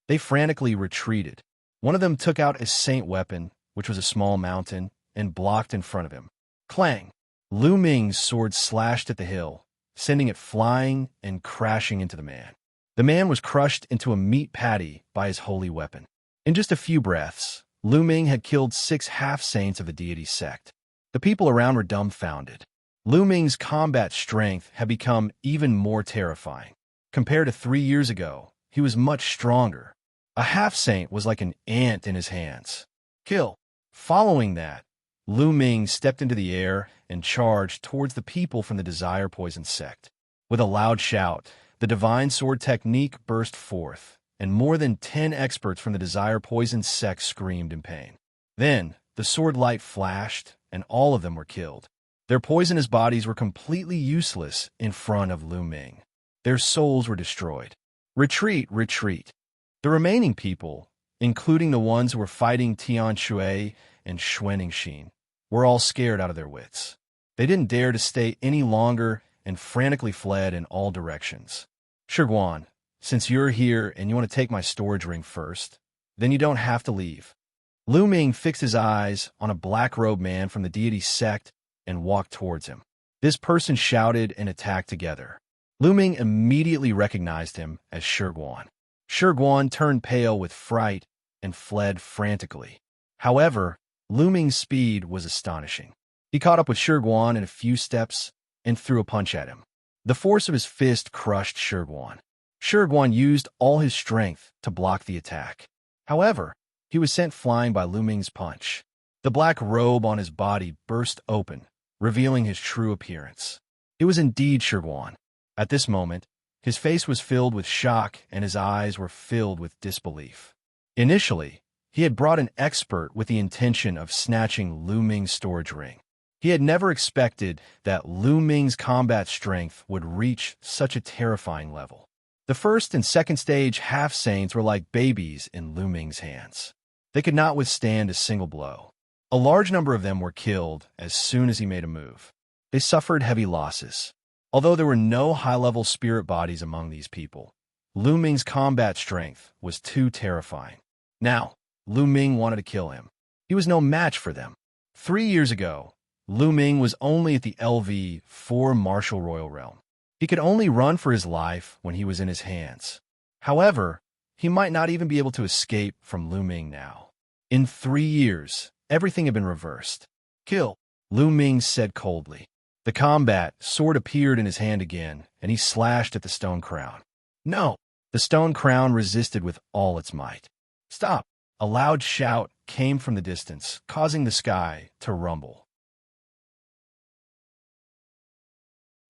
They frantically retreated. One of them took out a saint weapon, which was a small mountain, and blocked in front of him. Clang! Lu Ming's sword slashed at the hill, sending it flying and crashing into the man. The man was crushed into a meat patty by his holy weapon. In just a few breaths, Lu Ming had killed 6 half-saints of the deity sect. The people around were dumbfounded. Lu Ming's combat strength had become even more terrifying. Compared to 3 years ago, he was much stronger. A half-saint was like an ant in his hands. Kill! Following that, Lu Ming stepped into the air and charged towards the people from the Desire Poison sect. With a loud shout, the divine sword technique burst forth, and more than 10 experts from the Desire Poison sect screamed in pain. Then, the sword light flashed, and all of them were killed. Their poisonous bodies were completely useless in front of Lu Ming. Their souls were destroyed. Retreat, retreat. The remaining people, including the ones who were fighting Tian Shui and Xuanxin, were all scared out of their wits. They didn't dare to stay any longer and frantically fled in all directions. Shiguan, since you're here and you want to take my storage ring first, then you don't have to leave. Lu Ming fixed his eyes on a black-robed man from the deity sect and walked towards him. This person shouted and attacked together. Lu Ming immediately recognized him as Shiguan. Shiguan turned pale with fright and fled frantically. However, Lu Ming's speed was astonishing. He caught up with Shiguan in a few steps and threw a punch at him. The force of his fist crushed Shiguan. Shiguan used all his strength to block the attack. However, he was sent flying by Lu Ming's punch. The black robe on his body burst open, revealing his true appearance. It was indeed Shiguan. At this moment, his face was filled with shock and his eyes were filled with disbelief. Initially, he had brought an expert with the intention of snatching Lu Ming's storage ring. He had never expected that Lu Ming's combat strength would reach such a terrifying level. The first and second stage half-saints were like babies in Lu Ming's hands. They could not withstand a single blow. A large number of them were killed as soon as he made a move. They suffered heavy losses. Although there were no high-level spirit bodies among these people, Lu Ming's combat strength was too terrifying. Now, Lu Ming wanted to kill him. He was no match for them. 3 years ago, Lu Ming was only at the LV-4 Martial Royal Realm. He could only run for his life when he was in his hands. However, he might not even be able to escape from Lu Ming now. In 3 years, everything had been reversed. Kill, Lu Ming said coldly. The combat sword appeared in his hand again, and he slashed at the stone crown. No! The stone crown resisted with all its might. Stop! A loud shout came from the distance, causing the sky to rumble.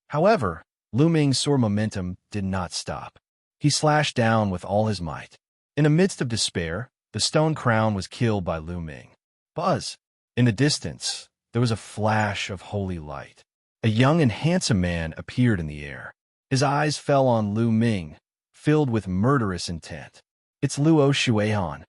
However, Lu Ming's sword momentum did not stop. He slashed down with all his might. In the midst of despair, the stone crown was killed by Lu Ming. Buzz! In the distance, there was a flash of holy light. A young and handsome man appeared in the air. His eyes fell on Lu Ming, filled with murderous intent. It's Luo Shuihan.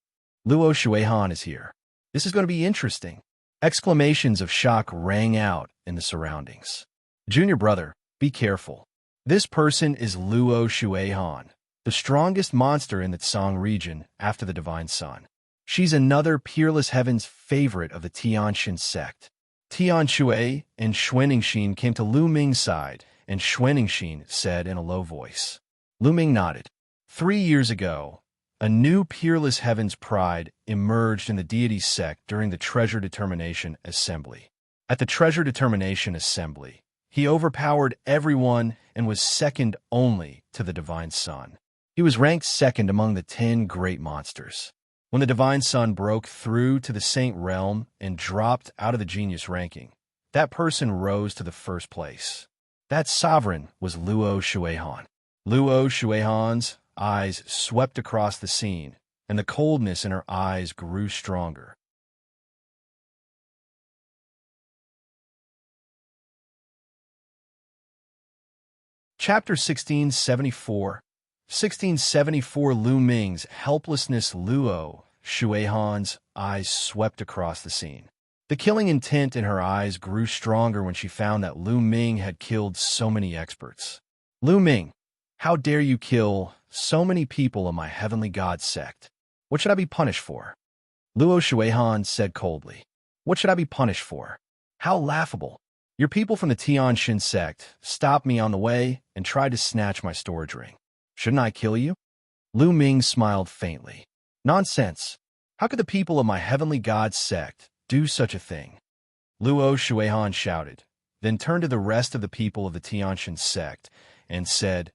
Luo Shuihan is here. This is going to be interesting. Exclamations of shock rang out in the surroundings. Junior brother, be careful. This person is Luo Shuihan, the strongest monster in the Tsang region after the Divine Sun. She's another Peerless Heaven's favorite of the Tianxin sect. Tian Shui and Xuanxin came to Lu Ming's side, and Xuanxin said in a low voice. Lu Ming nodded. 3 years ago, a new Peerless Heaven's pride emerged in the deity sect during the Treasure Determination Assembly. At the Treasure Determination Assembly, he overpowered everyone and was second only to the Divine Sun. He was ranked second among the 10 great monsters. When the Divine Sun broke through to the Saint Realm and dropped out of the Genius ranking, that person rose to the first place. That sovereign was Luo Shuihan. Luo Shuihan's eyes swept across the scene, and the coldness in her eyes grew stronger. Chapter 1674. 1674. Lu Ming's helplessness. Luo Shuihan's eyes swept across the scene. The killing intent in her eyes grew stronger when she found that Lu Ming had killed so many experts. Lu Ming, how dare you kill so many people of my heavenly god sect? What should I be punished for? Luo Shuihan said coldly. What should I be punished for? How laughable. Your people from the Tianxin sect stopped me on the way and tried to snatch my storage ring. Shouldn't I kill you? Lu Ming smiled faintly. Nonsense. How could the people of my heavenly god sect do such a thing? Luo Shuihan shouted, then turned to the rest of the people of the Tianxin sect and said,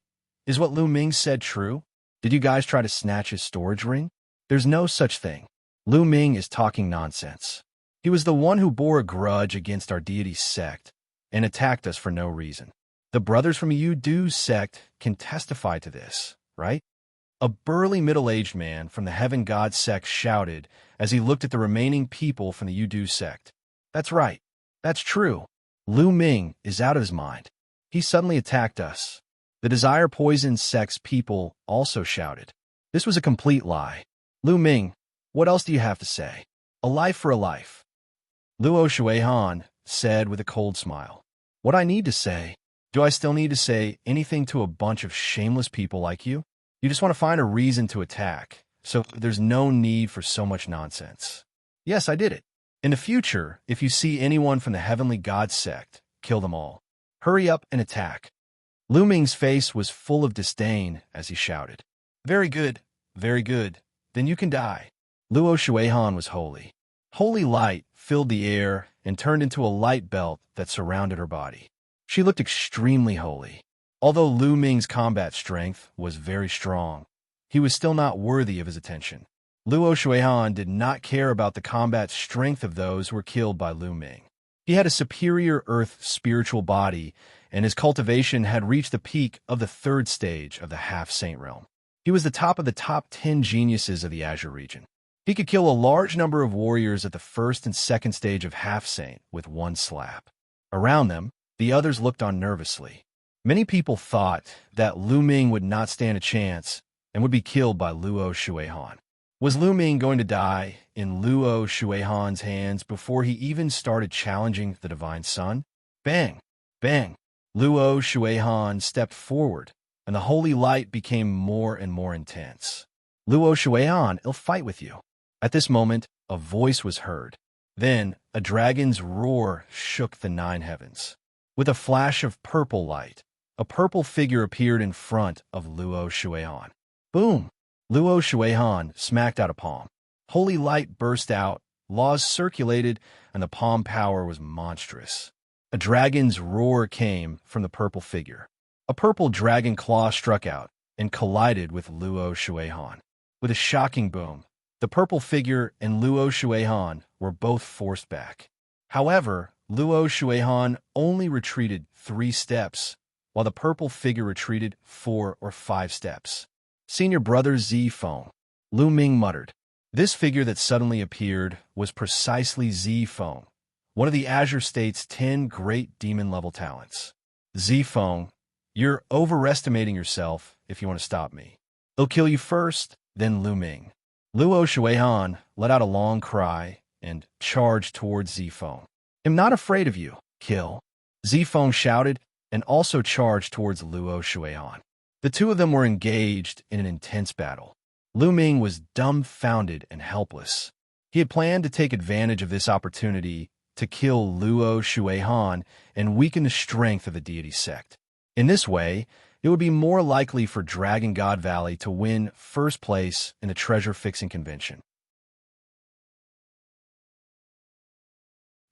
Is what Lu Ming said true? Did you guys try to snatch his storage ring? There's no such thing. Lu Ming is talking nonsense. He was the one who bore a grudge against our deity sect and attacked us for no reason. The brothers from Yudu sect can testify to this, right? A burly middle-aged man from the Heaven God sect shouted as he looked at the remaining people from the Yudu sect. That's right. That's true. Lu Ming is out of his mind. He suddenly attacked us. The Desire Poison sect's people also shouted. This was a complete lie. Lu Ming, what else do you have to say? A life for a life. Luo Shuihan said with a cold smile. What I need to say? Do I still need to say anything to a bunch of shameless people like you? You just want to find a reason to attack, so there's no need for so much nonsense. Yes, I did it. In the future, if you see anyone from the Heavenly God sect, kill them all. Hurry up and attack. Lu Ming's face was full of disdain as he shouted. Very good, very good. Then you can die. Luo Shuihan was holy. Holy light filled the air and turned into a light belt that surrounded her body. She looked extremely holy. Although Lu Ming's combat strength was very strong, he was still not worthy of his attention. Luo Shuihan did not care about the combat strength of those who were killed by Lu Ming. He had a superior earth spiritual body, and his cultivation had reached the peak of the 3rd stage of the half-saint realm. He was the top of the top 10 geniuses of the Azure region. He could kill a large number of warriors at the 1st and 2nd stage of half-saint with one slap. Around them, the others looked on nervously. Many people thought that Lu Ming would not stand a chance and would be killed by Luo Shuihan. Was Lu Ming going to die in Luo Shuihan's hands before he even started challenging the Divine Sun? Bang! Bang! Luo Shuihan stepped forward, and the holy light became more and more intense. Luo Shuihan, I'll fight with you. At this moment, a voice was heard. Then, a dragon's roar shook the 9 heavens. With a flash of purple light, a purple figure appeared in front of Luo Shuihan. Boom! Luo Shuihan smacked out a palm. Holy light burst out, laws circulated, and the palm power was monstrous. A dragon's roar came from the purple figure. A purple dragon claw struck out and collided with Luo Shuihan. With a shocking boom, the purple figure and Luo Shuihan were both forced back. However, Luo Shuihan only retreated 3 steps, while the purple figure retreated 4 or 5 steps. Senior brother Zifeng, Lu Ming muttered. This figure that suddenly appeared was precisely Zifeng, one of the Azure State's 10 great demon-level talents. Zifeng, you're overestimating yourself if you want to stop me. I'll kill you first, then Lu Ming. Luo Shuihan let out a long cry and charged towards Zifeng. I'm not afraid of you. Kill. Zifeng shouted and also charged towards Luo Shuihan. The two of them were engaged in an intense battle. Lu Ming was dumbfounded and helpless. He had planned to take advantage of this opportunity to kill Luo Shuihan and weaken the strength of the deity sect. In this way, it would be more likely for Dragon God Valley to win first place in the treasure-fixing convention.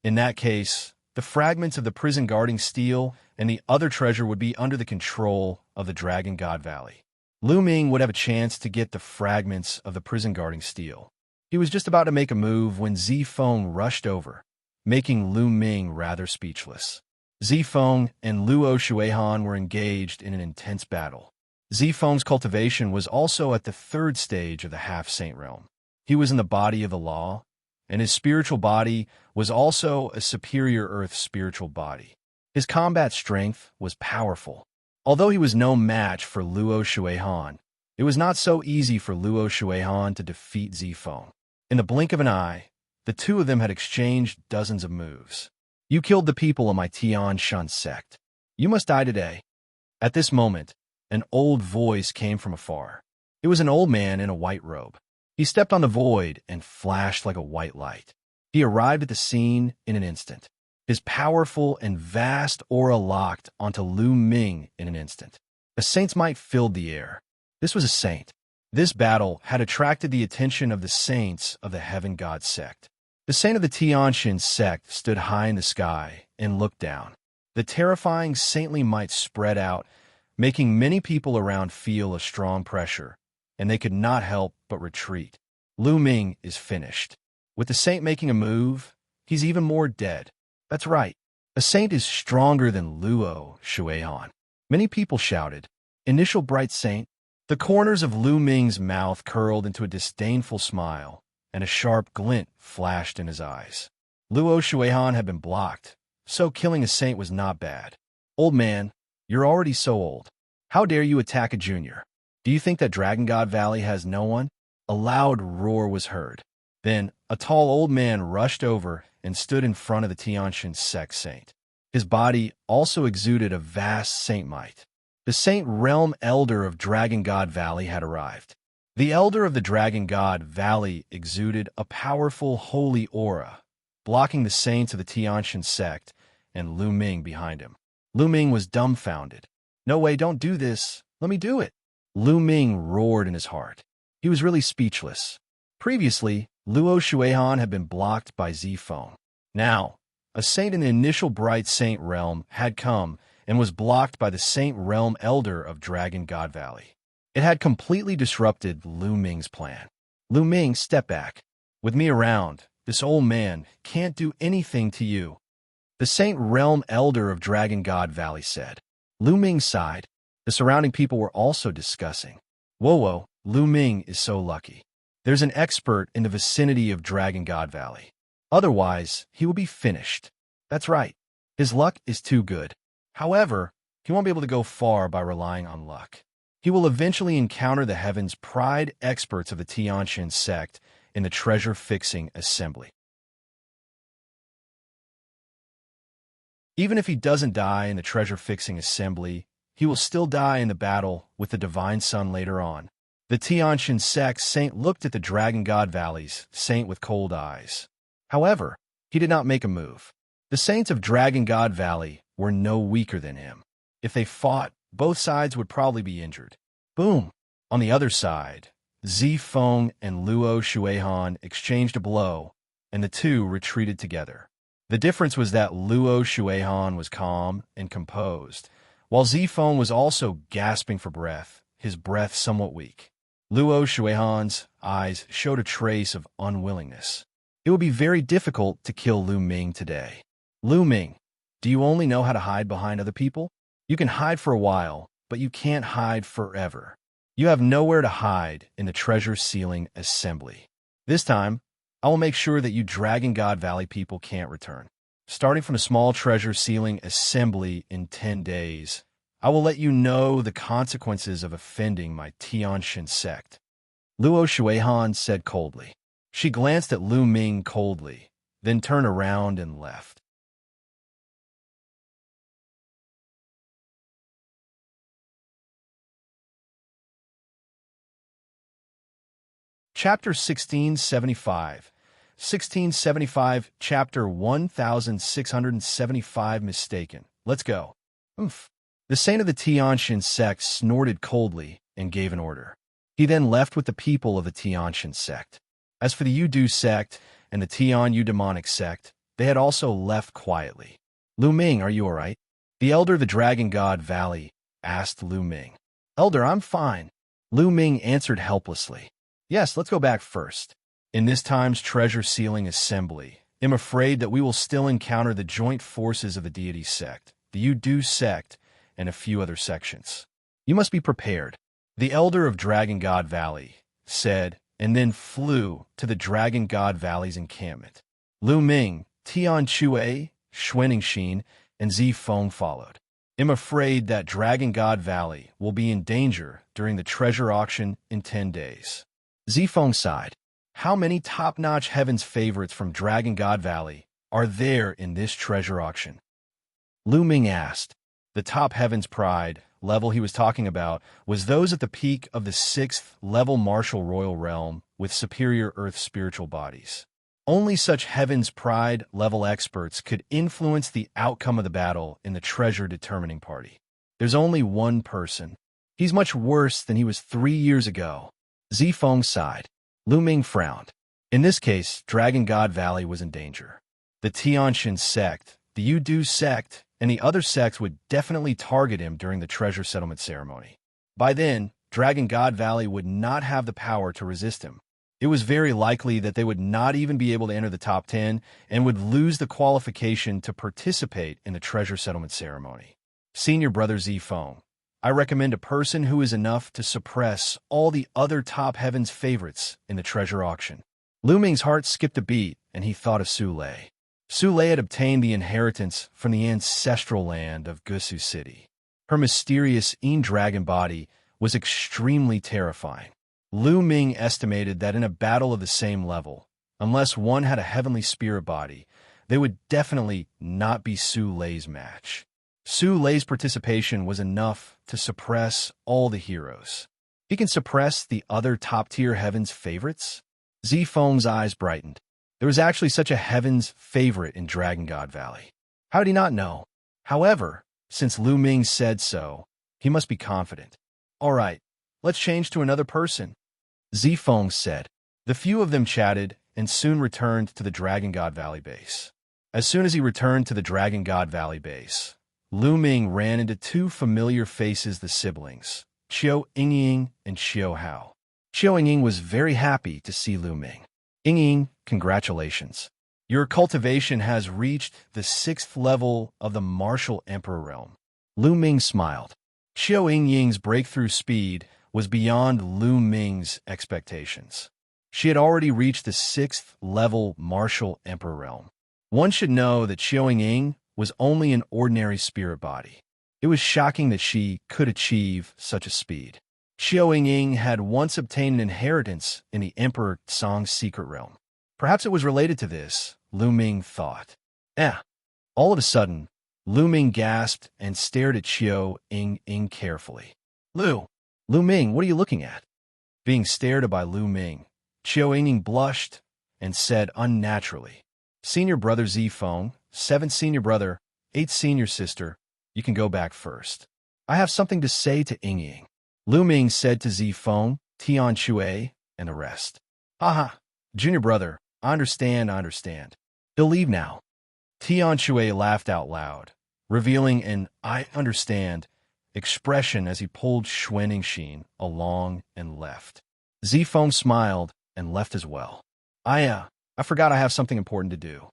In that case, the fragments of the prison guarding steel and the other treasure would be under the control of the Dragon God Valley. Lu Ming would have a chance to get the fragments of the prison guarding steel. He was just about to make a move when Zifeng rushed over, making Lu Ming rather speechless. Zifeng and Luo Shuihan were engaged in an intense battle. Zifeng's cultivation was also at the third stage of the half-saint realm. He was in the body of the law, and his spiritual body was also a superior earth spiritual body. His combat strength was powerful. Although he was no match for Luo Shuihan, it was not so easy for Luo Shuihan to defeat Zifeng. In the blink of an eye, the two of them had exchanged dozens of moves. You killed the people of my Xianxia sect. You must die today. At this moment, an old voice came from afar. It was an old man in a white robe. He stepped on the void and flashed like a white light. He arrived at the scene in an instant. His powerful and vast aura locked onto Lu Ming in an instant. A saint's might filled the air. This was a saint. This battle had attracted the attention of the saints of the Heaven God sect. The saint of the Xianxia sect stood high in the sky and looked down. The terrifying saintly might spread out, making many people around feel a strong pressure, and they could not help but retreat. Lu Ming is finished. With the saint making a move, he's even more dead. That's right. A saint is stronger than Luo Shuihan. Many people shouted, "Initial bright saint." The corners of Lu Ming's mouth curled into a disdainful smile, and a sharp glint flashed in his eyes. Luo Shuihan had been blocked, so killing a saint was not bad. Old man, you're already so old. How dare you attack a junior? Do you think that Dragon God Valley has no one? A loud roar was heard. Then a tall old man rushed over and stood in front of the Xianxia sect saint. His body also exuded a vast saint might. The Saint Realm Elder of Dragon God Valley had arrived. The Elder of the Dragon God Valley exuded a powerful holy aura, blocking the saints of the Xianxia sect and Lu Ming behind him. Lu Ming was dumbfounded. "No way, don't do this. Let me do it." Lu Ming roared in his heart. He was really speechless. Previously, Luo Shuihan had been blocked by Zifeng. Now, a saint in the initial Bright Saint realm had come and was blocked by the Saint Realm Elder of Dragon God Valley. It had completely disrupted Lu Ming's plan. "Lu Ming, step back. With me around, this old man can't do anything to you," the Saint Realm Elder of Dragon God Valley said. Lu Ming sighed. The surrounding people were also discussing. Whoa, Lu Ming is so lucky. There's an expert in the vicinity of Dragon God Valley. Otherwise, he will be finished. That's right. His luck is too good. However, he won't be able to go far by relying on luck. He will eventually encounter the Heaven's Pride experts of the Xianxia sect in the treasure-fixing assembly. Even if he doesn't die in the treasure-fixing assembly, he will still die in the battle with the Divine Sun later on. The Xianxia sect saint looked at the Dragon God Valley's saint with cold eyes. However, he did not make a move. The saints of Dragon God Valley were no weaker than him. If they fought, both sides would probably be injured. Boom! On the other side, Zifeng and Luo Shuihan exchanged a blow, and the two retreated together. The difference was that Luo Shuihan was calm and composed, while Zifeng was also gasping for breath, his breath somewhat weak. Luo Shuihan's eyes showed a trace of unwillingness. It would be very difficult to kill Lu Ming today. Lu Ming, do you only know how to hide behind other people? You can hide for a while, but you can't hide forever. You have nowhere to hide in the treasure sealing assembly. This time, I will make sure that you Dragon God Valley people can't return. Starting from a small treasure sealing assembly in 10 days, I will let you know the consequences of offending my Xianxia sect. Luo Shuihan said coldly. She glanced at Lu Ming coldly, then turned around and left. Chapter 1675. 1675, Chapter 1675 Mistaken. Let's go. Oomph. The saint of the Xianxia sect snorted coldly and gave an order. He then left with the people of the Xianxia sect. As for the Yudu sect and the Tian Eudemonic sect, they had also left quietly. Lu Ming, are you all right? The elder of the Dragon God Valley asked Lu Ming. Elder, I'm fine. Lu Ming answered helplessly. Yes, let's go back first. In this time's treasure sealing assembly, I'm afraid that we will still encounter the joint forces of the deity sect, the Yudu sect, and a few other sections. You must be prepared. The elder of Dragon God Valley said, and then flew to the Dragon God Valley's encampment. Lu Ming, Tian Chue, Xianxia, and Zifeng followed. I'm afraid that Dragon God Valley will be in danger during the treasure auction in 10 days. Zifeng sighed. How many top-notch heavens favorites from Dragon God Valley are there in this treasure auction? Lu Ming asked. The top heavens pride level he was talking about was those at the peak of the 6th level martial royal realm with superior earth spiritual bodies. Only such heavens pride level experts could influence the outcome of the battle in the treasure determining party. There's only one person. He's much worse than he was 3 years ago. Zifeng sighed. Lu Ming frowned. In this case, Dragon God Valley was in danger. The Xianxia sect, the Yudu sect, and the other sects would definitely target him during the treasure settlement ceremony. By then, Dragon God Valley would not have the power to resist him. It was very likely that they would not even be able to enter the top 10 and would lose the qualification to participate in the treasure settlement ceremony. Senior Brother Zifeng, I recommend a person who is enough to suppress all the other top heavens favorites in the treasure auction. Lu Ming's heart skipped a beat, and he thought of Su Lei. Su Lei had obtained the inheritance from the ancestral land of Gusu City. Her mysterious dragon body was extremely terrifying. Lu Ming estimated that in a battle of the same level, unless one had a heavenly spirit body, they would definitely not be Su Lei's match. Su Lei's participation was enough to suppress all the heroes. He can suppress the other top-tier heavens favorites? Zifeng's eyes brightened. There was actually such a heavens favorite in Dragon God Valley. How did he not know? However, since Lu Ming said so, he must be confident. All right, let's change to another person, Zifeng said. The few of them chatted and soon returned to the Dragon God Valley base. As soon as he returned to the Dragon God Valley base, Lu Ming ran into two familiar faces, the siblings, Qiu Yingying and Qiu Hao. Qiu Yingying was very happy to see Lu Ming. Yingying, congratulations. Your cultivation has reached the 6th level of the Martial Emperor realm. Lu Ming smiled. Qiu Yingying's breakthrough speed was beyond Lu Ming's expectations. She had already reached the 6th level Martial Emperor realm. One should know that Qiu Yingying was only an ordinary spirit body. It was shocking that she could achieve such a speed. Qiu Yingying had once obtained an inheritance in the Emperor Song's secret realm. Perhaps it was related to this, Lu Ming thought. All of a sudden, Lu Ming gasped and stared at Qiu Yingying carefully. Lu Ming, what are you looking at? Being stared at by Lu Ming, Qiu Yingying blushed and said unnaturally, Senior Brother Zifeng, 7th Senior Brother, 8th Senior Sister, you can go back first. I have something to say to Yingying. Lu Ming said to Zifeng, Tian Chue, and the rest. Haha, Junior Brother, I understand. He'll leave now. Tian Chue laughed out loud, revealing an I understand expression as he pulled Xianxia along and left. Zifeng smiled and left as well. I forgot I have something important to do.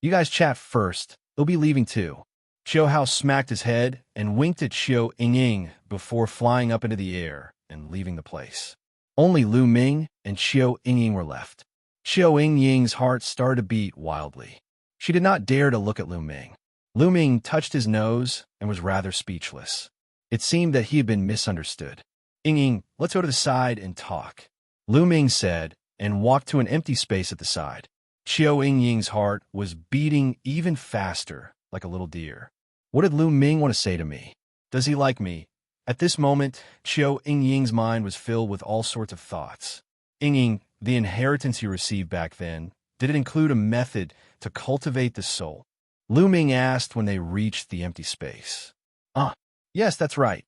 You guys chat first. They'll be leaving too. Qiu Hao smacked his head and winked at Qiu Yingying before flying up into the air and leaving the place. Only Lu Ming and Qiu Yingying were left. Qiu Yingying's heart started to beat wildly. She did not dare to look at Lu Ming. Lu Ming touched his nose and was rather speechless. It seemed that he had been misunderstood. Yingying, let's go to the side and talk, Lu Ming said, and walked to an empty space at the side. Qiu Yingying's heart was beating even faster, like a little deer. What did Lu Ming want to say to me? Does he like me? At this moment, Qiu Yingying's mind was filled with all sorts of thoughts. Yingying, the inheritance you received back then, did it include a method to cultivate the soul? Lu Ming asked when they reached the empty space. Yes, that's right.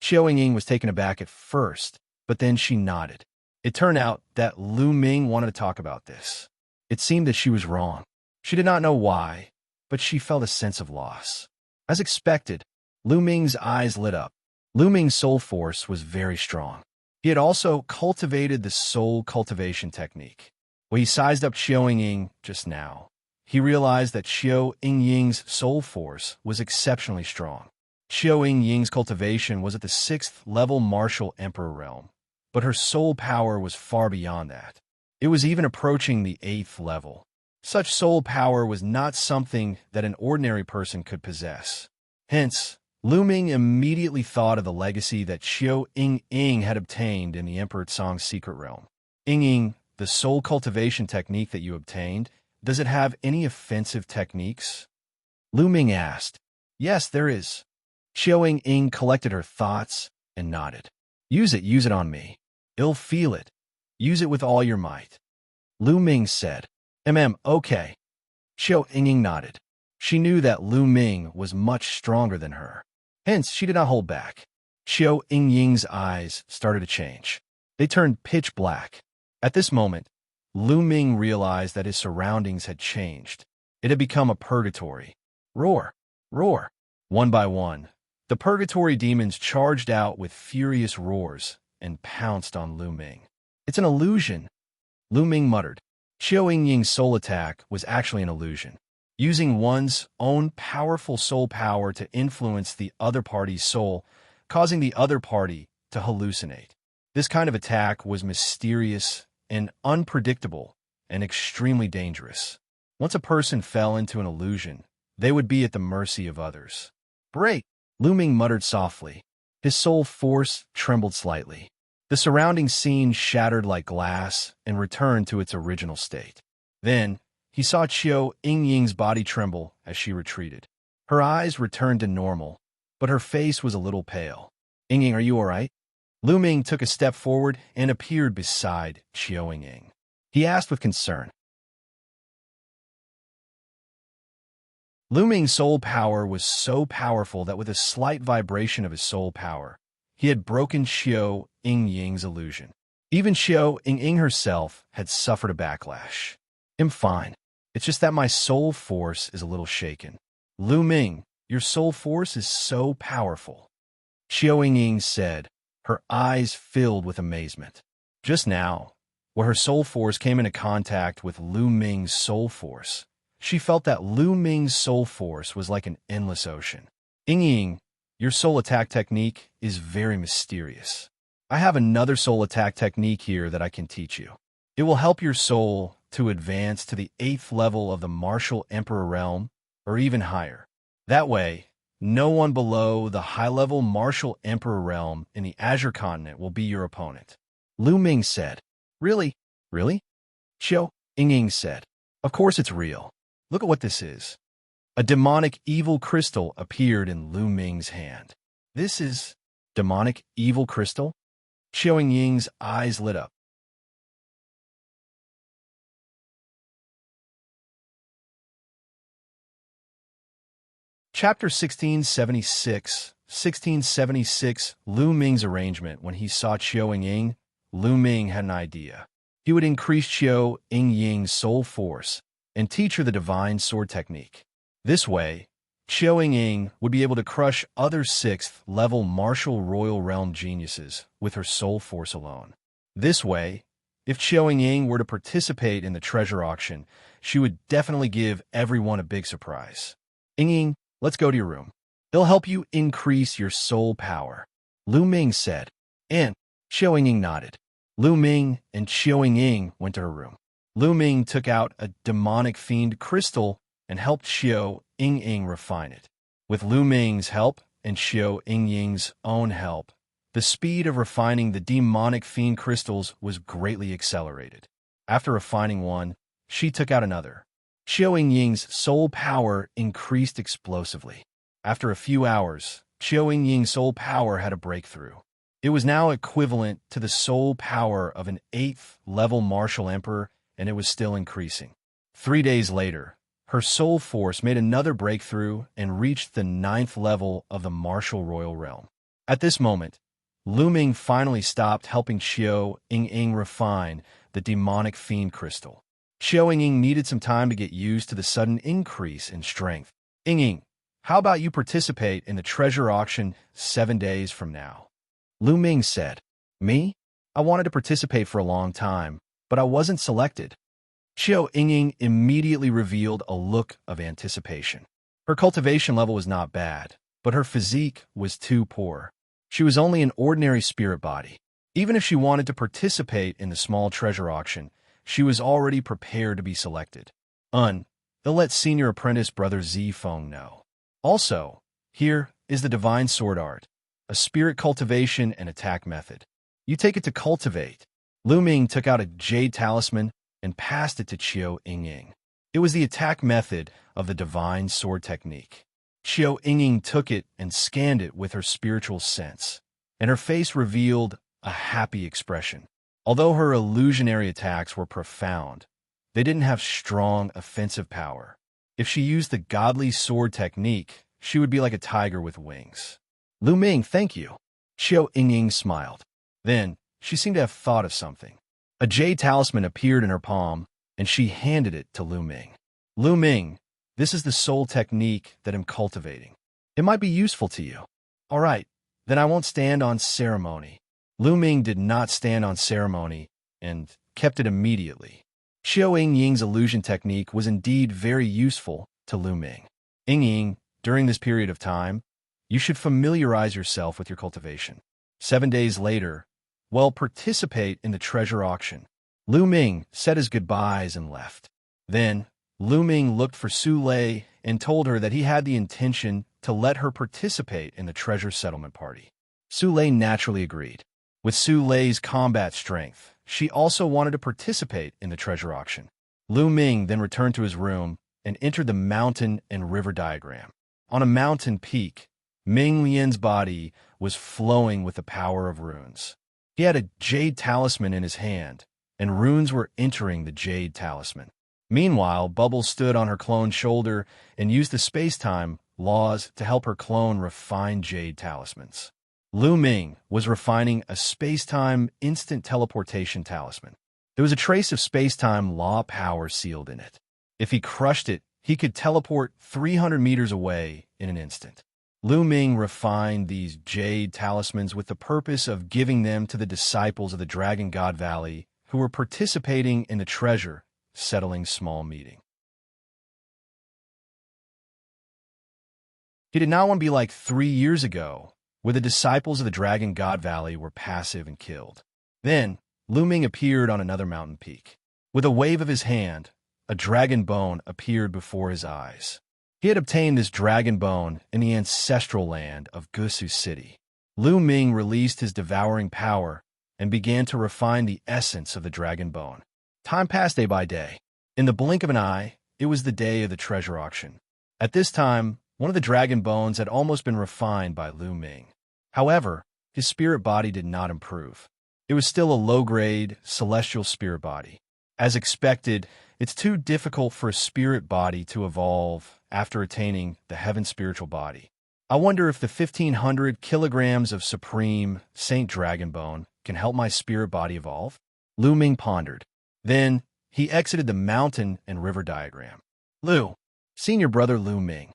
Qiu Yingying was taken aback at first, but then she nodded. It turned out that Lu Ming wanted to talk about this. It seemed that she was wrong. She did not know why, but she felt a sense of loss. As expected, Lu Ming's eyes lit up. Lu Ming's soul force was very strong. He had also cultivated the soul cultivation technique. When he sized up Qiu Yingying just now, he realized that Qiu Yingying's soul force was exceptionally strong. Qiu Yingying's cultivation was at the 6th level martial emperor realm, but her soul power was far beyond that. It was even approaching the 8th level. Such soul power was not something that an ordinary person could possess. Hence, Lu Ming immediately thought of the legacy that Qiu Yingying had obtained in the Emperor Tsong's secret realm. Yingying, the soul cultivation technique that you obtained, does it have any offensive techniques? Lu Ming asked. Yes, there is. Qiu Yingying collected her thoughts and nodded. Use it on me. I'll feel it. Use it with all your might. Lu Ming said. Okay. Qiu Yingying nodded. She knew that Lu Ming was much stronger than her. Hence, she did not hold back. Qiu Yingying's eyes started to change. They turned pitch black. At this moment, Lu Ming realized that his surroundings had changed. It had become a purgatory. Roar! Roar! One by one, the purgatory demons charged out with furious roars and pounced on Lu Ming. It's an illusion, Lu Ming muttered. Qiu Yingying's soul attack was actually an illusion, using one's own powerful soul power to influence the other party's soul, causing the other party to hallucinate. This kind of attack was mysterious and unpredictable and extremely dangerous. Once a person fell into an illusion, they would be at the mercy of others. Break! Lu Ming muttered softly. His soul force trembled slightly. The surrounding scene shattered like glass and returned to its original state. Then, he saw Qiu Yingying's body tremble as she retreated. Her eyes returned to normal, but her face was a little pale. Yingying, are you all right? Lu Ming took a step forward and appeared beside Qiu Yingying. He asked with concern. Lu Ming's soul power was so powerful that with a slight vibration of his soul power, he had broken Qiu Yingying's illusion. Even Qiu Yingying herself had suffered a backlash. I'm fine. It's just that my soul force is a little shaken. Lu Ming, your soul force is so powerful. Qiu Yingying said, her eyes filled with amazement. Just now, where her soul force came into contact with Lu Ming's soul force, she felt that Lu Ming's soul force was like an endless ocean. Yingying, your soul attack technique is very mysterious. I have another soul attack technique here that I can teach you. It will help your soul to advance to the 8th level of the martial emperor realm, or even higher. That way, no one below the high-level martial emperor realm in the Azure continent will be your opponent. Lu Ming said. Really? Really? Qiu Yingying said. Of course it's real. Look at what this is. A demonic evil crystal appeared in Lu Ming's hand. This is demonic evil crystal? Qiu Yingying's eyes lit up. Chapter 1676 Lu Ming's arrangement. When he saw Qiu Yingying, Lu Ming had an idea. He would increase Qiu Yingying's soul force and teach her the divine sword technique. This way, Qiu Yingying would be able to crush other 6th level martial royal realm geniuses with her soul force alone. This way, if Qiu Yingying were to participate in the treasure auction, she would definitely give everyone a big surprise. Yingying, let's go to your room. It'll help you increase your soul power, Lu Ming said. And Qiu Yingying nodded. Lu Ming and Qiu Yingying went to her room. Lu Ming took out a demonic fiend crystal and helped Qiu Yingying refine it. With Lu Ming's help and Qiu Yingying's own help, the speed of refining the demonic fiend crystals was greatly accelerated. After refining one, she took out another. Qiu Yingying's soul power increased explosively. After a few hours, Qiao Yingying's soul power had a breakthrough. It was now equivalent to the soul power of an 8th-level martial emperor, and it was still increasing. 3 days later, her soul force made another breakthrough and reached the 9th level of the martial royal realm. At this moment, Lu Ming finally stopped helping Qiao Yingying refine the demonic fiend crystal. Qiao Yingying needed some time to get used to the sudden increase in strength. Yingying, how about you participate in the treasure auction 7 days from now? Lu Ming said. Me? I wanted to participate for a long time, but I wasn't selected. Qiao Yingying immediately revealed a look of anticipation. Her cultivation level was not bad, but her physique was too poor. She was only an ordinary spirit body. Even if she wanted to participate in the small treasure auction, she was already prepared to be selected. They'll let senior apprentice brother Zifeng know. Also, here is the divine sword art, a spirit cultivation and attack method. You take it to cultivate. Lu Ming took out a jade talisman and passed it to Qiao Yingying. It was the attack method of the divine sword technique. Qiao Yingying took it and scanned it with her spiritual sense, and her face revealed a happy expression. Although her illusionary attacks were profound, they didn't have strong offensive power. If she used the godly sword technique, she would be like a tiger with wings. Lu Ming, thank you. Qiao Yingying smiled. Then, she seemed to have thought of something. A jade talisman appeared in her palm, and she handed it to Lu Ming. Lu Ming, this is the soul technique that I'm cultivating. It might be useful to you. All right, then I won't stand on ceremony. Lu Ming did not stand on ceremony and kept it immediately. Qiao Yingying's illusion technique was indeed very useful to Lu Ming. Yingying, during this period of time, you should familiarize yourself with your cultivation. 7 days later, participate in the treasure auction. Lu Ming said his goodbyes and left. Then, Lu Ming looked for Su Lei and told her that he had the intention to let her participate in the treasure settlement party. Su Lei naturally agreed. With Su Lei's combat strength, she also wanted to participate in the treasure auction. Lu Ming then returned to his room and entered the mountain and river diagram. On a mountain peak, Ming Lian's body was flowing with the power of runes. He had a jade talisman in his hand, and runes were entering the jade talisman. Meanwhile, Bubble stood on her clone's shoulder and used the space-time laws to help her clone refine jade talismans. Lu Ming was refining a space-time instant teleportation talisman. There was a trace of space-time law power sealed in it. If he crushed it, he could teleport 300 meters away in an instant. Lu Ming refined these jade talismans with the purpose of giving them to the disciples of the Dragon God Valley who were participating in the treasure settling small meeting. He did not want to be like 3 years ago, where the disciples of the Dragon God Valley were passive and killed. Then, Lu Ming appeared on another mountain peak. With a wave of his hand, a dragon bone appeared before his eyes. He had obtained this dragon bone in the ancestral land of Gusu City. Lu Ming released his devouring power and began to refine the essence of the dragon bone. Time passed day by day. In the blink of an eye, it was the day of the treasure auction. At this time, one of the dragon bones had almost been refined by Lu Ming. However, his spirit body did not improve. It was still a low-grade, celestial spirit body. As expected, it's too difficult for a spirit body to evolve after attaining the heaven spiritual body. I wonder if the 1,500 kilograms of supreme Saint Dragon Bone can help my spirit body evolve? Lu Ming pondered. Then, he exited the mountain and river diagram. Lu, senior brother Lu Ming.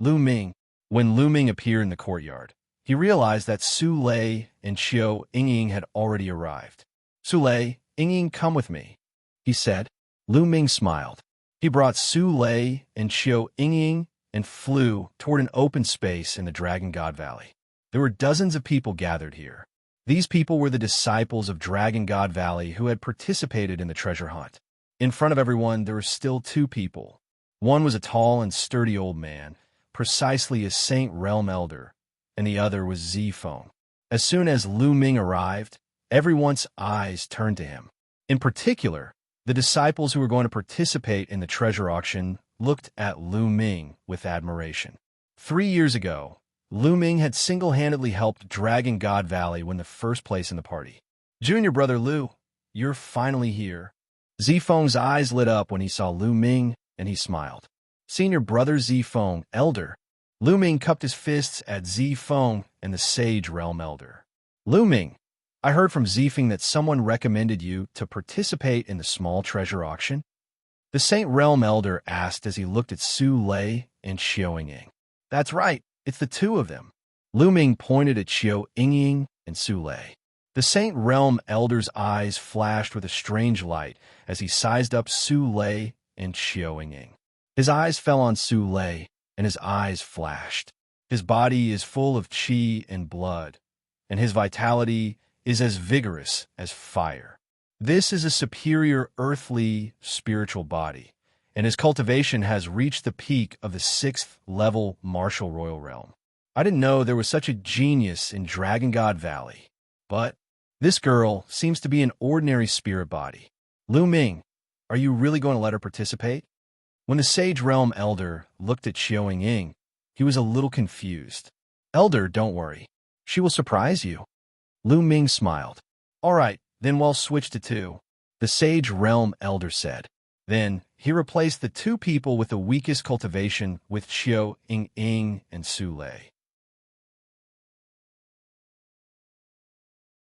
Lu Ming. When Lu Ming appeared in the courtyard, he realized that Su Lei and Qiao Yingying had already arrived. Su Lei, Yingying, come with me, he said. Lu Ming smiled. He brought Su Lei and Qiao Yingying and flew toward an open space in the Dragon God Valley. There were dozens of people gathered here. These people were the disciples of Dragon God Valley who had participated in the treasure hunt. In front of everyone, there were still 2 people. One was a tall and sturdy old man, precisely a Saint Realm Elder, and the other was Zifeng. As soon as Lu Ming arrived, everyone's eyes turned to him. In particular, the disciples who were going to participate in the treasure auction looked at Lu Ming with admiration. 3 years ago, Lu Ming had single-handedly helped Dragon God Valley win the first place in the party. Junior brother Lu, you're finally here. Zifeng's eyes lit up when he saw Lu Ming, and he smiled. Senior brother Zifeng, elder. Lu Ming cupped his fists at Zifeng and the Sage Realm Elder. Lu Ming, I heard from Zifeng that someone recommended you to participate in the small treasure auction. The Saint Realm Elder asked as he looked at Su Lei and Xiao Ying. That's right, it's the two of them. Lu Ming pointed at Xiao Ying and Su Lei. The Saint Realm Elder's eyes flashed with a strange light as he sized up Su Lei and Xiao Ying. His eyes fell on Su Lei, and his eyes flashed. His body is full of qi and blood, and his vitality is as vigorous as fire. This is a superior earthly spiritual body, and his cultivation has reached the peak of the 6th level martial royal realm. I didn't know there was such a genius in Dragon God Valley, but this girl seems to be an ordinary spirit body. Lu Ming, are you really going to let her participate? When the Sage Realm Elder looked at Xiao Ying, he was a little confused. Elder, don't worry. She will surprise you. Lu Ming smiled. All right, then we'll switch to 2. The Sage Realm Elder said. Then he replaced the 2 people with the weakest cultivation with Xiao Ying and Su Lei.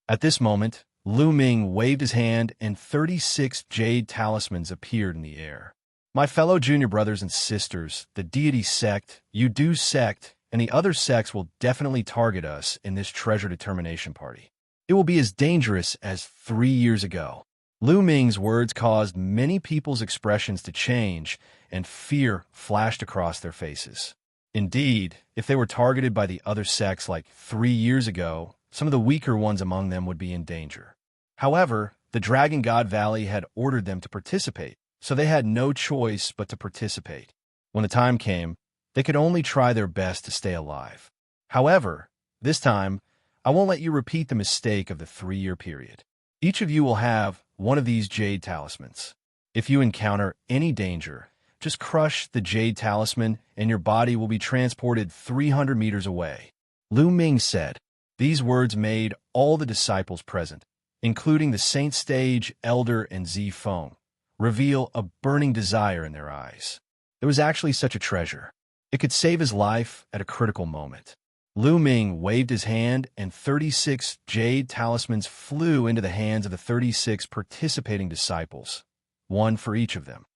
At this moment, Lu Ming waved his hand and 36 jade talismans appeared in the air. My fellow junior brothers and sisters, the deity sect, Yudu sect, and the other sects will definitely target us in this treasure determination party. It will be as dangerous as 3 years ago. Lu Ming's words caused many people's expressions to change, and fear flashed across their faces. Indeed, if they were targeted by the other sects like 3 years ago, some of the weaker ones among them would be in danger. However, the Dragon God Valley had ordered them to participate, so they had no choice but to participate. When the time came, they could only try their best to stay alive. However, this time, I won't let you repeat the mistake of the 3-year period. Each of you will have one of these jade talismans. If you encounter any danger, just crush the jade talisman and your body will be transported 300 meters away. Lu Ming said. These words made all the disciples present, including the Saint Sage Elder and Zifeng, reveal a burning desire in their eyes. There was actually such a treasure. It could save his life at a critical moment. Lu Ming waved his hand, and 36 jade talismans flew into the hands of the 36 participating disciples, one for each of them.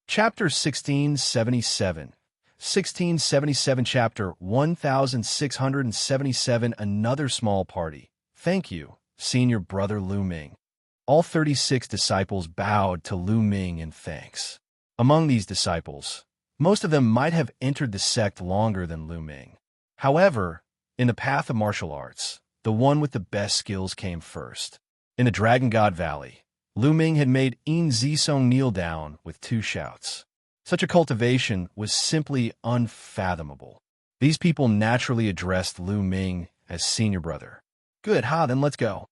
Chapter 1677 1677 Chapter 1677 Another Small Party. Thank you, Senior Brother Lu Ming. All 36 disciples bowed to Lu Ming in thanks. Among these disciples, most of them might have entered the sect longer than Lu Ming. However, in the path of martial arts, the one with the best skills came first. In the Dragon God Valley, Lu Ming had made Yin Zisong kneel down with 2 shouts. Such a cultivation was simply unfathomable. These people naturally addressed Lu Ming as senior brother. Good, then let's go.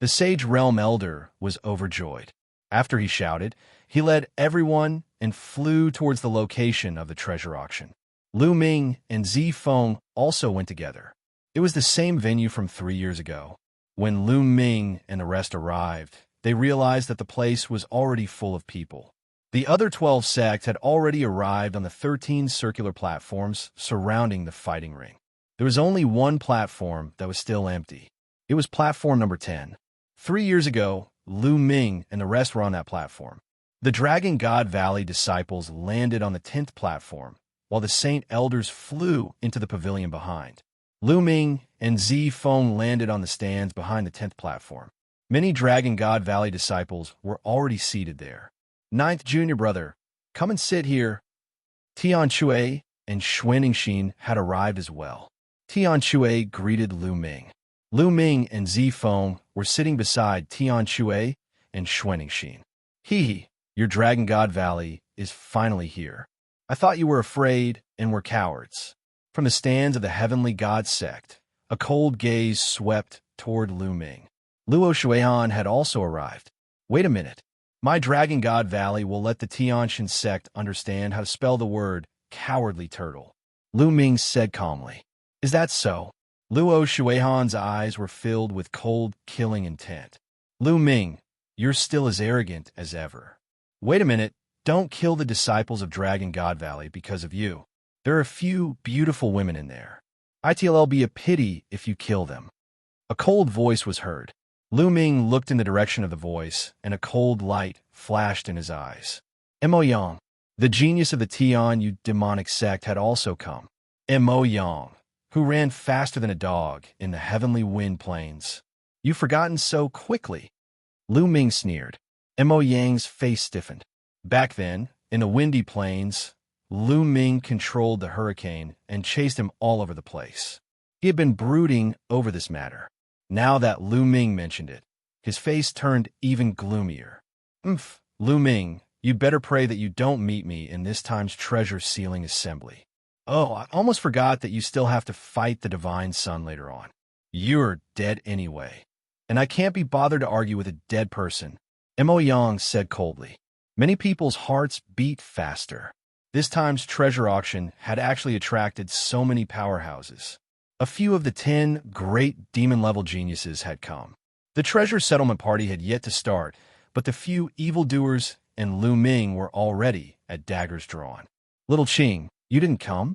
The Sage Realm Elder was overjoyed. After he shouted, he led everyone and flew towards the location of the treasure auction. Lu Ming and Zifeng also went together. It was the same venue from 3 years ago. When Lu Ming and the rest arrived, they realized that the place was already full of people. The other 12 sects had already arrived on the 13 circular platforms surrounding the fighting ring. There was only one platform that was still empty. It was platform number 10. 3 years ago, Lu Ming and the rest were on that platform. The Dragon God Valley disciples landed on the 10th platform, while the Saint Elders flew into the pavilion behind. Lu Ming and Zifeng landed on the stands behind the 10th platform. Many Dragon God Valley disciples were already seated there. 9th junior brother, come and sit here. Xianxia and Xuanxin had arrived as well. Xianxia greeted Lu Ming. Lu Ming and Zifeng were sitting beside Xianxia and Xuanxin. Hee, your Dragon God Valley is finally here. I thought you were afraid and were cowards. From the stands of the Heavenly God sect, a cold gaze swept toward Lu Ming. Luo Shuihan had also arrived. Wait a minute. My Dragon God Valley will let the Xianxia sect understand how to spell the word cowardly turtle. Lu Ming said calmly. Is that so? Luo Shuihan's eyes were filled with cold, killing intent. Lu Ming, you're still as arrogant as ever. Wait a minute, don't kill the disciples of Dragon God Valley because of you. There are a few beautiful women in there. It'll be a pity if you kill them. A cold voice was heard. Lu Ming looked in the direction of the voice, and a cold light flashed in his eyes. Mo Yang, the genius of the Tian demonic sect, had also come. Mo Yang, who ran faster than a dog in the heavenly wind plains. You've forgotten so quickly. Lu Ming sneered. Mo Yang's face stiffened. Back then, in the windy plains, Lu Ming controlled the hurricane and chased him all over the place. He had been brooding over this matter. Now that Lu Ming mentioned it, his face turned even gloomier. Lu Ming, you'd better pray that you don't meet me in this time's treasure sealing assembly. Oh, I almost forgot that you still have to fight the Divine Sun later on. You're dead anyway. And I can't be bothered to argue with a dead person, Mo Yang said coldly. Many people's hearts beat faster. This time's treasure auction had actually attracted so many powerhouses. A few of the 10 great demon-level geniuses had come. The treasure settlement party had yet to start, but the few evildoers and Lu Ming were already at daggers drawn. Little Qing, you didn't come?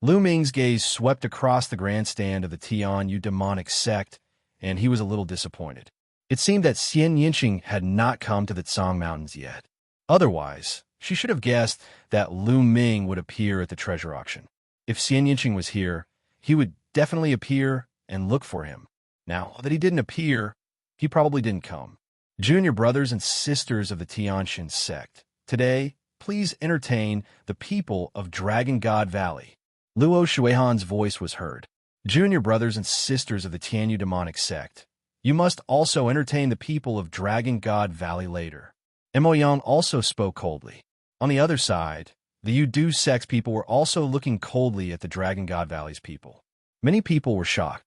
Lu Ming's gaze swept across the grandstand of the Tian demonic sect, and he was a little disappointed. It seemed that Xianxia had not come to the Tsang Mountains yet. Otherwise, she should have guessed that Lu Ming would appear at the treasure auction. If Xianxia was here, he would definitely appear and look for him. Now that he didn't appear, he probably didn't come. Junior brothers and sisters of the Xianxia sect, today, please entertain the people of Dragon God Valley. Luo Shuihan's voice was heard. Junior brothers and sisters of the Tianyu demonic sect, you must also entertain the people of Dragon God Valley later. Mo Yang also spoke coldly. On the other side, the Udu sect's people were also looking coldly at the Dragon God Valley's people. Many people were shocked.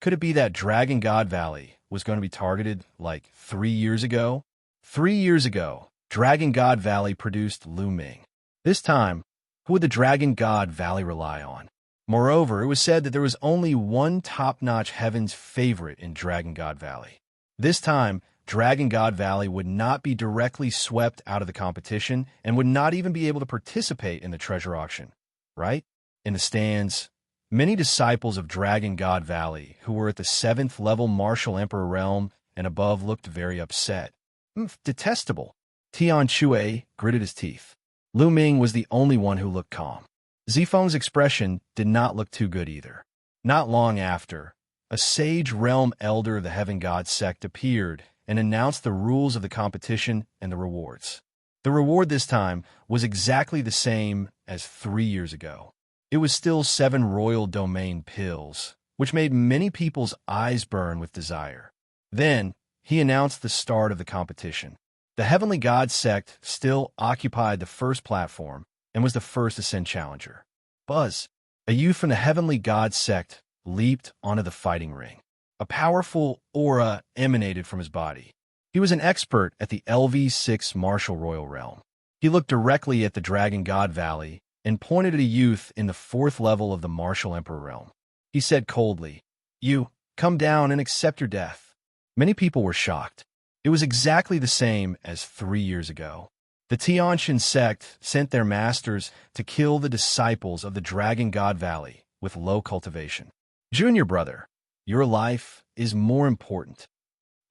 Could it be that Dragon God Valley was going to be targeted like 3 years ago? 3 years ago, Dragon God Valley produced Lu Ming. This time, who would the Dragon God Valley rely on? Moreover, it was said that there was only one top-notch heaven's favorite in Dragon God Valley. This time, Dragon God Valley would not be directly swept out of the competition and would not even be able to participate in the treasure auction, right? In the stands, many disciples of Dragon God Valley who were at the 7th level Martial Emperor realm and above looked very upset. Detestable. Tian Chue gritted his teeth. Lu Ming was the only one who looked calm. Zifeng's expression did not look too good either. Not long after, a sage realm elder of the Heaven God sect appeared and announced the rules of the competition and the rewards. The reward this time was exactly the same as 3 years ago. It was still 7 royal domain pills, which made many people's eyes burn with desire. Then, he announced the start of the competition. The Heavenly God sect still occupied the first platform and was the first to send challenger. Buzz, a youth from the Heavenly God sect, leaped onto the fighting ring. A powerful aura emanated from his body. He was an expert at the LV6 Martial Royal Realm. He looked directly at the Dragon God Valley and pointed at a youth in the 4th level of the Martial Emperor Realm. He said coldly, "You, come down and accept your death." Many people were shocked. It was exactly the same as 3 years ago. The Xianxia sect sent their masters to kill the disciples of the Dragon God Valley with low cultivation. Junior brother, your life is more important.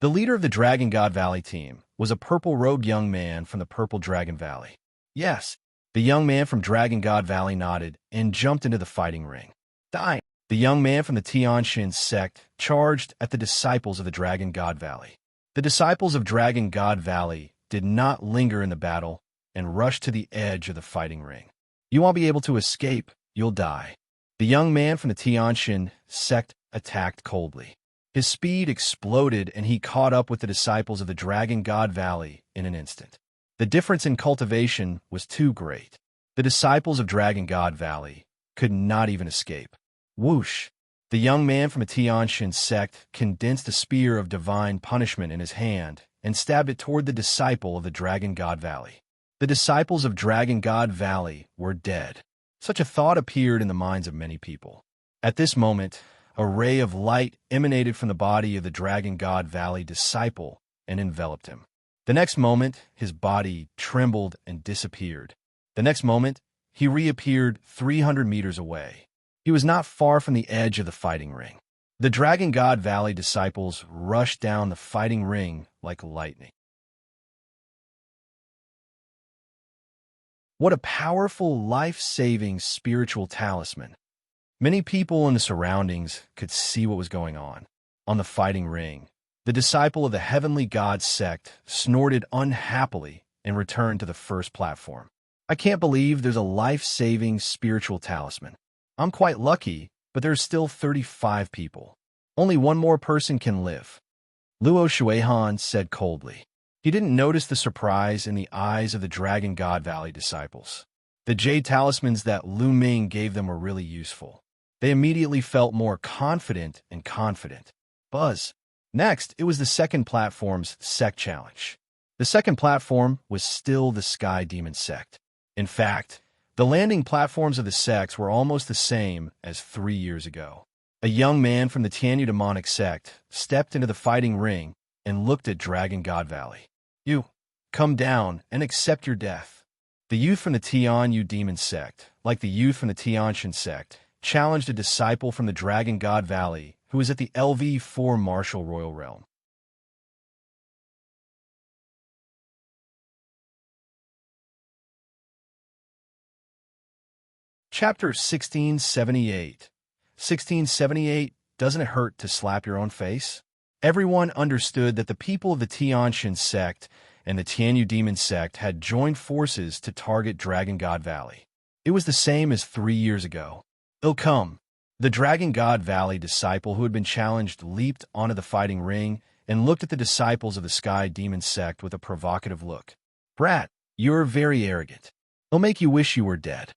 The leader of the Dragon God Valley team was a purple-robed young man from the Purple Dragon Valley. Yes, the young man from Dragon God Valley nodded and jumped into the fighting ring. Die! The young man from the Xianxia sect charged at the disciples of the Dragon God Valley. The disciples of Dragon God Valley did not linger in the battle and rushed to the edge of the fighting ring. You won't be able to escape, you'll die. The young man from the Xianxia sect attacked coldly. His speed exploded and he caught up with the disciples of the Dragon God Valley in an instant. The difference in cultivation was too great. The disciples of Dragon God Valley could not even escape. Whoosh! The young man from the Xianxia sect condensed a spear of divine punishment in his hand and stabbed it toward the disciple of the Dragon God Valley. The disciples of Dragon God Valley were dead. Such a thought appeared in the minds of many people. At this moment, a ray of light emanated from the body of the Dragon God Valley disciple and enveloped him. The next moment, his body trembled and disappeared. The next moment, he reappeared 300 meters away. He was not far from the edge of the fighting ring. The Dragon God Valley disciples rushed down the fighting ring like lightning. What a powerful, life-saving spiritual talisman. Many people in the surroundings could see what was going on. On the fighting ring, the disciple of the Heavenly God sect snorted unhappily and returned to the first platform. I can't believe there's a life-saving spiritual talisman. I'm quite lucky, but there's still 35 people. Only one more person can live. Luo Shuihan said coldly. He didn't notice the surprise in the eyes of the Dragon God Valley disciples. The jade talismans that Lu Ming gave them were really useful. They immediately felt more confident and confident. Buzz. Next, it was the second platform's sect challenge. The second platform was still the Sky Demon sect. In fact, the landing platforms of the sects were almost the same as 3 years ago. A young man from the Tianyu demonic sect stepped into the fighting ring and looked at Dragon God Valley. You, come down and accept your death. The youth from the Tianyu demon sect, like the youth from the Xianxia sect, challenged a disciple from the Dragon God Valley who was at the LV4 Martial Royal Realm. Chapter 1678. 1678, doesn't it hurt to slap your own face? Everyone understood that the people of the Xianxia sect and the Tianyu demon sect had joined forces to target Dragon God Valley. It was the same as 3 years ago. "It'll come." The Dragon God Valley disciple who had been challenged leaped onto the fighting ring and looked at the disciples of the Sky Demon sect with a provocative look. "Brat, you're very arrogant. It'll make you wish you were dead."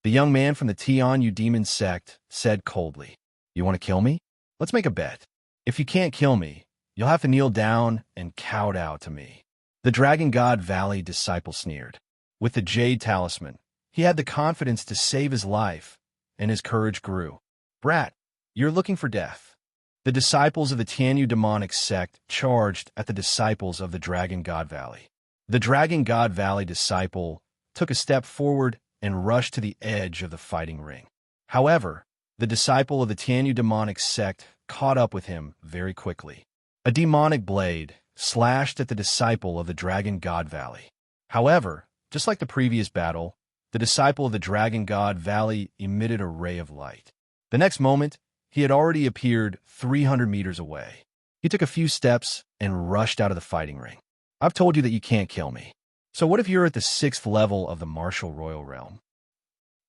The young man from the Tianyu demon sect said coldly, "You want to kill me? Let's make a bet. If you can't kill me, you'll have to kneel down and kowtow to me." The Dragon God Valley disciple sneered. With the jade talisman, he had the confidence to save his life, and his courage grew. "Brat, you're looking for death." The disciples of the Tianyu demonic sect charged at the disciples of the Dragon God Valley. The Dragon God Valley disciple took a step forward and rushed to the edge of the fighting ring. However, the disciple of the Tianyu demonic sect caught up with him very quickly. A demonic blade slashed at the disciple of the Dragon God Valley. However, just like the previous battle, the disciple of the Dragon God Valley emitted a ray of light. The next moment, he had already appeared 300 meters away. He took a few steps and rushed out of the fighting ring. "I've told you that you can't kill me. So what if you're at the 6th level of the Martial Royal Realm?"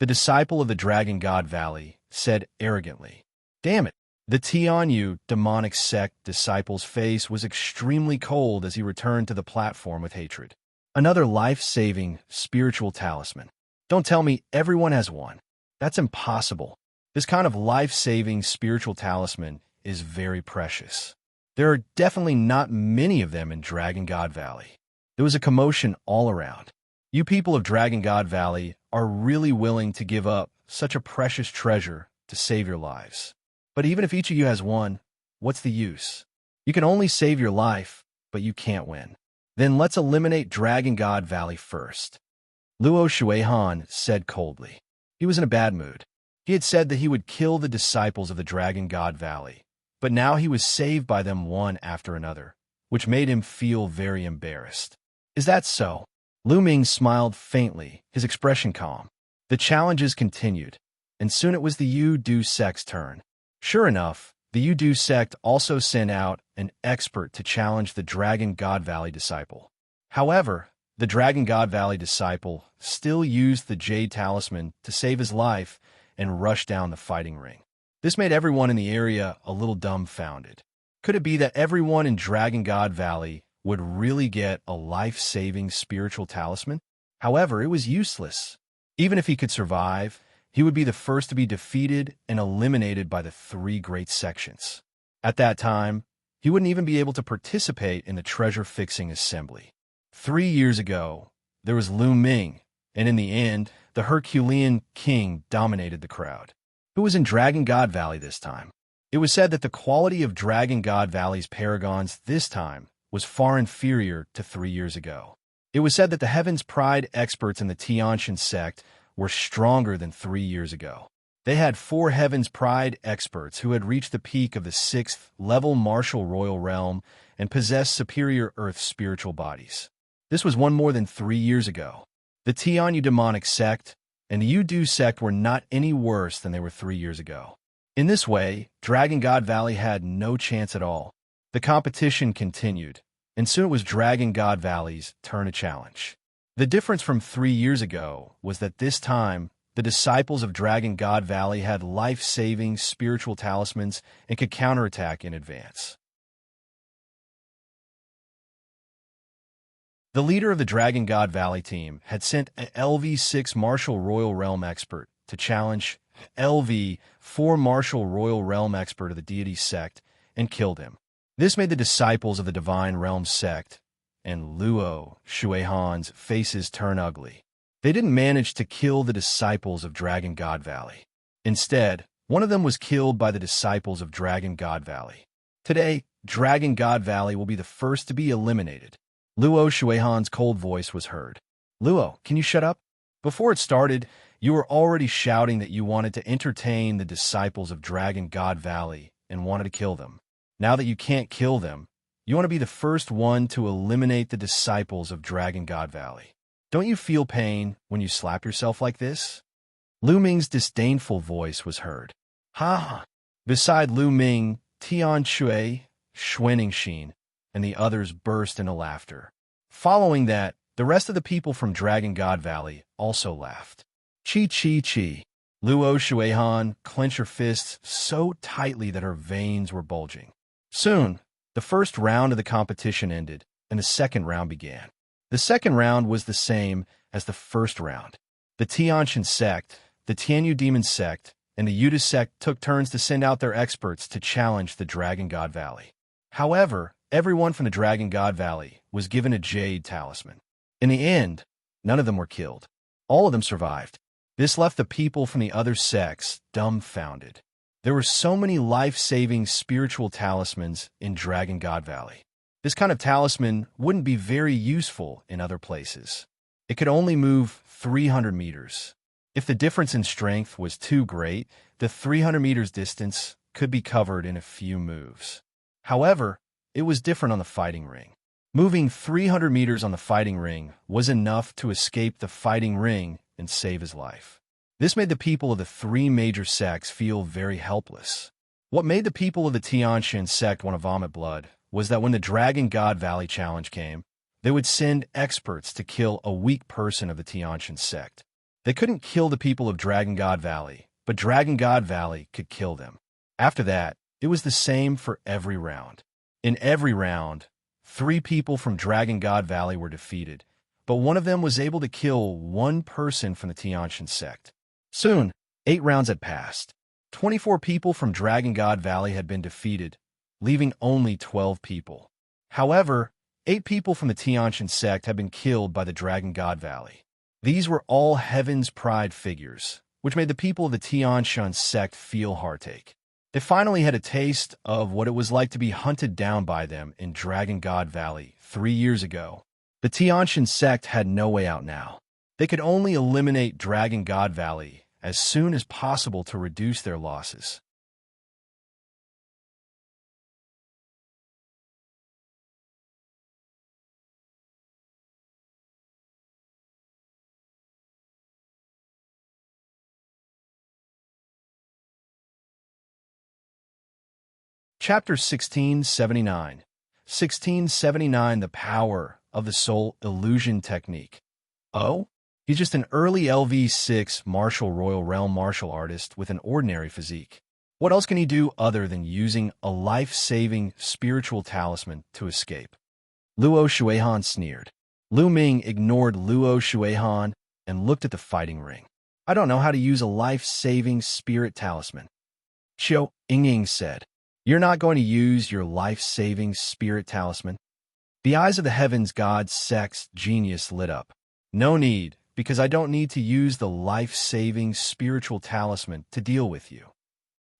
The disciple of the Dragon God Valley said arrogantly. "Damn it." The Tianyu demonic sect disciple's face was extremely cold as he returned to the platform with hatred. Another life-saving spiritual talisman. Don't tell me everyone has one. That's impossible. This kind of life-saving spiritual talisman is very precious. There are definitely not many of them in Dragon God Valley. There was a commotion all around. You people of Dragon God Valley are really willing to give up such a precious treasure to save your lives. But even if each of you has one, what's the use? You can only save your life, but you can't win. Then let's eliminate Dragon God Valley first." Luo Shuihan said coldly. He was in a bad mood. He had said that he would kill the disciples of the Dragon God Valley, but now he was saved by them one after another, which made him feel very embarrassed. "Is that so?" Lu Ming smiled faintly, his expression calm. The challenges continued, and soon it was the Yu Du sect's turn. Sure enough, the Yu Du sect also sent out an expert to challenge the Dragon God Valley disciple. However, the Dragon God Valley disciple still used the jade talisman to save his life and rushed down the fighting ring. This made everyone in the area a little dumbfounded. Could it be that everyone in Dragon God Valley would really get a life-saving spiritual talisman? However, it was useless. Even if he could survive, he would be the first to be defeated and eliminated by the three great sections. At that time, he wouldn't even be able to participate in the treasure-fixing assembly. 3 years ago, there was Lu Ming, and in the end, the Herculean king dominated the crowd. Who was in Dragon God Valley this time? It was said that the quality of Dragon God Valley's paragons this time was far inferior to 3 years ago. It was said that the Heaven's Pride experts in the Xianxia sect were stronger than 3 years ago. They had 4 Heaven's Pride experts who had reached the peak of the 6th level martial royal realm and possessed superior earth spiritual bodies. This was one more than 3 years ago. The Tianyu demonic sect and the Yudu sect were not any worse than they were 3 years ago. In this way, Dragon God Valley had no chance at all. The competition continued, and soon it was Dragon God Valley's turn to challenge. The difference from 3 years ago was that this time, the disciples of Dragon God Valley had life-saving spiritual talismans and could counterattack in advance. The leader of the Dragon God Valley team had sent an LV-6 Martial Royal Realm expert to challenge LV-4 Martial Royal Realm expert of the deity sect and killed him. This made the disciples of the Divine Realm sect and Luo Shuihan's faces turn ugly. They didn't manage to kill the disciples of Dragon God Valley. Instead, one of them was killed by the disciples of Dragon God Valley. Today, Dragon God Valley will be the first to be eliminated. Luo Shuihan's cold voice was heard. Luo, can you shut up? Before it started, you were already shouting that you wanted to entertain the disciples of Dragon God Valley and wanted to kill them. Now that you can't kill them, you want to be the first one to eliminate the disciples of Dragon God Valley. Don't you feel pain when you slap yourself like this? Lu Ming's disdainful voice was heard. Ha ha! Beside Lu Ming, Tian Shui, Xuanxia, and the others burst into laughter. Following that, the rest of the people from Dragon God Valley also laughed. Chi chi chi. Luo Shuihan clenched her fists so tightly that her veins were bulging. Soon, the first round of the competition ended, and the second round began. The second round was the same as the first round. The Xianxia sect, the Tianyu demon sect, and the Yuda sect took turns to send out their experts to challenge the Dragon God Valley. However, everyone from the Dragon God Valley was given a jade talisman. In the end, none of them were killed. All of them survived. This left the people from the other sects dumbfounded. There were so many life-saving spiritual talismans in Dragon God Valley. This kind of talisman wouldn't be very useful in other places. It could only move 300 meters. If the difference in strength was too great, the 300 meters distance could be covered in a few moves. However, it was different on the fighting ring. Moving 300 meters on the fighting ring was enough to escape the fighting ring and save his life. This made the people of the 3 major sects feel very helpless. What made the people of the Xianxia sect want to vomit blood was that when the Dragon God Valley challenge came, they would send experts to kill a weak person of the Xianxia sect. They couldn't kill the people of Dragon God Valley, but Dragon God Valley could kill them. After that, it was the same for every round. In every round, 3 people from Dragon God Valley were defeated, but one of them was able to kill one person from the Xianxia sect. Soon, 8 rounds had passed. 24 people from Dragon God Valley had been defeated, leaving only 12 people. However, 8 people from the Xianxia sect had been killed by the Dragon God Valley. These were all Heaven's Pride figures, which made the people of the Xianxia sect feel heartache. They finally had a taste of what it was like to be hunted down by them in Dragon God Valley 3 years ago. The Xianxia sect had no way out now. They could only eliminate Dragon God Valley as soon as possible to reduce their losses. Chapter 1679. 1679 The Power of the Soul Illusion Technique. Oh? He's just an early LV-6 Martial Royal Realm martial artist with an ordinary physique. What else can he do other than using a life-saving spiritual talisman to escape? Luo Shuihan sneered. Lu Ming ignored Luo Shuihan and looked at the fighting ring. I don't know how to use a life-saving spirit talisman. Xianxia said. You're not going to use your life-saving spirit talisman? The eyes of the heavens god sex genius lit up. No need, because I don't need to use the life-saving spiritual talisman to deal with you.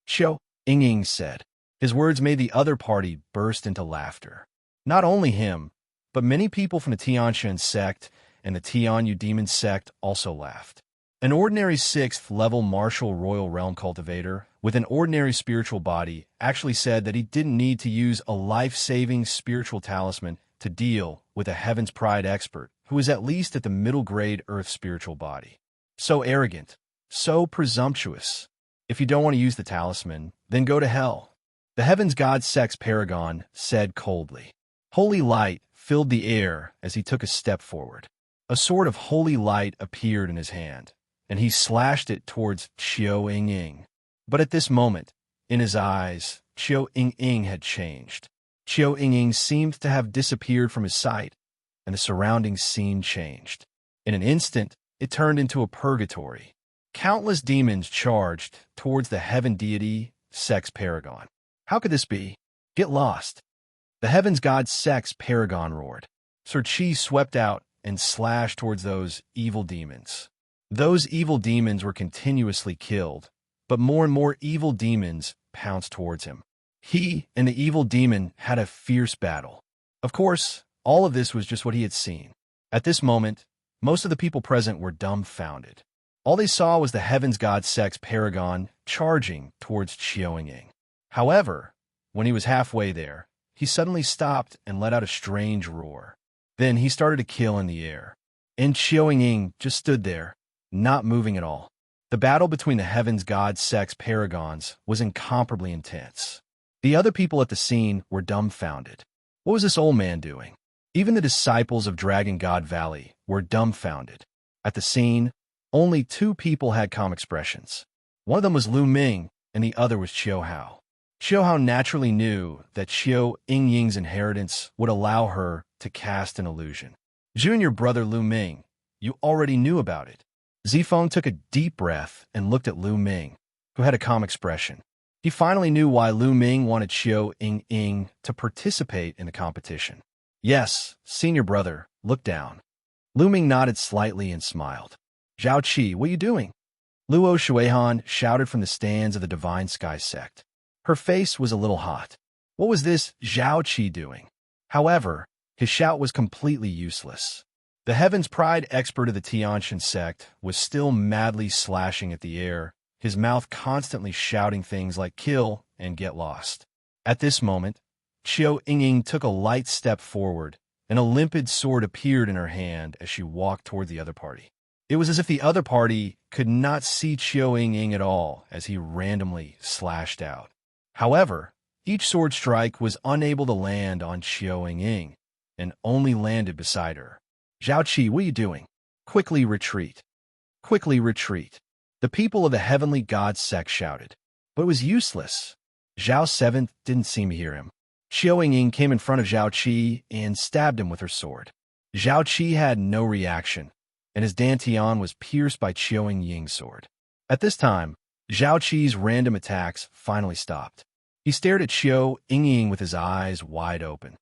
Xianxia said. His words made the other party burst into laughter. Not only him, but many people from the Xianxia sect and the Tianyu demon sect also laughed. An ordinary 6th level martial royal realm cultivator with an ordinary spiritual body actually said that he didn't need to use a life-saving spiritual talisman to deal with a Heaven's Pride expert who is at least at the middle grade Earth spiritual body. So arrogant, so presumptuous. If you don't want to use the talisman, then go to hell. The Heaven's God Sex Paragon said coldly. Holy light filled the air as he took a step forward. A sword of holy light appeared in his hand, and he slashed it towards Xianxia. But at this moment, in his eyes, Xianxia had changed. Xianxia seemed to have disappeared from his sight, and the surrounding scene changed. In an instant, it turned into a purgatory. Countless demons charged towards the heaven deity, Sex Paragon. How could this be? Get lost. The heavens god Sex Paragon roared. Sir Chi swept out and slashed towards those evil demons. Those evil demons were continuously killed, but more and more evil demons pounced towards him. He and the evil demon had a fierce battle. Of course, all of this was just what he had seen. At this moment, most of the people present were dumbfounded. All they saw was the heavens god Sex Paragon charging towards Xianxia. However, when he was halfway there, he suddenly stopped and let out a strange roar. Then he started to kill in the air. And Xianxia just stood there, not moving at all. The battle between the heavens god Sex Paragons was incomparably intense. The other people at the scene were dumbfounded. What was this old man doing? Even the disciples of Dragon God Valley were dumbfounded. At the scene, only 2 people had calm expressions. One of them was Lu Ming, and the other was Qiu Hao. Qiu Hao naturally knew that Xianxia's inheritance would allow her to cast an illusion. Junior brother Lu Ming, you already knew about it. Zifeng took a deep breath and looked at Lu Ming, who had a calm expression. He finally knew why Lu Ming wanted Xianxia to participate in the competition. Yes, senior brother, look down. Lu Ming nodded slightly and smiled. Zhao Qi, what are you doing? Luo Shuihan shouted from the stands of the Divine Sky sect. Her face was a little hot. What was this Zhao Qi doing? However, his shout was completely useless. The Heaven's Pride expert of the Xianxia sect was still madly slashing at the air, his mouth constantly shouting things like kill and get lost. At this moment, Xianxia took a light step forward, and a limpid sword appeared in her hand as she walked toward the other party. It was as if the other party could not see Xianxia at all as he randomly slashed out. However, each sword strike was unable to land on Xianxia, and only landed beside her. Zhao Qi, what are you doing? Quickly retreat. Quickly retreat. The people of the heavenly god sect shouted. But it was useless. Zhao 7th didn't seem to hear him. Xianxia came in front of Zhao Qi and stabbed him with her sword. Zhao Qi had no reaction, and his dantian was pierced by Xianxia's sword. At this time, Zhao Qi's random attacks finally stopped. He stared at Xianxia with his eyes wide open.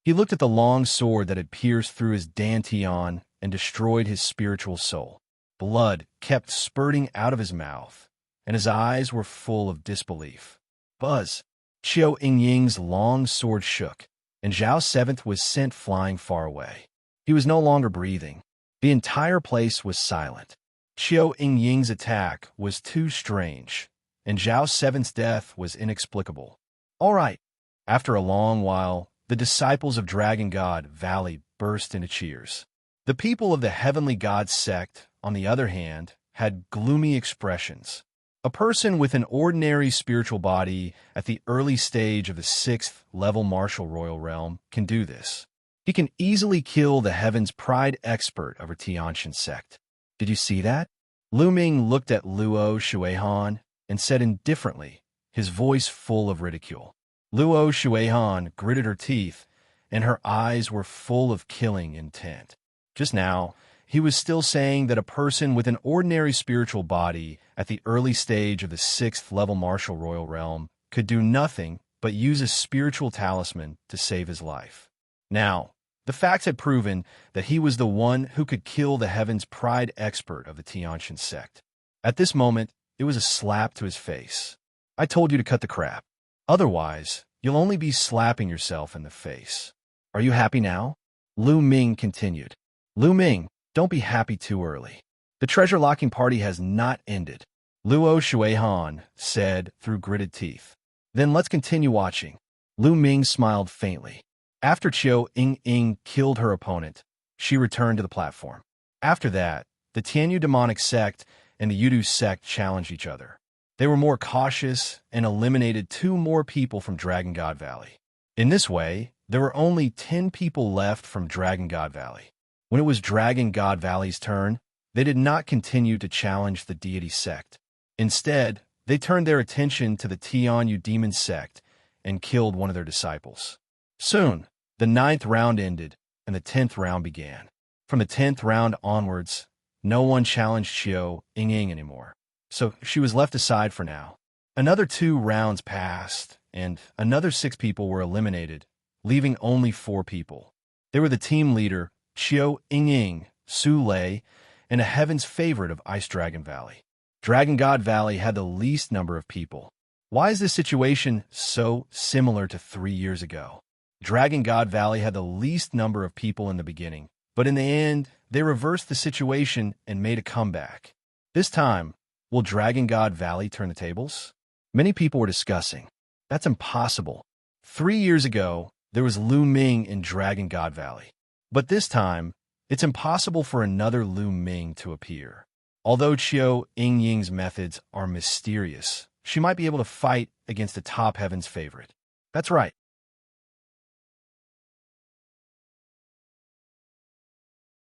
He looked at the long sword that had pierced through his dantian and destroyed his spiritual soul. Blood kept spurting out of his mouth, and his eyes were full of disbelief. Buzz! Xianxia's long sword shook, and Zhao 7th was sent flying far away. He was no longer breathing. The entire place was silent. Xianxia's attack was too strange, and Zhao 7th's death was inexplicable. All right. After a long while, the disciples of Dragon God Valley burst into cheers. The people of the Heavenly God sect, on the other hand, had gloomy expressions. A person with an ordinary spiritual body at the early stage of the 6th level martial royal realm can do this. He can easily kill the Heaven's Pride expert of her Xianxia sect. Did you see that? Lu Ming looked at Luo Shuihan and said indifferently, his voice full of ridicule. Luo Shuihan gritted her teeth, and her eyes were full of killing intent. Just now, he was still saying that a person with an ordinary spiritual body at the early stage of the 6th level martial royal realm could do nothing but use a spiritual talisman to save his life. Now, the facts had proven that he was the one who could kill the Heaven's Pride expert of the Xianxia sect. At this moment, it was a slap to his face. I told you to cut the crap. Otherwise, you'll only be slapping yourself in the face. Are you happy now? Lu Ming continued. Lu Ming, don't be happy too early. The treasure-locking party has not ended, Luo Shuihan said through gritted teeth. Then let's continue watching. Lu Ming smiled faintly. After Qiu Ying killed her opponent, she returned to the platform. After that, the Tianyu demonic sect and the Yudu sect challenged each other. They were more cautious and eliminated 2 more people from Dragon God Valley. In this way, there were only 10 people left from Dragon God Valley. When it was Dragon God Valley's turn, they did not continue to challenge the deity sect. Instead, they turned their attention to the Tianyu demon sect and killed one of their disciples. Soon, the 9th round ended and the 10th round began. From the 10th round onwards, no one challenged Xiu Ying anymore, so she was left aside for now. Another 2 rounds passed, and another 6 people were eliminated, leaving only 4 people. They were the team leader, Qiu Ying, Su Lei, and a heaven's favorite of Ice Dragon Valley. Dragon God Valley had the least number of people. Why is this situation so similar to 3 years ago? Dragon God Valley had the least number of people in the beginning, but in the end, they reversed the situation and made a comeback. This time, will Dragon God Valley turn the tables? Many people were discussing. That's impossible. 3 years ago, there was Lu Ming in Dragon God Valley. But this time, it's impossible for another Lu Ming to appear. Although Qiu Ying's methods are mysterious, she might be able to fight against the top heaven's favorite. That's right.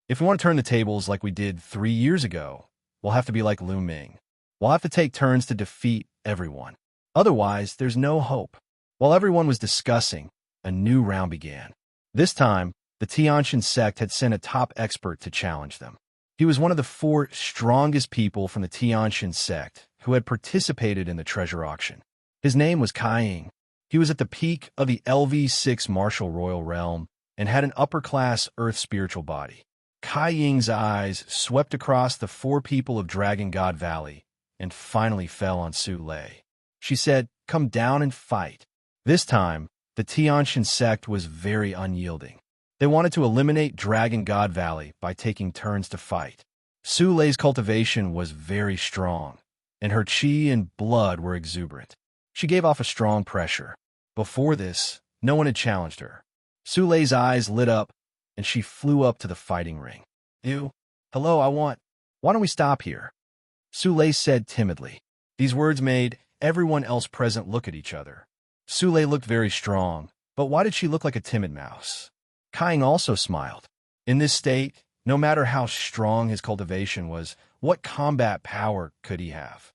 If we want to turn the tables like we did 3 years ago, we'll have to be like Lu Ming. We'll have to take turns to defeat everyone. Otherwise, there's no hope. While everyone was discussing, a new round began. This time, the Xianxia sect had sent a top expert to challenge them. He was one of the 4 strongest people from the Xianxia sect who had participated in the treasure auction. His name was Kai Ying. He was at the peak of the LV6 martial royal realm and had an upper-class earth spiritual body. Kai Ying's eyes swept across the 4 people of Dragon God Valley and finally fell on Su Lei. She said, "Come down and fight." This time, the Xianxia sect was very unyielding. They wanted to eliminate Dragon God Valley by taking turns to fight. Su Lei's cultivation was very strong, and her qi and blood were exuberant. She gave off a strong pressure. Before this, no one had challenged her. Su Lei's eyes lit up, and she flew up to the fighting ring. "Ew. Hello, why don't we stop here?" Su Lei said timidly. These words made everyone else present look at each other. Su Lei looked very strong, but why did she look like a timid mouse? Kai Ying also smiled. In this state, no matter how strong his cultivation was, what combat power could he have?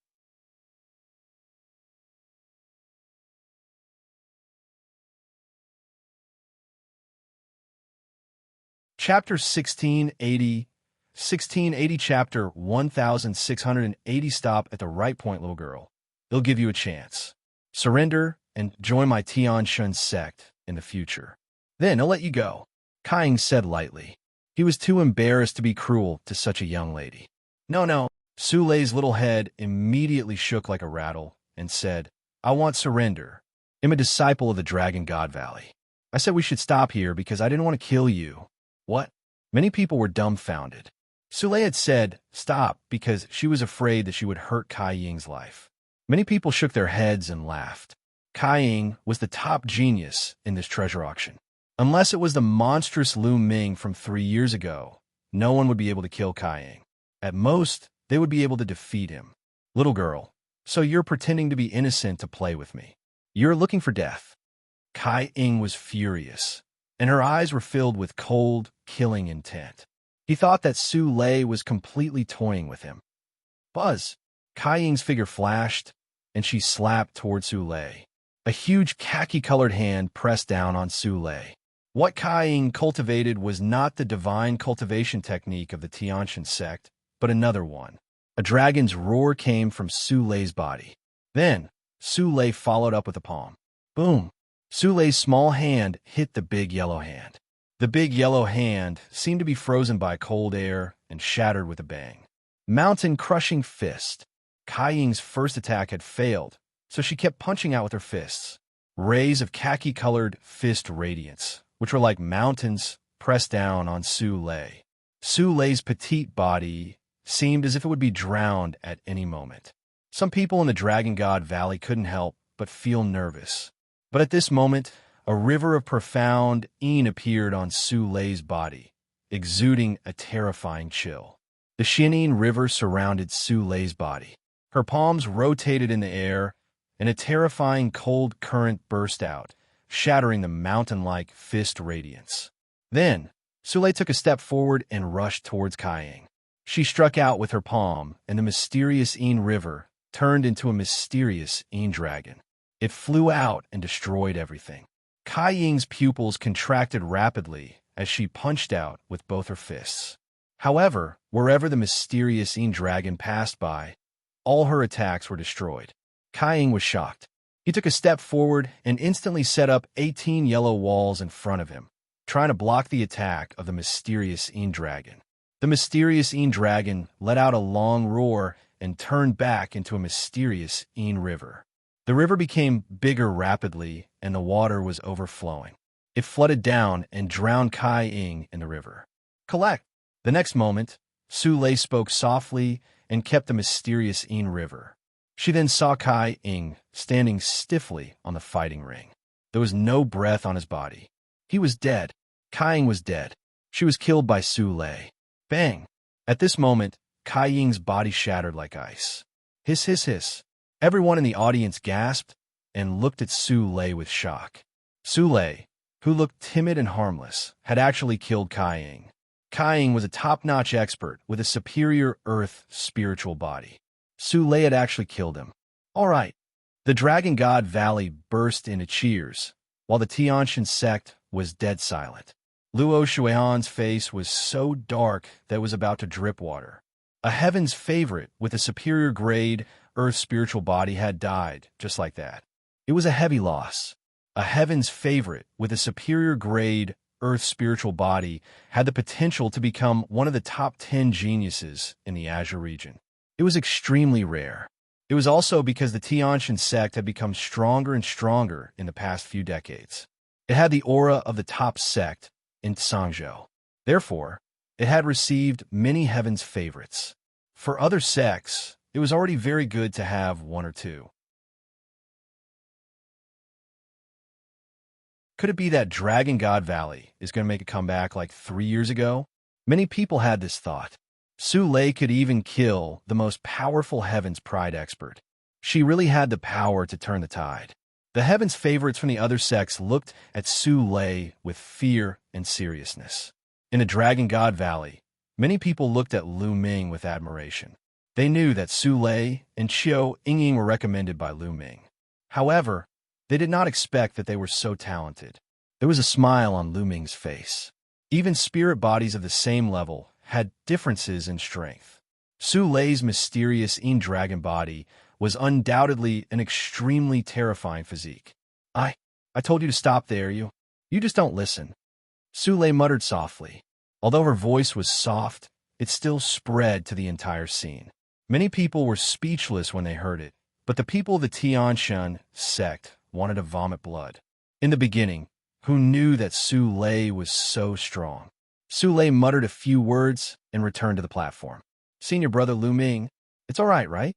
Chapter 1680 Chapter 1680 Stop at the right point, little girl. It'll give you a chance. Surrender and join my Xianxia sect in the future. Then he'll let you go, Kai Ying said lightly. He was too embarrassed to be cruel to such a young lady. No. Su Lei's little head immediately shook like a rattle and said, "I want surrender. I'm a disciple of the Dragon God Valley. I said we should stop here because I didn't want to kill you." What? Many people were dumbfounded. Su Lei had said, "Stop," because she was afraid that she would hurt Kai Ying's life. Many people shook their heads and laughed. Kai Ying was the top genius in this treasure auction. Unless it was the monstrous Lu Ming from 3 years ago, no one would be able to kill Kai Ying. At most, they would be able to defeat him. Little girl, so you're pretending to be innocent to play with me. You're looking for death. Kai Ying was furious, and her eyes were filled with cold, killing intent. He thought that Su Lei was completely toying with him. Buzz! Kai Ying's figure flashed, and she slapped toward Su Lei. A huge khaki-colored hand pressed down on Su Lei. What Kai Ying cultivated was not the divine cultivation technique of the Xianxia sect, but another one. A dragon's roar came from Su Lei's body. Then, Su Lei followed up with a palm. Boom! Su Lei's small hand hit the big yellow hand. The big yellow hand seemed to be frozen by cold air and shattered with a bang. Mountain-crushing fist. Kai Ying's first attack had failed, so she kept punching out with her fists. Rays of khaki-colored fist radiance, which were like mountains pressed down on Su Lei. Su Lei's petite body seemed as if it would be drowned at any moment. Some people in the Dragon God Valley couldn't help but feel nervous. But at this moment, a river of profound yin appeared on Su Lei's body, exuding a terrifying chill. The Xianxia River surrounded Su Lei's body. Her palms rotated in the air, and a terrifying cold current burst out, shattering the mountain-like fist radiance. Then, Su Lei took a step forward and rushed towards Kai Ying. She struck out with her palm, and the mysterious Yin River turned into a mysterious Yin dragon. It flew out and destroyed everything. Kai Ying's pupils contracted rapidly as she punched out with both her fists. However, wherever the mysterious Yin dragon passed by, all her attacks were destroyed. Kai Ying was shocked. He took a step forward and instantly set up 18 yellow walls in front of him, trying to block the attack of the mysterious Yin dragon. The mysterious Yin dragon let out a long roar and turned back into a mysterious Yin river. The river became bigger rapidly, and the water was overflowing. It flooded down and drowned Kai Ying in the river. Collect! The next moment, Su Lei spoke softly and kept the mysterious Yin river. She then saw Kai Ying standing stiffly on the fighting ring. There was no breath on his body. He was dead. Kai Ying was dead. She was killed by Su Lei. Bang! At this moment, Kai Ying's body shattered like ice. Hiss, hiss, hiss. Everyone in the audience gasped and looked at Su Lei with shock. Su Lei, who looked timid and harmless, had actually killed Kai Ying. Kai Ying was a top-notch expert with a superior earth spiritual body. Su Lei had actually killed him. All right. The Dragon God Valley burst into cheers, while the Xianxia sect was dead silent. Luo Shuihan's face was so dark that it was about to drip water. A heaven's favorite with a superior grade earth spiritual body had died just like that. It was a heavy loss. A heaven's favorite with a superior grade earth spiritual body had the potential to become one of the top 10 geniuses in the Azure region. It was extremely rare. It was also because the Xianxia sect had become stronger and stronger in the past few decades. It had the aura of the top sect in Xianxia. Therefore, it had received many heaven's favorites. For other sects, it was already very good to have one or two. Could it be that Dragon God Valley is going to make a comeback like 3 years ago? Many people had this thought. Su Lei could even kill the most powerful Heaven's Pride expert. She really had the power to turn the tide. The Heaven's favorites from the other sects looked at Su Lei with fear and seriousness. In the Dragon God Valley, many people looked at Lu Ming with admiration. They knew that Su Lei and Qiu Yingying were recommended by Lu Ming. However, they did not expect that they were so talented. There was a smile on Lu Ming's face. Even spirit bodies of the same level had differences in strength. Su Lei's mysterious Yin dragon body was undoubtedly an extremely terrifying physique. I told you to stop there, you just don't listen. Su Lei muttered softly. Although her voice was soft, it still spread to the entire scene. Many people were speechless when they heard it, but the people of the Xianxia sect wanted to vomit blood. In the beginning, who knew that Su Lei was so strong? Su Lei muttered a few words and returned to the platform. Senior brother Lu Ming, it's all right?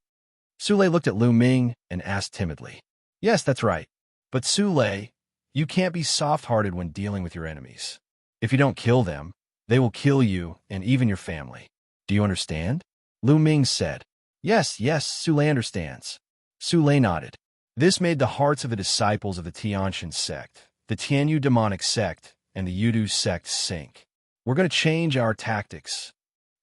Su Lei looked at Lu Ming and asked timidly. Yes, that's right. But Su Lei, you can't be soft-hearted when dealing with your enemies. If you don't kill them, they will kill you and even your family. Do you understand? Lu Ming said. Yes, Su Lei understands. Su Lei nodded. This made the hearts of the disciples of the Xianxia sect, the Tianyu demonic sect, and the Yudu sect sink. We're going to change our tactics.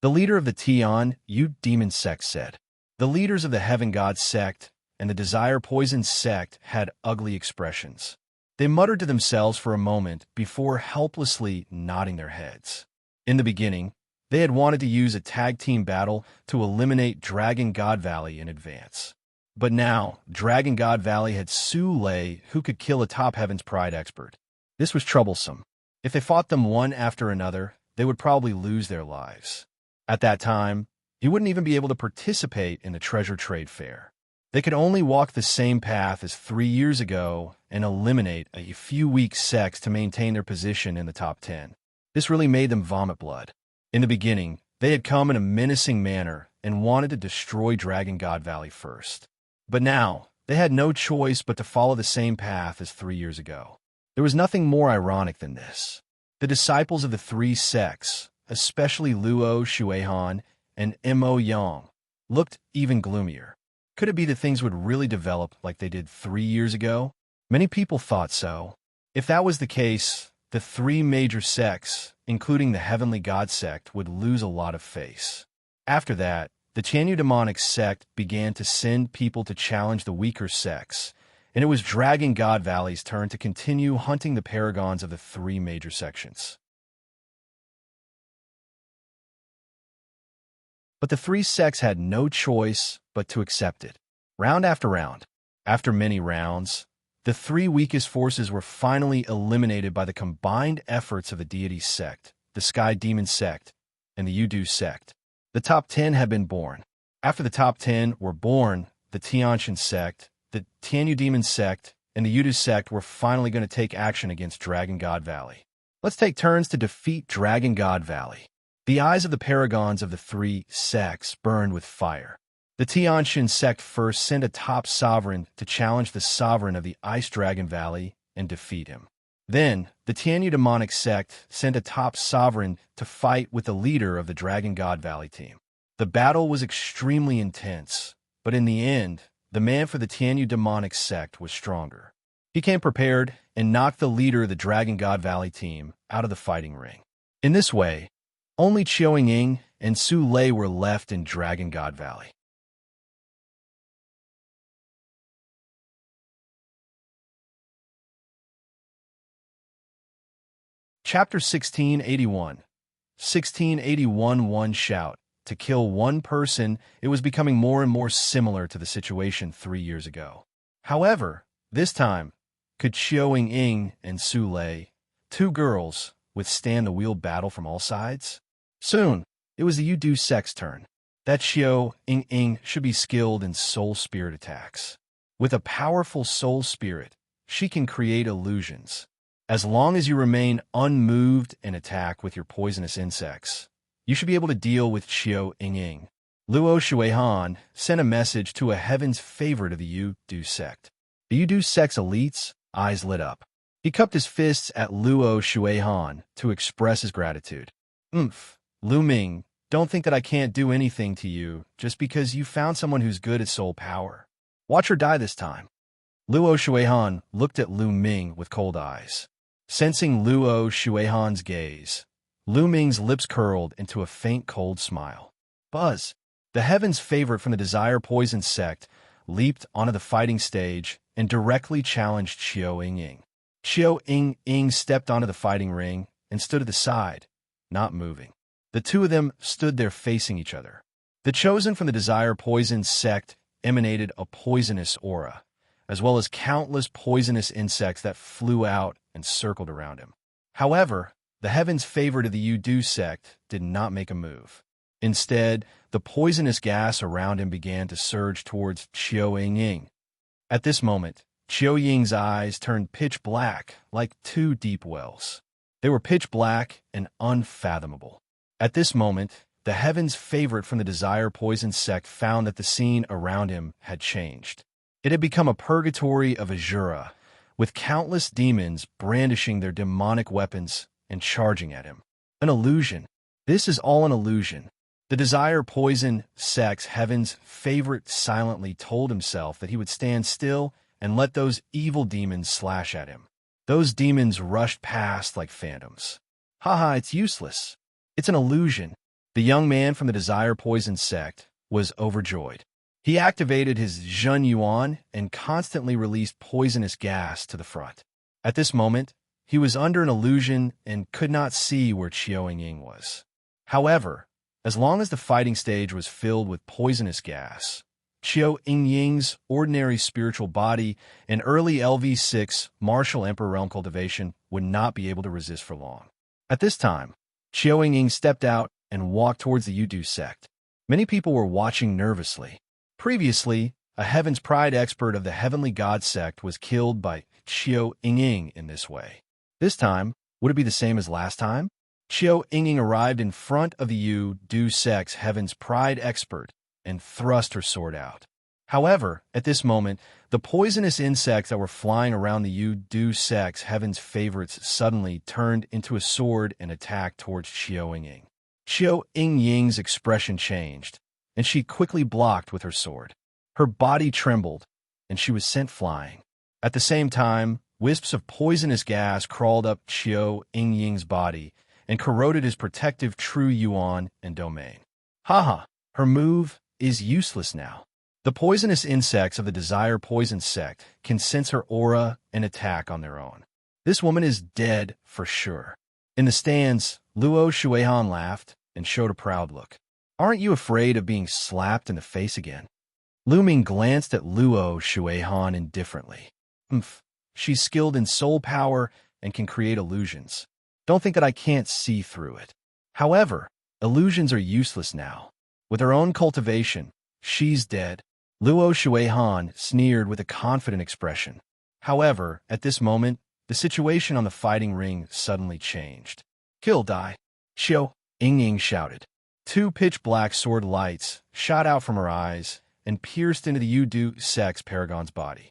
The leader of the Tian Yu demon sect said. The leaders of the Heaven God sect and the Desire Poison sect had ugly expressions. They muttered to themselves for a moment before helplessly nodding their heads. In the beginning, they had wanted to use a tag-team battle to eliminate Dragon God Valley in advance. But now, Dragon God Valley had Su Lei, who could kill a top Heaven's Pride expert. This was troublesome. If they fought them one after another, they would probably lose their lives. At that time, he wouldn't even be able to participate in the treasure trade fair. They could only walk the same path as 3 years ago and eliminate a few weak sects to maintain their position in the top 10. This really made them vomit blood. In the beginning, they had come in a menacing manner and wanted to destroy Dragon God Valley first. But now, they had no choice but to follow the same path as 3 years ago. There was nothing more ironic than this. The disciples of the three sects, especially Luo Shuihan and Mo Yang, looked even gloomier. Could it be that things would really develop like they did 3 years ago? Many people thought so. If that was the case, the three major sects, including the Heavenly God sect, would lose a lot of face. After that, the Tianyu demonic sect began to send people to challenge the weaker sects, and it was Dragon God Valley's turn to continue hunting the paragons of the three major sections. But the three sects had no choice but to accept it. Round after round, after many rounds, the three weakest forces were finally eliminated by the combined efforts of the Deity sect, the Sky Demon sect, and the Yudu sect. The top 10 had been born. After the top 10 were born, the Xianxia sect, the Tianyu Demon sect, and the Yudu sect were finally going to take action against Dragon God Valley. Let's take turns to defeat Dragon God Valley. The eyes of the paragons of the three sects burned with fire. The Xianxia sect first sent a top sovereign to challenge the sovereign of the Ice Dragon Valley and defeat him. Then, the Tianyu demonic sect sent a top sovereign to fight with the leader of the Dragon God Valley team. The battle was extremely intense, but in the end, the man for the Tianyu demonic sect was stronger. He came prepared and knocked the leader of the Dragon God Valley team out of the fighting ring. In this way, only Qiao Ying and Su Lei were left in Dragon God Valley. Chapter 1681. 1681 One shout. To kill one person, it was becoming more and more similar to the situation 3 years ago. However, this time, could Qiao Ying and Su Lei, two girls, withstand the wheeled battle from all sides? Soon, it was the Yudu sect's turn. That Qiao Ying should be skilled in soul spirit attacks. With a powerful soul spirit, she can create illusions. As long as you remain unmoved and attack with your poisonous insects, you should be able to deal with Qiao Ying. Luo Shuihan sent a message to a heaven's favorite of the Yudu sect. The Yudu sect's elites' eyes lit up. He cupped his fists at Luo Shuihan to express his gratitude. Lu Ming, don't think that I can't do anything to you just because you found someone who's good at soul power. Watch her die this time. Luo Shuihan looked at Lu Ming with cold eyes. Sensing Luo Shuihan's gaze, Lu Ming's lips curled into a faint cold smile. Buzz, the heaven's favorite from the Desire Poison sect, leaped onto the fighting stage and directly challenged Qiao Ying. Qiao Ying stepped onto the fighting ring and stood at the side, not moving. The two of them stood there facing each other. The chosen from the Desire Poison sect emanated a poisonous aura, as well as countless poisonous insects that flew out and circled around him. However, the heaven's favorite of the Yudu sect did not make a move. Instead, the poisonous gas around him began to surge towards Qiao Ying. At this moment, Qiao Ying's eyes turned pitch black like two deep wells. They were pitch black and unfathomable. At this moment, the heaven's favorite from the Desire Poison sect found that the scene around him had changed. It had become a purgatory of Azura, with countless demons brandishing their demonic weapons and charging at him. An illusion. This is all an illusion. The Desire Poison sect's heaven's favorite silently told himself that he would stand still and let those evil demons slash at him. Those demons rushed past like phantoms. Haha, it's useless. It's an illusion. The young man from the Desire Poison sect was overjoyed. He activated his Zhen Yuan and constantly released poisonous gas to the front. At this moment, he was under an illusion and could not see where Xianxia was. However, as long as the fighting stage was filled with poisonous gas, Xianxia's ordinary spiritual body and early LV6 martial emperor realm cultivation would not be able to resist for long. At this time, Xianxia stepped out and walked towards the Yudu sect. Many people were watching nervously. Previously, a Heaven's Pride expert of the Heavenly God sect was killed by Xianxia in this way. This time, would it be the same as last time? Xianxia arrived in front of the Yudu sect's Heaven's Pride expert and thrust her sword out. However, at this moment, the poisonous insects that were flying around the Yudu sect's Heaven's favorites suddenly turned into a sword and attacked towards Xianxia. Xianxia's expression changed, and she quickly blocked with her sword. Her body trembled, and she was sent flying. At the same time, wisps of poisonous gas crawled up Xianxia's body and corroded his protective true yuan and domain. Haha, her move is useless now. The poisonous insects of the Desire Poison sect can sense her aura and attack on their own. This woman is dead for sure. In the stands, Luo Shuihan laughed and showed a proud look. Aren't you afraid of being slapped in the face again? Lu Ming glanced at Luo Shuihan indifferently. She's skilled in soul power and can create illusions. Don't think that I can't see through it. However, illusions are useless now. With her own cultivation, she's dead. Luo Shuihan sneered with a confident expression. However, at this moment, the situation on the fighting ring suddenly changed. Kill die. Xianxia shouted. Two pitch-black sword lights shot out from her eyes and pierced into the Yudu sect's paragon's body.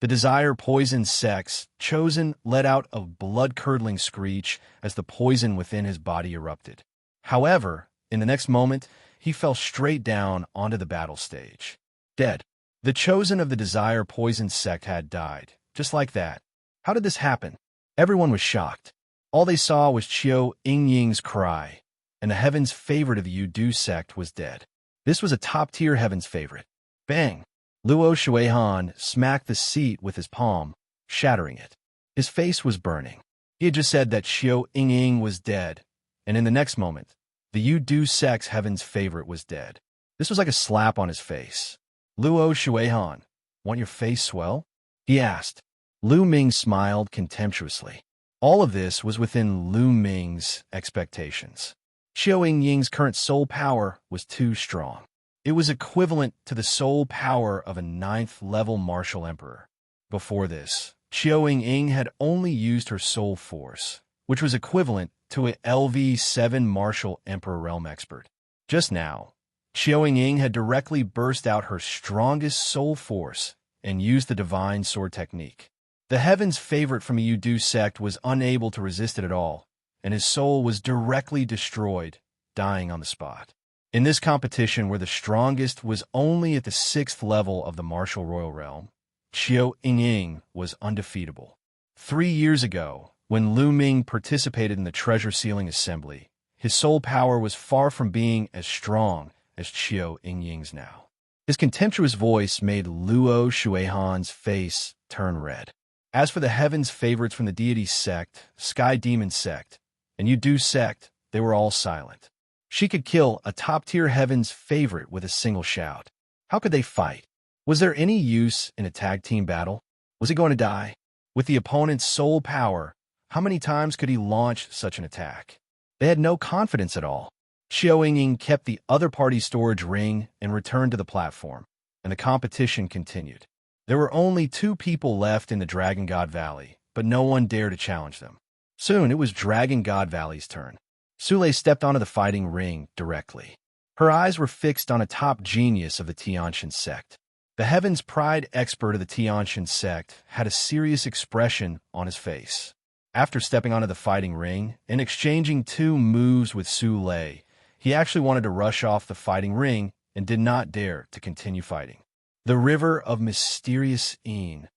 The Desire Poison sect's chosen let out a blood-curdling screech as the poison within his body erupted. However, in the next moment, he fell straight down onto the battle stage. Dead. The chosen of the Desire Poison sect had died, just like that. How did this happen? Everyone was shocked. All they saw was Xianxia's cry, and the Heaven's favorite of the Yudu sect was dead. This was a top-tier Heaven's favorite. Bang! Luo Shuihan smacked the seat with his palm, shattering it. His face was burning. He had just said that Xianxia was dead, and in the next moment, the Yudu sect's Heaven's favorite was dead. This was like a slap on his face. Luo Shuihan, want your face swell? He asked. Lu Ming smiled contemptuously. All of this was within Lu Ming's expectations. Xianxia's current soul power was too strong. It was equivalent to the soul power of a 9th-level martial emperor. Before this, Xianxia had only used her soul force, which was equivalent to a LV7 martial emperor realm expert. Just now, Xianxia had directly burst out her strongest soul force and used the divine sword technique. The Heaven's favorite from a Yudu sect was unable to resist it at all, and his soul was directly destroyed, dying on the spot. In this competition where the strongest was only at the 6th level of the martial royal realm, Xianxia was undefeatable. 3 years ago, when Lu Ming participated in the treasure sealing assembly, his soul power was far from being as strong as Xianxia's now. His contemptuous voice made Luo Shuihan's face turn red. As for the Heaven's favorites from the deity sect, Sky Demon sect, and Yudu sect, they were all silent. She could kill a top-tier Heaven's favorite with a single shout. How could they fight? Was there any use in a tag-team battle? Was he going to die? With the opponent's soul power, how many times could he launch such an attack? They had no confidence at all. Xianxia kept the other party's storage ring and returned to the platform, and the competition continued. There were only 2 people left in the Dragon God Valley, but no one dared to challenge them. Soon it was Dragon God Valley's turn. Sule stepped onto the fighting ring directly. Her eyes were fixed on a top genius of the Xianxia sect. The Heaven's Pride expert of the Xianxia sect had a serious expression on his face. After stepping onto the fighting ring and exchanging 2 moves with Sule, he actually wanted to rush off the fighting ring and did not dare to continue fighting. The river of mysterious Yin.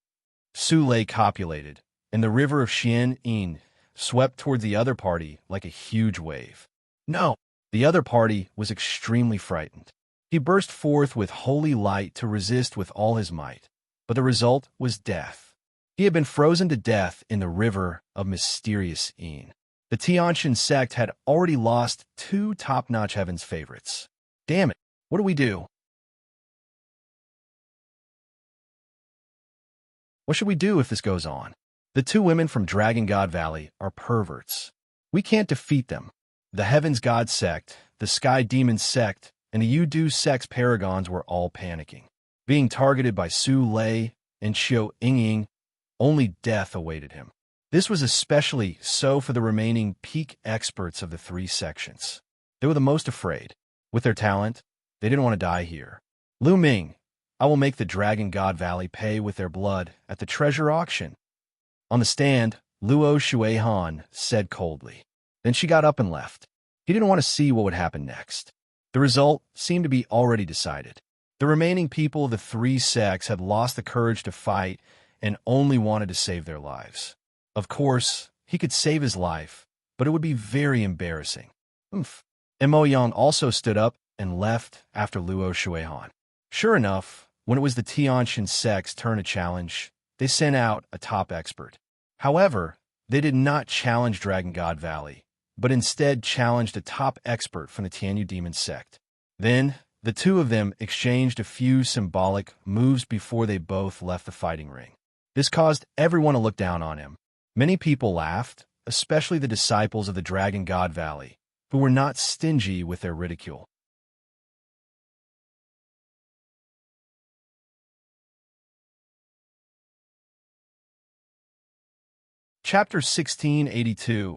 Sule copulated, and the river of Xianxia swept towards the other party like a huge wave. No! The other party was extremely frightened. He burst forth with holy light to resist with all his might, but the result was death. He had been frozen to death in the river of mysterious Yin. The Xianxia sect had already lost 2 top-notch heaven's favorites. Damn it, what do we do? What should we do if this goes on? The 2 women from Dragon God Valley are perverts. We can't defeat them. The Heavens God sect, the Sky Demon sect, and the Yudu sect's paragons were all panicking. Being targeted by Su Lei and Xiao Yingying, only death awaited him. This was especially so for the remaining peak experts of the 3 sections. They were the most afraid. With their talent, they didn't want to die here. Lu Ming, I will make the Dragon God Valley pay with their blood at the treasure auction. On the stand, Luo Shuihan said coldly. Then she got up and left. He didn't want to see what would happen next. The result seemed to be already decided. The remaining people of the 3 sects had lost the courage to fight and only wanted to save their lives. Of course, he could save his life, but it would be very embarrassing. Mo Yang also stood up and left after Luo Shuihan. Sure enough, when it was the Xianxia sect's turn to challenge, they sent out a top expert. However, they did not challenge Dragon God Valley, but instead challenged a top expert from the Tianyu Demon sect. Then, the 2 of them exchanged a few symbolic moves before they both left the fighting ring. This caused everyone to look down on him. Many people laughed, especially the disciples of the Dragon God Valley, who were not stingy with their ridicule. Chapter 1682.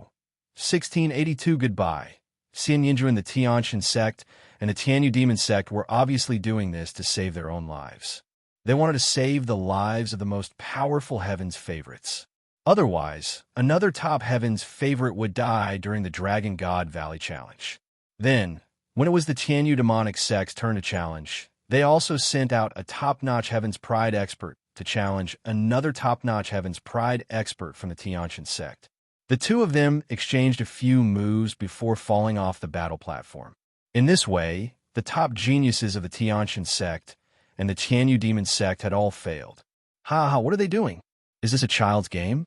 1682 Goodbye. Xianxia and the Xianxia sect and the Tianyu Demon sect were obviously doing this to save their own lives. They wanted to save the lives of the most powerful heaven's favorites. Otherwise, another top heaven's favorite would die during the Dragon God Valley challenge. Then, when it was the Tianyu demonic sect's turn to challenge, they also sent out a top-notch heaven's pride expert to challenge another top-notch heaven's pride expert from the Xianxia sect. The 2 of them exchanged a few moves before falling off the battle platform. In this way, the top geniuses of the Xianxia sect and the Tianyu Demon sect had all failed. What are they doing? Is this a child's game?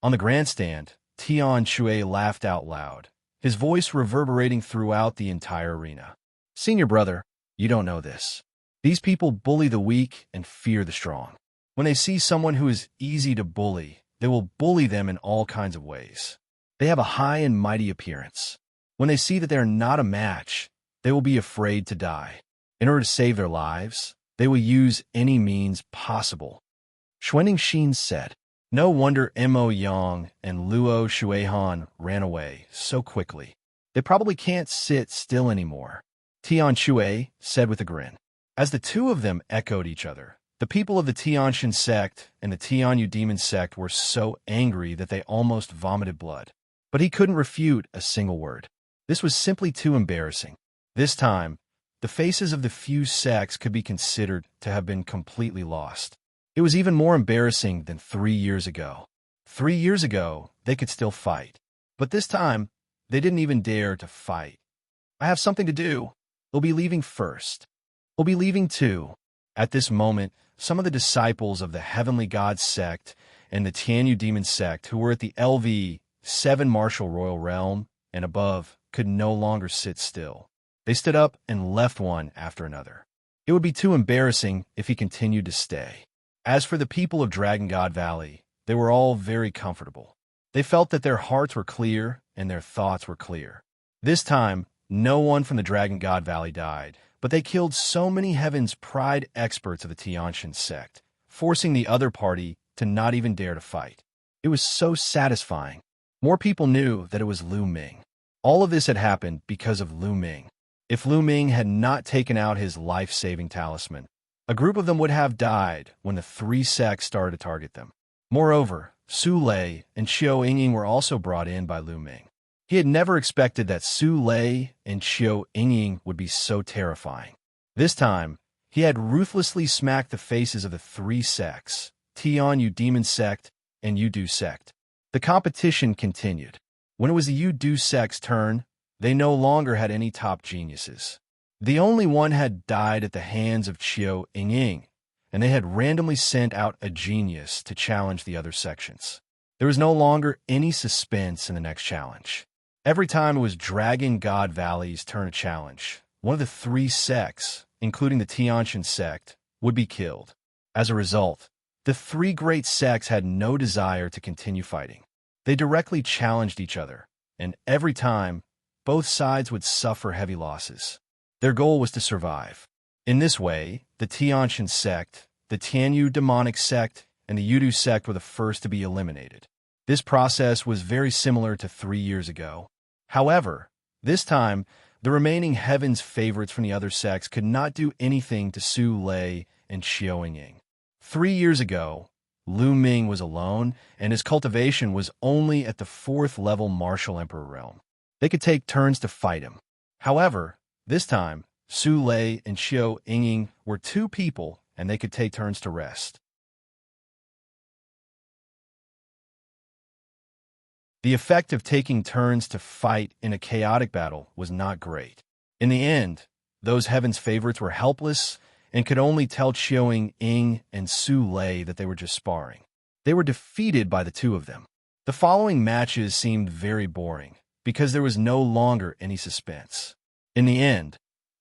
On the grandstand, Tian Shui laughed out loud, his voice reverberating throughout the entire arena. Senior brother, you don't know this. These people bully the weak and fear the strong. When they see someone who is easy to bully, they will bully them in all kinds of ways. They have a high and mighty appearance. When they see that they are not a match, they will be afraid to die. In order to save their lives, they will use any means possible. Xuanning Xin said. No wonder Mo Yang and Luo Shuihan ran away so quickly. They probably can't sit still anymore, Tian Shui said with a grin. As the 2 of them echoed each other, the people of the Xianxia sect and the Tianyu Demon sect were so angry that they almost vomited blood. But he couldn't refute a single word. This was simply too embarrassing. This time, the faces of the few sects could be considered to have been completely lost. It was even more embarrassing than 3 years ago. 3 years ago, they could still fight. But this time, they didn't even dare to fight. I have something to do. They'll be leaving first. We'll be leaving too. At this moment, some of the disciples of the Heavenly God sect and the Tianyu Demon sect who were at the LV-7 Martial Royal Realm and above could no longer sit still. They stood up and left one after another. It would be too embarrassing if he continued to stay. As for the people of Dragon God Valley, they were all very comfortable. They felt that their hearts were clear and their thoughts were clear. This time, no one from the Dragon God Valley died, but they killed so many heaven's pride experts of the Xianxia sect, forcing the other party to not even dare to fight. It was so satisfying. More people knew that it was Lu Ming. All of this had happened because of Lu Ming. If Lu Ming had not taken out his life-saving talisman, a group of them would have died when the 3 sects started to target them. Moreover, Su Lei and Xiao Yingying were also brought in by Lu Ming. He had never expected that Su Lei and Xiao Yingying would be so terrifying. This time, he had ruthlessly smacked the faces of the 3 sects, Tianyu Demon sect and Yudu sect. The competition continued. When it was the Yudu sect's turn, they no longer had any top geniuses. The only one had died at the hands of Qiu Yingying, and they had randomly sent out a genius to challenge the other sections. There was no longer any suspense in the next challenge. Every time it was Dragon God Valley's turn to challenge, one of the three sects, including the Xianxia sect, would be killed. As a result, the three great sects had no desire to continue fighting. They directly challenged each other, and every time, both sides would suffer heavy losses. Their goal was to survive. In this way, the Xianxia sect, the Tianyu demonic sect, and the Yudu sect were the first to be eliminated. This process was very similar to 3 years ago. However, this time, the remaining heaven's favorites from the other sects could not do anything to Su Lei and Xiao Yingying. 3 years ago, Lu Ming was alone, and his cultivation was only at the 4th level martial emperor realm. They could take turns to fight him. However, this time, Su Lei and Xiao Yingying were 2 people, and they could take turns to rest. The effect of taking turns to fight in a chaotic battle was not great. In the end, those heaven's favorites were helpless and could only tell Xiao Yingying and Su Lei that they were just sparring. They were defeated by the 2 of them. The following matches seemed very boring because there was no longer any suspense. In the end,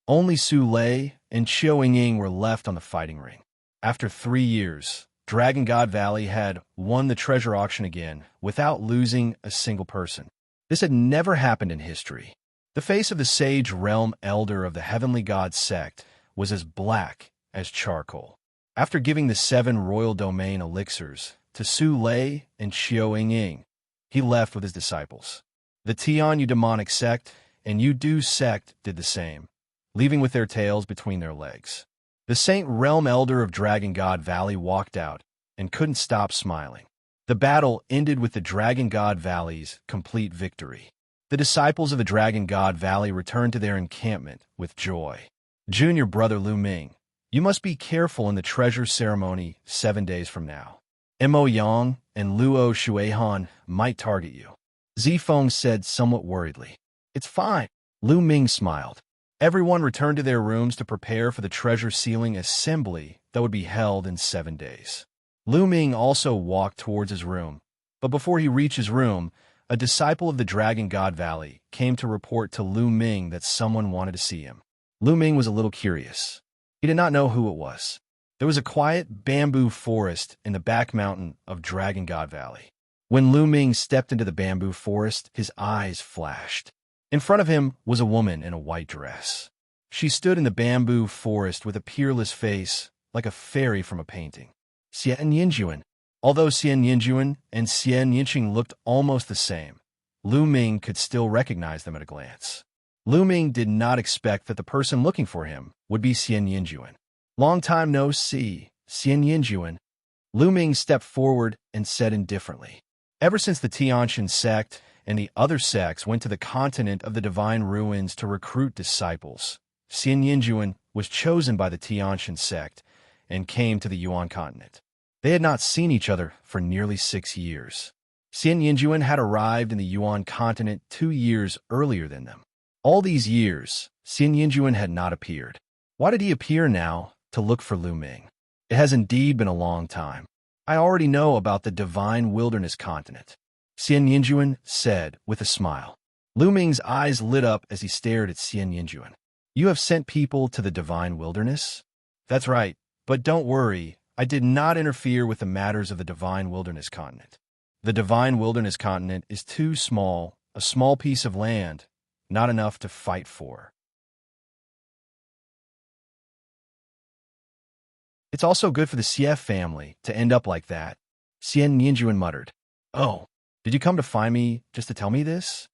only Su Lei and Xiao Yingying were left on the fighting ring. After 3 years, Dragon God Valley had won the treasure auction again without losing a single person. This had never happened in history. The face of the sage realm elder of the heavenly god sect was as black as charcoal. After giving the 7 royal domain elixirs to Su Lei and Xiao Yingying, he left with his disciples. The Tianyu demonic sect and Yudu sect did the same, leaving with their tails between their legs. The Saint Realm Elder of Dragon God Valley walked out and couldn't stop smiling. The battle ended with the Dragon God Valley's complete victory. The disciples of the Dragon God Valley returned to their encampment with joy. Junior brother Lu Ming, you must be careful in the treasure ceremony 7 days from now. Mo Yang and Luo Shuihan might target you. Zifeng said somewhat worriedly. It's fine. Lu Ming smiled. Everyone returned to their rooms to prepare for the treasure sealing assembly that would be held in 7 days. Lu Ming also walked towards his room, but before he reached his room, a disciple of the Dragon God Valley came to report to Lu Ming that someone wanted to see him. Lu Ming was a little curious. He did not know who it was. There was a quiet bamboo forest in the back mountain of Dragon God Valley. When Lu Ming stepped into the bamboo forest, his eyes flashed. In front of him was a woman in a white dress. She stood in the bamboo forest with a peerless face, like a fairy from a painting. Xian Yinjuan. Although Xian Yinjuan and Xian Yinqing looked almost the same, Lu Ming could still recognize them at a glance. Lu Ming did not expect that the person looking for him would be Xian Yinjuan. Long time no see, Xian Yinjuan. Lu Ming stepped forward and said indifferently. Ever since the Tianxia sect and the other sects went to the continent of the Divine Ruins to recruit disciples, Xian Yinjuan was chosen by the Tianxia sect and came to the Yuan continent. They had not seen each other for nearly 6 years. Xian Yinjuan had arrived in the Yuan continent 2 years earlier than them. All these years, Xian Yinjuan had not appeared. Why did he appear now to look for Lu Ming? It has indeed been a long time. I already know about the Divine Wilderness continent, Xian Yinjuan said with a smile. Lu Ming's eyes lit up as he stared at Xian Yinjuan. You have sent people to the Divine Wilderness? That's right, but don't worry, I did not interfere with the matters of the Divine Wilderness continent. The Divine Wilderness continent is too small, a small piece of land, not enough to fight for. It's also good for the CF family to end up like that, Xian Yinjuan muttered. Oh, did you come to find me just to tell me this?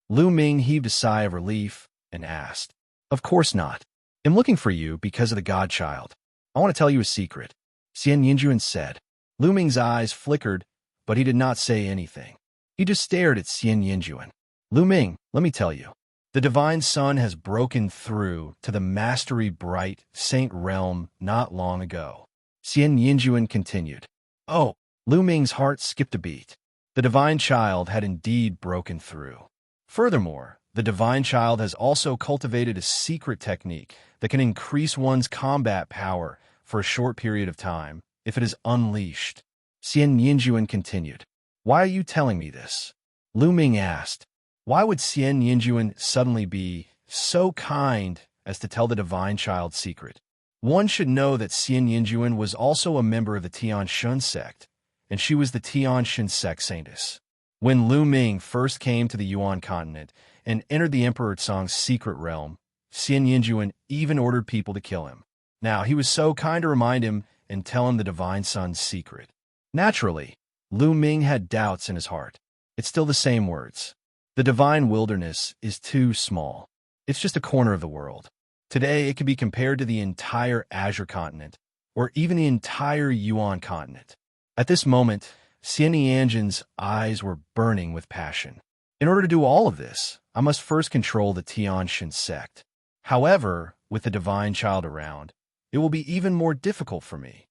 Lu Ming heaved a sigh of relief and asked. Of course not. I'm looking for you because of the godchild. I want to tell you a secret, Xian Yinjuan said. Lu Ming's eyes flickered, but he did not say anything. He just stared at Xian Yinjuan. Lu Ming, let me tell you. The Divine Sun has broken through to the Mastery Bright Saint Realm not long ago. Xian Yinjuan continued. Oh, Lu Ming's heart skipped a beat. The Divine Child had indeed broken through. Furthermore, The Divine Child has also cultivated a secret technique that can increase one's combat power for a short period of time if it is unleashed. Xianxia continued. Why are you telling me this? Lu Ming asked. Why would Xianxia suddenly be so kind as to tell the Divine Child's secret? One should know that Xianxia was also a member of the Tianxin sect, and she was the Tianxin sect saintess. When Lu Ming first came to the Yuan continent and entered the Emperor Tsang's secret realm, Xianxia even ordered people to kill him. Now, he was so kind to remind him and tell him the Divine Son's secret. Naturally, Lu Ming had doubts in his heart. It's still the same words. The divine wilderness is too small. It's just a corner of the world. Today, it can be compared to the entire Azure continent, or even the entire Yuan continent. At this moment, Xianxia's eyes were burning with passion. In order to do all of this, I must first control the Tianxin sect. However, with the Divine Child around, it will be even more difficult for me.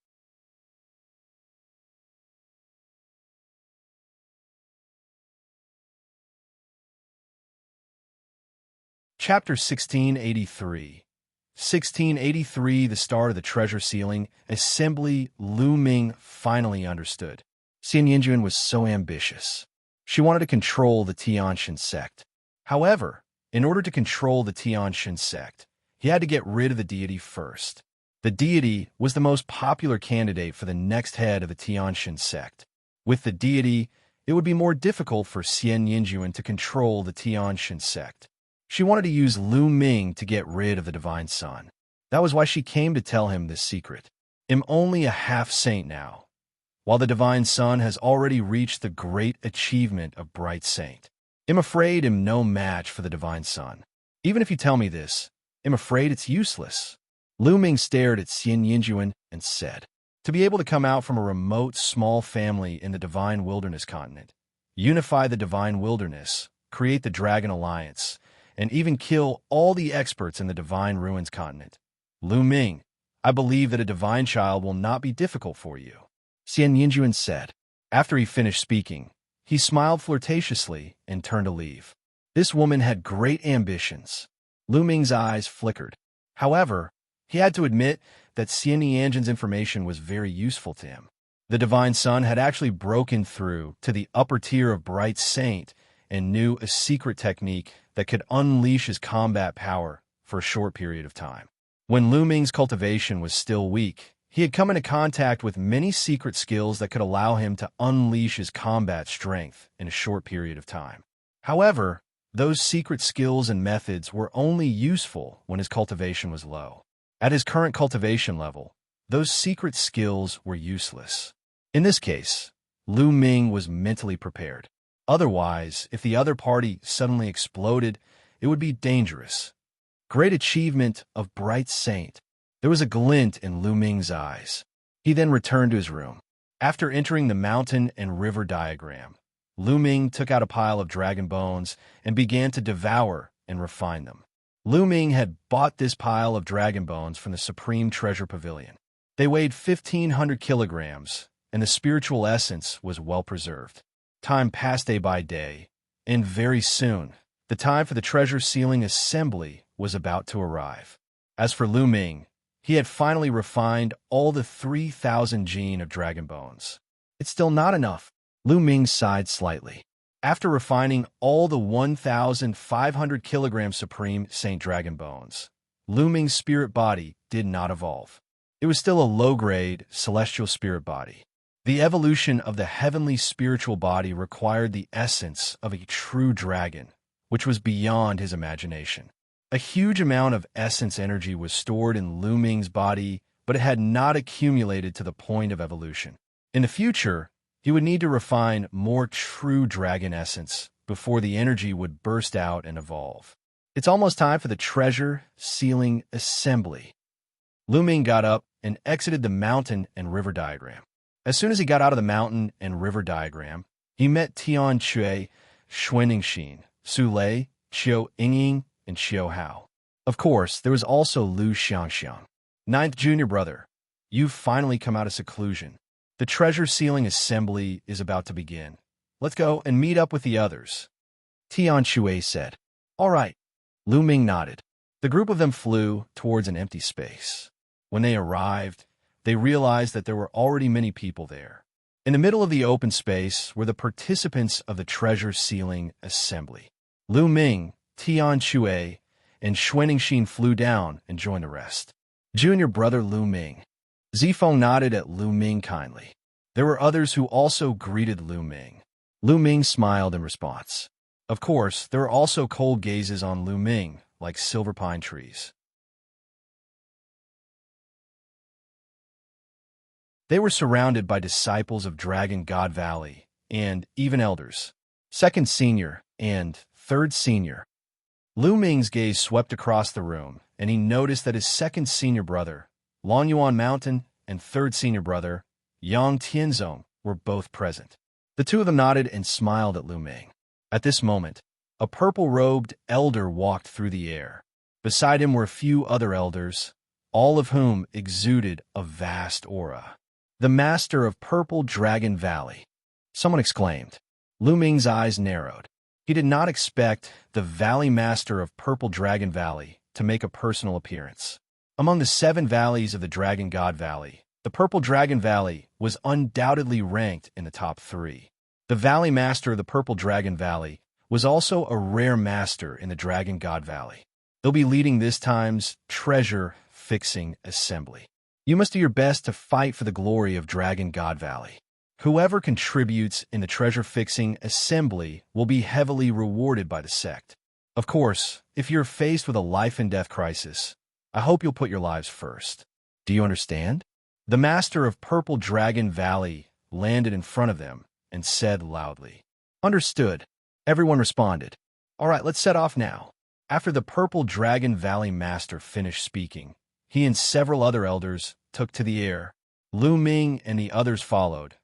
Chapter 1683. 1683, the start of the treasure sealing, assembly. Lu Ming finally understood. Xianxia was so ambitious. She wanted to control the Tianxin sect. However, in order to control the Tianxin sect, he had to get rid of the deity first. The deity was the most popular candidate for the next head of the Tianxin sect. With the deity, it would be more difficult for Xianxia to control the Tianxin sect. She wanted to use Lu Ming to get rid of the Divine Son. That was why she came to tell him this secret. I'm only a half-saint now, while the Divine Son has already reached the great achievement of Bright Saint. I'm afraid I'm no match for the Divine Son. Even if you tell me this, I'm afraid it's useless. Lu Ming stared at Xianxia and said, to be able to come out from a remote, small family in the Divine Wilderness continent, unify the Divine Wilderness, create the Dragon Alliance, and even kill all the experts in the Divine Ruins continent. Lu Ming, I believe that a Divine Child will not be difficult for you. Xianxia said. After he finished speaking, he smiled flirtatiously and turned to leave. This woman had great ambitions. Lu Ming's eyes flickered. However, he had to admit that Xianxia's information was very useful to him. The Divine Son had actually broken through to the upper tier of Bright Saint and knew a secret technique that could unleash his combat power for a short period of time. When Lu Ming's cultivation was still weak, he had come into contact with many secret skills that could allow him to unleash his combat strength in a short period of time. However, those secret skills and methods were only useful when his cultivation was low. At his current cultivation level, those secret skills were useless. In this case, Lu Ming was mentally prepared. Otherwise, if the other party suddenly exploded, it would be dangerous. Great achievement of Bright Saint. There was a glint in Lu Ming's eyes. He then returned to his room. After entering the mountain and river diagram, Lu Ming took out a pile of dragon bones and began to devour and refine them. Lu Ming had bought this pile of dragon bones from the Supreme Treasure Pavilion. They weighed 1,500 kilograms, and the spiritual essence was well preserved. Time passed day by day, and very soon, the time for the treasure sealing assembly was about to arrive. As for Lu Ming, he had finally refined all the 3,000 gene of dragon bones. It's still not enough. Lu Ming sighed slightly. After refining all the 1,500 kilogram Supreme Saint Dragon Bones, Lu Ming's spirit body did not evolve. It was still a low-grade, celestial spirit body. The evolution of the heavenly spiritual body required the essence of a true dragon, which was beyond his imagination. A huge amount of essence energy was stored in Lu Ming's body, but it had not accumulated to the point of evolution. In the future, he would need to refine more true dragon essence before the energy would burst out and evolve. It's almost time for the treasure sealing assembly. Lu Ming got up and exited the mountain and river diagram. As soon as he got out of the mountain and river diagram, he met Tian Chui, Xuanxin, Su Lei, Qiu Yingying, and Xiu Hao. Of course, there was also Lu Xianxia. Ninth junior brother, you've finally come out of seclusion. The treasure sealing assembly is about to begin. Let's go and meet up with the others. Tian Chui said. All right. Lu Ming nodded. The group of them flew towards an empty space. When they arrived, they realized that there were already many people there. In the middle of the open space were the participants of the treasure sealing assembly. Lu Ming, Tian Chue, and Xuanxin flew down and joined the rest. Junior brother Lu Ming. Zifeng nodded at Lu Ming kindly. There were others who also greeted Lu Ming. Lu Ming smiled in response. Of course, there were also cold gazes on Lu Ming, like silver pine trees. They were surrounded by disciples of Dragon God Valley, and even elders. Second senior and third senior. Lu Ming's gaze swept across the room, and he noticed that his second senior brother, Longyuan Mountain, and third senior brother, Yang Tianzong, were both present. The two of them nodded and smiled at Lu Ming. At this moment, a purple-robed elder walked through the air. Beside him were a few other elders, all of whom exuded a vast aura. The master of Purple Dragon Valley. Someone exclaimed. Lu Ming's eyes narrowed. He did not expect the Valley Master of Purple Dragon Valley to make a personal appearance. Among the 7 valleys of the Dragon God Valley, the Purple Dragon Valley was undoubtedly ranked in the top 3. The Valley Master of the Purple Dragon Valley was also a rare master in the Dragon God Valley. They'll be leading this time's treasure-fixing assembly. You must do your best to fight for the glory of Dragon God Valley. Whoever contributes in the treasure-fixing assembly will be heavily rewarded by the sect. Of course, if you're faced with a life-and-death crisis, I hope you'll put your lives first. Do you understand? The master of Purple Dragon Valley landed in front of them and said loudly. Understood. Everyone responded. All right, let's set off now. After the Purple Dragon Valley master finished speaking, he and several other elders took to the air. Lu Ming and the others followed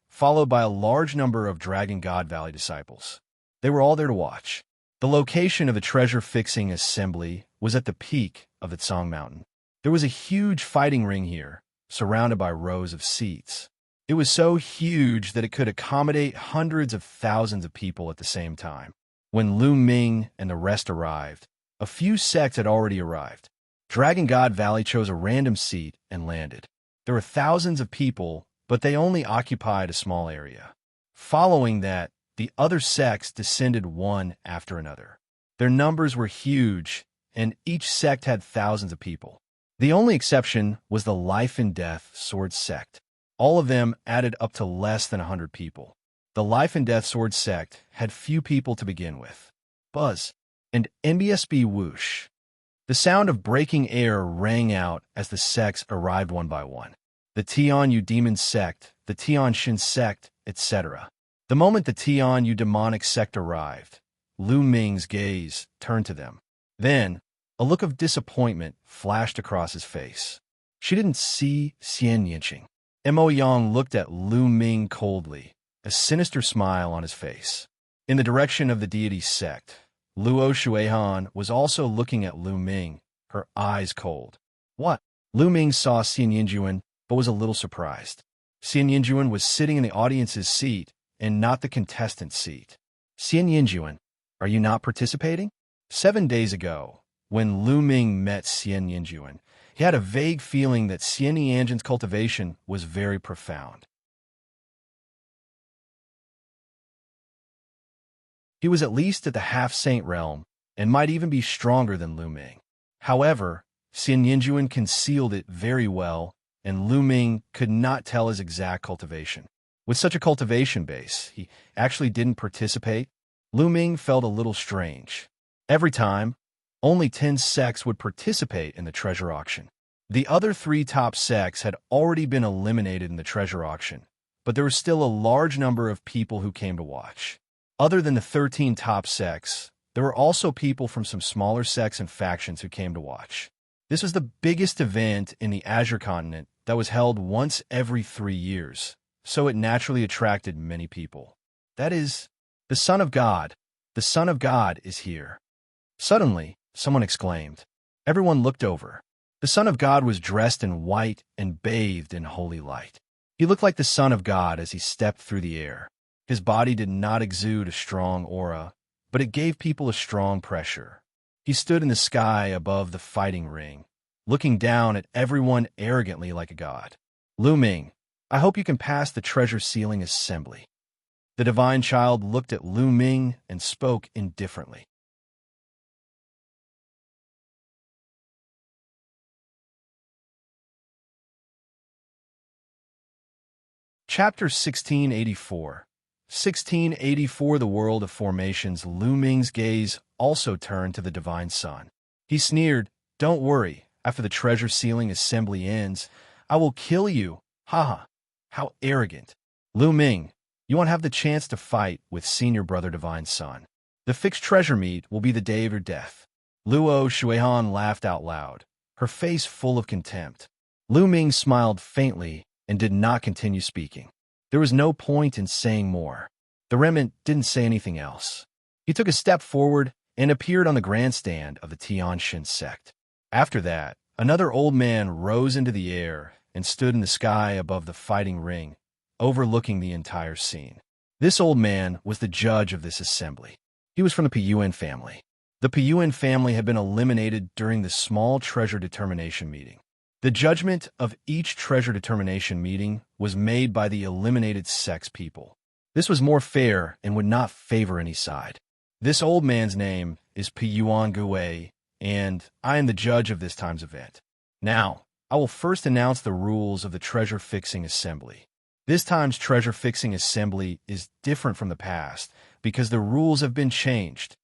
by a large number of Dragon God Valley disciples. They were all there to watch. The location of the treasure-fixing assembly was at the peak of the Tsang Mountain. There was a huge fighting ring here, surrounded by rows of seats. It was so huge that it could accommodate hundreds of thousands of people at the same time. When Lu Ming and the rest arrived, a few sects had already arrived. Dragon God Valley chose a random seat and landed. There were thousands of people, but they only occupied a small area. Following that, the other sects descended one after another. Their numbers were huge, and each sect had thousands of people. The only exception was the Life and Death Sword sect. All of them added up to less than 100 people. The Life and Death Sword sect had few people to begin with. Buzz and NBSB whoosh. The sound of breaking air rang out as the sects arrived one by one. The Tian-Yu Demon sect, the Tian-Shin sect, etc. The moment the Tian-Yu Demonic sect arrived, Lu Ming's gaze turned to them. Then, a look of disappointment flashed across his face. She didn't see Xianxia. Mo Yang looked at Lu Ming coldly, a sinister smile on his face. In the direction of the deity sect, Luo Shuihan was also looking at Lu Ming, her eyes cold. What? Lu Ming saw Xianxia, but was a little surprised. Xianxia was sitting in the audience's seat and not the contestant's seat. Xianxia, are you not participating? 7 days ago, when Lu Ming met Xianxia, he had a vague feeling that Xianxia's cultivation was very profound. He was at least at the half-saint realm, and might even be stronger than Lu Ming. However, Xianxia concealed it very well, and Lu Ming could not tell his exact cultivation. With such a cultivation base, he actually didn't participate. Lu Ming felt a little strange. Every time, only 10 sects would participate in the treasure auction. The other 3 top sects had already been eliminated in the treasure auction, but there was still a large number of people who came to watch. Other than the 13 top sects, there were also people from some smaller sects and factions who came to watch. This was the biggest event in the Azure continent that was held once every 3 years, so it naturally attracted many people. That is, the Son of God is here. Suddenly, someone exclaimed. Everyone looked over. The Son of God was dressed in white and bathed in holy light. He looked like the Son of God as he stepped through the air. His body did not exude a strong aura, but it gave people a strong pressure. He stood in the sky above the fighting ring, looking down at everyone arrogantly like a god. Lu Ming, I hope you can pass the treasure sealing assembly. The divine child looked at Lu Ming and spoke indifferently. Chapter 1684. 1684. The world of formations. Lu Ming's gaze also turned to the divine son. He sneered, "Don't worry, after the treasure sealing assembly ends, I will kill you. Haha, how arrogant. Lu Ming, you won't have the chance to fight with senior brother divine son. The fixed treasure meet will be the day of your death." Luo Shuihan laughed out loud, her face full of contempt. Lu Ming smiled faintly and did not continue speaking. There was no point in saying more. The remnant didn't say anything else. He took a step forward and appeared on the grandstand of the Tianxin sect. After that, another old man rose into the air and stood in the sky above the fighting ring, overlooking the entire scene. This old man was the judge of this assembly. He was from the Piyuan family. The Piyuan family had been eliminated during the small treasure determination meeting. The judgment of each treasure determination meeting was made by the eliminated sect's people. This was more fair and would not favor any side. This old man's name is Piyuan Gui, and I am the judge of this time's event. Now, I will first announce the rules of the treasure fixing assembly. This time's treasure fixing assembly is different from the past because the rules have been changed.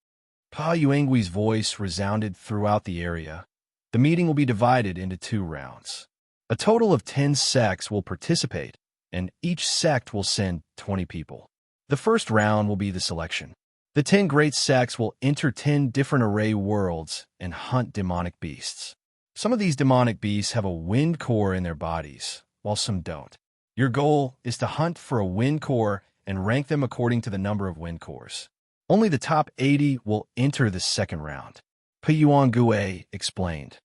Pa Yuangui's voice resounded throughout the area. The meeting will be divided into 2 rounds. A total of 10 sects will participate, and each sect will send 20 people. The first round will be the selection. The 10 great sects will enter 10 different array worlds and hunt demonic beasts. Some of these demonic beasts have a wind core in their bodies, while some don't. Your goal is to hunt for a wind core and rank them according to the number of wind cores. Only the top 80 will enter the second round. Piyuan Gui explained.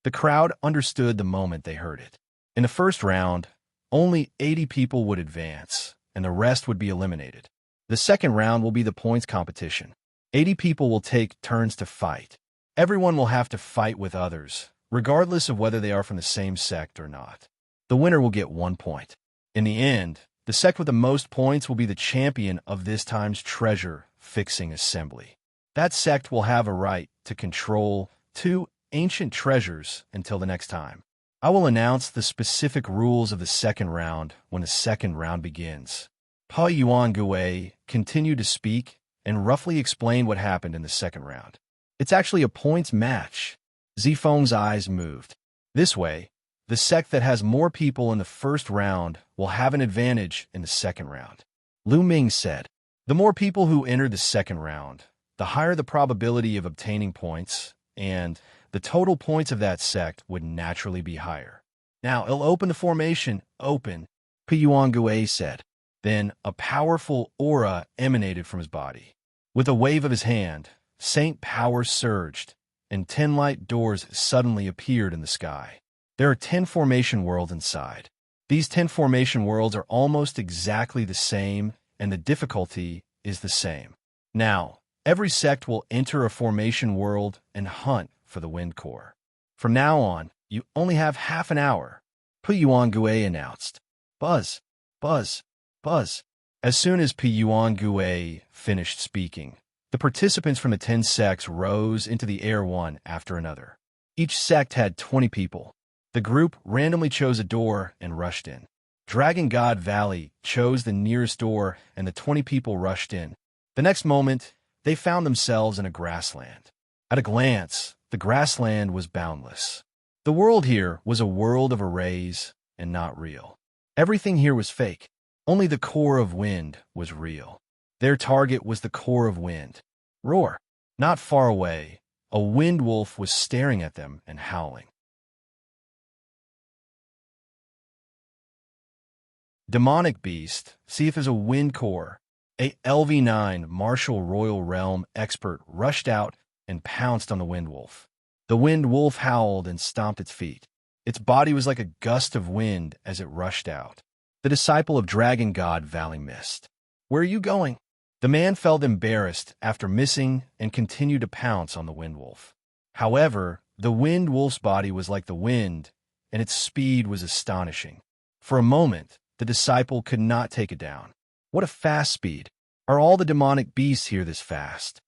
The crowd understood the moment they heard it. In the first round, only 80 people would advance, and the rest would be eliminated. The second round will be the points competition. 80 people will take turns to fight. Everyone will have to fight with others, regardless of whether they are from the same sect or not. The winner will get 1 point. In the end, the sect with the most points will be the champion of this time's treasure fixing assembly. That sect will have a right to control 2 ancient treasures until the next time. I will announce the specific rules of the second round when the second round begins. Pa Yuan Gui continued to speak and roughly explain what happened in the second round. It's actually a points match. Zifeng's eyes moved. This way, the sect that has more people in the first round will have an advantage in the second round. Lu Ming said, "The more people who enter the second round, the higher the probability of obtaining points, and the total points of that sect would naturally be higher." "Now, I'll open the formation." "Open," Piyuan Gui said. Then a powerful aura emanated from his body. With a wave of his hand, Saint power surged, and 10 light doors suddenly appeared in the sky. There are 10 formation worlds inside. These 10 formation worlds are almost exactly the same, and the difficulty is the same. Now, every sect will enter a formation world and hunt for the wind core. From now on, you only have half an hour, Piyuan Gui announced. Buzz, buzz, buzz. As soon as Piyuan Gui finished speaking, the participants from the 10 sects rose into the air one after another. Each sect had 20 people. The group randomly chose a door and rushed in. Dragon God Valley chose the nearest door, and the 20 people rushed in. The next moment, they found themselves in a grassland. At a glance, the grassland was boundless. The world here was a world of arrays and not real. Everything here was fake. Only the core of wind was real. Their target was the core of wind. Roar! Not far away, a wind wolf was staring at them and howling. Demonic beast, see if there's a wind core. A LV9 Martial Royal Realm expert rushed out and pounced on the wind wolf. The wind wolf howled and stomped its feet. Its body was like a gust of wind as it rushed out. The disciple of Dragon God Valley missed. Where are you going? The man felt embarrassed after missing and continued to pounce on the wind wolf. However, the wind wolf's body was like the wind, and its speed was astonishing. For a moment, the disciple could not take it down. What a fast speed! Are all the demonic beasts here this fast?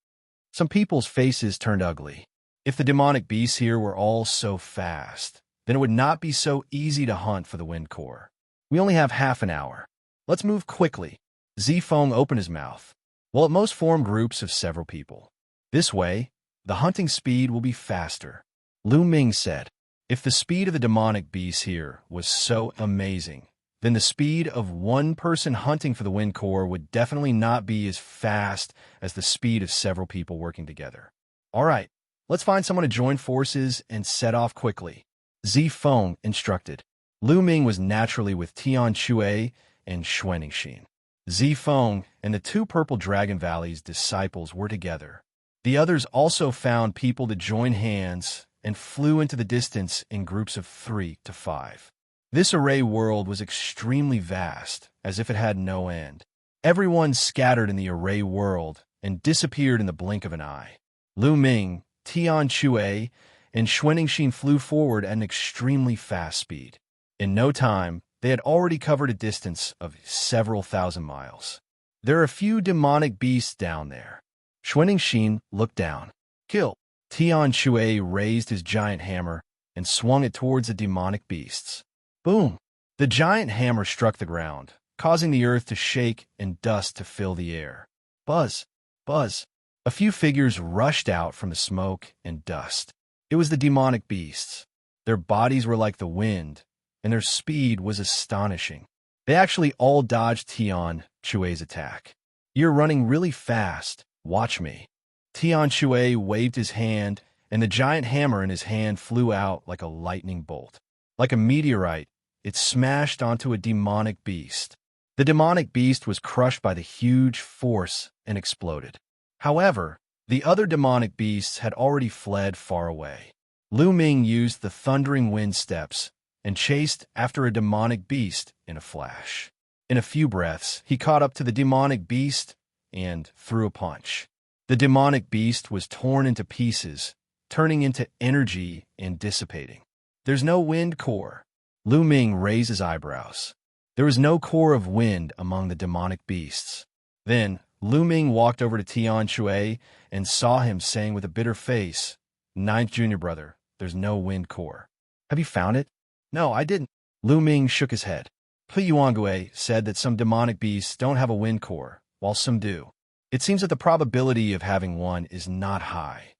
Some people's faces turned ugly. If the demonic beasts here were all so fast, then it would not be so easy to hunt for the wind core. We only have half an hour. Let's move quickly. Zifeng opened his mouth. Well, at most form groups of several people. This way, the hunting speed will be faster. Lu Ming said, if the speed of the demonic beasts here was so amazing, then the speed of one person hunting for the wind core would definitely not be as fast as the speed of several people working together. All right, let's find someone to join forces and set off quickly. Zifeng instructed. Lu Ming was naturally with Xianxia and Xianxia. Zifeng and the two Purple Dragon Valley's disciples were together. The others also found people to join hands and flew into the distance in groups of 3 to 5. This array world was extremely vast, as if it had no end. Everyone scattered in the array world and disappeared in the blink of an eye. Lu Ming, Xianxia, and Xianxia flew forward at an extremely fast speed. In no time, they had already covered a distance of several thousand miles. There are a few demonic beasts down there. Xianxia looked down. Kill! Xianxia raised his giant hammer and swung it towards the demonic beasts. Boom! The giant hammer struck the ground, causing the earth to shake and dust to fill the air. Buzz! Buzz! A few figures rushed out from the smoke and dust. It was the demonic beasts. Their bodies were like the wind, and their speed was astonishing. They actually all dodged Xianxia's attack. You're running really fast. Watch me. Xianxia waved his hand, and the giant hammer in his hand flew out like a lightning bolt. Like a meteorite, it smashed onto a demonic beast. The demonic beast was crushed by the huge force and exploded. However, the other demonic beasts had already fled far away. Lu Ming used the thundering wind steps and chased after a demonic beast in a flash. In a few breaths, he caught up to the demonic beast and threw a punch. The demonic beast was torn into pieces, turning into energy and dissipating. There's no wind core. Lu Ming raised his eyebrows. There was no core of wind among the demonic beasts. Then, Lu Ming walked over to Xianxia and saw him saying with a bitter face, "Ninth junior brother, there's no wind core. Have you found it?" "No, I didn't." Lu Ming shook his head. Piyuangue said that some demonic beasts don't have a wind core, while some do. It seems that the probability of having one is not high.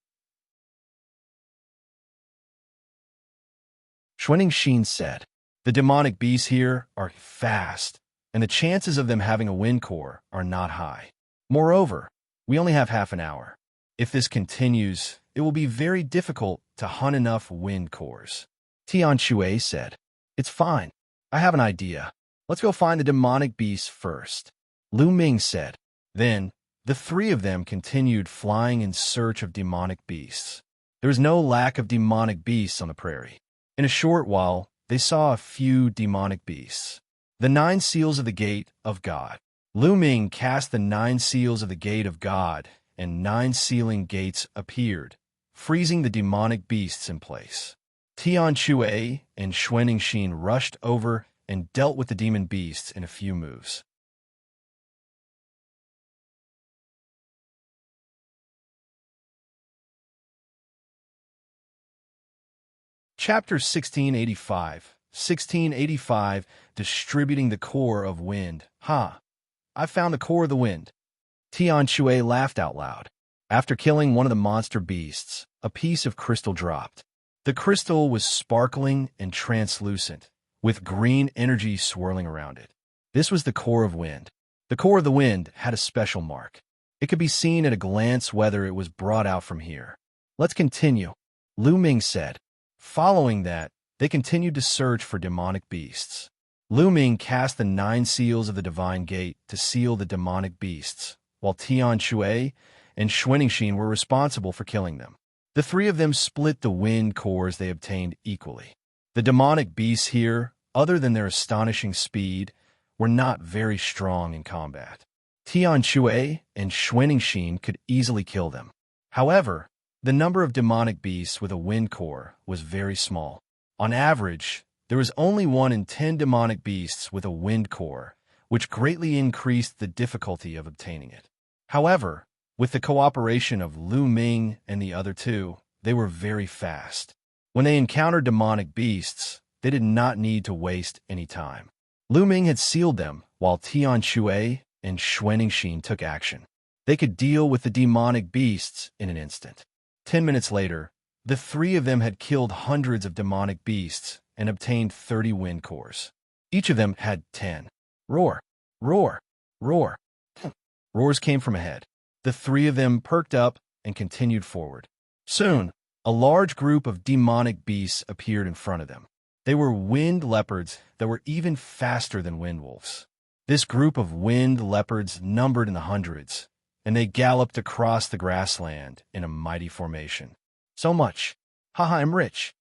Xianxia said, the demonic beasts here are fast, and the chances of them having a wind core are not high. Moreover, we only have half an hour. If this continues, it will be very difficult to hunt enough wind cores. Xianxia said, it's fine. I have an idea. Let's go find the demonic beasts first. Lu Ming said. Then, the three of them continued flying in search of demonic beasts. There was no lack of demonic beasts on the prairie. In a short while, they saw a few demonic beasts. The 9 seals of the gate of God. Lu Ming cast the 9 seals of the gate of God, and 9 sealing gates appeared, freezing the demonic beasts in place. Xianxia and Xianxia rushed over and dealt with the demon beasts in a few moves. Chapter 1685, Distributing the Core of Wind. Ha! I found the core of the wind. Xianxia laughed out loud. After killing one of the monster beasts, a piece of crystal dropped. The crystal was sparkling and translucent, with green energy swirling around it. This was the core of wind. The core of the wind had a special mark. It could be seen at a glance whether it was brought out from here. Let's continue, Lu Ming said. Following that, they continued to search for demonic beasts. Lu Ming cast the 9 seals of the divine gate to seal the demonic beasts, while Xianxia and Xianxia were responsible for killing them. The 3 of them split the wind cores they obtained equally. The demonic beasts here, other than their astonishing speed, were not very strong in combat. Xianxia and Xianxia could easily kill them. However, the number of demonic beasts with a wind core was very small. On average, there was only 1 in 10 demonic beasts with a wind core, which greatly increased the difficulty of obtaining it. However, with the cooperation of Lu Ming and the other two, they were very fast. When they encountered demonic beasts, they did not need to waste any time. Lu Ming had sealed them, while Xianxia and Xianxia took action. They could deal with the demonic beasts in an instant. 10 minutes later, the three of them had killed hundreds of demonic beasts and obtained 30 wind cores. Each of them had 10. Roar! Roar! Roar! Roars came from ahead. The three of them perked up and continued forward. Soon, a large group of demonic beasts appeared in front of them. They were wind leopards that were even faster than wind wolves. This group of wind leopards numbered in the hundreds, and they galloped across the grassland in a mighty formation. So much. Haha, I'm rich.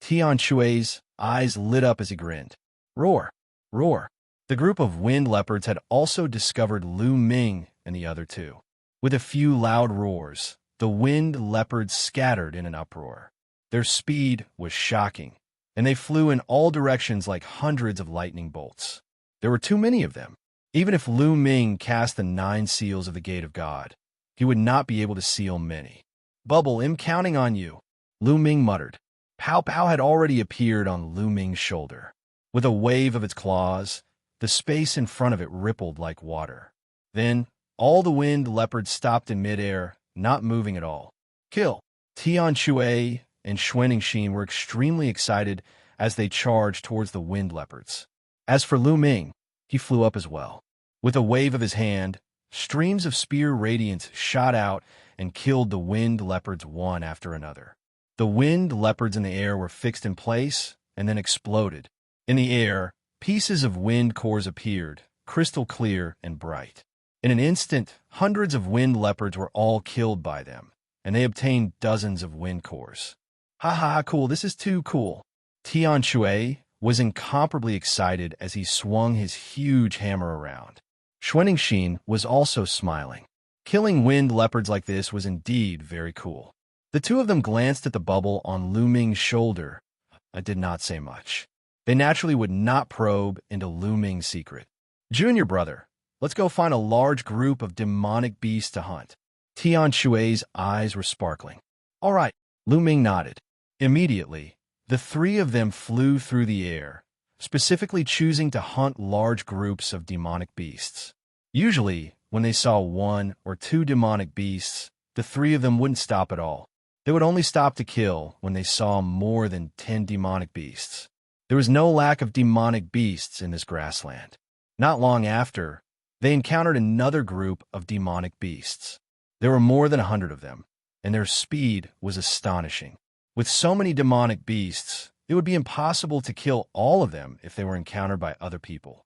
Xianxia's eyes lit up as he grinned. Roar! Roar! The group of wind leopards had also discovered Lu Ming and the other two. With a few loud roars, the wind leopards scattered in an uproar. Their speed was shocking, and they flew in all directions like hundreds of lightning bolts. There were too many of them. Even if Lu Ming cast the 9 seals of the Gate of God, he would not be able to seal many. Bubble, I'm counting on you, Lu Ming muttered. Pow Pow had already appeared on Lu Ming's shoulder. With a wave of its claws, the space in front of it rippled like water. Then, all the wind leopards stopped in midair, not moving at all. Kill! Xianxia and Xianxia were extremely excited as they charged towards the wind leopards. As for Lu Ming, he flew up as well. With a wave of his hand, streams of spear radiance shot out and killed the wind leopards one after another. The wind leopards in the air were fixed in place and then exploded. In the air, pieces of wind cores appeared, crystal clear and bright. In an instant, hundreds of wind leopards were all killed by them, and they obtained dozens of wind cores. Ha ha, cool, this is too cool. Xianxia was incomparably excited as he swung his huge hammer around. Xianxia was also smiling. Killing wind leopards like this was indeed very cool. The two of them glanced at the bubble on Lu Ming's shoulder. I did not say much. They naturally would not probe into Lu Ming's secret. Junior brother, let's go find a large group of demonic beasts to hunt. Xianxia's eyes were sparkling. All right, Lu Ming nodded. Immediately, the three of them flew through the air, specifically choosing to hunt large groups of demonic beasts. Usually, when they saw 1 or 2 demonic beasts, the three of them wouldn't stop at all. They would only stop to kill when they saw more than 10 demonic beasts. There was no lack of demonic beasts in this grassland. Not long after, they encountered another group of demonic beasts. There were more than 100 of them, and their speed was astonishing. With so many demonic beasts, it would be impossible to kill all of them if they were encountered by other people.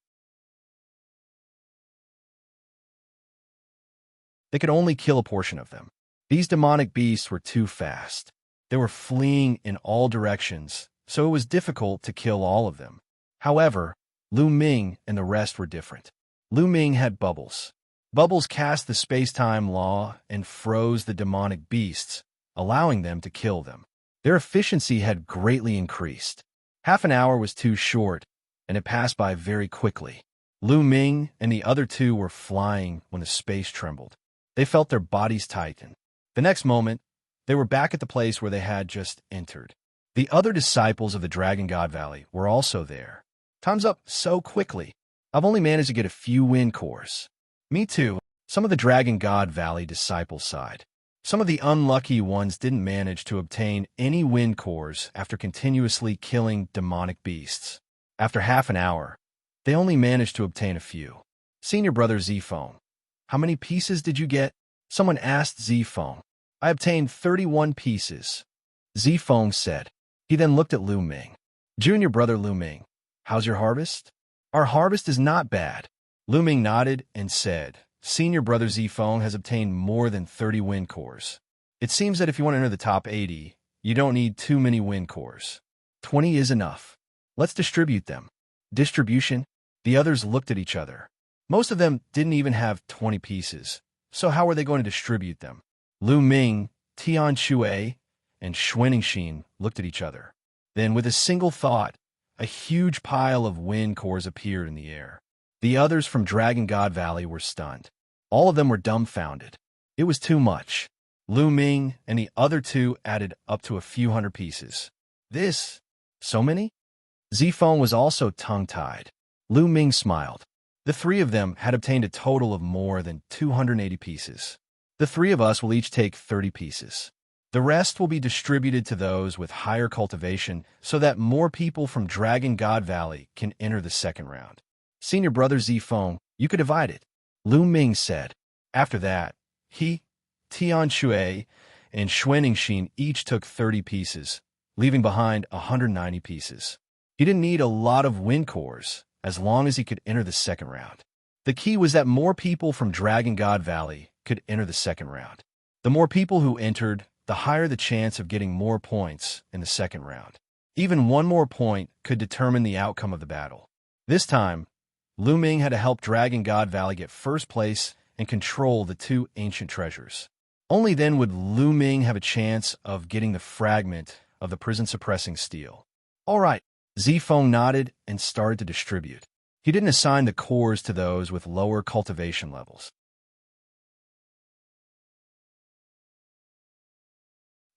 They could only kill a portion of them. These demonic beasts were too fast. They were fleeing in all directions, so it was difficult to kill all of them. However, Lu Ming and the rest were different. Lu Ming had bubbles. Bubbles cast the space-time law and froze the demonic beasts, allowing them to kill them. Their efficiency had greatly increased. Half an hour was too short, and it passed by very quickly. Lu Ming and the other two were flying when the space trembled. They felt their bodies tighten. The next moment, they were back at the place where they had just entered. The other disciples of the Dragon God Valley were also there. Time's up so quickly. I've only managed to get a few wind cores. Me too. Some of the Dragon God Valley disciples sighed. Some of the unlucky ones didn't manage to obtain any wind cores after continuously killing demonic beasts. After half an hour, they only managed to obtain a few. Senior brother Zifeng, how many pieces did you get? Someone asked Zifeng. I obtained 31 pieces, Zifeng said. He then looked at Lu Ming. Junior brother Lu Ming, how's your harvest? Our harvest is not bad. Lu Ming nodded and said, Senior brother Zifeng has obtained more than 30 wind cores. It seems that if you want to enter the top 80, you don't need too many wind cores. 20 is enough. Let's distribute them. Distribution? The others looked at each other. Most of them didn't even have 20 pieces, so how were they going to distribute them? Lu Ming, Tian Shui, and Xianxia looked at each other. Then, with a single thought, a huge pile of wind cores appeared in the air. The others from Dragon God Valley were stunned. All of them were dumbfounded. It was too much. Lu Ming and the other two added up to a few hundred pieces. This? So many? Zifeng was also tongue-tied. Lu Ming smiled. The three of them had obtained a total of more than 280 pieces. The three of us will each take 30 pieces. The rest will be distributed to those with higher cultivation so that more people from Dragon God Valley can enter the second round. Senior brother Zifeng, you could divide it, Lu Ming said. After that, he, Tian Shui, and Xianxia each took 30 pieces, leaving behind 190 pieces. He didn't need a lot of wind cores, as long as he could enter the second round. The key was that more people from Dragon God Valley could enter the second round. The more people who entered, the higher the chance of getting more points in the second round. Even one more point could determine the outcome of the battle. This time, Lu Ming had to help Dragon God Valley get first place and control the two ancient treasures. Only then would Lu Ming have a chance of getting the fragment of the prison-suppressing steel. All right, Zifeng nodded and started to distribute. He didn't assign the cores to those with lower cultivation levels.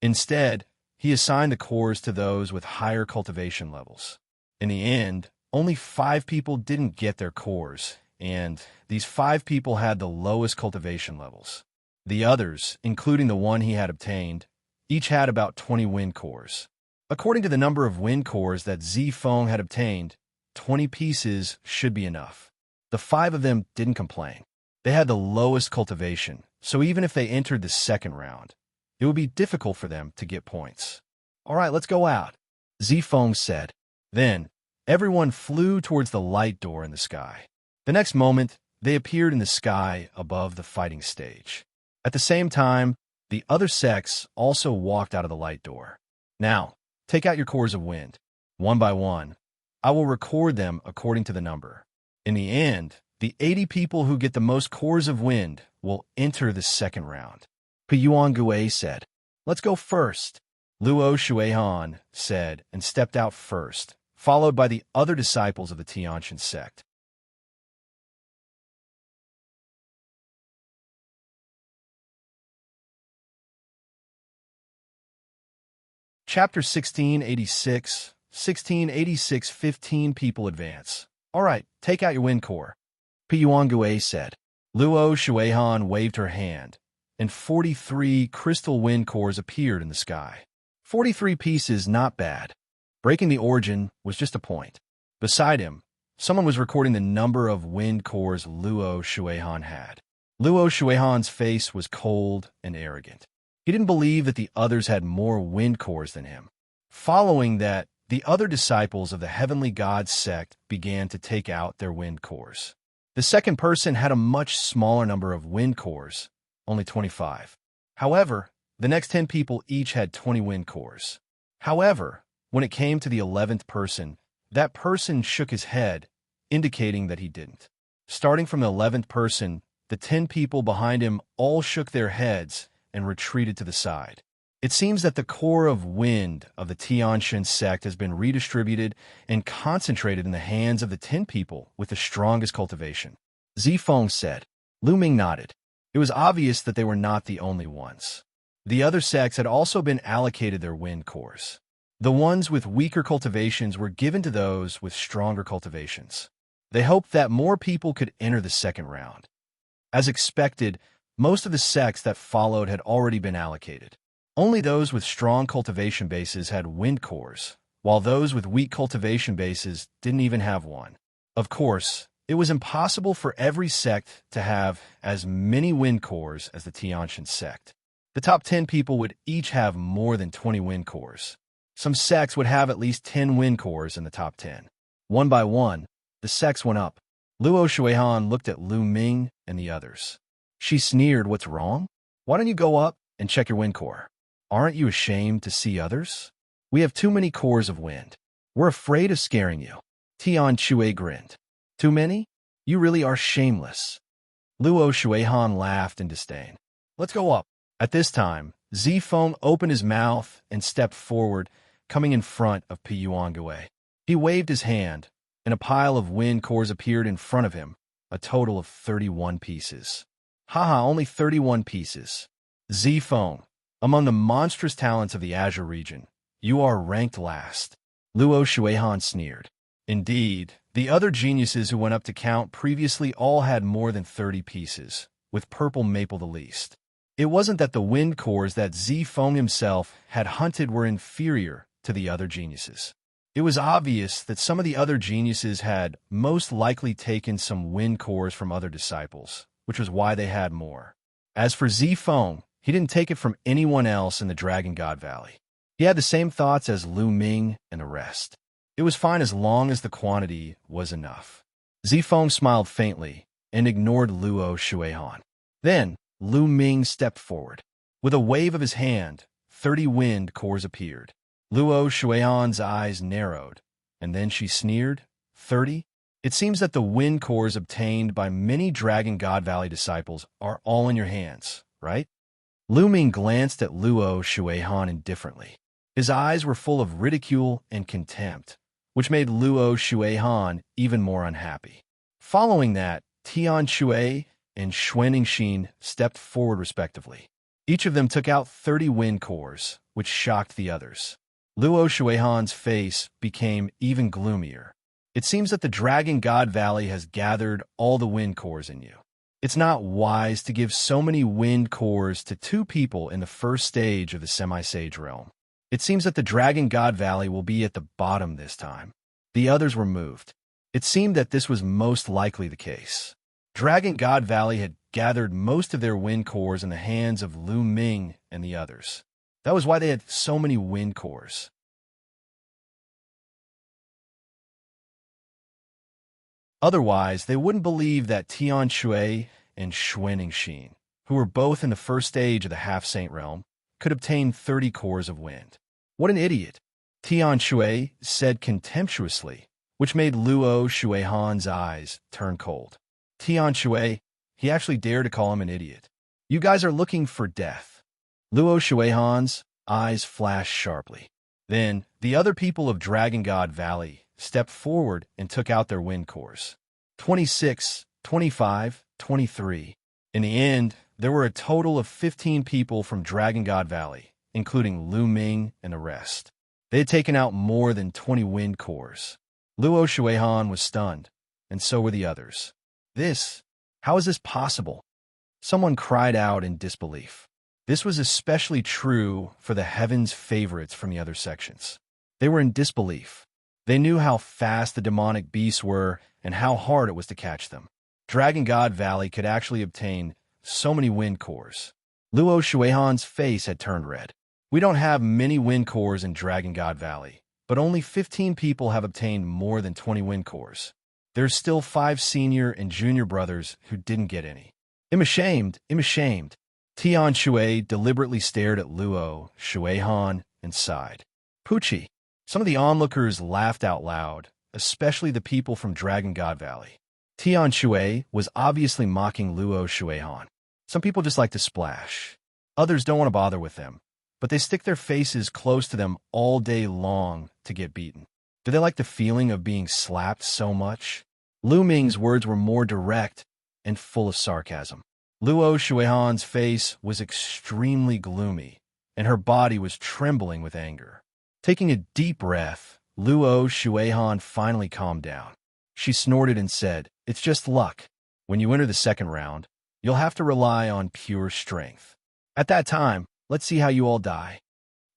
Instead, he assigned the cores to those with higher cultivation levels. In the end, only 5 people didn't get their cores, and these 5 people had the lowest cultivation levels. The others, including the one he had obtained, each had about 20 wind cores. According to the number of wind cores that Zifeng had obtained, 20 pieces should be enough. The 5 of them didn't complain. They had the lowest cultivation, so even if they entered the second round, it would be difficult for them to get points. All right, let's go out, Zifeng said. Then, everyone flew towards the light door in the sky. The next moment, they appeared in the sky above the fighting stage. At the same time, the other sects also walked out of the light door. Now, take out your cores of wind. One by one, I will record them according to the number. In the end, the 80 people who get the most cores of wind will enter the second round. Piyuan said, "Let's go first." Luo Shuihan said and stepped out first, followed by the other disciples of the Tianxian sect. Chapter 1686, 1686 15 people advance. All right, take out your wind core, Piyuan said. Luo Shuihan waved her hand, and 43 crystal wind cores appeared in the sky. 43 pieces, not bad. Breaking the origin was just a point. Beside him, someone was recording the number of wind cores Luo Shuihan had. Luo Shuihan's face was cold and arrogant. He didn't believe that the others had more wind cores than him. Following that, the other disciples of the Heavenly God sect began to take out their wind cores. The second person had a much smaller number of wind cores, only 25. However, the next 10 people each had 20 wind cores. However, when it came to the 11th person, that person shook his head, indicating that he didn't. Starting from the 11th person, the 10 people behind him all shook their heads and retreated to the side. It seems that the core of wind of the Tianxian sect has been redistributed and concentrated in the hands of the 10 people with the strongest cultivation. Zifeng said. Lu Ming nodded. It was obvious that they were not the only ones. The other sects had also been allocated their wind cores. The ones with weaker cultivations were given to those with stronger cultivations. They hoped that more people could enter the second round. As expected, most of the sects that followed had already been allocated. Only those with strong cultivation bases had wind cores, while those with weak cultivation bases didn't even have one. Of course, it was impossible for every sect to have as many wind cores as the Tianxian sect. The top 10 people would each have more than 20 wind cores. Some sects would have at least 10 wind cores in the top 10. One by one, the sects went up. Luo Shuihan looked at Lu Ming and the others. She sneered, "What's wrong? Why don't you go up and check your wind core? Aren't you ashamed to see others? We have too many cores of wind. We're afraid of scaring you." Tian Shui grinned. "Too many? You really are shameless. Luo Shuihan laughed in disdain. Let's go up. At this time, Zifeng opened his mouth and stepped forward, coming in front of Pi Yuangue. He waved his hand, and a pile of wind cores appeared in front of him, a total of 31 pieces. Haha, only 31 pieces. Zifeng, among the monstrous talents of the Azure region, you are ranked last. Luo Shuihan sneered. Indeed, the other geniuses who went up to count previously all had more than 30 pieces, with purple maple the least. It wasn't that the wind cores that Zifeng himself had hunted were inferior to the other geniuses. It was obvious that some of the other geniuses had most likely taken some wind cores from other disciples, which was why they had more. As for Zifeng, he didn't take it from anyone else in the Dragon God Valley. He had the same thoughts as Lu Ming and the rest. It was fine as long as the quantity was enough. Zifeng smiled faintly and ignored Luo Shuihan. Then, Lu Ming stepped forward. With a wave of his hand, 30 wind cores appeared. Luo Shuihan's eyes narrowed, and then she sneered, 30? It seems that the wind cores obtained by many Dragon God Valley disciples are all in your hands, right? Lu Ming glanced at Luo Shuihan indifferently. His eyes were full of ridicule and contempt, which made Luo Shuihan even more unhappy. Following that, Tian Shui and Xianxia stepped forward respectively. Each of them took out 30 wind cores, which shocked the others. Luo Shuihan's face became even gloomier. It seems that the Dragon God Valley has gathered all the wind cores in you. It's not wise to give so many wind cores to 2 people in the first stage of the semi-sage realm. It seems that the Dragon God Valley will be at the bottom this time. The others were moved. It seemed that this was most likely the case. Dragon God Valley had gathered most of their wind cores in the hands of Lu Ming and the others. That was why they had so many wind cores. Otherwise, they wouldn't believe that Tian Shui and Xianxia, who were both in the first stage of the half-saint realm, could obtain 30 cores of wind. What an idiot! Tian Shui said contemptuously, which made Luo Shuihan's eyes turn cold. Tian Shui, he actually dared to call him an idiot. You guys are looking for death. Luo Shuihan's eyes flashed sharply. Then, the other people of Dragon God Valley stepped forward and took out their wind cores. 26, 25, 23. In the end, there were a total of 15 people from Dragon God Valley, including Lu Ming and the rest. They had taken out more than 20 wind cores. Luo Shuihan was stunned, and so were the others. How is this possible? Someone cried out in disbelief. This was especially true for the heaven's favorites from the other sections. They were in disbelief. They knew how fast the demonic beasts were and how hard it was to catch them. Dragon God Valley could actually obtain so many wind cores. Luo Shuihan's face had turned red. We don't have many wind cores in Dragon God Valley, but only 15 people have obtained more than 20 wind cores. There's still 5 senior and junior brothers who didn't get any. I'm ashamed. Tian Shui deliberately stared at Luo Shuihan and sighed. Poochie. Some of the onlookers laughed out loud, especially the people from Dragon God Valley. Tian Shui was obviously mocking Luo Shuihan. Some people just like to splash. Others don't want to bother with them, but they stick their faces close to them all day long to get beaten. Do they like the feeling of being slapped so much? Lu Ming's words were more direct and full of sarcasm. Luo Shuihan's face was extremely gloomy, and her body was trembling with anger. Taking a deep breath, Luo Shuihan finally calmed down. She snorted and said, "It's just luck. When you enter the second round, you'll have to rely on pure strength. At that time, let's see how you all die."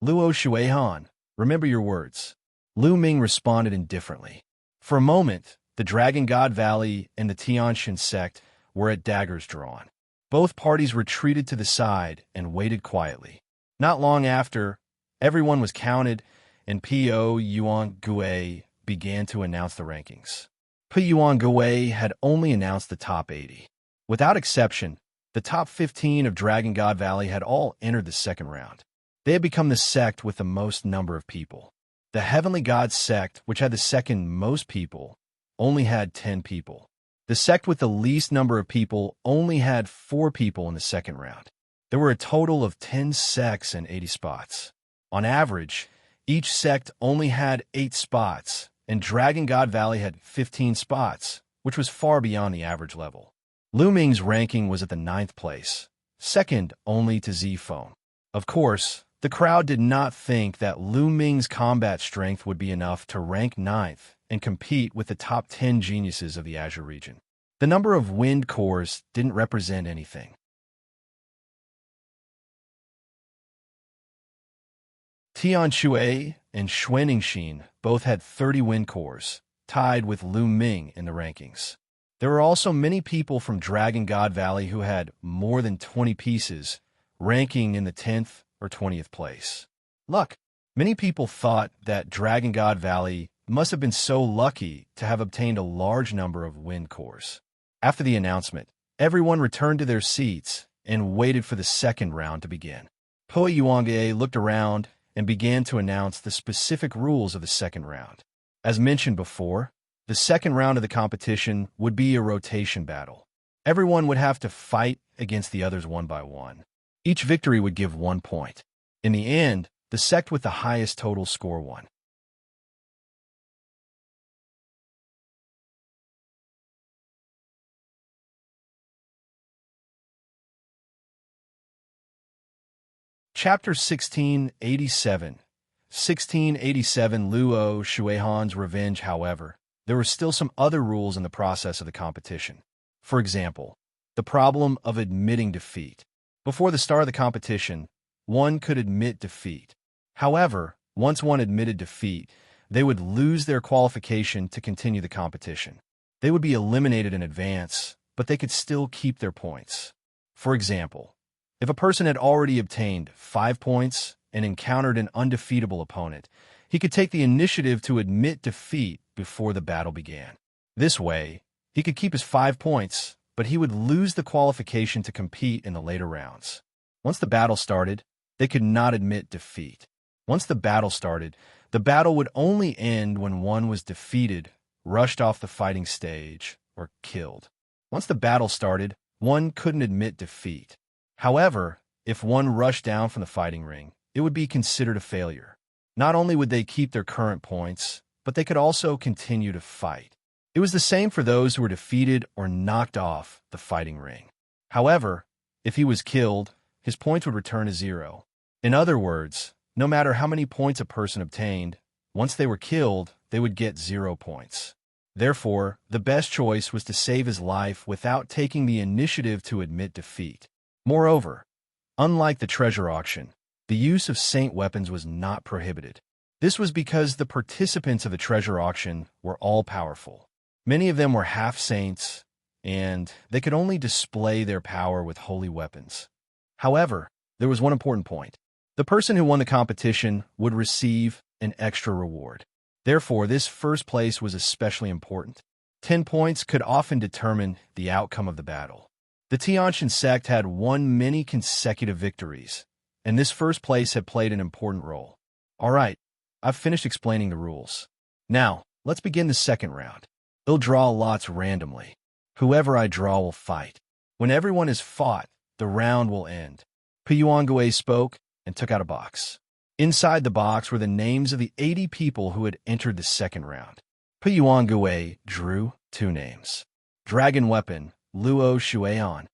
Luo Shuihan, remember your words. Lu Ming responded indifferently. For a moment, the Dragon God Valley and the Tianxian sect were at daggers drawn. Both parties retreated to the side and waited quietly. Not long after, everyone was counted, and P.O. Yuangue began to announce the rankings. P. Yuangue had only announced the top 80. Without exception, the top 15 of Dragon God Valley had all entered the second round. They had become the sect with the most number of people. The Heavenly God sect, which had the second most people, only had 10 people. The The sect with the least number of people only had 4 people in the second round. There were a total of 10 sects and 80 spots. On average, each sect only had 8 spots, and Dragon God Valley had 15 spots, which was far beyond the average level. Lu Ming's ranking was at the 9th place, second only to Zifeng. Of course, the crowd did not think that Lu Ming's combat strength would be enough to rank 9th and compete with the top 10 geniuses of the Azure region. The number of wind cores didn't represent anything. Tianshui and Xuanxin both had 30 wind cores, tied with Lu Ming in the rankings. There were also many people from Dragon God Valley who had more than 20 pieces, ranking in the 10th or 20th place. Luck. Many people thought that Dragon God Valley must have been so lucky to have obtained a large number of wind cores. After the announcement, everyone returned to their seats and waited for the second round to begin. Po Yuange looked around and began to announce the specific rules of the second round. As mentioned before, the second round of the competition would be a rotation battle. Everyone would have to fight against the others one by one. Each victory would give 1 point. In the end, the sect with the highest total score won. Chapter 1687. 1687 Luo Shuihan's Revenge. However, there were still some other rules in the process of the competition. For example, the problem of admitting defeat. Before the start of the competition, one could admit defeat. However, once one admitted defeat, they would lose their qualification to continue the competition. They would be eliminated in advance, but they could still keep their points. For example, if a person had already obtained 5 points and encountered an undefeatable opponent, he could take the initiative to admit defeat before the battle began. This way, he could keep his 5 points, but he would lose the qualification to compete in the later rounds. Once the battle started, they could not admit defeat. Once the battle started, the battle would only end when one was defeated, rushed off the fighting stage, or killed. Once the battle started, one couldn't admit defeat. However, if one rushed down from the fighting ring, it would be considered a failure. Not only would they keep their current points, but they could also continue to fight. It was the same for those who were defeated or knocked off the fighting ring. However, if he was killed, his points would return to 0. In other words, no matter how many points a person obtained, once they were killed, they would get 0 points. Therefore, the best choice was to save his life without taking the initiative to admit defeat. Moreover, unlike the treasure auction, the use of saint weapons was not prohibited. This was because the participants of the treasure auction were all powerful. Many of them were half-saints, and they could only display their power with holy weapons. However, there was one important point. The person who won the competition would receive an extra reward. Therefore, this first place was especially important. 10 points could often determine the outcome of the battle. The Tianxian sect had won many consecutive victories, and this first place had played an important role. All right, I've finished explaining the rules. Now, let's begin the second round. I'll draw lots randomly. Whoever I draw will fight. When everyone has fought, the round will end. Piyuangue spoke and took out a box. Inside the box were the names of the 80 people who had entered the second round. Piyuangue drew 2 names. Dragon Weapon, Luo Shuihan.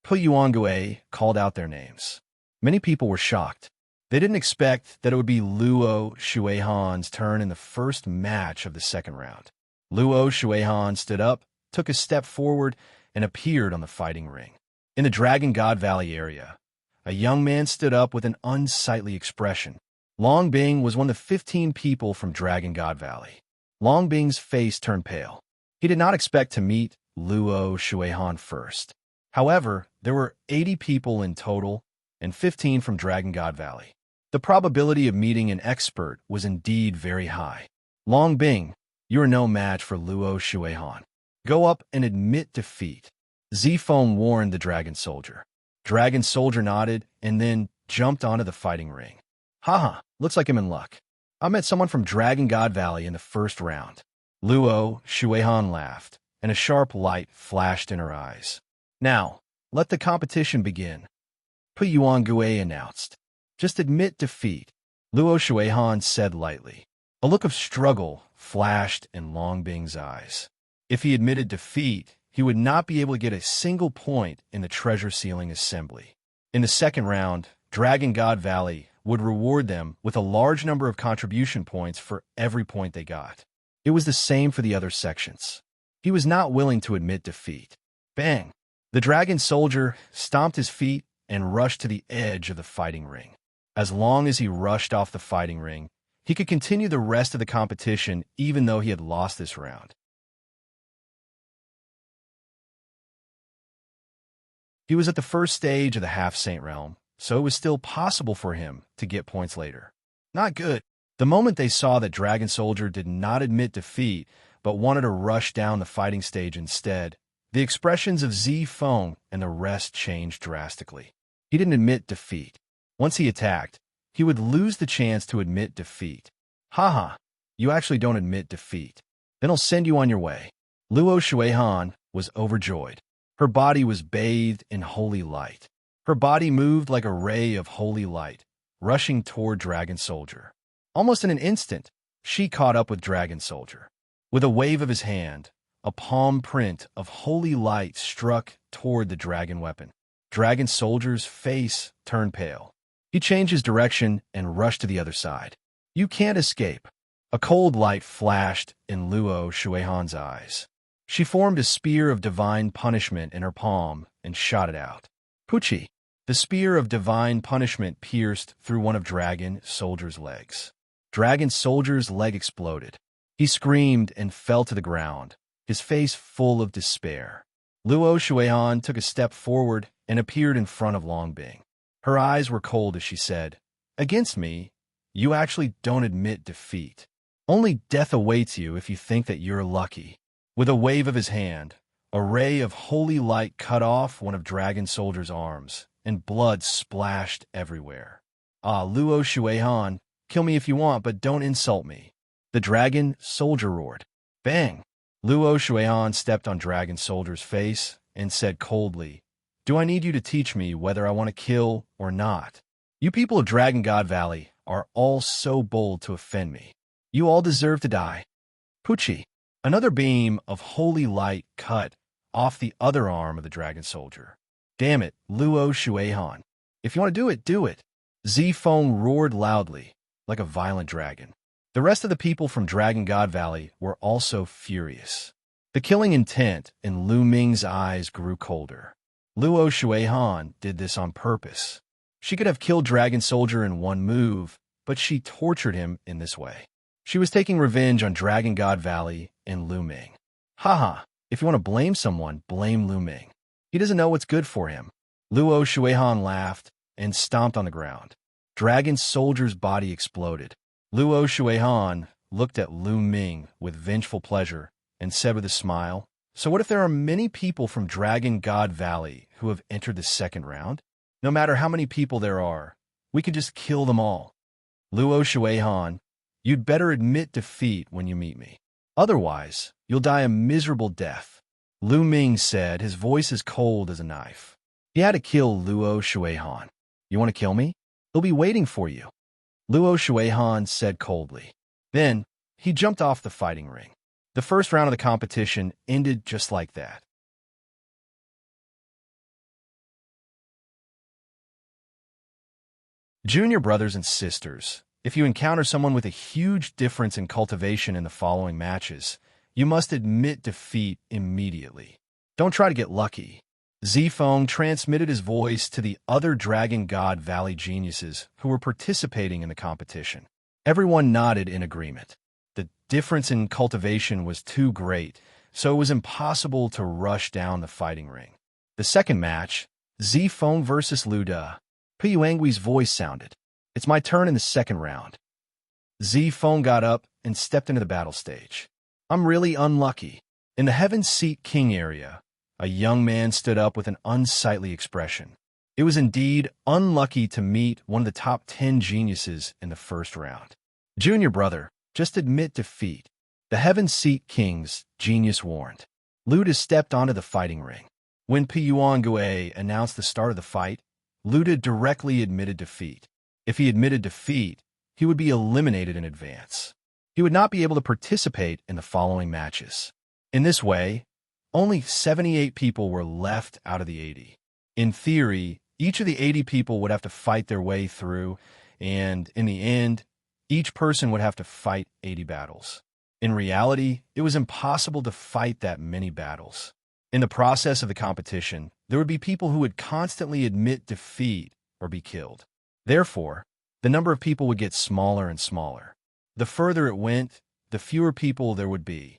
Piyuangue called out their names. Many people were shocked. They didn't expect that it would be Luo Shuihan's turn in the first match of the second round. Luo Shuihan stood up, took a step forward, and appeared on the fighting ring. In the Dragon God Valley area, a young man stood up with an unsightly expression. Long Bing was one of the 15 people from Dragon God Valley. Long Bing's face turned pale. He did not expect to meet Luo Shuihan first. However, there were 80 people in total, and 15 from Dragon God Valley. The probability of meeting an expert was indeed very high. Long Bing, you are no match for Luo Shuihan. Go up and admit defeat. Zifeng warned the Dragon Soldier. Dragon Soldier nodded and then jumped onto the fighting ring. Haha, looks like I'm in luck. I met someone from Dragon God Valley in the first round. Luo Shuihan laughed. and a sharp light flashed in her eyes. "Now, let the competition begin," Puyuan Gui announced. "Just admit defeat," Luo Shuihan said lightly. A look of struggle flashed in Long Bing's eyes. If he admitted defeat, he would not be able to get a single point in the treasure sealing assembly. In the second round, Dragon God Valley would reward them with a large number of contribution points for every point they got. It was the same for the other sections. He was not willing to admit defeat. Bang! The dragon soldier stomped his feet and rushed to the edge of the fighting ring. As long as he rushed off the fighting ring, he could continue the rest of the competition even though he had lost this round. He was at the first stage of the half-saint realm, so it was still possible for him to get points later. Not good. The moment they saw that Dragon Soldier did not admit defeat, but wanted to rush down the fighting stage instead, the expressions of Zi Feng and the rest changed drastically. He didn't admit defeat. Once he attacked, he would lose the chance to admit defeat. Haha, you actually don't admit defeat. Then I'll send you on your way. Luo Shuihan was overjoyed. Her body was bathed in holy light. Her body moved like a ray of holy light, rushing toward Dragon Soldier. Almost in an instant, she caught up with Dragon Soldier. With a wave of his hand, a palm print of holy light struck toward the dragon weapon. Dragon Soldier's face turned pale. He changed his direction and rushed to the other side. "You can't escape." A cold light flashed in Luo Shuihan's eyes. She formed a spear of divine punishment in her palm and shot it out. Puchi! The spear of divine punishment pierced through one of Dragon Soldier's legs. Dragon Soldier's leg exploded. He screamed and fell to the ground, his face full of despair. Luo Shuihan took a step forward and appeared in front of Long Bing. Her eyes were cold as she said, "Against me, you actually don't admit defeat. Only death awaits you if you think that you're lucky." With a wave of his hand, a ray of holy light cut off one of Dragon Soldier's arms, and blood splashed everywhere. "Ah, Luo Shuihan, kill me if you want, but don't insult me," the Dragon Soldier roared. Bang! Luo Shuihan stepped on Dragon Soldier's face and said coldly, "Do I need you to teach me whether I want to kill or not? You people of Dragon God Valley are all so bold to offend me. You all deserve to die." Puchi! Another beam of holy light cut off the other arm of the Dragon Soldier. "Damn it, Luo Shuihan. If you want to do it." Zi Feng roared loudly, like a violent dragon. The rest of the people from Dragon God Valley were also furious. The killing intent in Lu Ming's eyes grew colder. Luo Shuihan did this on purpose. She could have killed Dragon Soldier in one move, but she tortured him in this way. She was taking revenge on Dragon God Valley and Lu Ming. Haha, if you want to blame someone, blame Lu Ming. He doesn't know what's good for him. Luo Shuihan laughed and stomped on the ground. Dragon Soldier's body exploded. Luo Shuihan looked at Lu Ming with vengeful pleasure and said with a smile, "So what if there are many people from Dragon God Valley who have entered the second round? No matter how many people there are, we can just kill them all. Luo Shuihan, you'd better admit defeat when you meet me. Otherwise, you'll die a miserable death." Lu Ming said, his voice as cold as a knife. He had to kill Luo Shuihan. "You want to kill me? He'll be waiting for you," Luo Shuihan said coldly. Then, he jumped off the fighting ring. The first round of the competition ended just like that. Junior brothers and sisters, if you encounter someone with a huge difference in cultivation in the following matches, you must admit defeat immediately. Don't try to get lucky. Zi Feng transmitted his voice to the other Dragon God Valley geniuses who were participating in the competition. Everyone nodded in agreement. The difference in cultivation was too great, so it was impossible to rush down the fighting ring. The second match, Zi Feng versus Lu De. Piyuangui's voice sounded. "It's my turn in the second round." Zi Feng got up and stepped into the battle stage. "I'm really unlucky." In the Heaven's Seat King area, a young man stood up with an unsightly expression. It was indeed unlucky to meet one of the top 10 geniuses in the first round. "Junior brother, just admit defeat," the Heaven's Seat King's genius warned. Luda stepped onto the fighting ring. When Piyuan announced the start of the fight, Luda directly admitted defeat. If he admitted defeat, he would be eliminated in advance. He would not be able to participate in the following matches. In this way, only 78 people were left out of the 80. In theory, each of the 80 people would have to fight their way through, and in the end, each person would have to fight 80 battles. In reality, it was impossible to fight that many battles. In the process of the competition, there would be people who would constantly admit defeat or be killed. Therefore, the number of people would get smaller and smaller. The further it went, the fewer people there would be.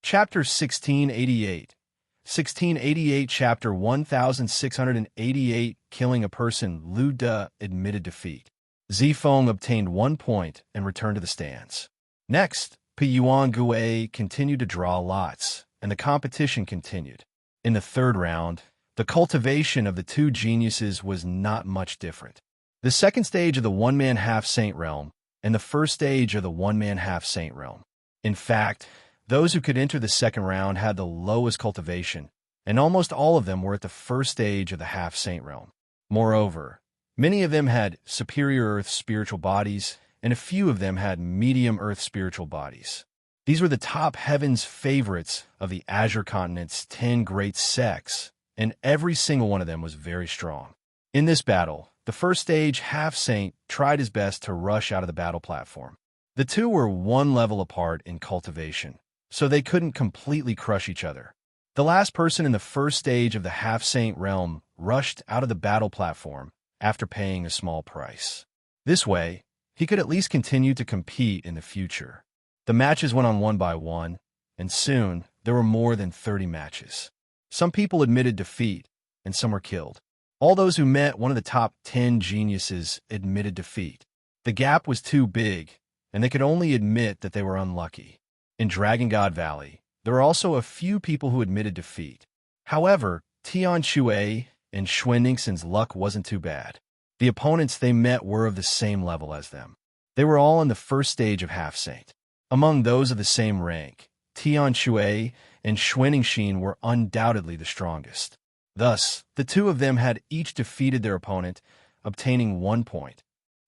Chapter 1688. 1688 Chapter 1688 Killing a person. Lu De admitted defeat. Zifeng obtained 1 point and returned to the stands. Next, Piyuan continued to draw lots, and the competition continued. In the third round, the cultivation of the two geniuses was not much different. The second stage of the one-man half-saint realm and the first stage of the one-man half-saint realm. In fact, those who could enter the second round had the lowest cultivation, and almost all of them were at the first stage of the half-saint realm. Moreover, many of them had superior earth spiritual bodies, and a few of them had medium earth spiritual bodies. These were the top heavens favorites of the Azure Continent's 10 great sects, and every single one of them was very strong. In this battle, the first stage half-saint tried his best to rush out of the battle platform. The two were one level apart in cultivation, so they couldn't completely crush each other. The last person in the first stage of the half-saint realm rushed out of the battle platform after paying a small price. This way, he could at least continue to compete in the future. The matches went on one by one, and soon there were more than 30 matches. Some people admitted defeat, and some were killed. All those who met one of the top 10 geniuses admitted defeat. The gap was too big, and they could only admit that they were unlucky. In Dragon God Valley, there were also a few people who admitted defeat. However, Tian Shui and Xuanxin's luck wasn't too bad. The opponents they met were of the same level as them. They were all in the first stage of half-saint. Among those of the same rank, Tian Shui and Xuanxin were undoubtedly the strongest. Thus, the two of them had each defeated their opponent, obtaining 1 point.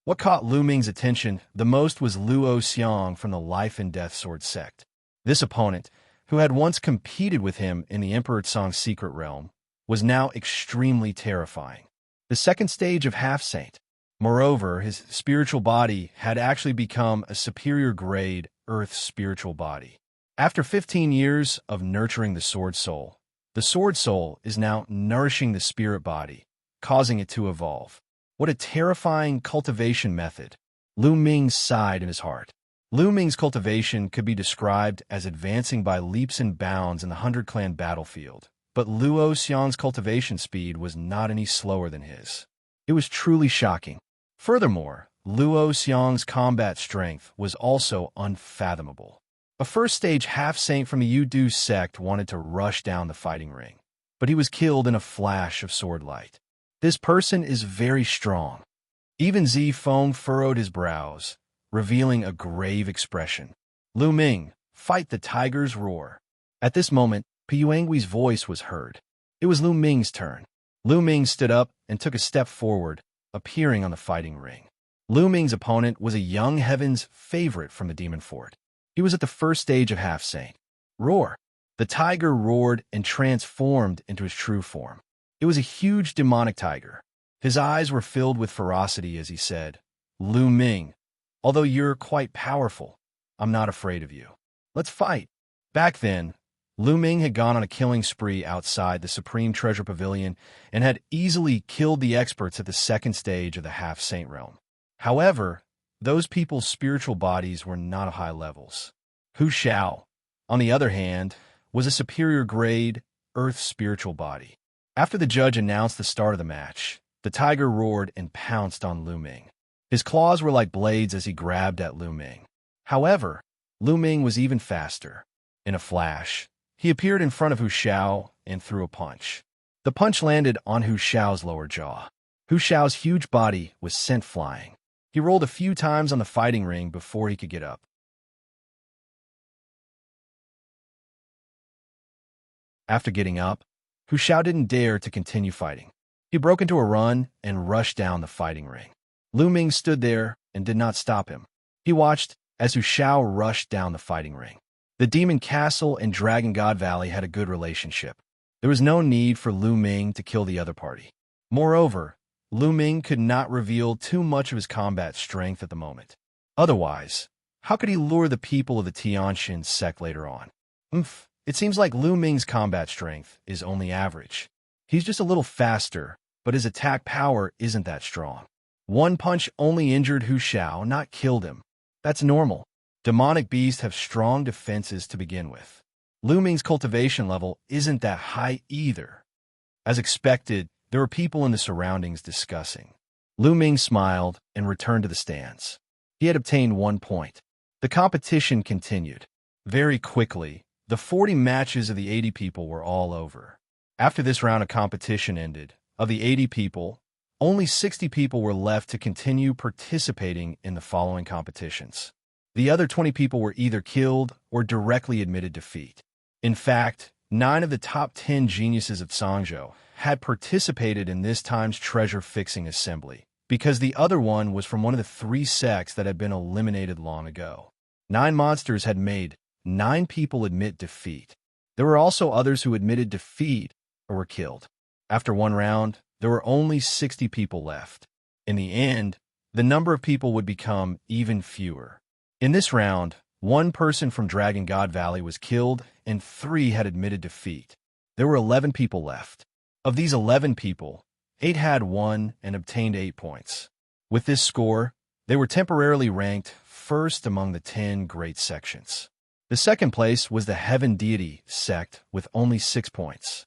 What caught Lu Ming's attention the most was Luo Xiang from the Life and Death Sword sect. This opponent, who had once competed with him in the Emperor Tsong's secret realm, was now extremely terrifying. The second stage of half-saint. Moreover, his spiritual body had actually become a superior grade earth spiritual body. After 15 years of nurturing the sword soul is now nourishing the spirit body, causing it to evolve. What a terrifying cultivation method. Lu Ming sighed in his heart. Lu Ming's cultivation could be described as advancing by leaps and bounds in the 100-clan battlefield, but Luo Xiang's cultivation speed was not any slower than his. It was truly shocking. Furthermore, Luo Xiang's combat strength was also unfathomable. A first-stage half-saint from the Yudu sect wanted to rush down the fighting ring, but he was killed in a flash of sword light. This person is very strong. Even Zifeng furrowed his brows, revealing a grave expression. Lu Ming, fight the tiger's roar. At this moment, Piyuangui's voice was heard. It was Lu Ming's turn. Lu Ming stood up and took a step forward, appearing on the fighting ring. Lu Ming's opponent was a young heaven's favorite from the Demon Fort. He was at the first stage of half-saint. Roar! The tiger roared and transformed into his true form. It was a huge demonic tiger. His eyes were filled with ferocity as he said, Lu Ming, although you're quite powerful, I'm not afraid of you. Let's fight. Back then, Lu Ming had gone on a killing spree outside the Supreme Treasure Pavilion and had easily killed the experts at the second stage of the half-saint realm. However, those people's spiritual bodies were not of high levels. Hu Xiao, on the other hand, was a superior grade, earth spiritual body. After the judge announced the start of the match, the tiger roared and pounced on Lu Ming. His claws were like blades as he grabbed at Lu Ming. However, Lu Ming was even faster. In a flash, he appeared in front of Hu Xiao and threw a punch. The punch landed on Hu Xiao's lower jaw. Hu Shao's huge body was sent flying. He rolled a few times on the fighting ring before he could get up. After getting up, Hu Shao didn't dare to continue fighting. He broke into a run and rushed down the fighting ring. Lu Ming stood there and did not stop him. He watched as Hu Shao rushed down the fighting ring. The Demon Castle and Dragon God Valley had a good relationship. There was no need for Lu Ming to kill the other party. Moreover, Lu Ming could not reveal too much of his combat strength at the moment. Otherwise, how could he lure the people of the Xianxia sect later on? It seems like Lu Ming's combat strength is only average. He's just a little faster, but his attack power isn't that strong. One punch only injured Hu Shao, not killed him. That's normal. Demonic beasts have strong defenses to begin with. Lu Ming's cultivation level isn't that high either. As expected, there were people in the surroundings discussing. Lu Ming smiled and returned to the stands. He had obtained 1 point. The competition continued. Very quickly, the 40 matches of the 80 people were all over. After this round of competition ended, of the 80 people, only 60 people were left to continue participating in the following competitions. The other 20 people were either killed or directly admitted defeat. In fact, 9 of the top 10 geniuses of Xianxia had participated in this time's treasure-fixing assembly, because the other one was from one of the 3 sects that had been eliminated long ago. 9 monsters had made 9 people admit defeat. There were also others who admitted defeat or were killed. After 1 round, there were only 60 people left. In the end, the number of people would become even fewer. In this round, 1 person from Dragon God Valley was killed and 3 had admitted defeat. There were 11 people left. Of these 11 people, 8 had won and obtained 8 points. With this score, they were temporarily ranked first among the 10 great sections. The second place was the Heaven Deity sect with only 6 points.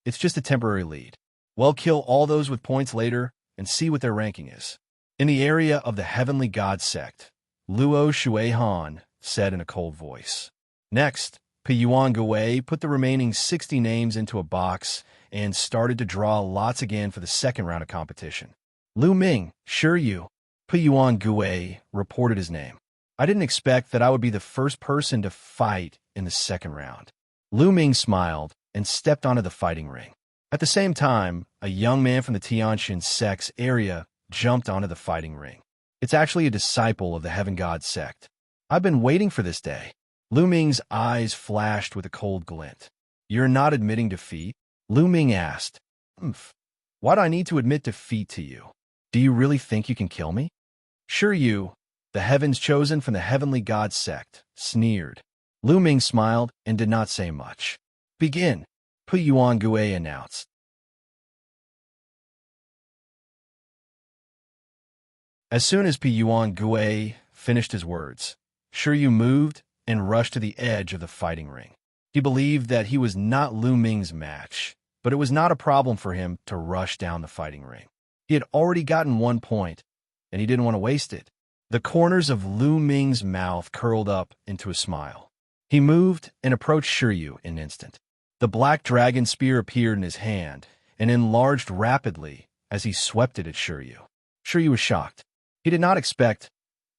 It's just a temporary lead. Well, kill all those with points later and see what their ranking is. In the area of the Heavenly God sect, Luo Shuihan said in a cold voice. Next, Piyuan Gui put the remaining 60 names into a box and started to draw lots again for the second round of competition. Lu Ming, sure you. Piyuan Gui reported his name. I didn't expect that I would be the first person to fight in the second round. Lu Ming smiled and stepped onto the fighting ring. At the same time, a young man from the Xianxia sect's area jumped onto the fighting ring. It's actually a disciple of the Heaven God sect. I've been waiting for this day. Lu Ming's eyes flashed with a cold glint. You're not admitting defeat? Lu Ming asked. Why do I need to admit defeat to you? Do you really think you can kill me? Sure you, the heavens chosen from the Heavenly God sect, sneered. Lu Ming smiled and did not say much. Begin, Piyuan Gui announced. As soon as Piyuan Gui finished his words, Shiryu moved and rushed to the edge of the fighting ring. He believed that he was not Lu Ming's match, but it was not a problem for him to rush down the fighting ring. He had already gotten 1 point, and he didn't want to waste it. The corners of Lu Ming's mouth curled up into a smile. He moved and approached Shiryu in an instant. The black dragon spear appeared in his hand and enlarged rapidly as he swept it at Shiryu. Shiryu was shocked. He did not expect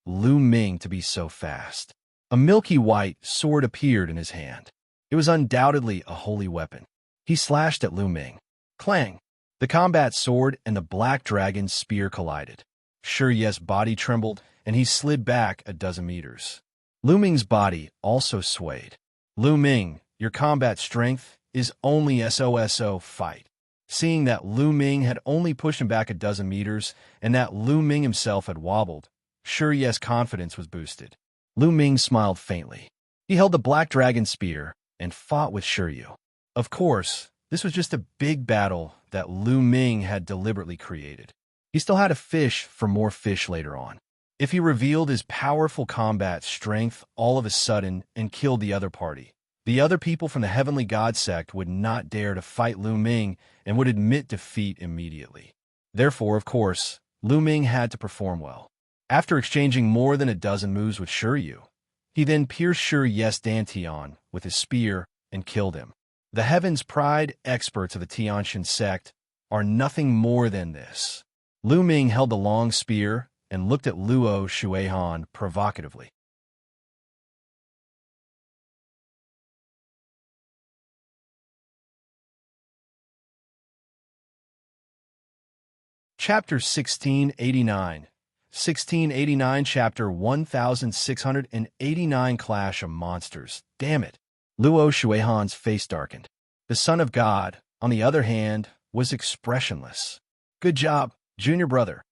Lu Ming to be so fast. A milky white sword appeared in his hand. It was undoubtedly a holy weapon. He slashed at Lu Ming. Clang! The combat sword and the black dragon's spear collided. Shiryu's body trembled, and he slid back a dozen meters. Lu Ming's body also swayed. Lu Ming, your combat strength is only SOSO fight. Seeing that Lu Ming had only pushed him back a dozen meters, and that Lu Ming himself had wobbled, Shiryu's confidence was boosted. Lu Ming smiled faintly. He held the black dragon spear and fought with Shiryu. Of course, this was just a big battle that Lu Ming had deliberately created. He still had a fish for more fish later on. If he revealed his powerful combat strength all of a sudden and killed the other party, the other people from the Heavenly God sect would not dare to fight Lu Ming and would admit defeat immediately. Therefore, of course, Lu Ming had to perform well. After exchanging more than a dozen moves with Shiryu, he then pierced Shiryu's dantian with his spear and killed him. The Heaven's Pride experts of the Xianxia sect are nothing more than this. Lu Ming held the long spear and looked at Luo Shuihan provocatively. Chapter 1689. 1689 Chapter 1689 Clash of Monsters. Damn it. Luo Shuihan's face darkened. The son of God, on the other hand, was expressionless. Good job, junior brother.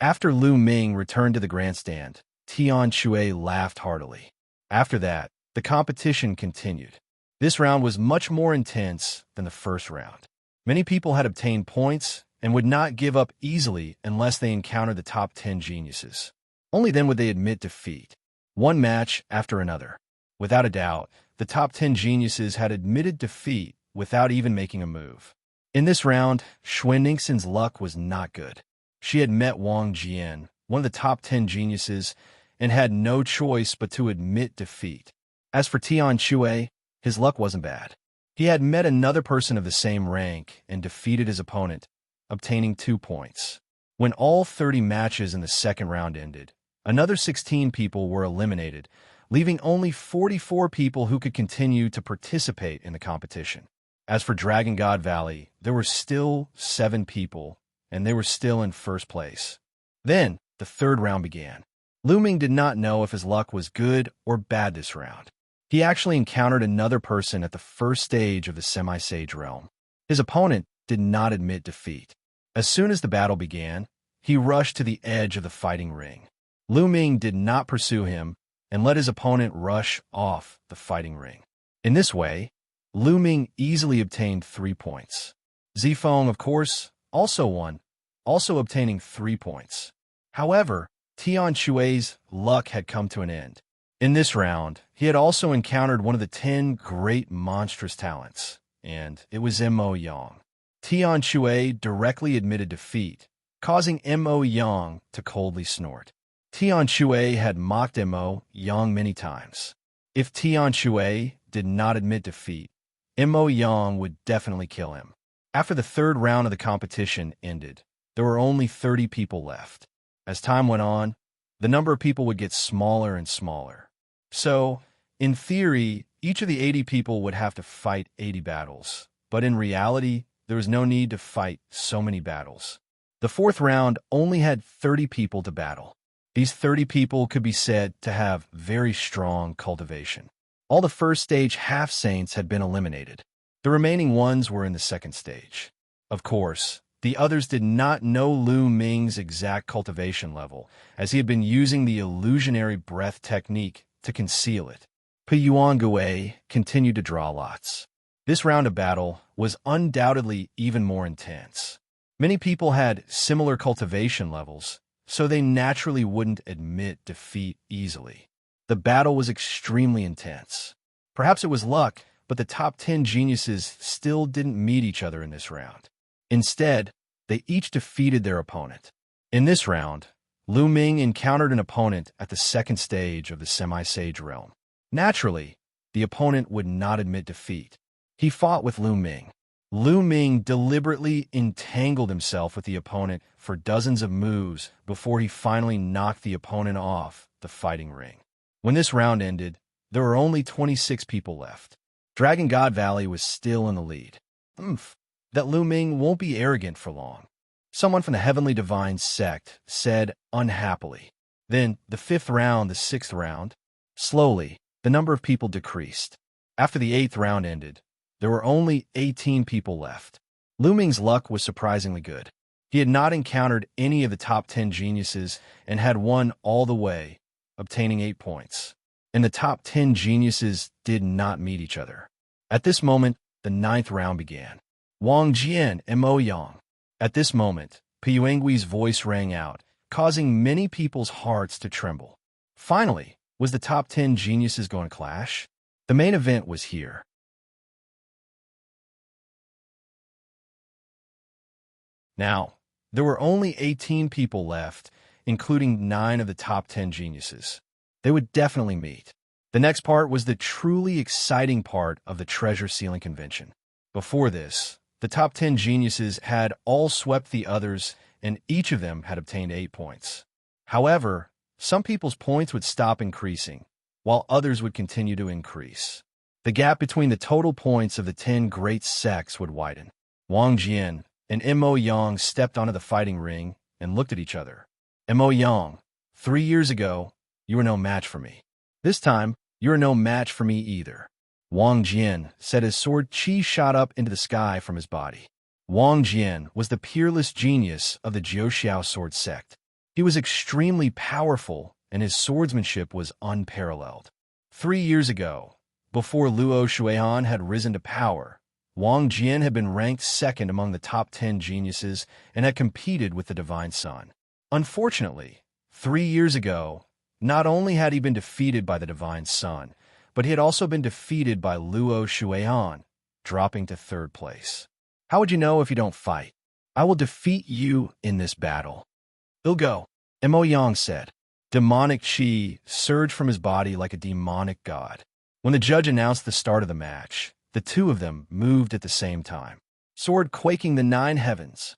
After Lu Ming returned to the grandstand, Tian Shui laughed heartily. After that, the competition continued. This round was much more intense than the first round. Many people had obtained points and would not give up easily unless they encountered the top 10 geniuses. Only then would they admit defeat. One match after another. Without a doubt, the top 10 geniuses had admitted defeat without even making a move. In this round, Xuanixin's luck was not good. She had met Wang Jian, one of the top 10 geniuses, and had no choice but to admit defeat. As for Tian Shui, his luck wasn't bad. He had met another person of the same rank and defeated his opponent, obtaining 2 points. When all 30 matches in the second round ended, another 16 people were eliminated, leaving only 44 people who could continue to participate in the competition. As for Dragon God Valley, there were still 7 people, and they were still in first place. Then, the third round began. Lu Ming did not know if his luck was good or bad this round. He actually encountered another person at the first stage of the semi-sage realm. His opponent did not admit defeat. As soon as the battle began, he rushed to the edge of the fighting ring. Lu Ming did not pursue him and let his opponent rush off the fighting ring. In this way, Lu Ming easily obtained 3 points. Zifeng, of course, also won, also obtaining 3 points. However, Tian Shui's luck had come to an end. In this round, he had also encountered one of the 10 great monstrous talents, and it was Mo Yang. Tian Shui directly admitted defeat, causing Mo Yang to coldly snort. Tian Shui had mocked Mo Yang many times. If Tian Shui did not admit defeat, Mo Yang would definitely kill him. After the third round of the competition ended, there were only 30 people left. As time went on, the number of people would get smaller and smaller. So, in theory, each of the 80 people would have to fight 80 battles. But in reality, there was no need to fight so many battles. The fourth round only had 30 people to battle. These 30 people could be said to have very strong cultivation. All the first stage half-saints had been eliminated. The remaining ones were in the second stage. Of course, the others did not know Lu Ming's exact cultivation level, as he had been using the illusionary breath technique to conceal it. Piyuan Gui continued to draw lots. This round of battle was undoubtedly even more intense. Many people had similar cultivation levels, so they naturally wouldn't admit defeat easily. The battle was extremely intense. Perhaps it was luck, but the top 10 geniuses still didn't meet each other in this round. Instead, they each defeated their opponent. In this round, Lu Ming encountered an opponent at the second stage of the semi-sage realm. Naturally, the opponent would not admit defeat. He fought with Lu Ming. Lu Ming deliberately entangled himself with the opponent for dozens of moves before he finally knocked the opponent off the fighting ring. When this round ended, there were only 26 people left. Dragon God Valley was still in the lead. That Lu Ming won't be arrogant for long. Someone from the Heavenly Divine sect said unhappily. Then, the fifth round, the sixth round. Slowly, the number of people decreased. After the eighth round ended, there were only 18 people left. Lu Ming's luck was surprisingly good. He had not encountered any of the top 10 geniuses and had won all the way, obtaining 8 points. And the top 10 geniuses did not meet each other. At this moment, the ninth round began. Wang Jian and Mo Yang. At this moment, Piyuangui's voice rang out, causing many people's hearts to tremble. Finally, was the top 10 geniuses going to clash? The main event was here. Now, there were only 18 people left, including 9 of the top 10 geniuses. They would definitely meet. The next part was the truly exciting part of the Treasure Sealing Convention. Before this, The top 10 geniuses had all swept the others, and each of them had obtained 8 points. However, some people's points would stop increasing, while others would continue to increase. The gap between the total points of the 10 great sects would widen. Wang Jian and Mo Yang stepped onto the fighting ring and looked at each other. Mo Yang, 3 years ago, you were no match for me. This time, you are no match for me either. Wang Jian said his sword chi shot up into the sky from his body. Wang Jian was the peerless genius of the Jiuxiao sword sect. He was extremely powerful, and his swordsmanship was unparalleled. 3 years ago, before Luo Shuihan had risen to power, Wang Jian had been ranked second among the top 10 geniuses and had competed with the Divine Sun. Unfortunately, 3 years ago, not only had he been defeated by the Divine Sun, but he had also been defeated by Luo Shuihan, dropping to 3rd place. How would you know if you don't fight? I will defeat you in this battle. He'll go, Mo Yang said. Demonic chi surged from his body like a demonic god. When the judge announced the start of the match, the two of them moved at the same time, sword quaking the 9 heavens.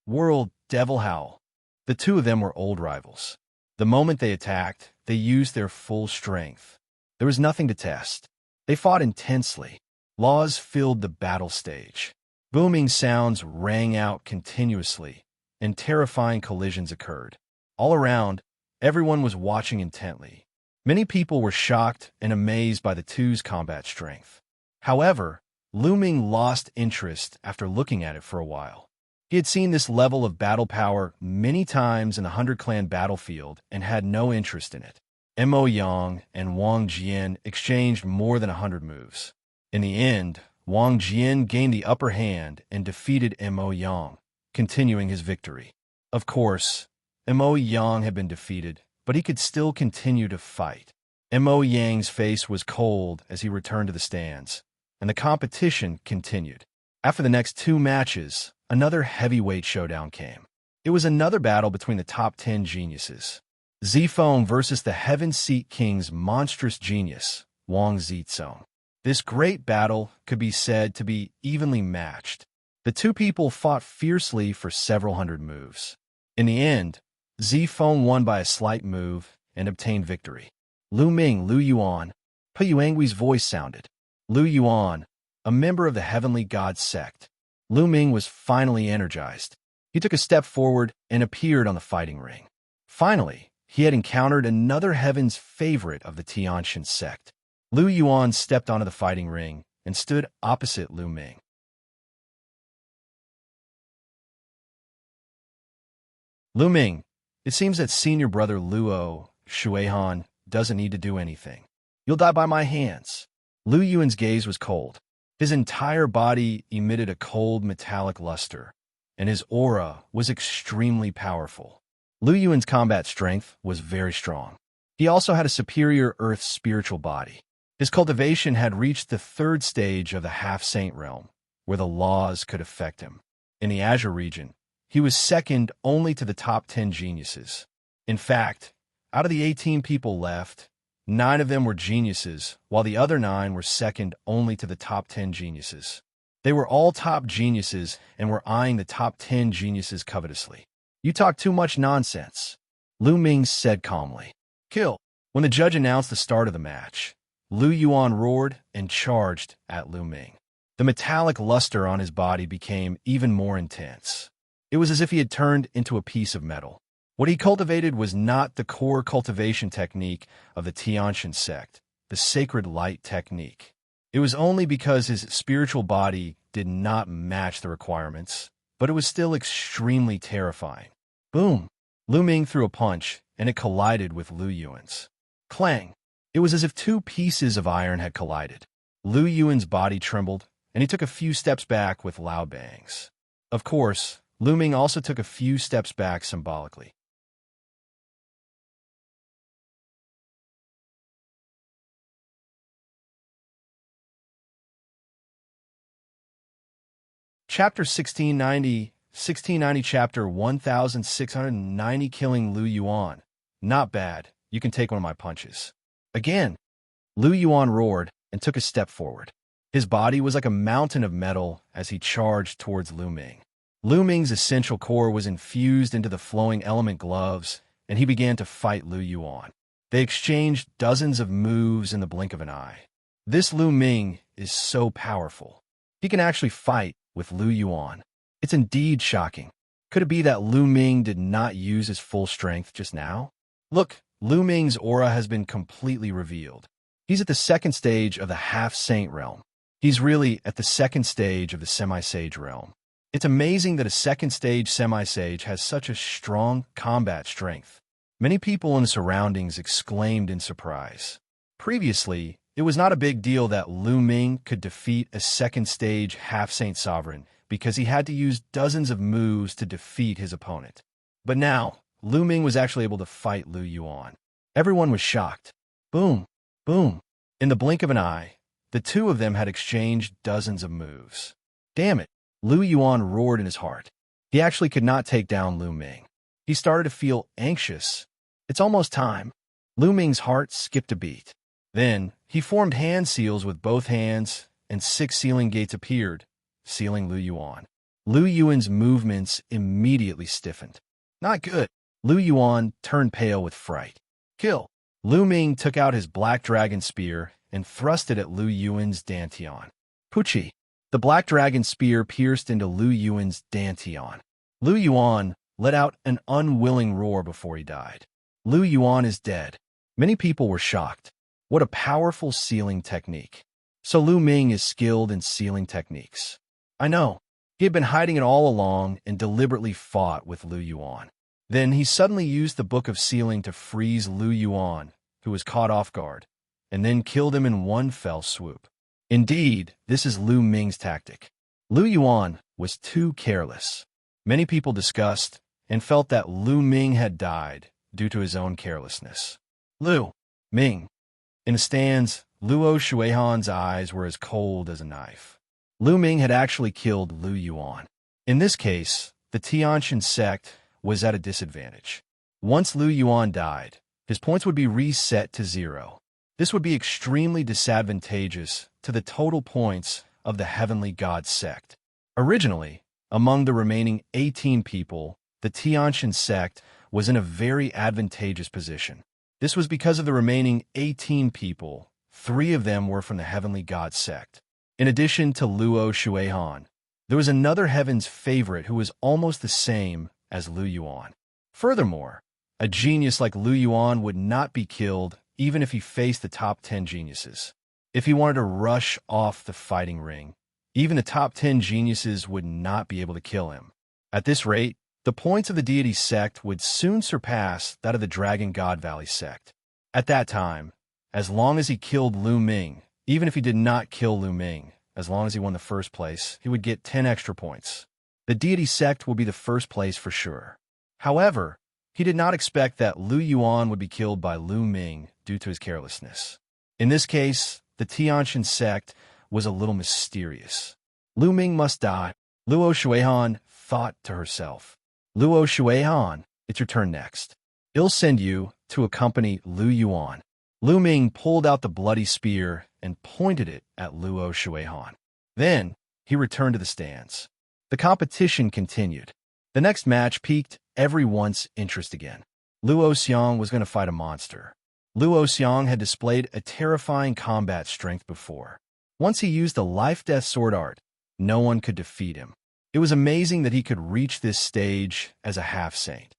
World Devil Howl. The two of them were old rivals. The moment they attacked, they used their full strength. There was nothing to test. They fought intensely. Laws filled the battle stage. Booming sounds rang out continuously, and terrifying collisions occurred. All around, everyone was watching intently. Many people were shocked and amazed by the two's combat strength. However, Lu Ming lost interest after looking at it for a while. He had seen this level of battle power many times in the 100-clan battlefield and had no interest in it. Mo Yang and Wang Jian exchanged more than 100 moves. In the end, Wang Jian gained the upper hand and defeated Mo Yang, continuing his victory. Of course, Mo Yang had been defeated, but he could still continue to fight. Mo Yang's face was cold as he returned to the stands, and the competition continued. After the next 2 matches, another heavyweight showdown came. It was another battle between the top 10 geniuses. Zifeng versus the Heaven Seat King's monstrous genius, Wang Zizong. This great battle could be said to be evenly matched. The two people fought fiercely for several hundred moves. In the end, Zifeng won by a slight move and obtained victory. Lu Ming, Lu Yuan. Pu Yuangui's voice sounded. Lu Yuan, a member of the Heavenly God sect. Lu Ming was finally energized. He took a step forward and appeared on the fighting ring. Finally, he had encountered another heaven's favorite of the Xianxia sect. Lu Yuan stepped onto the fighting ring and stood opposite Lu Ming. Lu Ming, it seems that senior brother Luo Shuihan doesn't need to do anything. You'll die by my hands. Lu Yuan's gaze was cold. His entire body emitted a cold metallic luster, and his aura was extremely powerful. Lu Yuan's combat strength was very strong. He also had a superior earth spiritual body. His cultivation had reached the 3rd stage of the half-saint realm, where the laws could affect him. In the Azure region, he was second only to the top 10 geniuses. In fact, out of the 18 people left, 9 of them were geniuses, while the other 9 were second only to the top 10 geniuses. They were all top geniuses and were eyeing the top 10 geniuses covetously. You talk too much nonsense, Lu Ming said calmly. Kill. When the judge announced the start of the match, Lu Yuan roared and charged at Lu Ming. The metallic luster on his body became even more intense. It was as if he had turned into a piece of metal. What he cultivated was not the core cultivation technique of the Xianxia sect, the sacred light technique. It was only because his spiritual body did not match the requirements, but it was still extremely terrifying. Boom! Lu Ming threw a punch, and it collided with Lu Yuan's. Clang! It was as if 2 pieces of iron had collided. Lu Yuan's body trembled, and he took a few steps back with loud bangs. Of course, Lu Ming also took a few steps back symbolically. Chapter 1690 Chapter 1690 Killing Lu Yuan. Not bad. You can take one of my punches. Again, Lu Yuan roared and took a step forward. His body was like a mountain of metal as he charged towards Lu Ming. Lu Ming's essential core was infused into the flowing element gloves, and he began to fight Lu Yuan. They exchanged dozens of moves in the blink of an eye. This Lu Ming is so powerful. He can actually fight with Lu Yuan. It's indeed shocking. Could it be that Lu Ming did not use his full strength just now? Look, Lu Ming's aura has been completely revealed. He's at the second stage of the half-saint realm. He's really at the second stage of the semi-sage realm. It's amazing that a second-stage semi-sage has such a strong combat strength. Many people in the surroundings exclaimed in surprise. Previously, it was not a big deal that Lu Ming could defeat a second-stage half-saint sovereign because he had to use dozens of moves to defeat his opponent. But now, Lu Ming was actually able to fight Lu Yuan. Everyone was shocked. Boom, boom. In the blink of an eye, the two of them had exchanged dozens of moves. Damn it, Lu Yuan roared in his heart. He actually could not take down Lu Ming. He started to feel anxious. It's almost time. Lu Ming's heart skipped a beat. Then, he formed hand seals with both hands, and 6 sealing gates appeared, sealing Lu Yuan. Lu Yuan's movements immediately stiffened. Not good. Lu Yuan turned pale with fright. Kill. Lu Ming took out his black dragon spear and thrust it at Lu Yuan's dantian. Puchi. The black dragon spear pierced into Lu Yuan's dantian. Lu Yuan let out an unwilling roar before he died. Lu Yuan is dead. Many people were shocked. What a powerful sealing technique. So Lu Ming is skilled in sealing techniques. I know. He had been hiding it all along and deliberately fought with Lu Yuan. Then he suddenly used the Book of Sealing to freeze Lu Yuan, who was caught off guard, and then killed him in one fell swoop. Indeed, this is Lu Ming's tactic. Lu Yuan was too careless. Many people discussed and felt that Lu Ming had died due to his own carelessness. Lu Ming. In the stands, Luo Shuihan's eyes were as cold as a knife. Lu Ming had actually killed Lu Yuan. In this case, the Xianxia sect was at a disadvantage. Once Lu Yuan died, his points would be reset to 0. This would be extremely disadvantageous to the total points of the Heavenly God sect. Originally, among the remaining 18 people, the Xianxia sect was in a very advantageous position. This was because of the remaining 18 people, 3 of them were from the Heavenly God sect. In addition to Luo Shuihan, there was another Heaven's favorite who was almost the same as Lu Yuan. Furthermore, a genius like Lu Yuan would not be killed even if he faced the top 10 geniuses. If he wanted to rush off the fighting ring, even the top 10 geniuses would not be able to kill him. At this rate, the points of the deity sect would soon surpass that of the Dragon God Valley sect. At that time, as long as he killed Lu Ming, even if he did not kill Lu Ming, as long as he won the first place, he would get 10 extra points. The deity sect would be the first place for sure. However, he did not expect that Lu Yuan would be killed by Lu Ming due to his carelessness. In this case, the Xianxia sect was a little mysterious. Lu Ming must die, Luo Shuihan thought to herself. Luo Shuihan, it's your turn next. I'll send you to accompany Lu Yuan. Lu Ming pulled out the bloody spear and pointed it at Luo Shuihan. Then, he returned to the stands. The competition continued. The next match piqued everyone's interest again. Luo Xiang was going to fight a monster. Luo Xiang had displayed a terrifying combat strength before. Once he used the life-death sword art, no one could defeat him. It was amazing that he could reach this stage as a half-saint.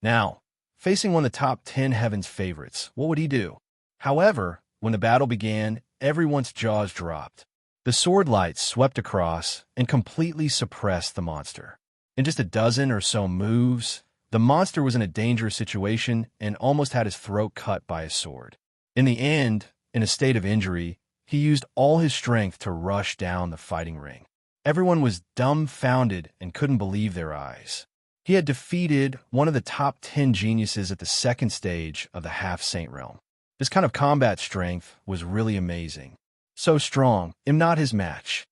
Now, facing one of the top 10 Heaven's favorites, what would he do? However, when the battle began, everyone's jaws dropped. The sword light swept across and completely suppressed the monster. In just a dozen or so moves, the monster was in a dangerous situation and almost had his throat cut by a sword. In the end, in a state of injury, he used all his strength to rush down the fighting ring. Everyone was dumbfounded and couldn't believe their eyes. He had defeated one of the top 10 geniuses at the second stage of the half-saint realm. This kind of combat strength was really amazing. So strong, I'm not his match.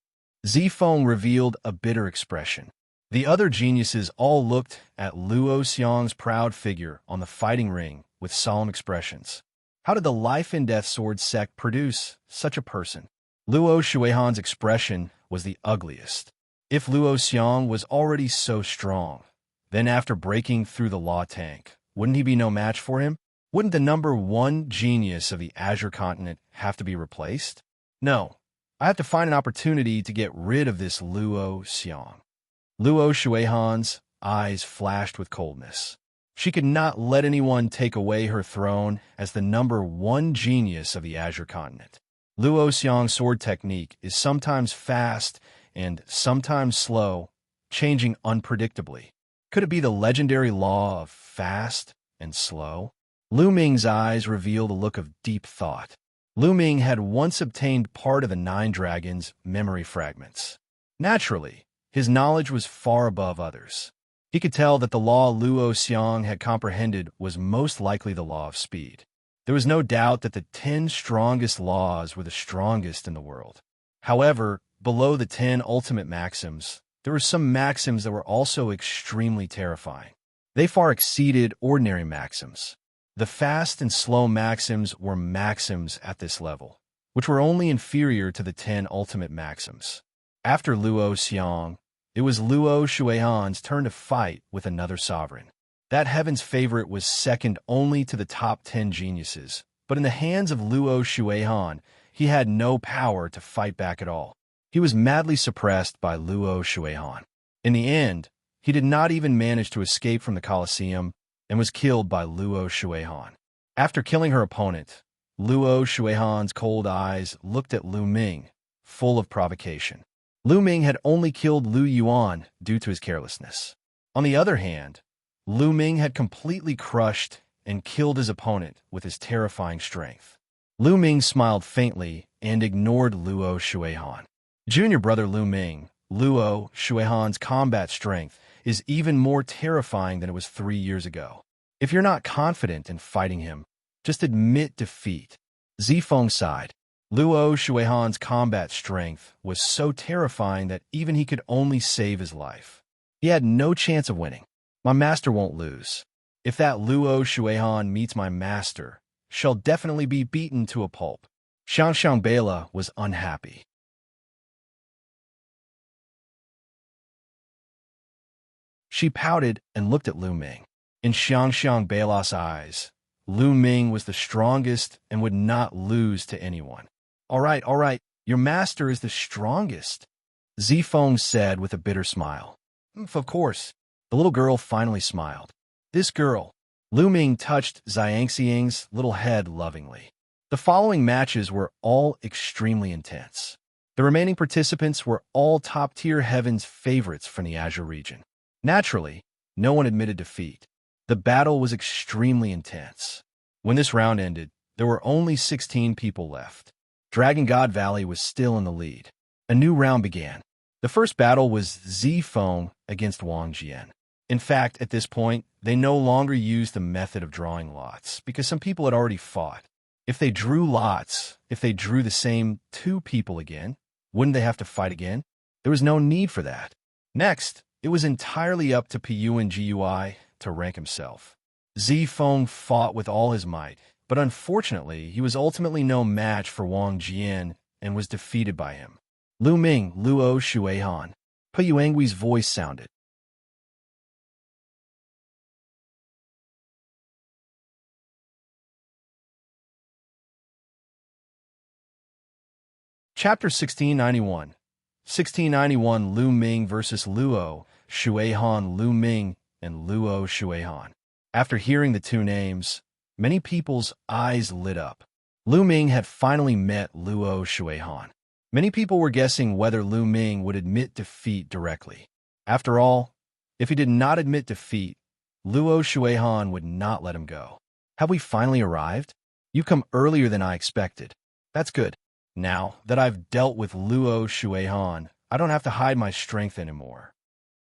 Zifeng revealed a bitter expression. The other geniuses all looked at Luo Xiang's proud figure on the fighting ring with solemn expressions. How did the life and death sword sect produce such a person? Luo Shuihan's expression was the ugliest. If Luo Xiang was already so strong, then after breaking through the law tank, wouldn't he be no match for him? Wouldn't the number one genius of the Azure continent have to be replaced? No, I have to find an opportunity to get rid of this Luo Xiang. Luo Shuihan's eyes flashed with coldness. She could not let anyone take away her throne as the number one genius of the Azure continent. Luo Xiang's sword technique is sometimes fast and sometimes slow, changing unpredictably. Could it be the legendary law of fast and slow? Lu Ming's eyes revealed a look of deep thought. Lu Ming had once obtained part of the 9 dragons' memory fragments. Naturally, his knowledge was far above others. He could tell that the law Luo Xiang had comprehended was most likely the law of speed. There was no doubt that the 10 strongest laws were the strongest in the world. However, below the 10 ultimate maxims, there were some maxims that were also extremely terrifying. They far exceeded ordinary maxims. The fast and slow maxims were maxims at this level, which were only inferior to the 10 ultimate maxims. After Luo Xiang, it was Luo Shuihan's turn to fight with another sovereign. That heaven's favorite was second only to the top 10 geniuses, but in the hands of Luo Shuihan, he had no power to fight back at all. He was madly suppressed by Luo Shuihan. In the end, he did not even manage to escape from the Colosseum and was killed by Luo Shuihan. After killing her opponent, Luo Shuihan's cold eyes looked at Lu Ming, full of provocation. Lu Ming had only killed Lu Yuan due to his carelessness. On the other hand, Lu Ming had completely crushed and killed his opponent with his terrifying strength. Lu Ming smiled faintly and ignored Luo Shuihan. Junior brother Lu Ming, Luo Shuihan's combat strength is even more terrifying than it was 3 years ago. If you're not confident in fighting him, just admit defeat. Zifeng sighed. Luo Shuihan's combat strength was so terrifying that even he could only save his life. He had no chance of winning. My master won't lose. If that Luo Shuihan meets my master, she'll definitely be beaten to a pulp. Xianxia was unhappy. She pouted and looked at Lu Ming. In Xianxia's eyes, Lu Ming was the strongest and would not lose to anyone. All right, your master is the strongest, Zifeng said with a bitter smile. Of course. The little girl finally smiled. This girl. Lu Ming touched Xianxia's little head lovingly. The following matches were all extremely intense. The remaining participants were all top-tier heaven's favorites from the Azure region. Naturally, no one admitted defeat. The battle was extremely intense. When this round ended, there were only 16 people left. Dragon God Valley was still in the lead. A new round began. The first battle was Zifeng against Wang Jian. In fact, at this point, they no longer used the method of drawing lots because some people had already fought. If they drew lots, if they drew the same 2 people again, wouldn't they have to fight again? There was no need for that. Next, it was entirely up to Piyuan Gui to rank himself. Zifeng fought with all his might, but unfortunately, he was ultimately no match for Wang Jian and was defeated by him. Lu Ming, Luo Shuihan. Piyuangui's voice sounded. Chapter 1691. 1691 Lu Ming versus Luo Shuihan. Lu Ming and Luo Shuihan. After hearing the 2 names, many people's eyes lit up. Lu Ming had finally met Luo Shuihan. Many people were guessing whether Lu Ming would admit defeat directly. After all, if he did not admit defeat, Luo Shuihan would not let him go. Have we finally arrived? You come earlier than I expected. That's good. Now that I've dealt with Luo Shuihan, I don't have to hide my strength anymore.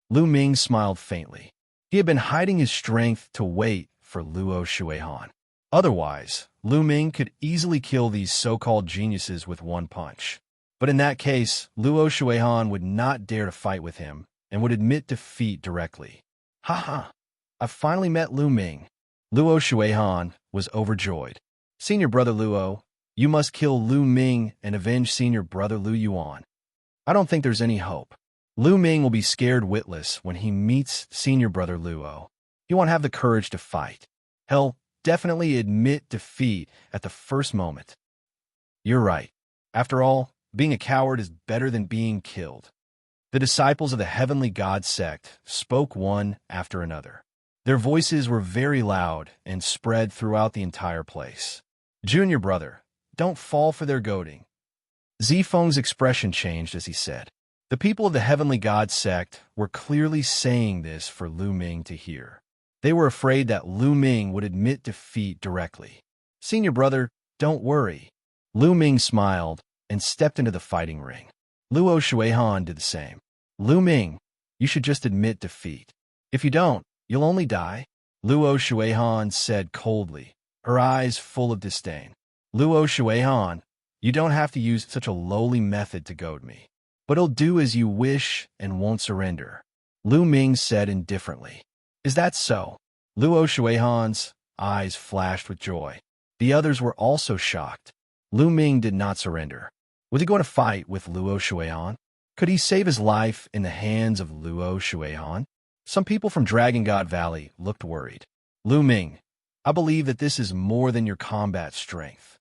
Lu Ming smiled faintly. He had been hiding his strength to wait for Luo Shuihan. Otherwise, Lu Ming could easily kill these so-called geniuses with one punch. But in that case, Luo Shuihan would not dare to fight with him and would admit defeat directly. I've finally met Lu Ming. Luo Shuihan was overjoyed. Senior Brother Luo, you must kill Lu Ming and avenge Senior Brother Lu Yuan. I don't think there's any hope. Lu Ming will be scared witless when he meets Senior Brother Luo. He won't have the courage to fight. He'll definitely admit defeat at the first moment. You're right. After all, being a coward is better than being killed. The disciples of the Heavenly God sect spoke one after another. Their voices were very loud and spread throughout the entire place. Junior brother, don't fall for their goading. Zifeng's expression changed as he said. The people of the Heavenly God sect were clearly saying this for Lu Ming to hear. They were afraid that Lu Ming would admit defeat directly. Senior brother, don't worry. Lu Ming smiled and stepped into the fighting ring. Luo Shuihan did the same. Lu Ming, you should just admit defeat. If you don't, you'll only die. Luo Shuihan said coldly, her eyes full of disdain. Luo Shuihan, you don't have to use such a lowly method to goad me. But I'll do as you wish and won't surrender. Lu Ming said indifferently. Is that so? Luo Shuihan's eyes flashed with joy. The others were also shocked. Lu Ming did not surrender. Was he going to fight with Luo Shuihan? Could he save his life in the hands of Luo Shuihan? Some people from Dragon God Valley looked worried. Lu Ming, I believe that this is more than your combat strength.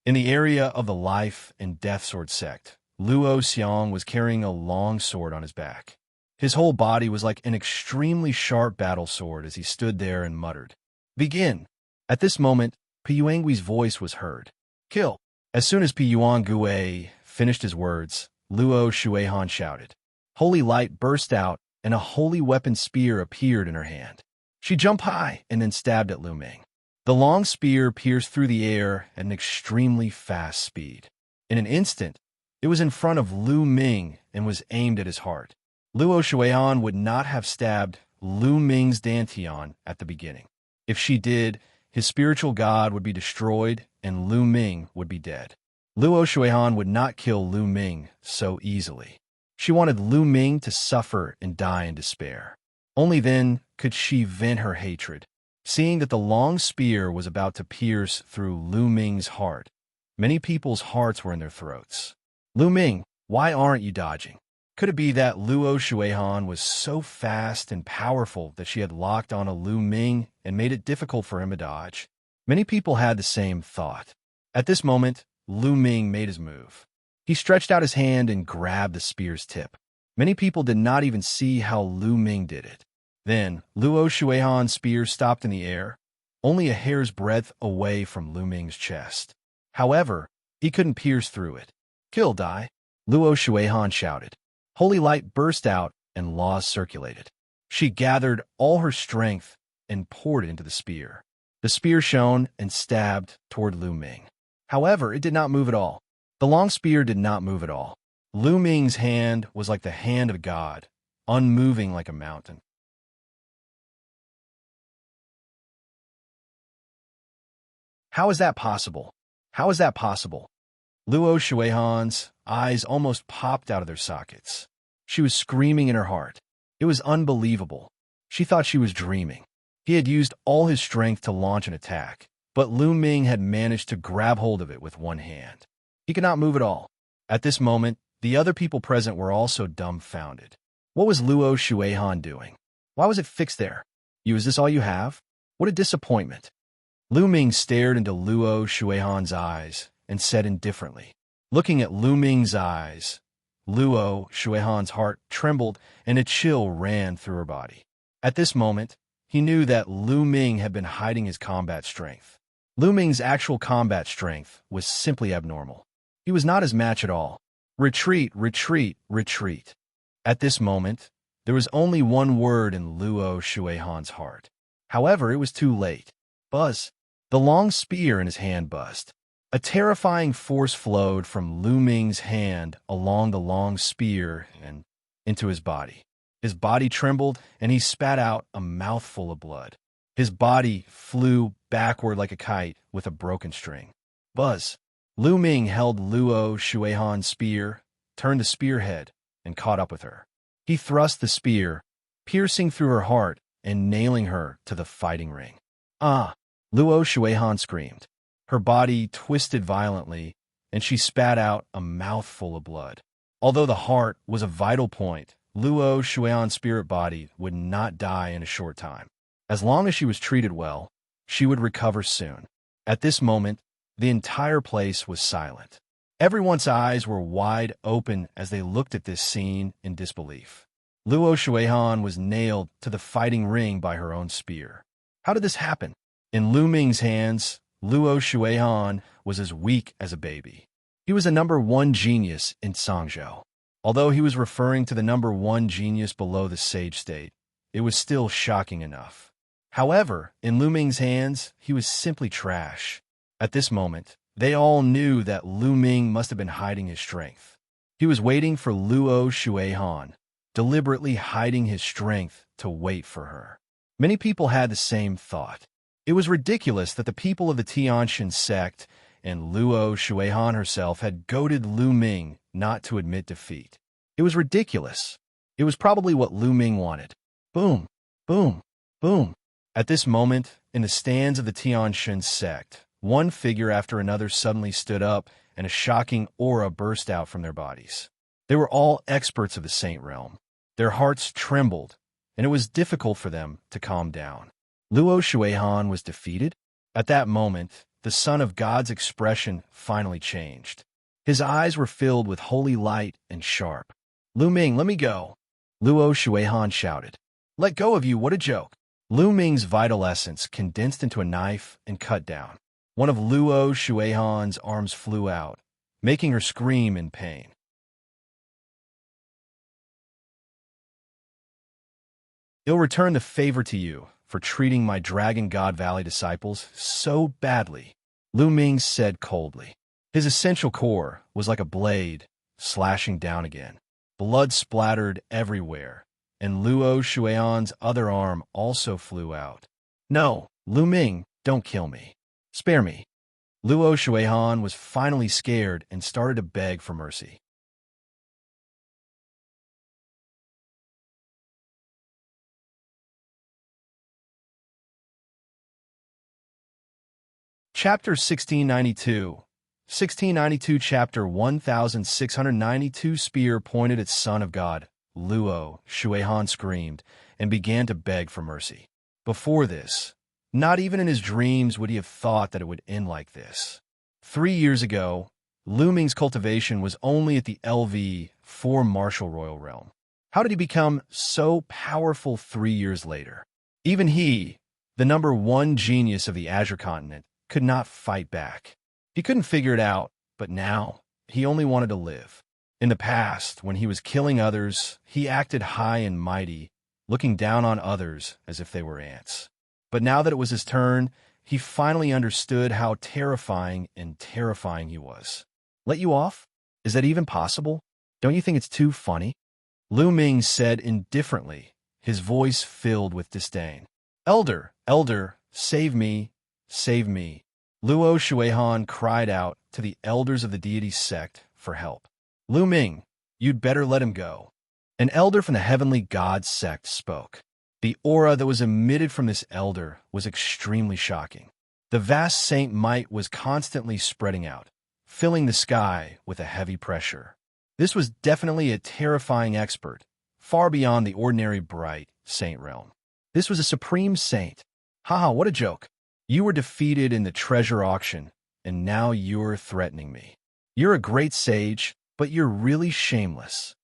In the area of the Life and Death Sword sect, Luo Xiang was carrying a long sword on his back. His whole body was like an extremely sharp battle sword as he stood there and muttered, Begin! At this moment, Piyuangui's voice was heard. Kill! As soon as Piyuangui finished his words, Luo Shuihan shouted. Holy light burst out, and a holy weapon spear appeared in her hand. She jumped high and then stabbed at Lu Ming. The long spear pierced through the air at an extremely fast speed. In an instant, it was in front of Lu Ming and was aimed at his heart. Luo Shuihan would not have stabbed Lu Ming's dantian at the beginning. If she did, his spiritual god would be destroyed and Lu Ming would be dead. Luo Shuihan would not kill Lu Ming so easily. She wanted Lu Ming to suffer and die in despair. Only then could she vent her hatred. Seeing that the long spear was about to pierce through Lu Ming's heart, many people's hearts were in their throats. Lu Ming, why aren't you dodging? Could it be that Luo Shuihan was so fast and powerful that she had locked on a Lu Ming and made it difficult for him to dodge? Many people had the same thought. At this moment, Lu Ming made his move. He stretched out his hand and grabbed the spear's tip. Many people did not even see how Lu Ming did it. Then, Luo Shuihan's spear stopped in the air, only a hair's breadth away from Lu Ming's chest. However, he couldn't pierce through it. Kill, die! Luo Shuihan shouted. Holy light burst out and laws circulated. She gathered all her strength and poured it into the spear. The spear shone and stabbed toward Lu Ming. However, it did not move at all. The long spear did not move at all. Lu Ming's hand was like the hand of God, unmoving like a mountain. How is that possible? How is that possible? Luo Shuihan's eyes almost popped out of their sockets. She was screaming in her heart. It was unbelievable. She thought she was dreaming. He had used all his strength to launch an attack, but Lu Ming had managed to grab hold of it with one hand. He could not move at all. At this moment, the other people present were also dumbfounded. What was Luo Shuihan doing? Why was it fixed there? Is this all you have? What a disappointment. Lu Ming stared into Luo Shuihan's eyes and said indifferently. Looking at Lu Ming's eyes, Luo Shuihan's heart trembled and a chill ran through her body. At this moment, he knew that Lu Ming had been hiding his combat strength. Lu Ming's actual combat strength was simply abnormal. He was not his match at all. Retreat, retreat, retreat. At this moment, there was only one word in Luo Shuihan's heart. However, it was too late. Buzz. The long spear in his hand buzzed. A terrifying force flowed from Lu Ming's hand along the long spear and into his body. His body trembled, and he spat out a mouthful of blood. His body flew backward like a kite with a broken string. Buzz. Lu Ming held Luo Shuihan's spear, turned the spearhead, and caught up with her. He thrust the spear, piercing through her heart and nailing her to the fighting ring. Ah! Luo Shuihan screamed. Her body twisted violently, and she spat out a mouthful of blood. Although the heart was a vital point, Luo Shuian's spirit body would not die in a short time. As long as she was treated well, she would recover soon. At this moment, the entire place was silent. Everyone's eyes were wide open as they looked at this scene in disbelief. Luo Shuihan was nailed to the fighting ring by her own spear. How did this happen? In Lu Ming's hands, Luo Shuihan was as weak as a baby. He was a #1 genius in Xianxia. Although he was referring to the #1 genius below the sage state, it was still shocking enough. However, in Lu Ming's hands, he was simply trash. At this moment, they all knew that Lu Ming must have been hiding his strength. He was waiting for Luo Shuihan, deliberately hiding his strength to wait for her. Many people had the same thought. It was ridiculous that the people of the Xianxia sect and Luo Shuihan herself had goaded Lu Ming not to admit defeat. It was ridiculous. It was probably what Lu Ming wanted. Boom, boom, boom. At this moment, in the stands of the Xianxia sect, one figure after another suddenly stood up, and a shocking aura burst out from their bodies. They were all experts of the Saint Realm. Their hearts trembled, and it was difficult for them to calm down. Luo Shuihan was defeated? At that moment, the Son of God's expression finally changed. His eyes were filled with holy light and sharp. Lu Ming, let me go, Luo Shuihan shouted. Let go of you, what a joke. Lu Ming's vital essence condensed into a knife and cut down. One of Luo Shuihan's arms flew out, making her scream in pain. I'll return the favor to you for treating my Dragon God Valley disciples so badly, Lu Ming said coldly. His essential core was like a blade, slashing down again. Blood splattered everywhere, and Luo Shuian's other arm also flew out. No, Lu Ming, don't kill me. Spare me. Luo Shuihan was finally scared and started to beg for mercy. Chapter 1692 Chapter 1692 Spear pointed at Son of God. Luo Shuihan screamed and began to beg for mercy. Before this, not even in his dreams would he have thought that it would end like this. 3 years ago, Lu Ming's cultivation was only at the LV4 Martial Royal Realm. How did he become so powerful 3 years later? Even he, the #1 genius of the Azure Continent, could not fight back. He couldn't figure it out, but now he only wanted to live. In the past, when he was killing others, he acted high and mighty, looking down on others as if they were ants. But now that it was his turn, he finally understood how terrifying he was. Let you off? Is that even possible? Don't you think it's too funny? Lu Ming said indifferently, his voice filled with disdain. Elder, save me, save me. Luo Shuihan cried out to the elders of the deity sect for help. Lu Ming, you'd better let him go. An elder from the heavenly god sect spoke. The aura that was emitted from this elder was extremely shocking. The vast saint might was constantly spreading out, filling the sky with a heavy pressure. This was definitely a terrifying expert, far beyond the ordinary bright saint realm. This was a supreme saint. Haha, what a joke. You were defeated in the treasure auction, and now you're threatening me. You're a great sage, but you're really shameless.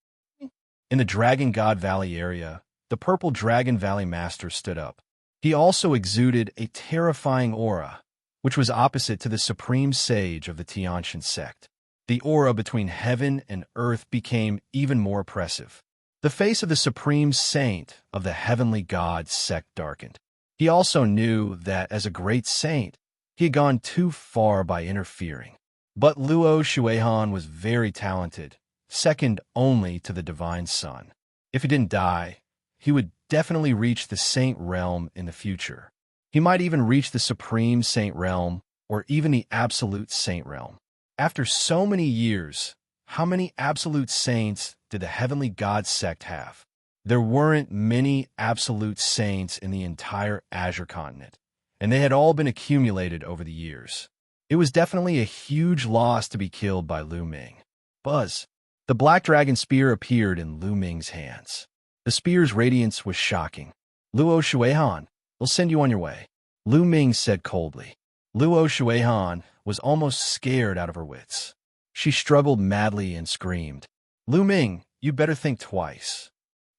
In the Dragon God Valley area, the Purple Dragon Valley Master stood up. He also exuded a terrifying aura, which was opposite to the supreme sage of the Xianxia sect. The aura between heaven and earth became even more oppressive. The face of the supreme saint of the heavenly god sect darkened. He also knew that as a great saint, he had gone too far by interfering. But Luo Shuihan was very talented, second only to the divine son. If he didn't die, he would definitely reach the saint realm in the future. He might even reach the supreme saint realm or even the absolute saint realm. After so many years, how many absolute saints did the heavenly god sect have? There weren't many absolute saints in the entire Azure Continent, and they had all been accumulated over the years. It was definitely a huge loss to be killed by Lu Ming. Buzz. The black dragon spear appeared in Lu Ming's hands. The spear's radiance was shocking. Luo Shuihan, we'll send you on your way, Lu Ming said coldly. Luo Shuihan was almost scared out of her wits. She struggled madly and screamed, Lu Ming, you better think twice.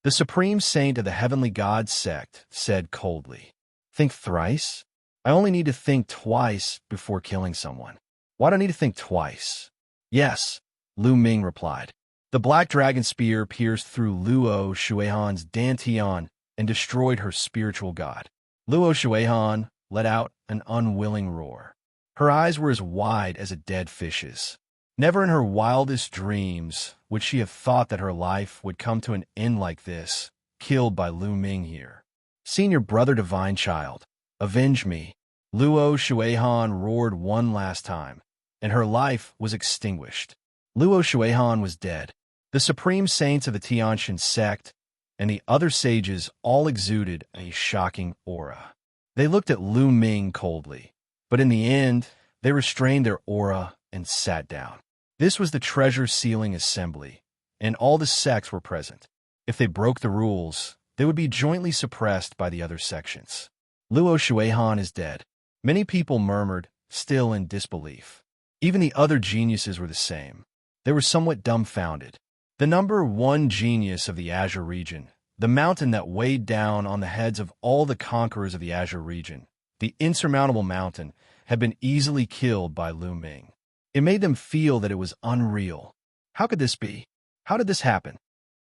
The supreme saint of the heavenly god sect said coldly, Think thrice? I only need to think twice before killing someone. Why do I need to think twice? Yes, Lu Ming replied. The black dragon spear pierced through Luo Shuihan's dantian and destroyed her spiritual god. Luo Shuihan let out an unwilling roar. Her eyes were as wide as a dead fish's. Never in her wildest dreams would she have thought that her life would come to an end like this, killed by Lu Ming here. Senior brother divine child, avenge me. Luo Shuihan roared one last time, and her life was extinguished. Luo Shuihan was dead. The supreme saints of the Xianxia sect and the other sages all exuded a shocking aura. They looked at Lu Ming coldly, but in the end, they restrained their aura and sat down. This was the treasure sealing assembly, and all the sects were present. If they broke the rules, they would be jointly suppressed by the other sections. Luo Shuihan is dead. Many people murmured, still in disbelief. Even the other geniuses were the same. They were somewhat dumbfounded. The number one genius of the Azure region, the mountain that weighed down on the heads of all the conquerors of the Azure region, the insurmountable mountain, had been easily killed by Lu Ming. It made them feel that it was unreal. How could this be? How did this happen?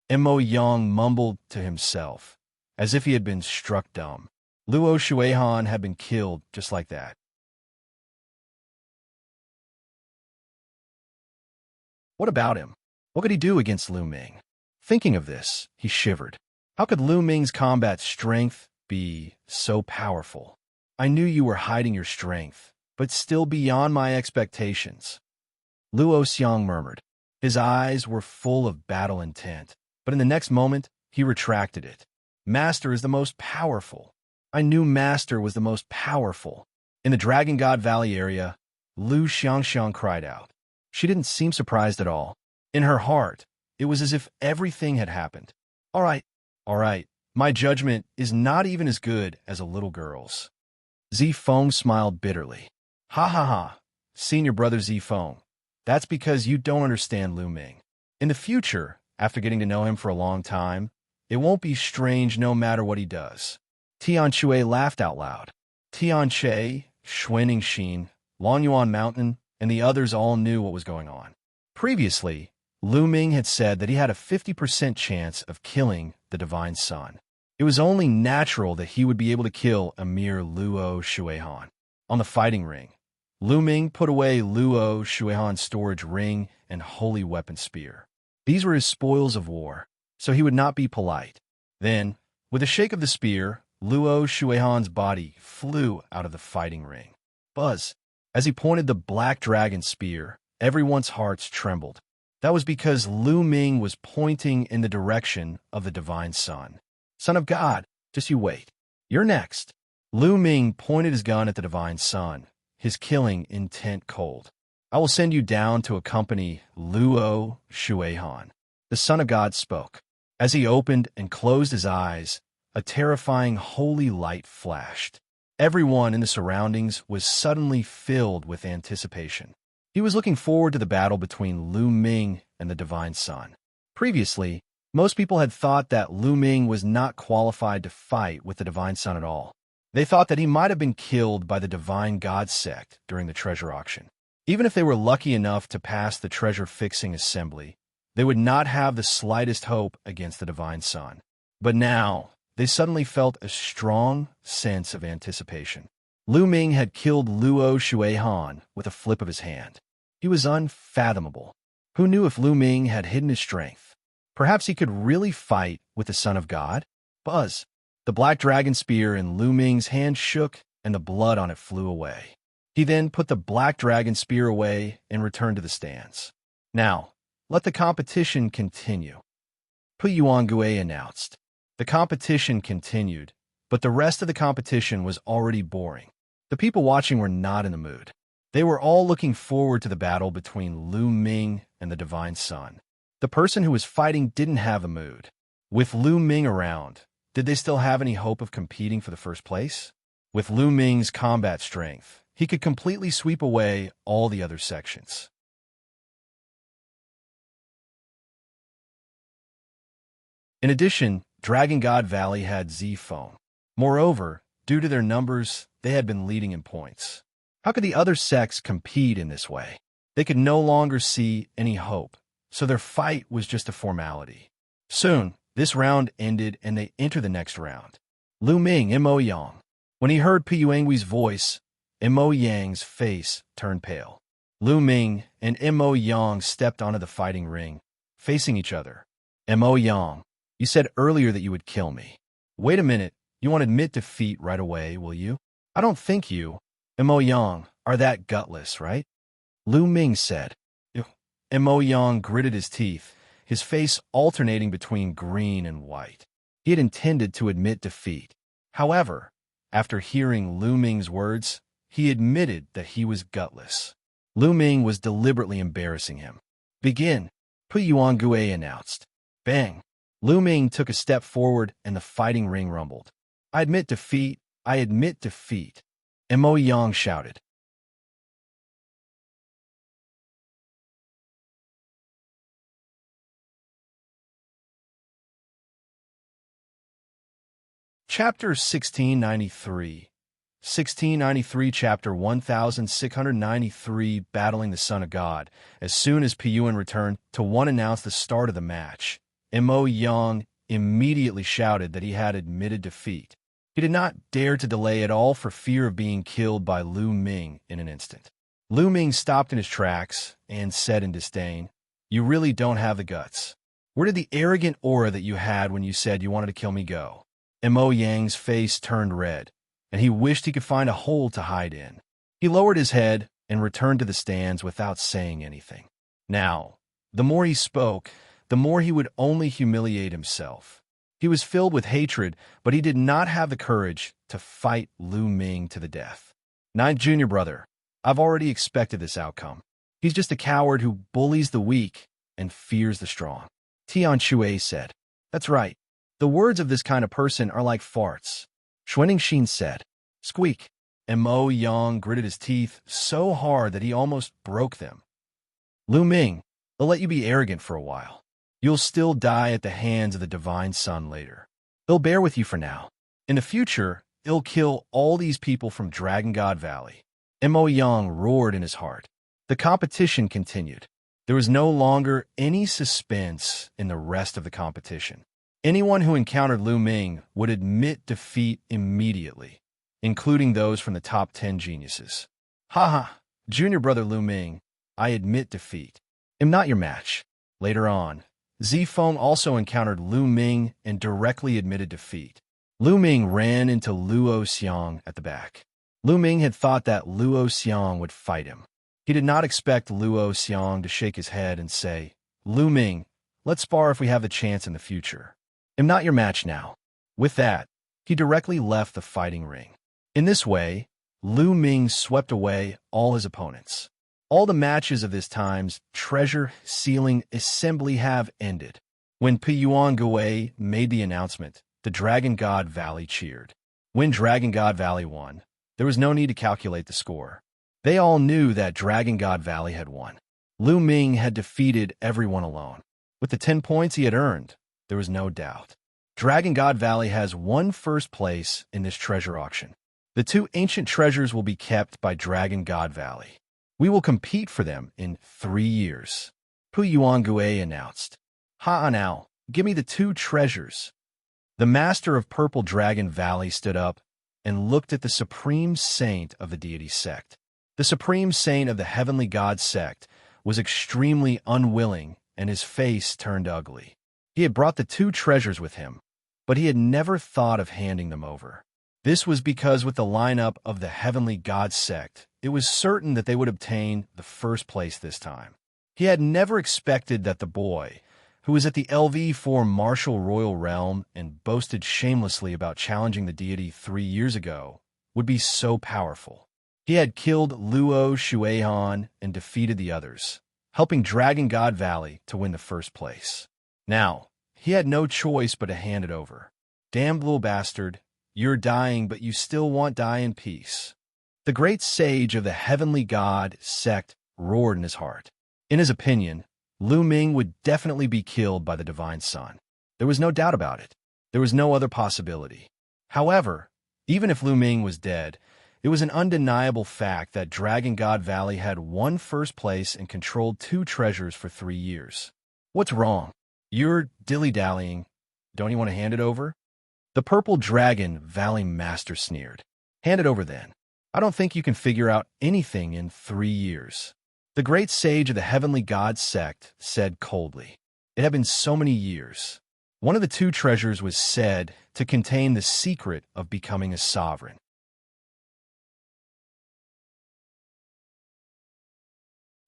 Mo Yang mumbled to himself, as if he had been struck dumb. Luo Shuihan had been killed just like that. What about him? What could he do against Lu Ming? Thinking of this, he shivered. How could Lu Ming's combat strength be so powerful? I knew you were hiding your strength, but still beyond my expectations. Luo Xiang murmured. His eyes were full of battle intent, but in the next moment, he retracted it. Master is the most powerful. I knew Master was the most powerful. In the Dragon God Valley area, Lu Xianxia cried out. She didn't seem surprised at all. In her heart, it was as if everything had happened. All right, my judgment is not even as good as a little girl's. Zifeng smiled bitterly. Ha ha ha, senior brother Zifeng. That's because you don't understand Lu Ming. In the future, after getting to know him for a long time, it won't be strange no matter what he does. Tianxue laughed out loud. Tianxue, Xuanxin, Longyuan Mountain, and the others all knew what was going on. Previously, Lu Ming had said that he had a 50% chance of killing the Divine Sun. It was only natural that he would be able to kill a mere Luo Shuihan. On the fighting ring, Lu Ming put away Luo Shuihan's storage ring and holy weapon spear. These were his spoils of war, so he would not be polite. Then, with a shake of the spear, Luo Shuihan's body flew out of the fighting ring. Buzz. As he pointed the black dragon spear, everyone's hearts trembled. That was because Lu Ming was pointing in the direction of the Divine Sun. Son of God, just you wait. You're next. Lu Ming pointed his gun at the Divine Sun, his killing intent cold. I will send you down to accompany Luo Shuihan. The Son of God spoke. As he opened and closed his eyes, a terrifying holy light flashed. Everyone in the surroundings was suddenly filled with anticipation. He was looking forward to the battle between Lu Ming and the Divine Sun. Previously, most people had thought that Lu Ming was not qualified to fight with the Divine Sun at all. They thought that he might have been killed by the Divine God sect during the treasure auction. Even if they were lucky enough to pass the treasure-fixing assembly, they would not have the slightest hope against the Divine Sun. But now, they suddenly felt a strong sense of anticipation. Lu Ming had killed Luo Shuihan with a flip of his hand. He was unfathomable. Who knew if Lu Ming had hidden his strength? Perhaps he could really fight with the Son of God? Buzz. The black dragon spear in Lu Ming's hand shook, and the blood on it flew away. He then put the black dragon spear away and returned to the stands. Now, let the competition continue. Pu Yuangue announced. The competition continued, but the rest of the competition was already boring. The people watching were not in the mood. They were all looking forward to the battle between Lu Ming and the Divine Sun. The person who was fighting didn't have a mood. With Lu Ming around, did they still have any hope of competing for the first place? With Lu Ming's combat strength, he could completely sweep away all the other sections. In addition, Dragon God Valley had Z-Phone. Moreover, due to their numbers, they had been leading in points. How could the other sects compete in this way? They could no longer see any hope, so their fight was just a formality. Soon, this round ended and they entered the next round. Lu Ming and Mo Yang. When he heard Piyuangui's voice, Mo Yang's face turned pale. Lu Ming and Mo Yang stepped onto the fighting ring, facing each other. Mo Yang, you said earlier that you would kill me. Wait a minute, you won't admit defeat right away, will you? I don't think you, Mo Yang, are that gutless, right? Lu Ming said. Mo Yang gritted his teeth, his face alternating between green and white. He had intended to admit defeat. However, after hearing Lu Ming's words, he admitted that he was gutless. Lu Ming was deliberately embarrassing him. Begin, Piyuangue announced. Bang! Lu Ming took a step forward and the fighting ring rumbled. I admit defeat, I admit defeat, Mo Yang shouted. Chapter 1693 1693 Chapter 1693 Battling the Son of God. As soon as Piyuan returned, One announced the start of the match. Mo Yang immediately shouted that he had admitted defeat. He did not dare to delay at all for fear of being killed by Lu Ming in an instant. Lu Ming stopped in his tracks and said in disdain, You really don't have the guts. Where did the arrogant aura that you had when you said you wanted to kill me go? Mo Yang's face turned red, and he wished he could find a hole to hide in. He lowered his head and returned to the stands without saying anything. Now, the more he spoke, the more he would only humiliate himself. He was filled with hatred, but he did not have the courage to fight Lu Ming to the death. Ninth junior brother, I've already expected this outcome. He's just a coward who bullies the weak and fears the strong. Tian Shui said. That's right. The words of this kind of person are like farts. Xuanxin said. Squeak. Mo Yang gritted his teeth so hard that he almost broke them. Lu Ming, they'll let you be arrogant for a while. You'll still die at the hands of the Divine Sun later. They'll bear with you for now. In the future, they'll kill all these people from Dragon God Valley. Mo Yang roared in his heart. The competition continued. There was no longer any suspense in the rest of the competition. Anyone who encountered Lu Ming would admit defeat immediately, including those from the top 10 geniuses. Haha, junior brother Lu Ming, I admit defeat. I'm not your match. Later on, Z-Feng also encountered Lu Ming and directly admitted defeat. Lu Ming ran into Luo Xiang at the back. Lu Ming had thought that Luo Xiang would fight him. He did not expect Luo Xiang to shake his head and say, Lu Ming, let's spar if we have the chance in the future. I'm not your match now. With that, he directly left the fighting ring. In this way, Lu Ming swept away all his opponents. All the matches of this time's treasure sealing assembly have ended. When Piyuangue made the announcement, the Dragon God Valley cheered. When Dragon God Valley won, there was no need to calculate the score. They all knew that Dragon God Valley had won. Lu Ming had defeated everyone alone. With the 10 points he had earned, there was no doubt. Dragon God Valley has won first place in this treasure auction. The 2 ancient treasures will be kept by Dragon God Valley. We will compete for them in 3 years. Piyuangue announced. Now, give me the 2 treasures. The master of Purple Dragon Valley stood up and looked at the supreme saint of the deity sect. The supreme saint of the heavenly god sect was extremely unwilling, and his face turned ugly. He had brought the 2 treasures with him, but he had never thought of handing them over. This was because with the lineup of the heavenly god sect, it was certain that they would obtain the first place this time. He had never expected that the boy, who was at the LV4 Martial Royal Realm and boasted shamelessly about challenging the deity 3 years ago, would be so powerful. He had killed Luo Shuaihan and defeated the others, helping Dragon God Valley to win the first place. Now, he had no choice but to hand it over. Damned little bastard, you're dying, but you still want die in peace. The great sage of the heavenly god sect roared in his heart. In his opinion, Lu Ming would definitely be killed by the Divine Sun. There was no doubt about it. There was no other possibility. However, even if Lu Ming was dead, it was an undeniable fact that Dragon God Valley had won first place and controlled 2 treasures for 3 years. What's wrong? You're dilly-dallying. Don't you want to hand it over? The Purple Dragon Valley Master sneered. Hand it over then. I don't think you can figure out anything in 3 years. The great sage of the heavenly god sect said coldly. It had been so many years. One of the 2 treasures was said to contain the secret of becoming a sovereign.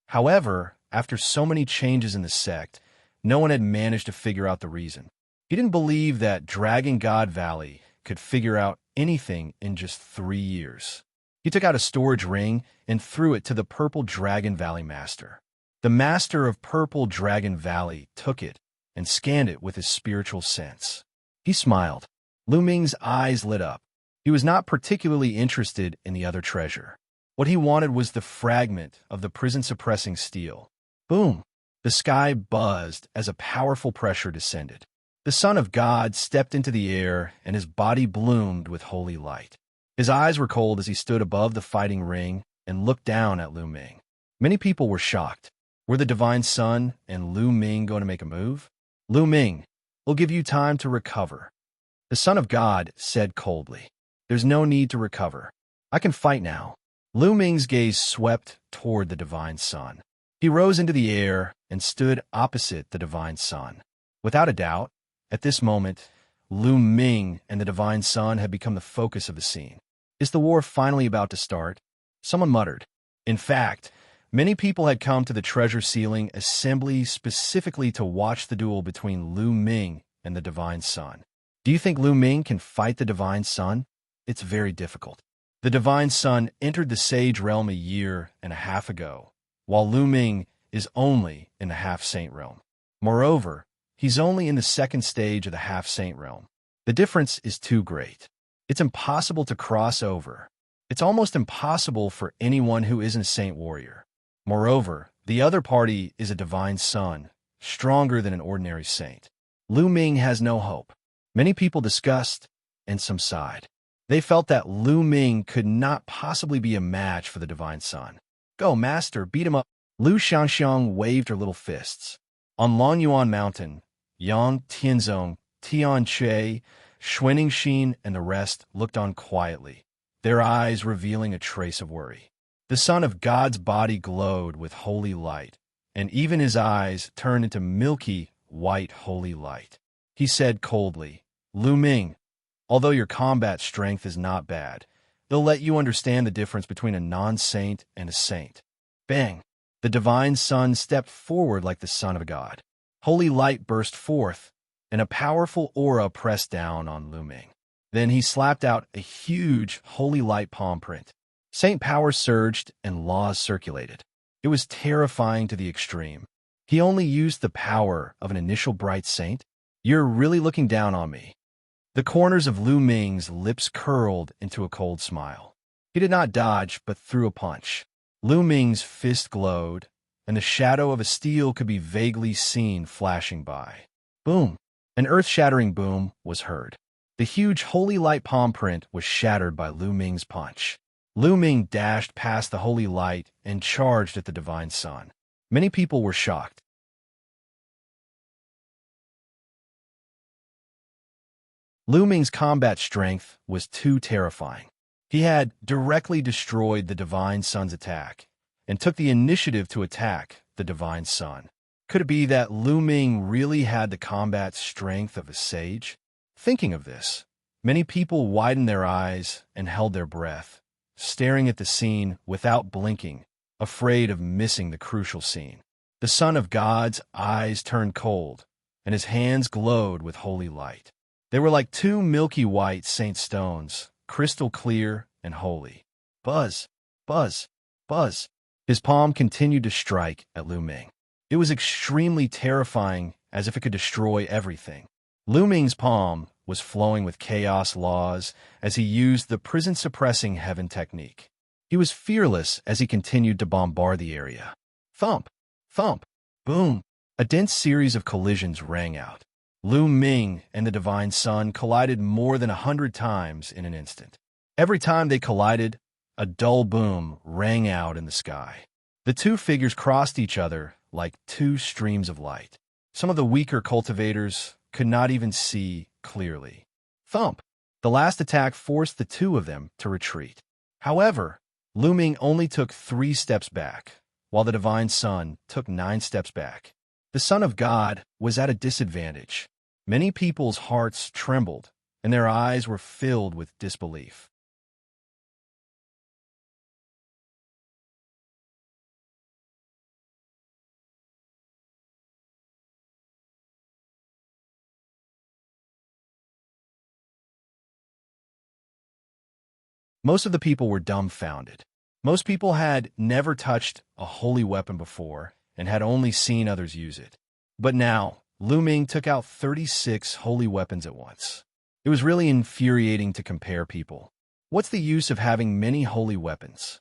However, after so many changes in the sect, no one had managed to figure out the reason. He didn't believe that Dragon God Valley could figure out anything in just 3 years. He took out a storage ring and threw it to the Purple Dragon Valley Master. The Master of Purple Dragon Valley took it and scanned it with his spiritual sense. He smiled. Lu Ming's eyes lit up. He was not particularly interested in the other treasure. What he wanted was the fragment of the prison-suppressing steel. Boom! The sky buzzed as a powerful pressure descended. The Son of God stepped into the air, and his body bloomed with holy light. His eyes were cold as he stood above the fighting ring and looked down at Lu Ming. Many people were shocked. Were the Divine Sun and Lu Ming going to make a move? Lu Ming, we'll give you time to recover. The Son of God said coldly. There's no need to recover. I can fight now. Lu Ming's gaze swept toward the Divine Sun. He rose into the air and stood opposite the Divine Sun. Without a doubt, at this moment, Lu Ming and the Divine Sun had become the focus of the scene. Is the war finally about to start? Someone muttered. In fact, many people had come to the Treasure Ceiling Assembly specifically to watch the duel between Lu Ming and the Divine Sun. Do you think Lu Ming can fight the Divine Sun? It's very difficult. The Divine Sun entered the Sage Realm a year and a half ago, while Lu Ming is only in the Half-Saint Realm. Moreover, he's only in the 2nd stage of the Half-Saint Realm. The difference is too great. It's impossible to cross over. It's almost impossible for anyone who isn't a Saint Warrior. Moreover, the other party is a Divine Sun, stronger than an ordinary saint. Lu Ming has no hope. Many people discussed, and some sighed. They felt that Lu Ming could not possibly be a match for the Divine Sun. Go, Master, beat him up. Lu Xianxia waved her little fists. On Longyuan Mountain, Yang Tianzong, Tian Che, Xuanixin, and the rest looked on quietly, their eyes revealing a trace of worry. The Son of God's body glowed with holy light, and even his eyes turned into milky, white holy light. He said coldly, Lu Ming, although your combat strength is not bad, they'll let you understand the difference between a non-saint and a saint. Bang! The Divine Sun stepped forward like the Son of God. Holy light burst forth, and a powerful aura pressed down on Lu Ming. Then he slapped out a huge holy light palm print. Saint power surged and laws circulated. It was terrifying to the extreme. He only used the power of an initial bright saint? You're really looking down on me. The corners of Lu Ming's lips curled into a cold smile. He did not dodge, but threw a punch. Lu Ming's fist glowed, and the shadow of a steel could be vaguely seen flashing by. Boom! An earth-shattering boom was heard. The huge holy light palm print was shattered by Lu Ming's punch. Lu Ming dashed past the holy light and charged at the Divine Sun. Many people were shocked. Lu Ming's combat strength was too terrifying. He had directly destroyed the Divine Sun's attack and took the initiative to attack the Divine Sun. Could it be that Lu Ming really had the combat strength of a sage? Thinking of this, many people widened their eyes and held their breath, staring at the scene without blinking, afraid of missing the crucial scene. The Son of God's eyes turned cold, and his hands glowed with holy light. They were like 2 milky white saint stones, crystal clear and holy. Buzz! Buzz, buzz. His palm continued to strike at Lu Ming. It was extremely terrifying, as if it could destroy everything. Lu Ming's palm was flowing with chaos laws as he used the prison-suppressing heaven technique. He was fearless as he continued to bombard the area. Thump, thump, boom. A dense series of collisions rang out. Lu Ming and the Divine Sun collided more than 100 times in an instant. Every time they collided, a dull boom rang out in the sky. The two figures crossed each other like two streams of light. Some of the weaker cultivators could not even see clearly. Thump! The last attack forced the two of them to retreat. However, Lu Ming only took 3 steps back, while the Divine Sun took 9 steps back. The Son of God was at a disadvantage. Many people's hearts trembled, and their eyes were filled with disbelief. Most of the people were dumbfounded. Most people had never touched a holy weapon before and had only seen others use it. But now, Lu Ming took out 36 holy weapons at once. It was really infuriating to compare people. What's the use of having many holy weapons?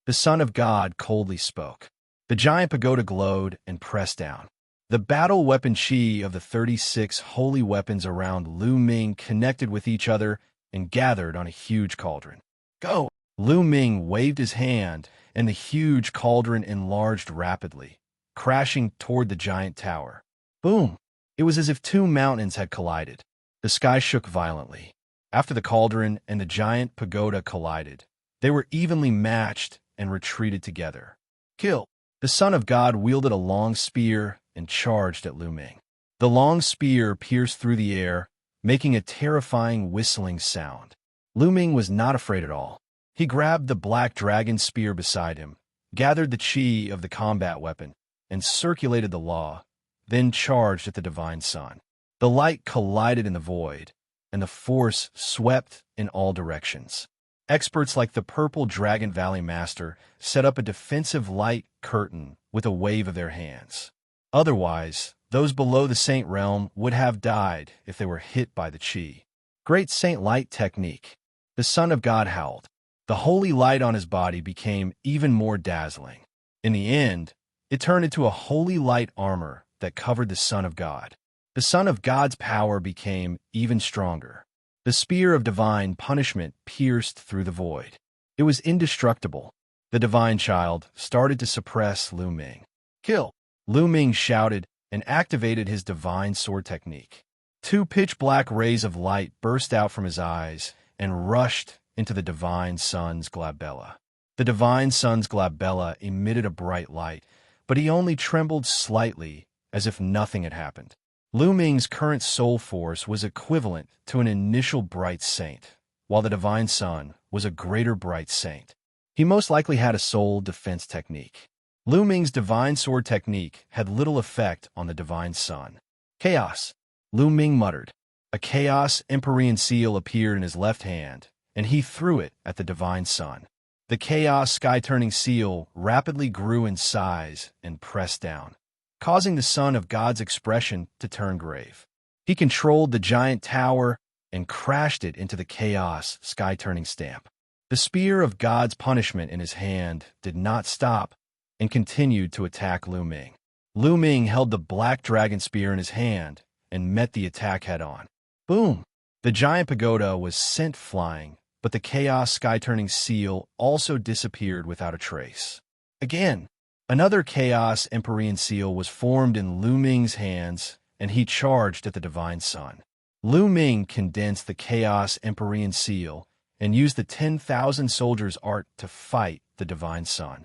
The Son of God coldly spoke. The giant pagoda glowed and pressed down. The battle weapon chi of the 36 holy weapons around Lu Ming connected with each other and gathered on a huge cauldron. Go! Lu Ming waved his hand, and the huge cauldron enlarged rapidly, crashing toward the giant tower. Boom! It was as if 2 mountains had collided. The sky shook violently. After the cauldron and the giant pagoda collided, they were evenly matched and retreated together. Kill! The Son of God wielded a long spear and charged at Lu Ming. The long spear pierced through the air, making a terrifying whistling sound. Lu Ming was not afraid at all. He grabbed the black dragon spear beside him, gathered the chi of the combat weapon, and circulated the law, then charged at the Divine Sun. The light collided in the void, and the force swept in all directions. Experts like the Purple Dragon Valley Master set up a defensive light curtain with a wave of their hands. Otherwise, those below the Saint Realm would have died if they were hit by the chi. Great Saint Light technique. The Son of God howled. The holy light on his body became even more dazzling. In the end, it turned into a holy light armor that covered the Son of God. The Son of God's power became even stronger. The spear of divine punishment pierced through the void. It was indestructible. The divine child started to suppress Lu Ming. Kill! Lu Ming shouted and activated his divine sword technique. 2 pitch-black rays of light burst out from his eyes and rushed into the Divine Sun's glabella. The Divine Sun's glabella emitted a bright light, but he only trembled slightly, as if nothing had happened. Lu Ming's current soul force was equivalent to an initial bright saint, while the Divine Sun was a greater bright saint. He most likely had a soul defense technique. Lu Ming's divine sword technique had little effect on the Divine Sun. Chaos! Lu Ming muttered. A chaos Empyrean seal appeared in his left hand, and he threw it at the Divine Sun. The chaos sky-turning seal rapidly grew in size and pressed down, causing the Son of God's expression to turn grave. He controlled the giant tower and crashed it into the chaos sky-turning stamp. The spear of God's punishment in his hand did not stop and continued to attack Lu Ming. Lu Ming held the black dragon spear in his hand and met the attack head-on. Boom! The giant pagoda was sent flying, but the chaos sky-turning seal also disappeared without a trace. Again, another chaos Empyrean seal was formed in Lu Ming's hands, and he charged at the Divine Sun. Lu Ming condensed the chaos Empyrean seal and used the 10,000 soldiers' art to fight the Divine Sun.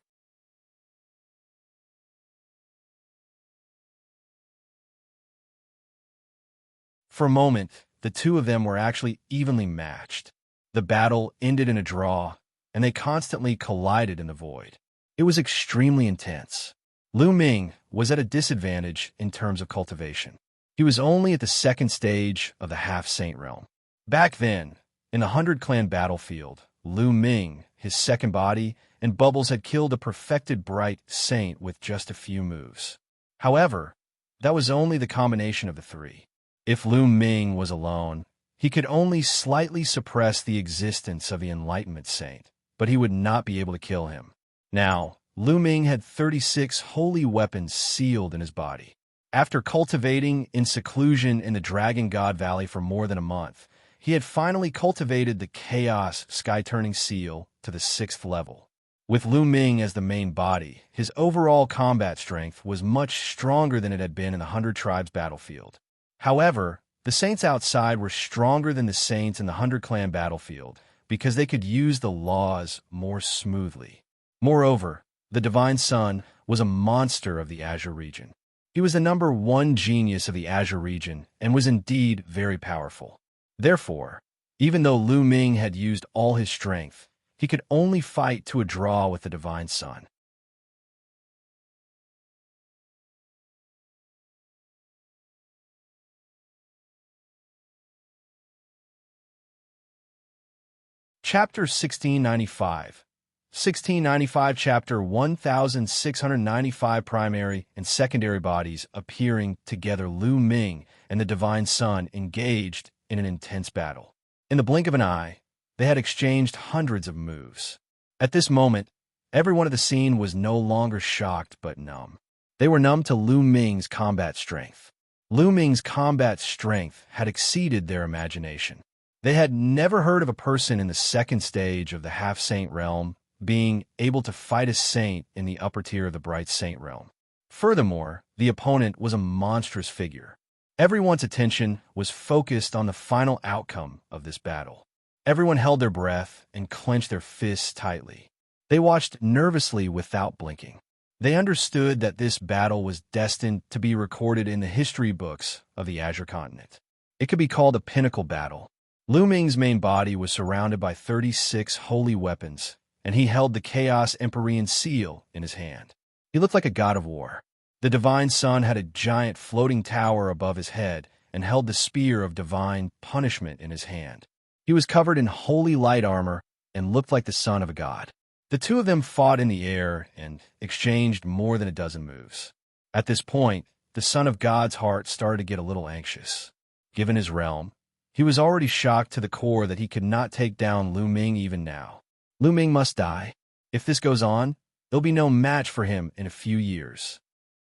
For a moment, the two of them were actually evenly matched. The battle ended in a draw, and they constantly collided in the void. It was extremely intense. Lu Ming was at a disadvantage in terms of cultivation. He was only at the 2nd stage of the half-saint realm. Back then, in the 100-clan battlefield, Lu Ming his second body, and Bubbles had killed a perfected bright saint with just a few moves. However, that was only the combination of the three. If Lu Ming was alone, he could only slightly suppress the existence of the Enlightenment Saint, but he would not be able to kill him. Now, Lu Ming had 36 holy weapons sealed in his body. After cultivating in seclusion in the Dragon God Valley for more than a month, he had finally cultivated the Chaos Sky-Turning Seal to the 6th level. With Lu Ming as the main body, his overall combat strength was much stronger than it had been in the 100 Tribes battlefield. However, the Saints outside were stronger than the Saints in the 100 Clan battlefield because they could use the laws more smoothly. Moreover, the Divine Sun was a monster of the Azure region. He was the #1 genius of the Azure region and was indeed very powerful. Therefore, even though Lu Ming had used all his strength, he could only fight to a draw with the Divine Sun. Chapter 1695. 1695 Chapter 1695 Primary and secondary bodies appearing together. Lu Ming and the Divine Sun engaged in an intense battle. In the blink of an eye, they had exchanged hundreds of moves. At this moment, everyone of the scene was no longer shocked but numb. They were numb to Lu Ming's combat strength. Lu Ming's combat strength had exceeded their imagination. They had never heard of a person in the second stage of the half-saint realm being able to fight a saint in the upper tier of the bright saint realm. Furthermore, the opponent was a monstrous figure. Everyone's attention was focused on the final outcome of this battle. Everyone held their breath and clenched their fists tightly. They watched nervously without blinking. They understood that this battle was destined to be recorded in the history books of the Azure continent. It could be called a pinnacle battle. Lu Ming's main body was surrounded by 36 holy weapons, and he held the Chaos Empyrean Seal in his hand. He looked like a god of war. The Divine Sun had a giant floating tower above his head and held the Spear of Divine Punishment in his hand. He was covered in holy light armor and looked like the son of a god. The two of them fought in the air and exchanged more than a dozen moves. At this point, the son of God's heart started to get a little anxious. Given his realm, he was already shocked to the core that he could not take down Lu Ming even now. Lu Ming must die. If this goes on, there'll be no match for him in a few years.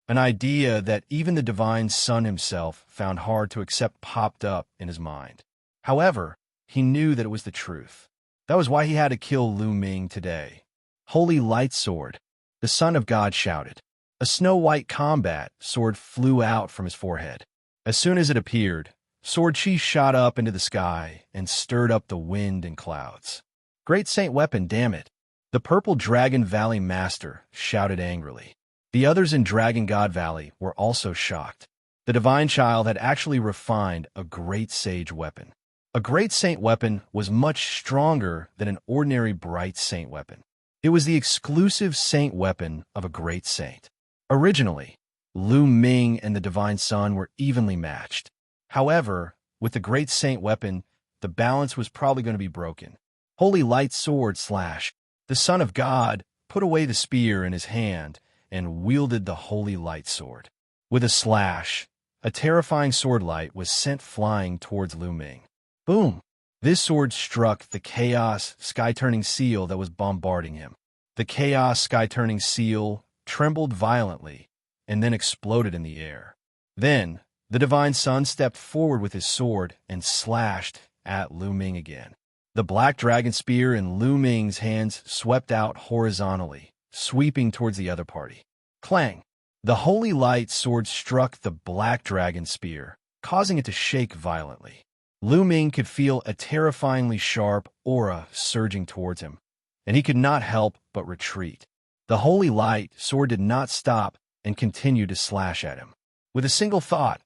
An idea that even the Divine Sun himself found hard to accept popped up in his mind. However, he knew that it was the truth. That was why he had to kill Lu Ming today. Holy Light Sword, the Son of God shouted. A snow-white combat sword flew out from his forehead. As soon as it appeared, Sword Chi shot up into the sky and stirred up the wind and clouds. Great Saint Weapon, damn it! The Purple Dragon Valley Master shouted angrily. The others in Dragon God Valley were also shocked. The Divine Child had actually refined a Great Sage Weapon. A Great Saint Weapon was much stronger than an ordinary Bright Saint Weapon. It was the exclusive Saint Weapon of a Great Saint. Originally, Lu Ming and the Divine Sun were evenly matched. However, with the Great Saint Weapon, the balance was probably going to be broken. Holy Light Sword slash. The Son of God put away the spear in his hand and wielded the Holy Light Sword. With a slash, a terrifying sword light was sent flying towards Lu Ming. Boom! This sword struck the Chaos Sky-Turning Seal that was bombarding him. The Chaos Sky-Turning Seal trembled violently and then exploded in the air. Then, the Divine Sun stepped forward with his sword and slashed at Lu Ming again. The Black Dragon Spear in Lu Ming's hands swept out horizontally, sweeping towards the other party. Clang! The Holy Light Sword struck the Black Dragon Spear, causing it to shake violently. Lu Ming could feel a terrifyingly sharp aura surging towards him, and he could not help but retreat. The Holy Light Sword did not stop and continued to slash at him. With a single thought,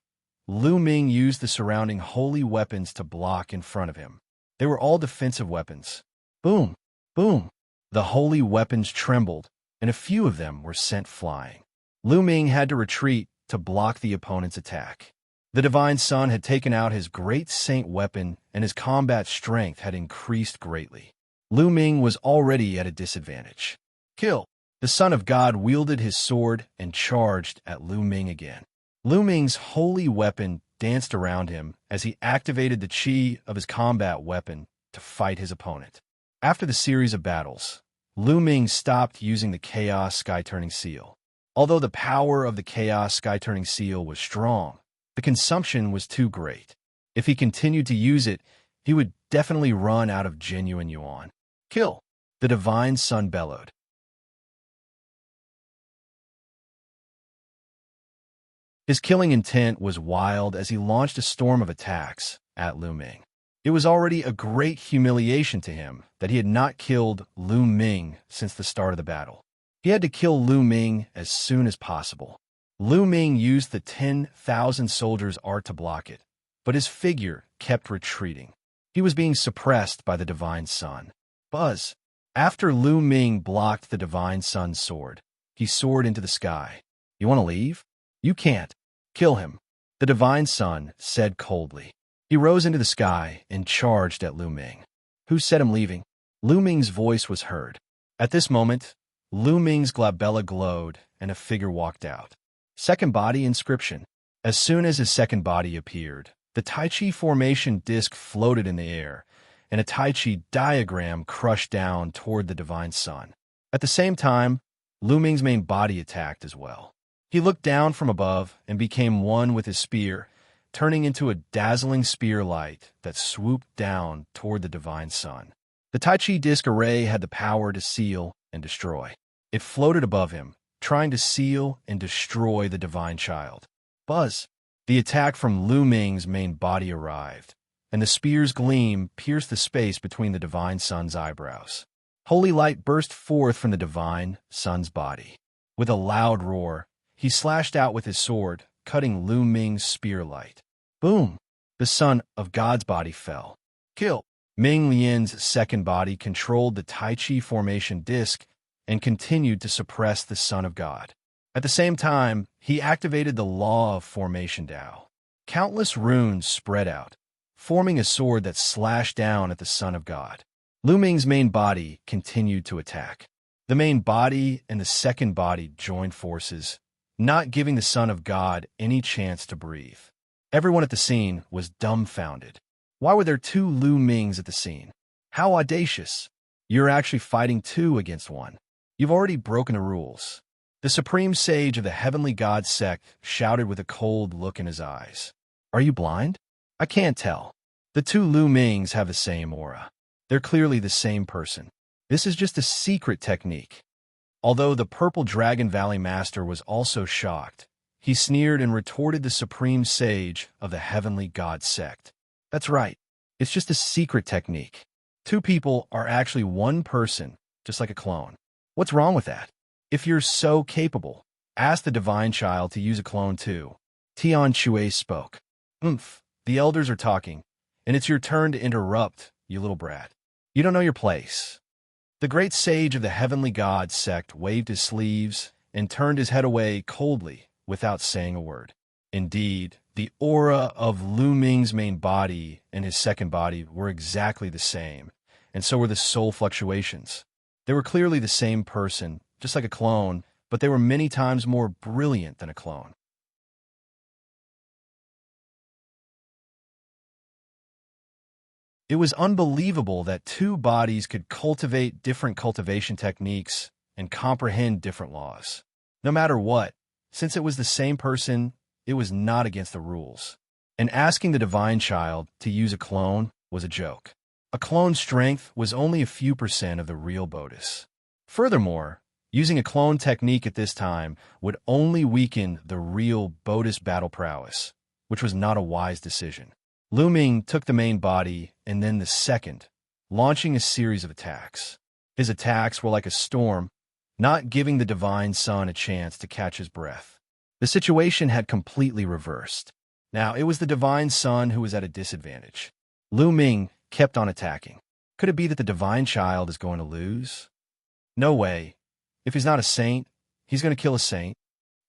Lu Ming used the surrounding holy weapons to block in front of him. They were all defensive weapons. Boom! Boom! The holy weapons trembled, and a few of them were sent flying. Lu Ming had to retreat to block the opponent's attack. The Divine Sun had taken out his Great Saint Weapon, and his combat strength had increased greatly. Lu Ming was already at a disadvantage. Kill! The Son of God wielded his sword and charged at Lu Ming again. Lu Ming's holy weapon danced around him as he activated the chi of his combat weapon to fight his opponent. After the series of battles, Lu Ming stopped using the Chaos Sky-Turning Seal. Although the power of the Chaos Sky-Turning Seal was strong, the consumption was too great. If he continued to use it, he would definitely run out of genuine yuan. Kill! The Divine Sun bellowed. His killing intent was wild as he launched a storm of attacks at Lu Ming. It was already a great humiliation to him that he had not killed Lu Ming since the start of the battle. He had to kill Lu Ming as soon as possible. Lu Ming used the 10,000 soldiers' art to block it, but his figure kept retreating. He was being suppressed by the Divine Sun. Buzz! After Lu Ming blocked the Divine Sun's sword, he soared into the sky. You want to leave? You can't. Kill him. The Divine Sun said coldly. He rose into the sky and charged at Lu Ming. Who said I'm leaving? Lu Ming's voice was heard. At this moment, Lu Ming's glabella glowed and a figure walked out. Second body inscription. As soon as his second body appeared, the Tai Chi formation disc floated in the air, and a Tai Chi diagram crushed down toward the Divine Sun. At the same time, Lu Ming's main body attacked as well. He looked down from above and became one with his spear, turning into a dazzling spear light that swooped down toward the Divine Sun. The Tai Chi disc array had the power to seal and destroy. It floated above him, trying to seal and destroy the Divine Child. Buzz! The attack from Lu Ming's main body arrived, and the spear's gleam pierced the space between the Divine Sun's eyebrows. Holy light burst forth from the Divine Sun's body. With a loud roar, he slashed out with his sword, cutting Lu Ming's spear light. Boom! The Son of God's body fell. Kill! Ming Lian's second body controlled the Tai Chi formation disc and continued to suppress the Son of God. At the same time, he activated the law of formation Tao. Countless runes spread out, forming a sword that slashed down at the Son of God. Lu Ming's main body continued to attack. The main body and the second body joined forces, not giving the Son of God any chance to breathe. Everyone at the scene was dumbfounded. Why were there two Lu Mings at the scene? How audacious! You're actually fighting two against one. You've already broken the rules. The Supreme Sage of the Heavenly God sect shouted with a cold look in his eyes. Are you blind? I can't tell. The two Lu Mings have the same aura. They're clearly the same person. This is just a secret technique. Although the Purple Dragon Valley Master was also shocked, he sneered and retorted the Supreme Sage of the Heavenly God sect. That's right. It's just a secret technique. Two people are actually one person, just like a clone. What's wrong with that? If you're so capable, ask the Divine Child to use a clone too. Tian Shui spoke. The elders are talking, and it's your turn to interrupt, you little brat. You don't know your place. The great sage of the Heavenly God sect waved his sleeves and turned his head away coldly without saying a word. Indeed, the aura of Lu Ming's main body and his second body were exactly the same, and so were the soul fluctuations. They were clearly the same person, just like a clone, but they were many times more brilliant than a clone. It was unbelievable that two bodies could cultivate different cultivation techniques and comprehend different laws. No matter what, since it was the same person, it was not against the rules. And asking the Divine Child to use a clone was a joke. A clone's strength was only a few % of the real Bodis. Furthermore, using a clone technique at this time would only weaken the real Bodis battle prowess, which was not a wise decision. Lu Ming took the main body and then the second, launching a series of attacks. His attacks were like a storm, not giving the Divine Sun a chance to catch his breath. The situation had completely reversed. Now, it was the Divine Sun who was at a disadvantage. Lu Ming kept on attacking. Could it be that the Divine Child is going to lose? No way. If he's not a saint, he's going to kill a saint.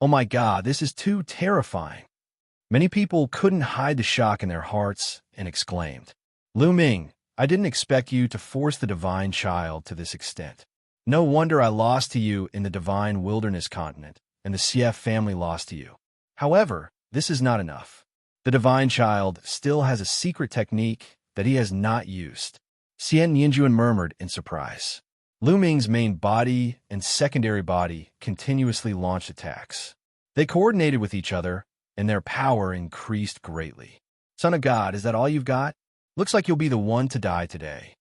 Oh my God, this is too terrifying. Many people couldn't hide the shock in their hearts and exclaimed, Lu Ming, I didn't expect you to force the divine child to this extent. No wonder I lost to you in the divine wilderness continent, and the CF family lost to you. However, this is not enough. The divine child still has a secret technique that he has not used. Xianxia murmured in surprise. Lu Ming's main body and secondary body continuously launched attacks. They coordinated with each other, and their power increased greatly. Son of God, is that all you've got? Looks like you'll be the one to die today.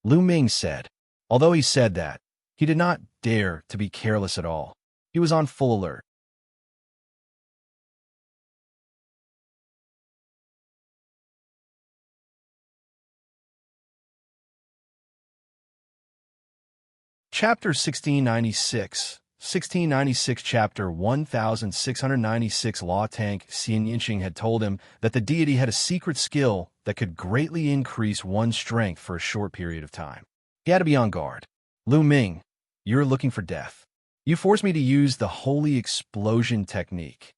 Lu Ming said. Although he said that, he did not dare to be careless at all. He was on full alert. Chapter 1696 Chapter 1696 Law Tank Xianxia had told him that the deity had a secret skill that could greatly increase one's strength for a short period of time. He had to be on guard. Lu Ming, you're looking for death. You forced me to use the holy explosion technique.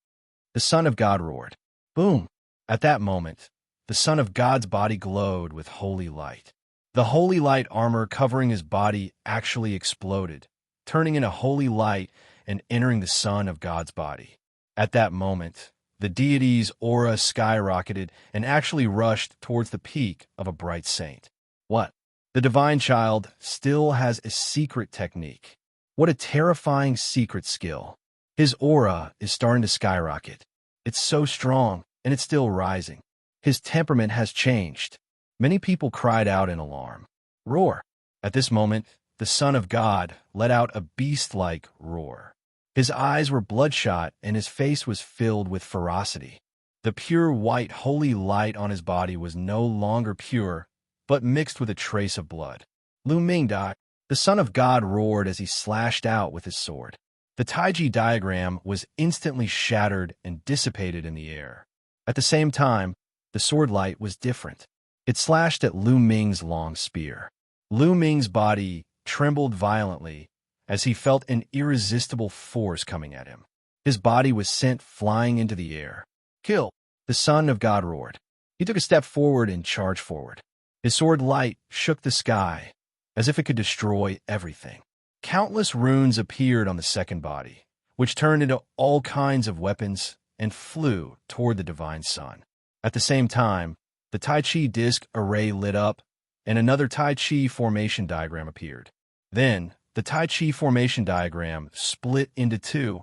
The Son of God roared. Boom! At that moment, the Son of God's body glowed with holy light. The holy light armor covering his body actually exploded, turning into holy light and entering the Son of God's body. At that moment, the deity's aura skyrocketed and actually rushed towards the peak of a bright saint. What? The divine child still has a secret technique. What a terrifying secret skill. His aura is starting to skyrocket. It's so strong, and it's still rising. His temperament has changed. Many people cried out in alarm. Roar! At this moment, the Son of God let out a beast-like roar. His eyes were bloodshot, and his face was filled with ferocity. The pure white holy light on his body was no longer pure, but mixed with a trace of blood. Lu Ming died. The Son of God roared as he slashed out with his sword. The Taiji diagram was instantly shattered and dissipated in the air. At the same time, the sword light was different. It slashed at Lu Ming's long spear. Lu Ming's body trembled violently as he felt an irresistible force coming at him. His body was sent flying into the air. Kill! The Son of God roared. He took a step forward and charged forward. His sword light shook the sky, as if it could destroy everything. Countless runes appeared on the second body, which turned into all kinds of weapons and flew toward the divine sun. At the same time, the Tai Chi disc array lit up, and another Tai Chi formation diagram appeared. Then, the Tai Chi formation diagram split into two,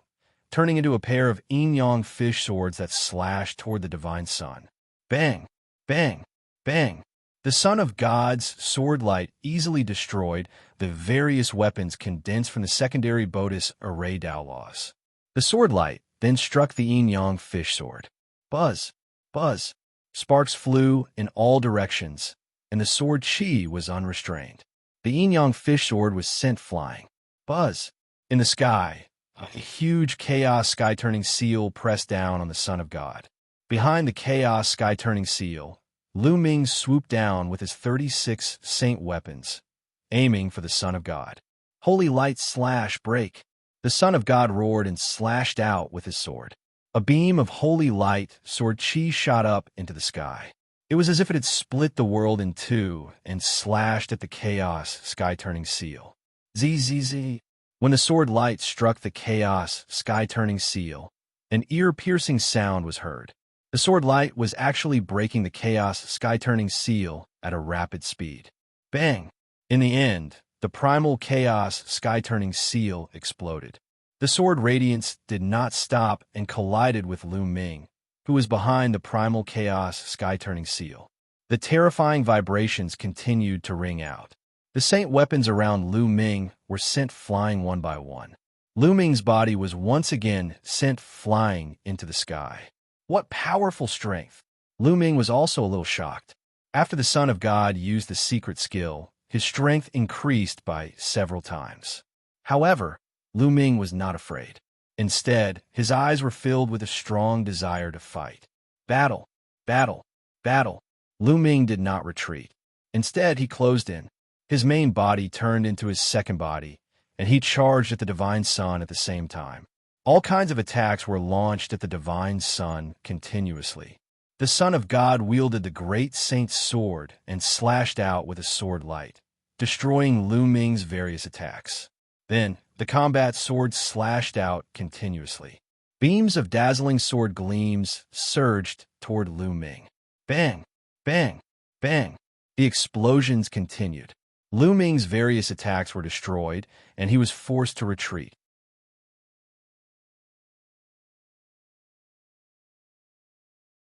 turning into a pair of yin-yang fish swords that slashed toward the divine sun. Bang! Bang! Bang! The Son of God's sword light easily destroyed the various weapons condensed from the secondary Bodhis array Dao laws. The sword light then struck the yin-yang fish sword. Buzz! Buzz! Sparks flew in all directions, and the sword chi was unrestrained. The yin-yang fish sword was sent flying. Buzz! In the sky, a huge chaos sky-turning seal pressed down on the Son of God. Behind the chaos sky-turning seal, Lu Ming swooped down with his 36 saint weapons, aiming for the Son of God. Holy light slash break! The Son of God roared and slashed out with his sword. A beam of holy light sword chi shot up into the sky. It was as if it had split the world in two and slashed at the chaos sky-turning seal. Zzz. When the sword light struck the chaos sky-turning seal, an ear-piercing sound was heard. The sword light was actually breaking the chaos sky-turning seal at a rapid speed. Bang! In the end, the primal chaos sky-turning seal exploded. The sword radiance did not stop and collided with Lu Ming, who was behind the primal chaos sky-turning seal. The terrifying vibrations continued to ring out. The saint weapons around Lu Ming were sent flying one by one. Lu Ming's body was once again sent flying into the sky. What powerful strength! Lu Ming was also a little shocked. After the Son of God used the secret skill, his strength increased by several times. However, Lu Ming was not afraid. Instead, his eyes were filled with a strong desire to fight. Battle! Battle! Battle! Lu Ming did not retreat. Instead, he closed in. His main body turned into his second body, and he charged at the divine sun at the same time. All kinds of attacks were launched at the divine sun continuously. The Son of God wielded the great saint's sword and slashed out with a sword light, destroying Lu Ming's various attacks. Then, the combat sword slashed out continuously. Beams of dazzling sword gleams surged toward Lu Ming. Bang! Bang! Bang! The explosions continued. Lu Ming's various attacks were destroyed, and he was forced to retreat.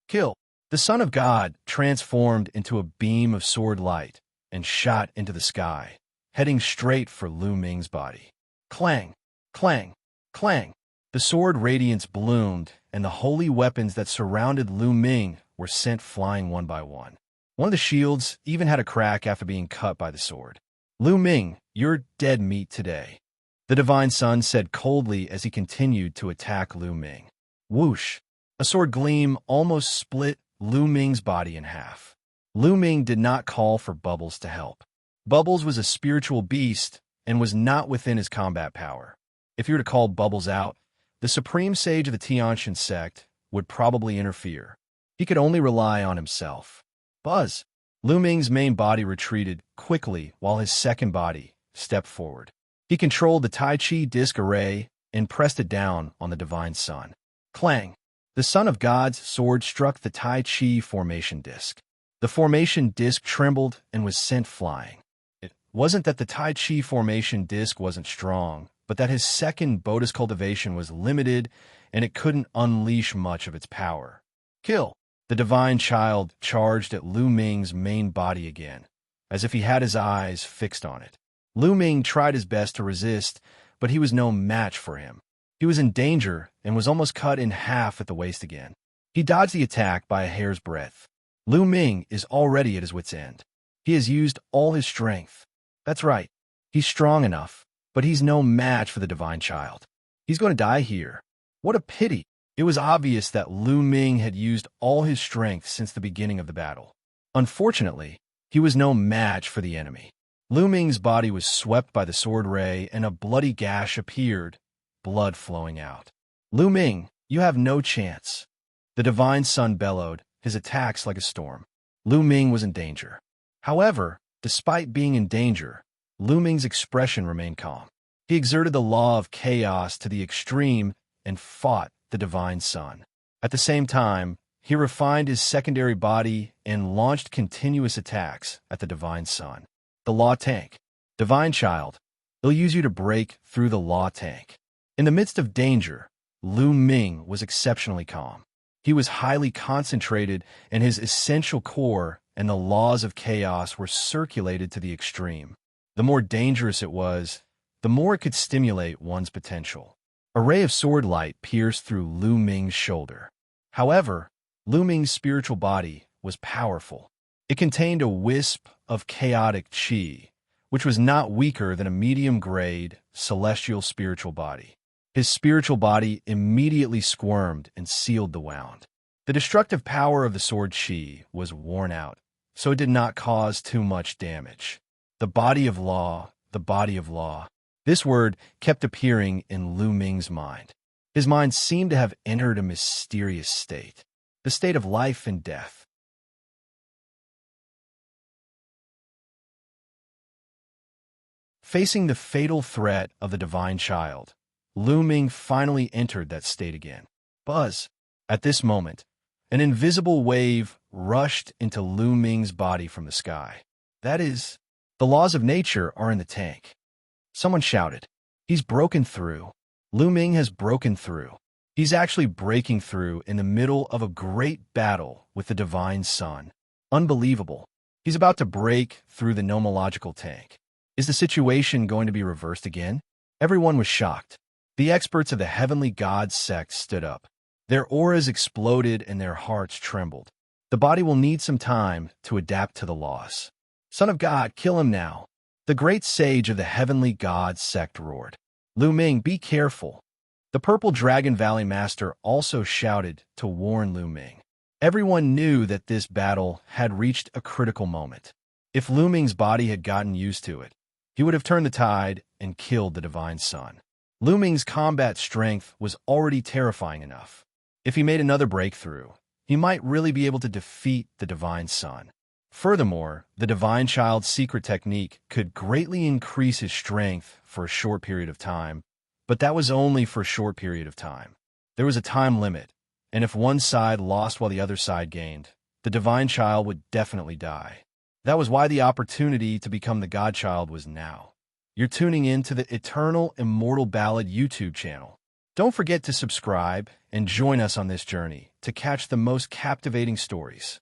Kill. The Son of God transformed into a beam of sword light and shot into the sky, heading straight for Lu Ming's body. Clang! Clang! Clang! The sword radiance bloomed, and the holy weapons that surrounded Lu Ming were sent flying one by one. One of the shields even had a crack after being cut by the sword. Lu Ming, you're dead meat today, the Divine Son said coldly as he continued to attack Lu Ming. Whoosh! A sword gleam almost split Lu Ming's body in half. Lu Ming did not call for Bubbles to help. Bubbles was a spiritual beast and was not within his combat power. If you were to call Bubbles out, the supreme sage of the Xianxia sect would probably interfere. He could only rely on himself. Buzz! Lu Ming's main body retreated quickly while his second body stepped forward. He controlled the Tai Chi disc array and pressed it down on the Divine Son. Clang! The Son of God's sword struck the Tai Chi formation disc. The formation disc trembled and was sent flying. It wasn't that the Tai Chi formation disc wasn't strong, but that his second Bodhi's cultivation was limited and it couldn't unleash much of its power. Kill! The Divine Child charged at Lu Ming's main body again, as if he had his eyes fixed on it. Lu Ming tried his best to resist, but he was no match for him. He was in danger and was almost cut in half at the waist again. He dodged the attack by a hair's breadth. Lu Ming is already at his wit's end. He has used all his strength. That's right. He's strong enough, but he's no match for the Divine Child. He's going to die here. What a pity. It was obvious that Lu Ming had used all his strength since the beginning of the battle. Unfortunately, he was no match for the enemy. Lu Ming's body was swept by the sword ray and a bloody gash appeared, blood flowing out. Lu Ming, you have no chance. The Divine Son bellowed, his attacks like a storm. Lu Ming was in danger. However, despite being in danger, Lu Ming's expression remained calm. He exerted the law of chaos to the extreme and fought the Divine Son. At the same time, he refined his secondary body and launched continuous attacks at the Divine Son. The Law Tank. Divine Child, they'll use you to break through the Law Tank. In the midst of danger, Lu Ming was exceptionally calm. He was highly concentrated, and his essential core and the laws of chaos were circulated to the extreme. The more dangerous it was, the more it could stimulate one's potential. A ray of sword light pierced through Lu Ming's shoulder. However, Lu Ming's spiritual body was powerful. It contained a wisp of chaotic qi, which was not weaker than a medium-grade celestial spiritual body. His spiritual body immediately squirmed and sealed the wound. The destructive power of the sword qi was worn out, so it did not cause too much damage. The body of law, the body of law. This word kept appearing in Lu Ming's mind. His mind seemed to have entered a mysterious state, the state of life and death. Facing the fatal threat of the Divine Child, Lu Ming finally entered that state again. Buzz! At this moment, an invisible wave rushed into Lu Ming's body from the sky. That is, the laws of nature are in the tank. Someone shouted, "He's broken through." Lu Ming has broken through. He's actually breaking through in the middle of a great battle with the Divine Son. Unbelievable. He's about to break through the nomological tank. Is the situation going to be reversed again? Everyone was shocked. The experts of the Heavenly Gods sect stood up. Their auras exploded and their hearts trembled. The body will need some time to adapt to the loss. Son of God, kill him now. The great sage of the Heavenly Gods sect roared. Lu Ming, be careful. The Purple Dragon Valley Master also shouted to warn Lu Ming. Everyone knew that this battle had reached a critical moment. If Lu Ming's body had gotten used to it, he would have turned the tide and killed the Divine Son. Lu Ming's combat strength was already terrifying enough. If he made another breakthrough, he might really be able to defeat the Divine Son. Furthermore, the Divine Child's secret technique could greatly increase his strength for a short period of time, but that was only for a short period of time. There was a time limit, and if one side lost while the other side gained, the Divine Child would definitely die. That was why the opportunity to become the Godchild was now. You're tuning in to the Eternal Immortal Ballad YouTube channel. Don't forget to subscribe and join us on this journey to catch the most captivating stories.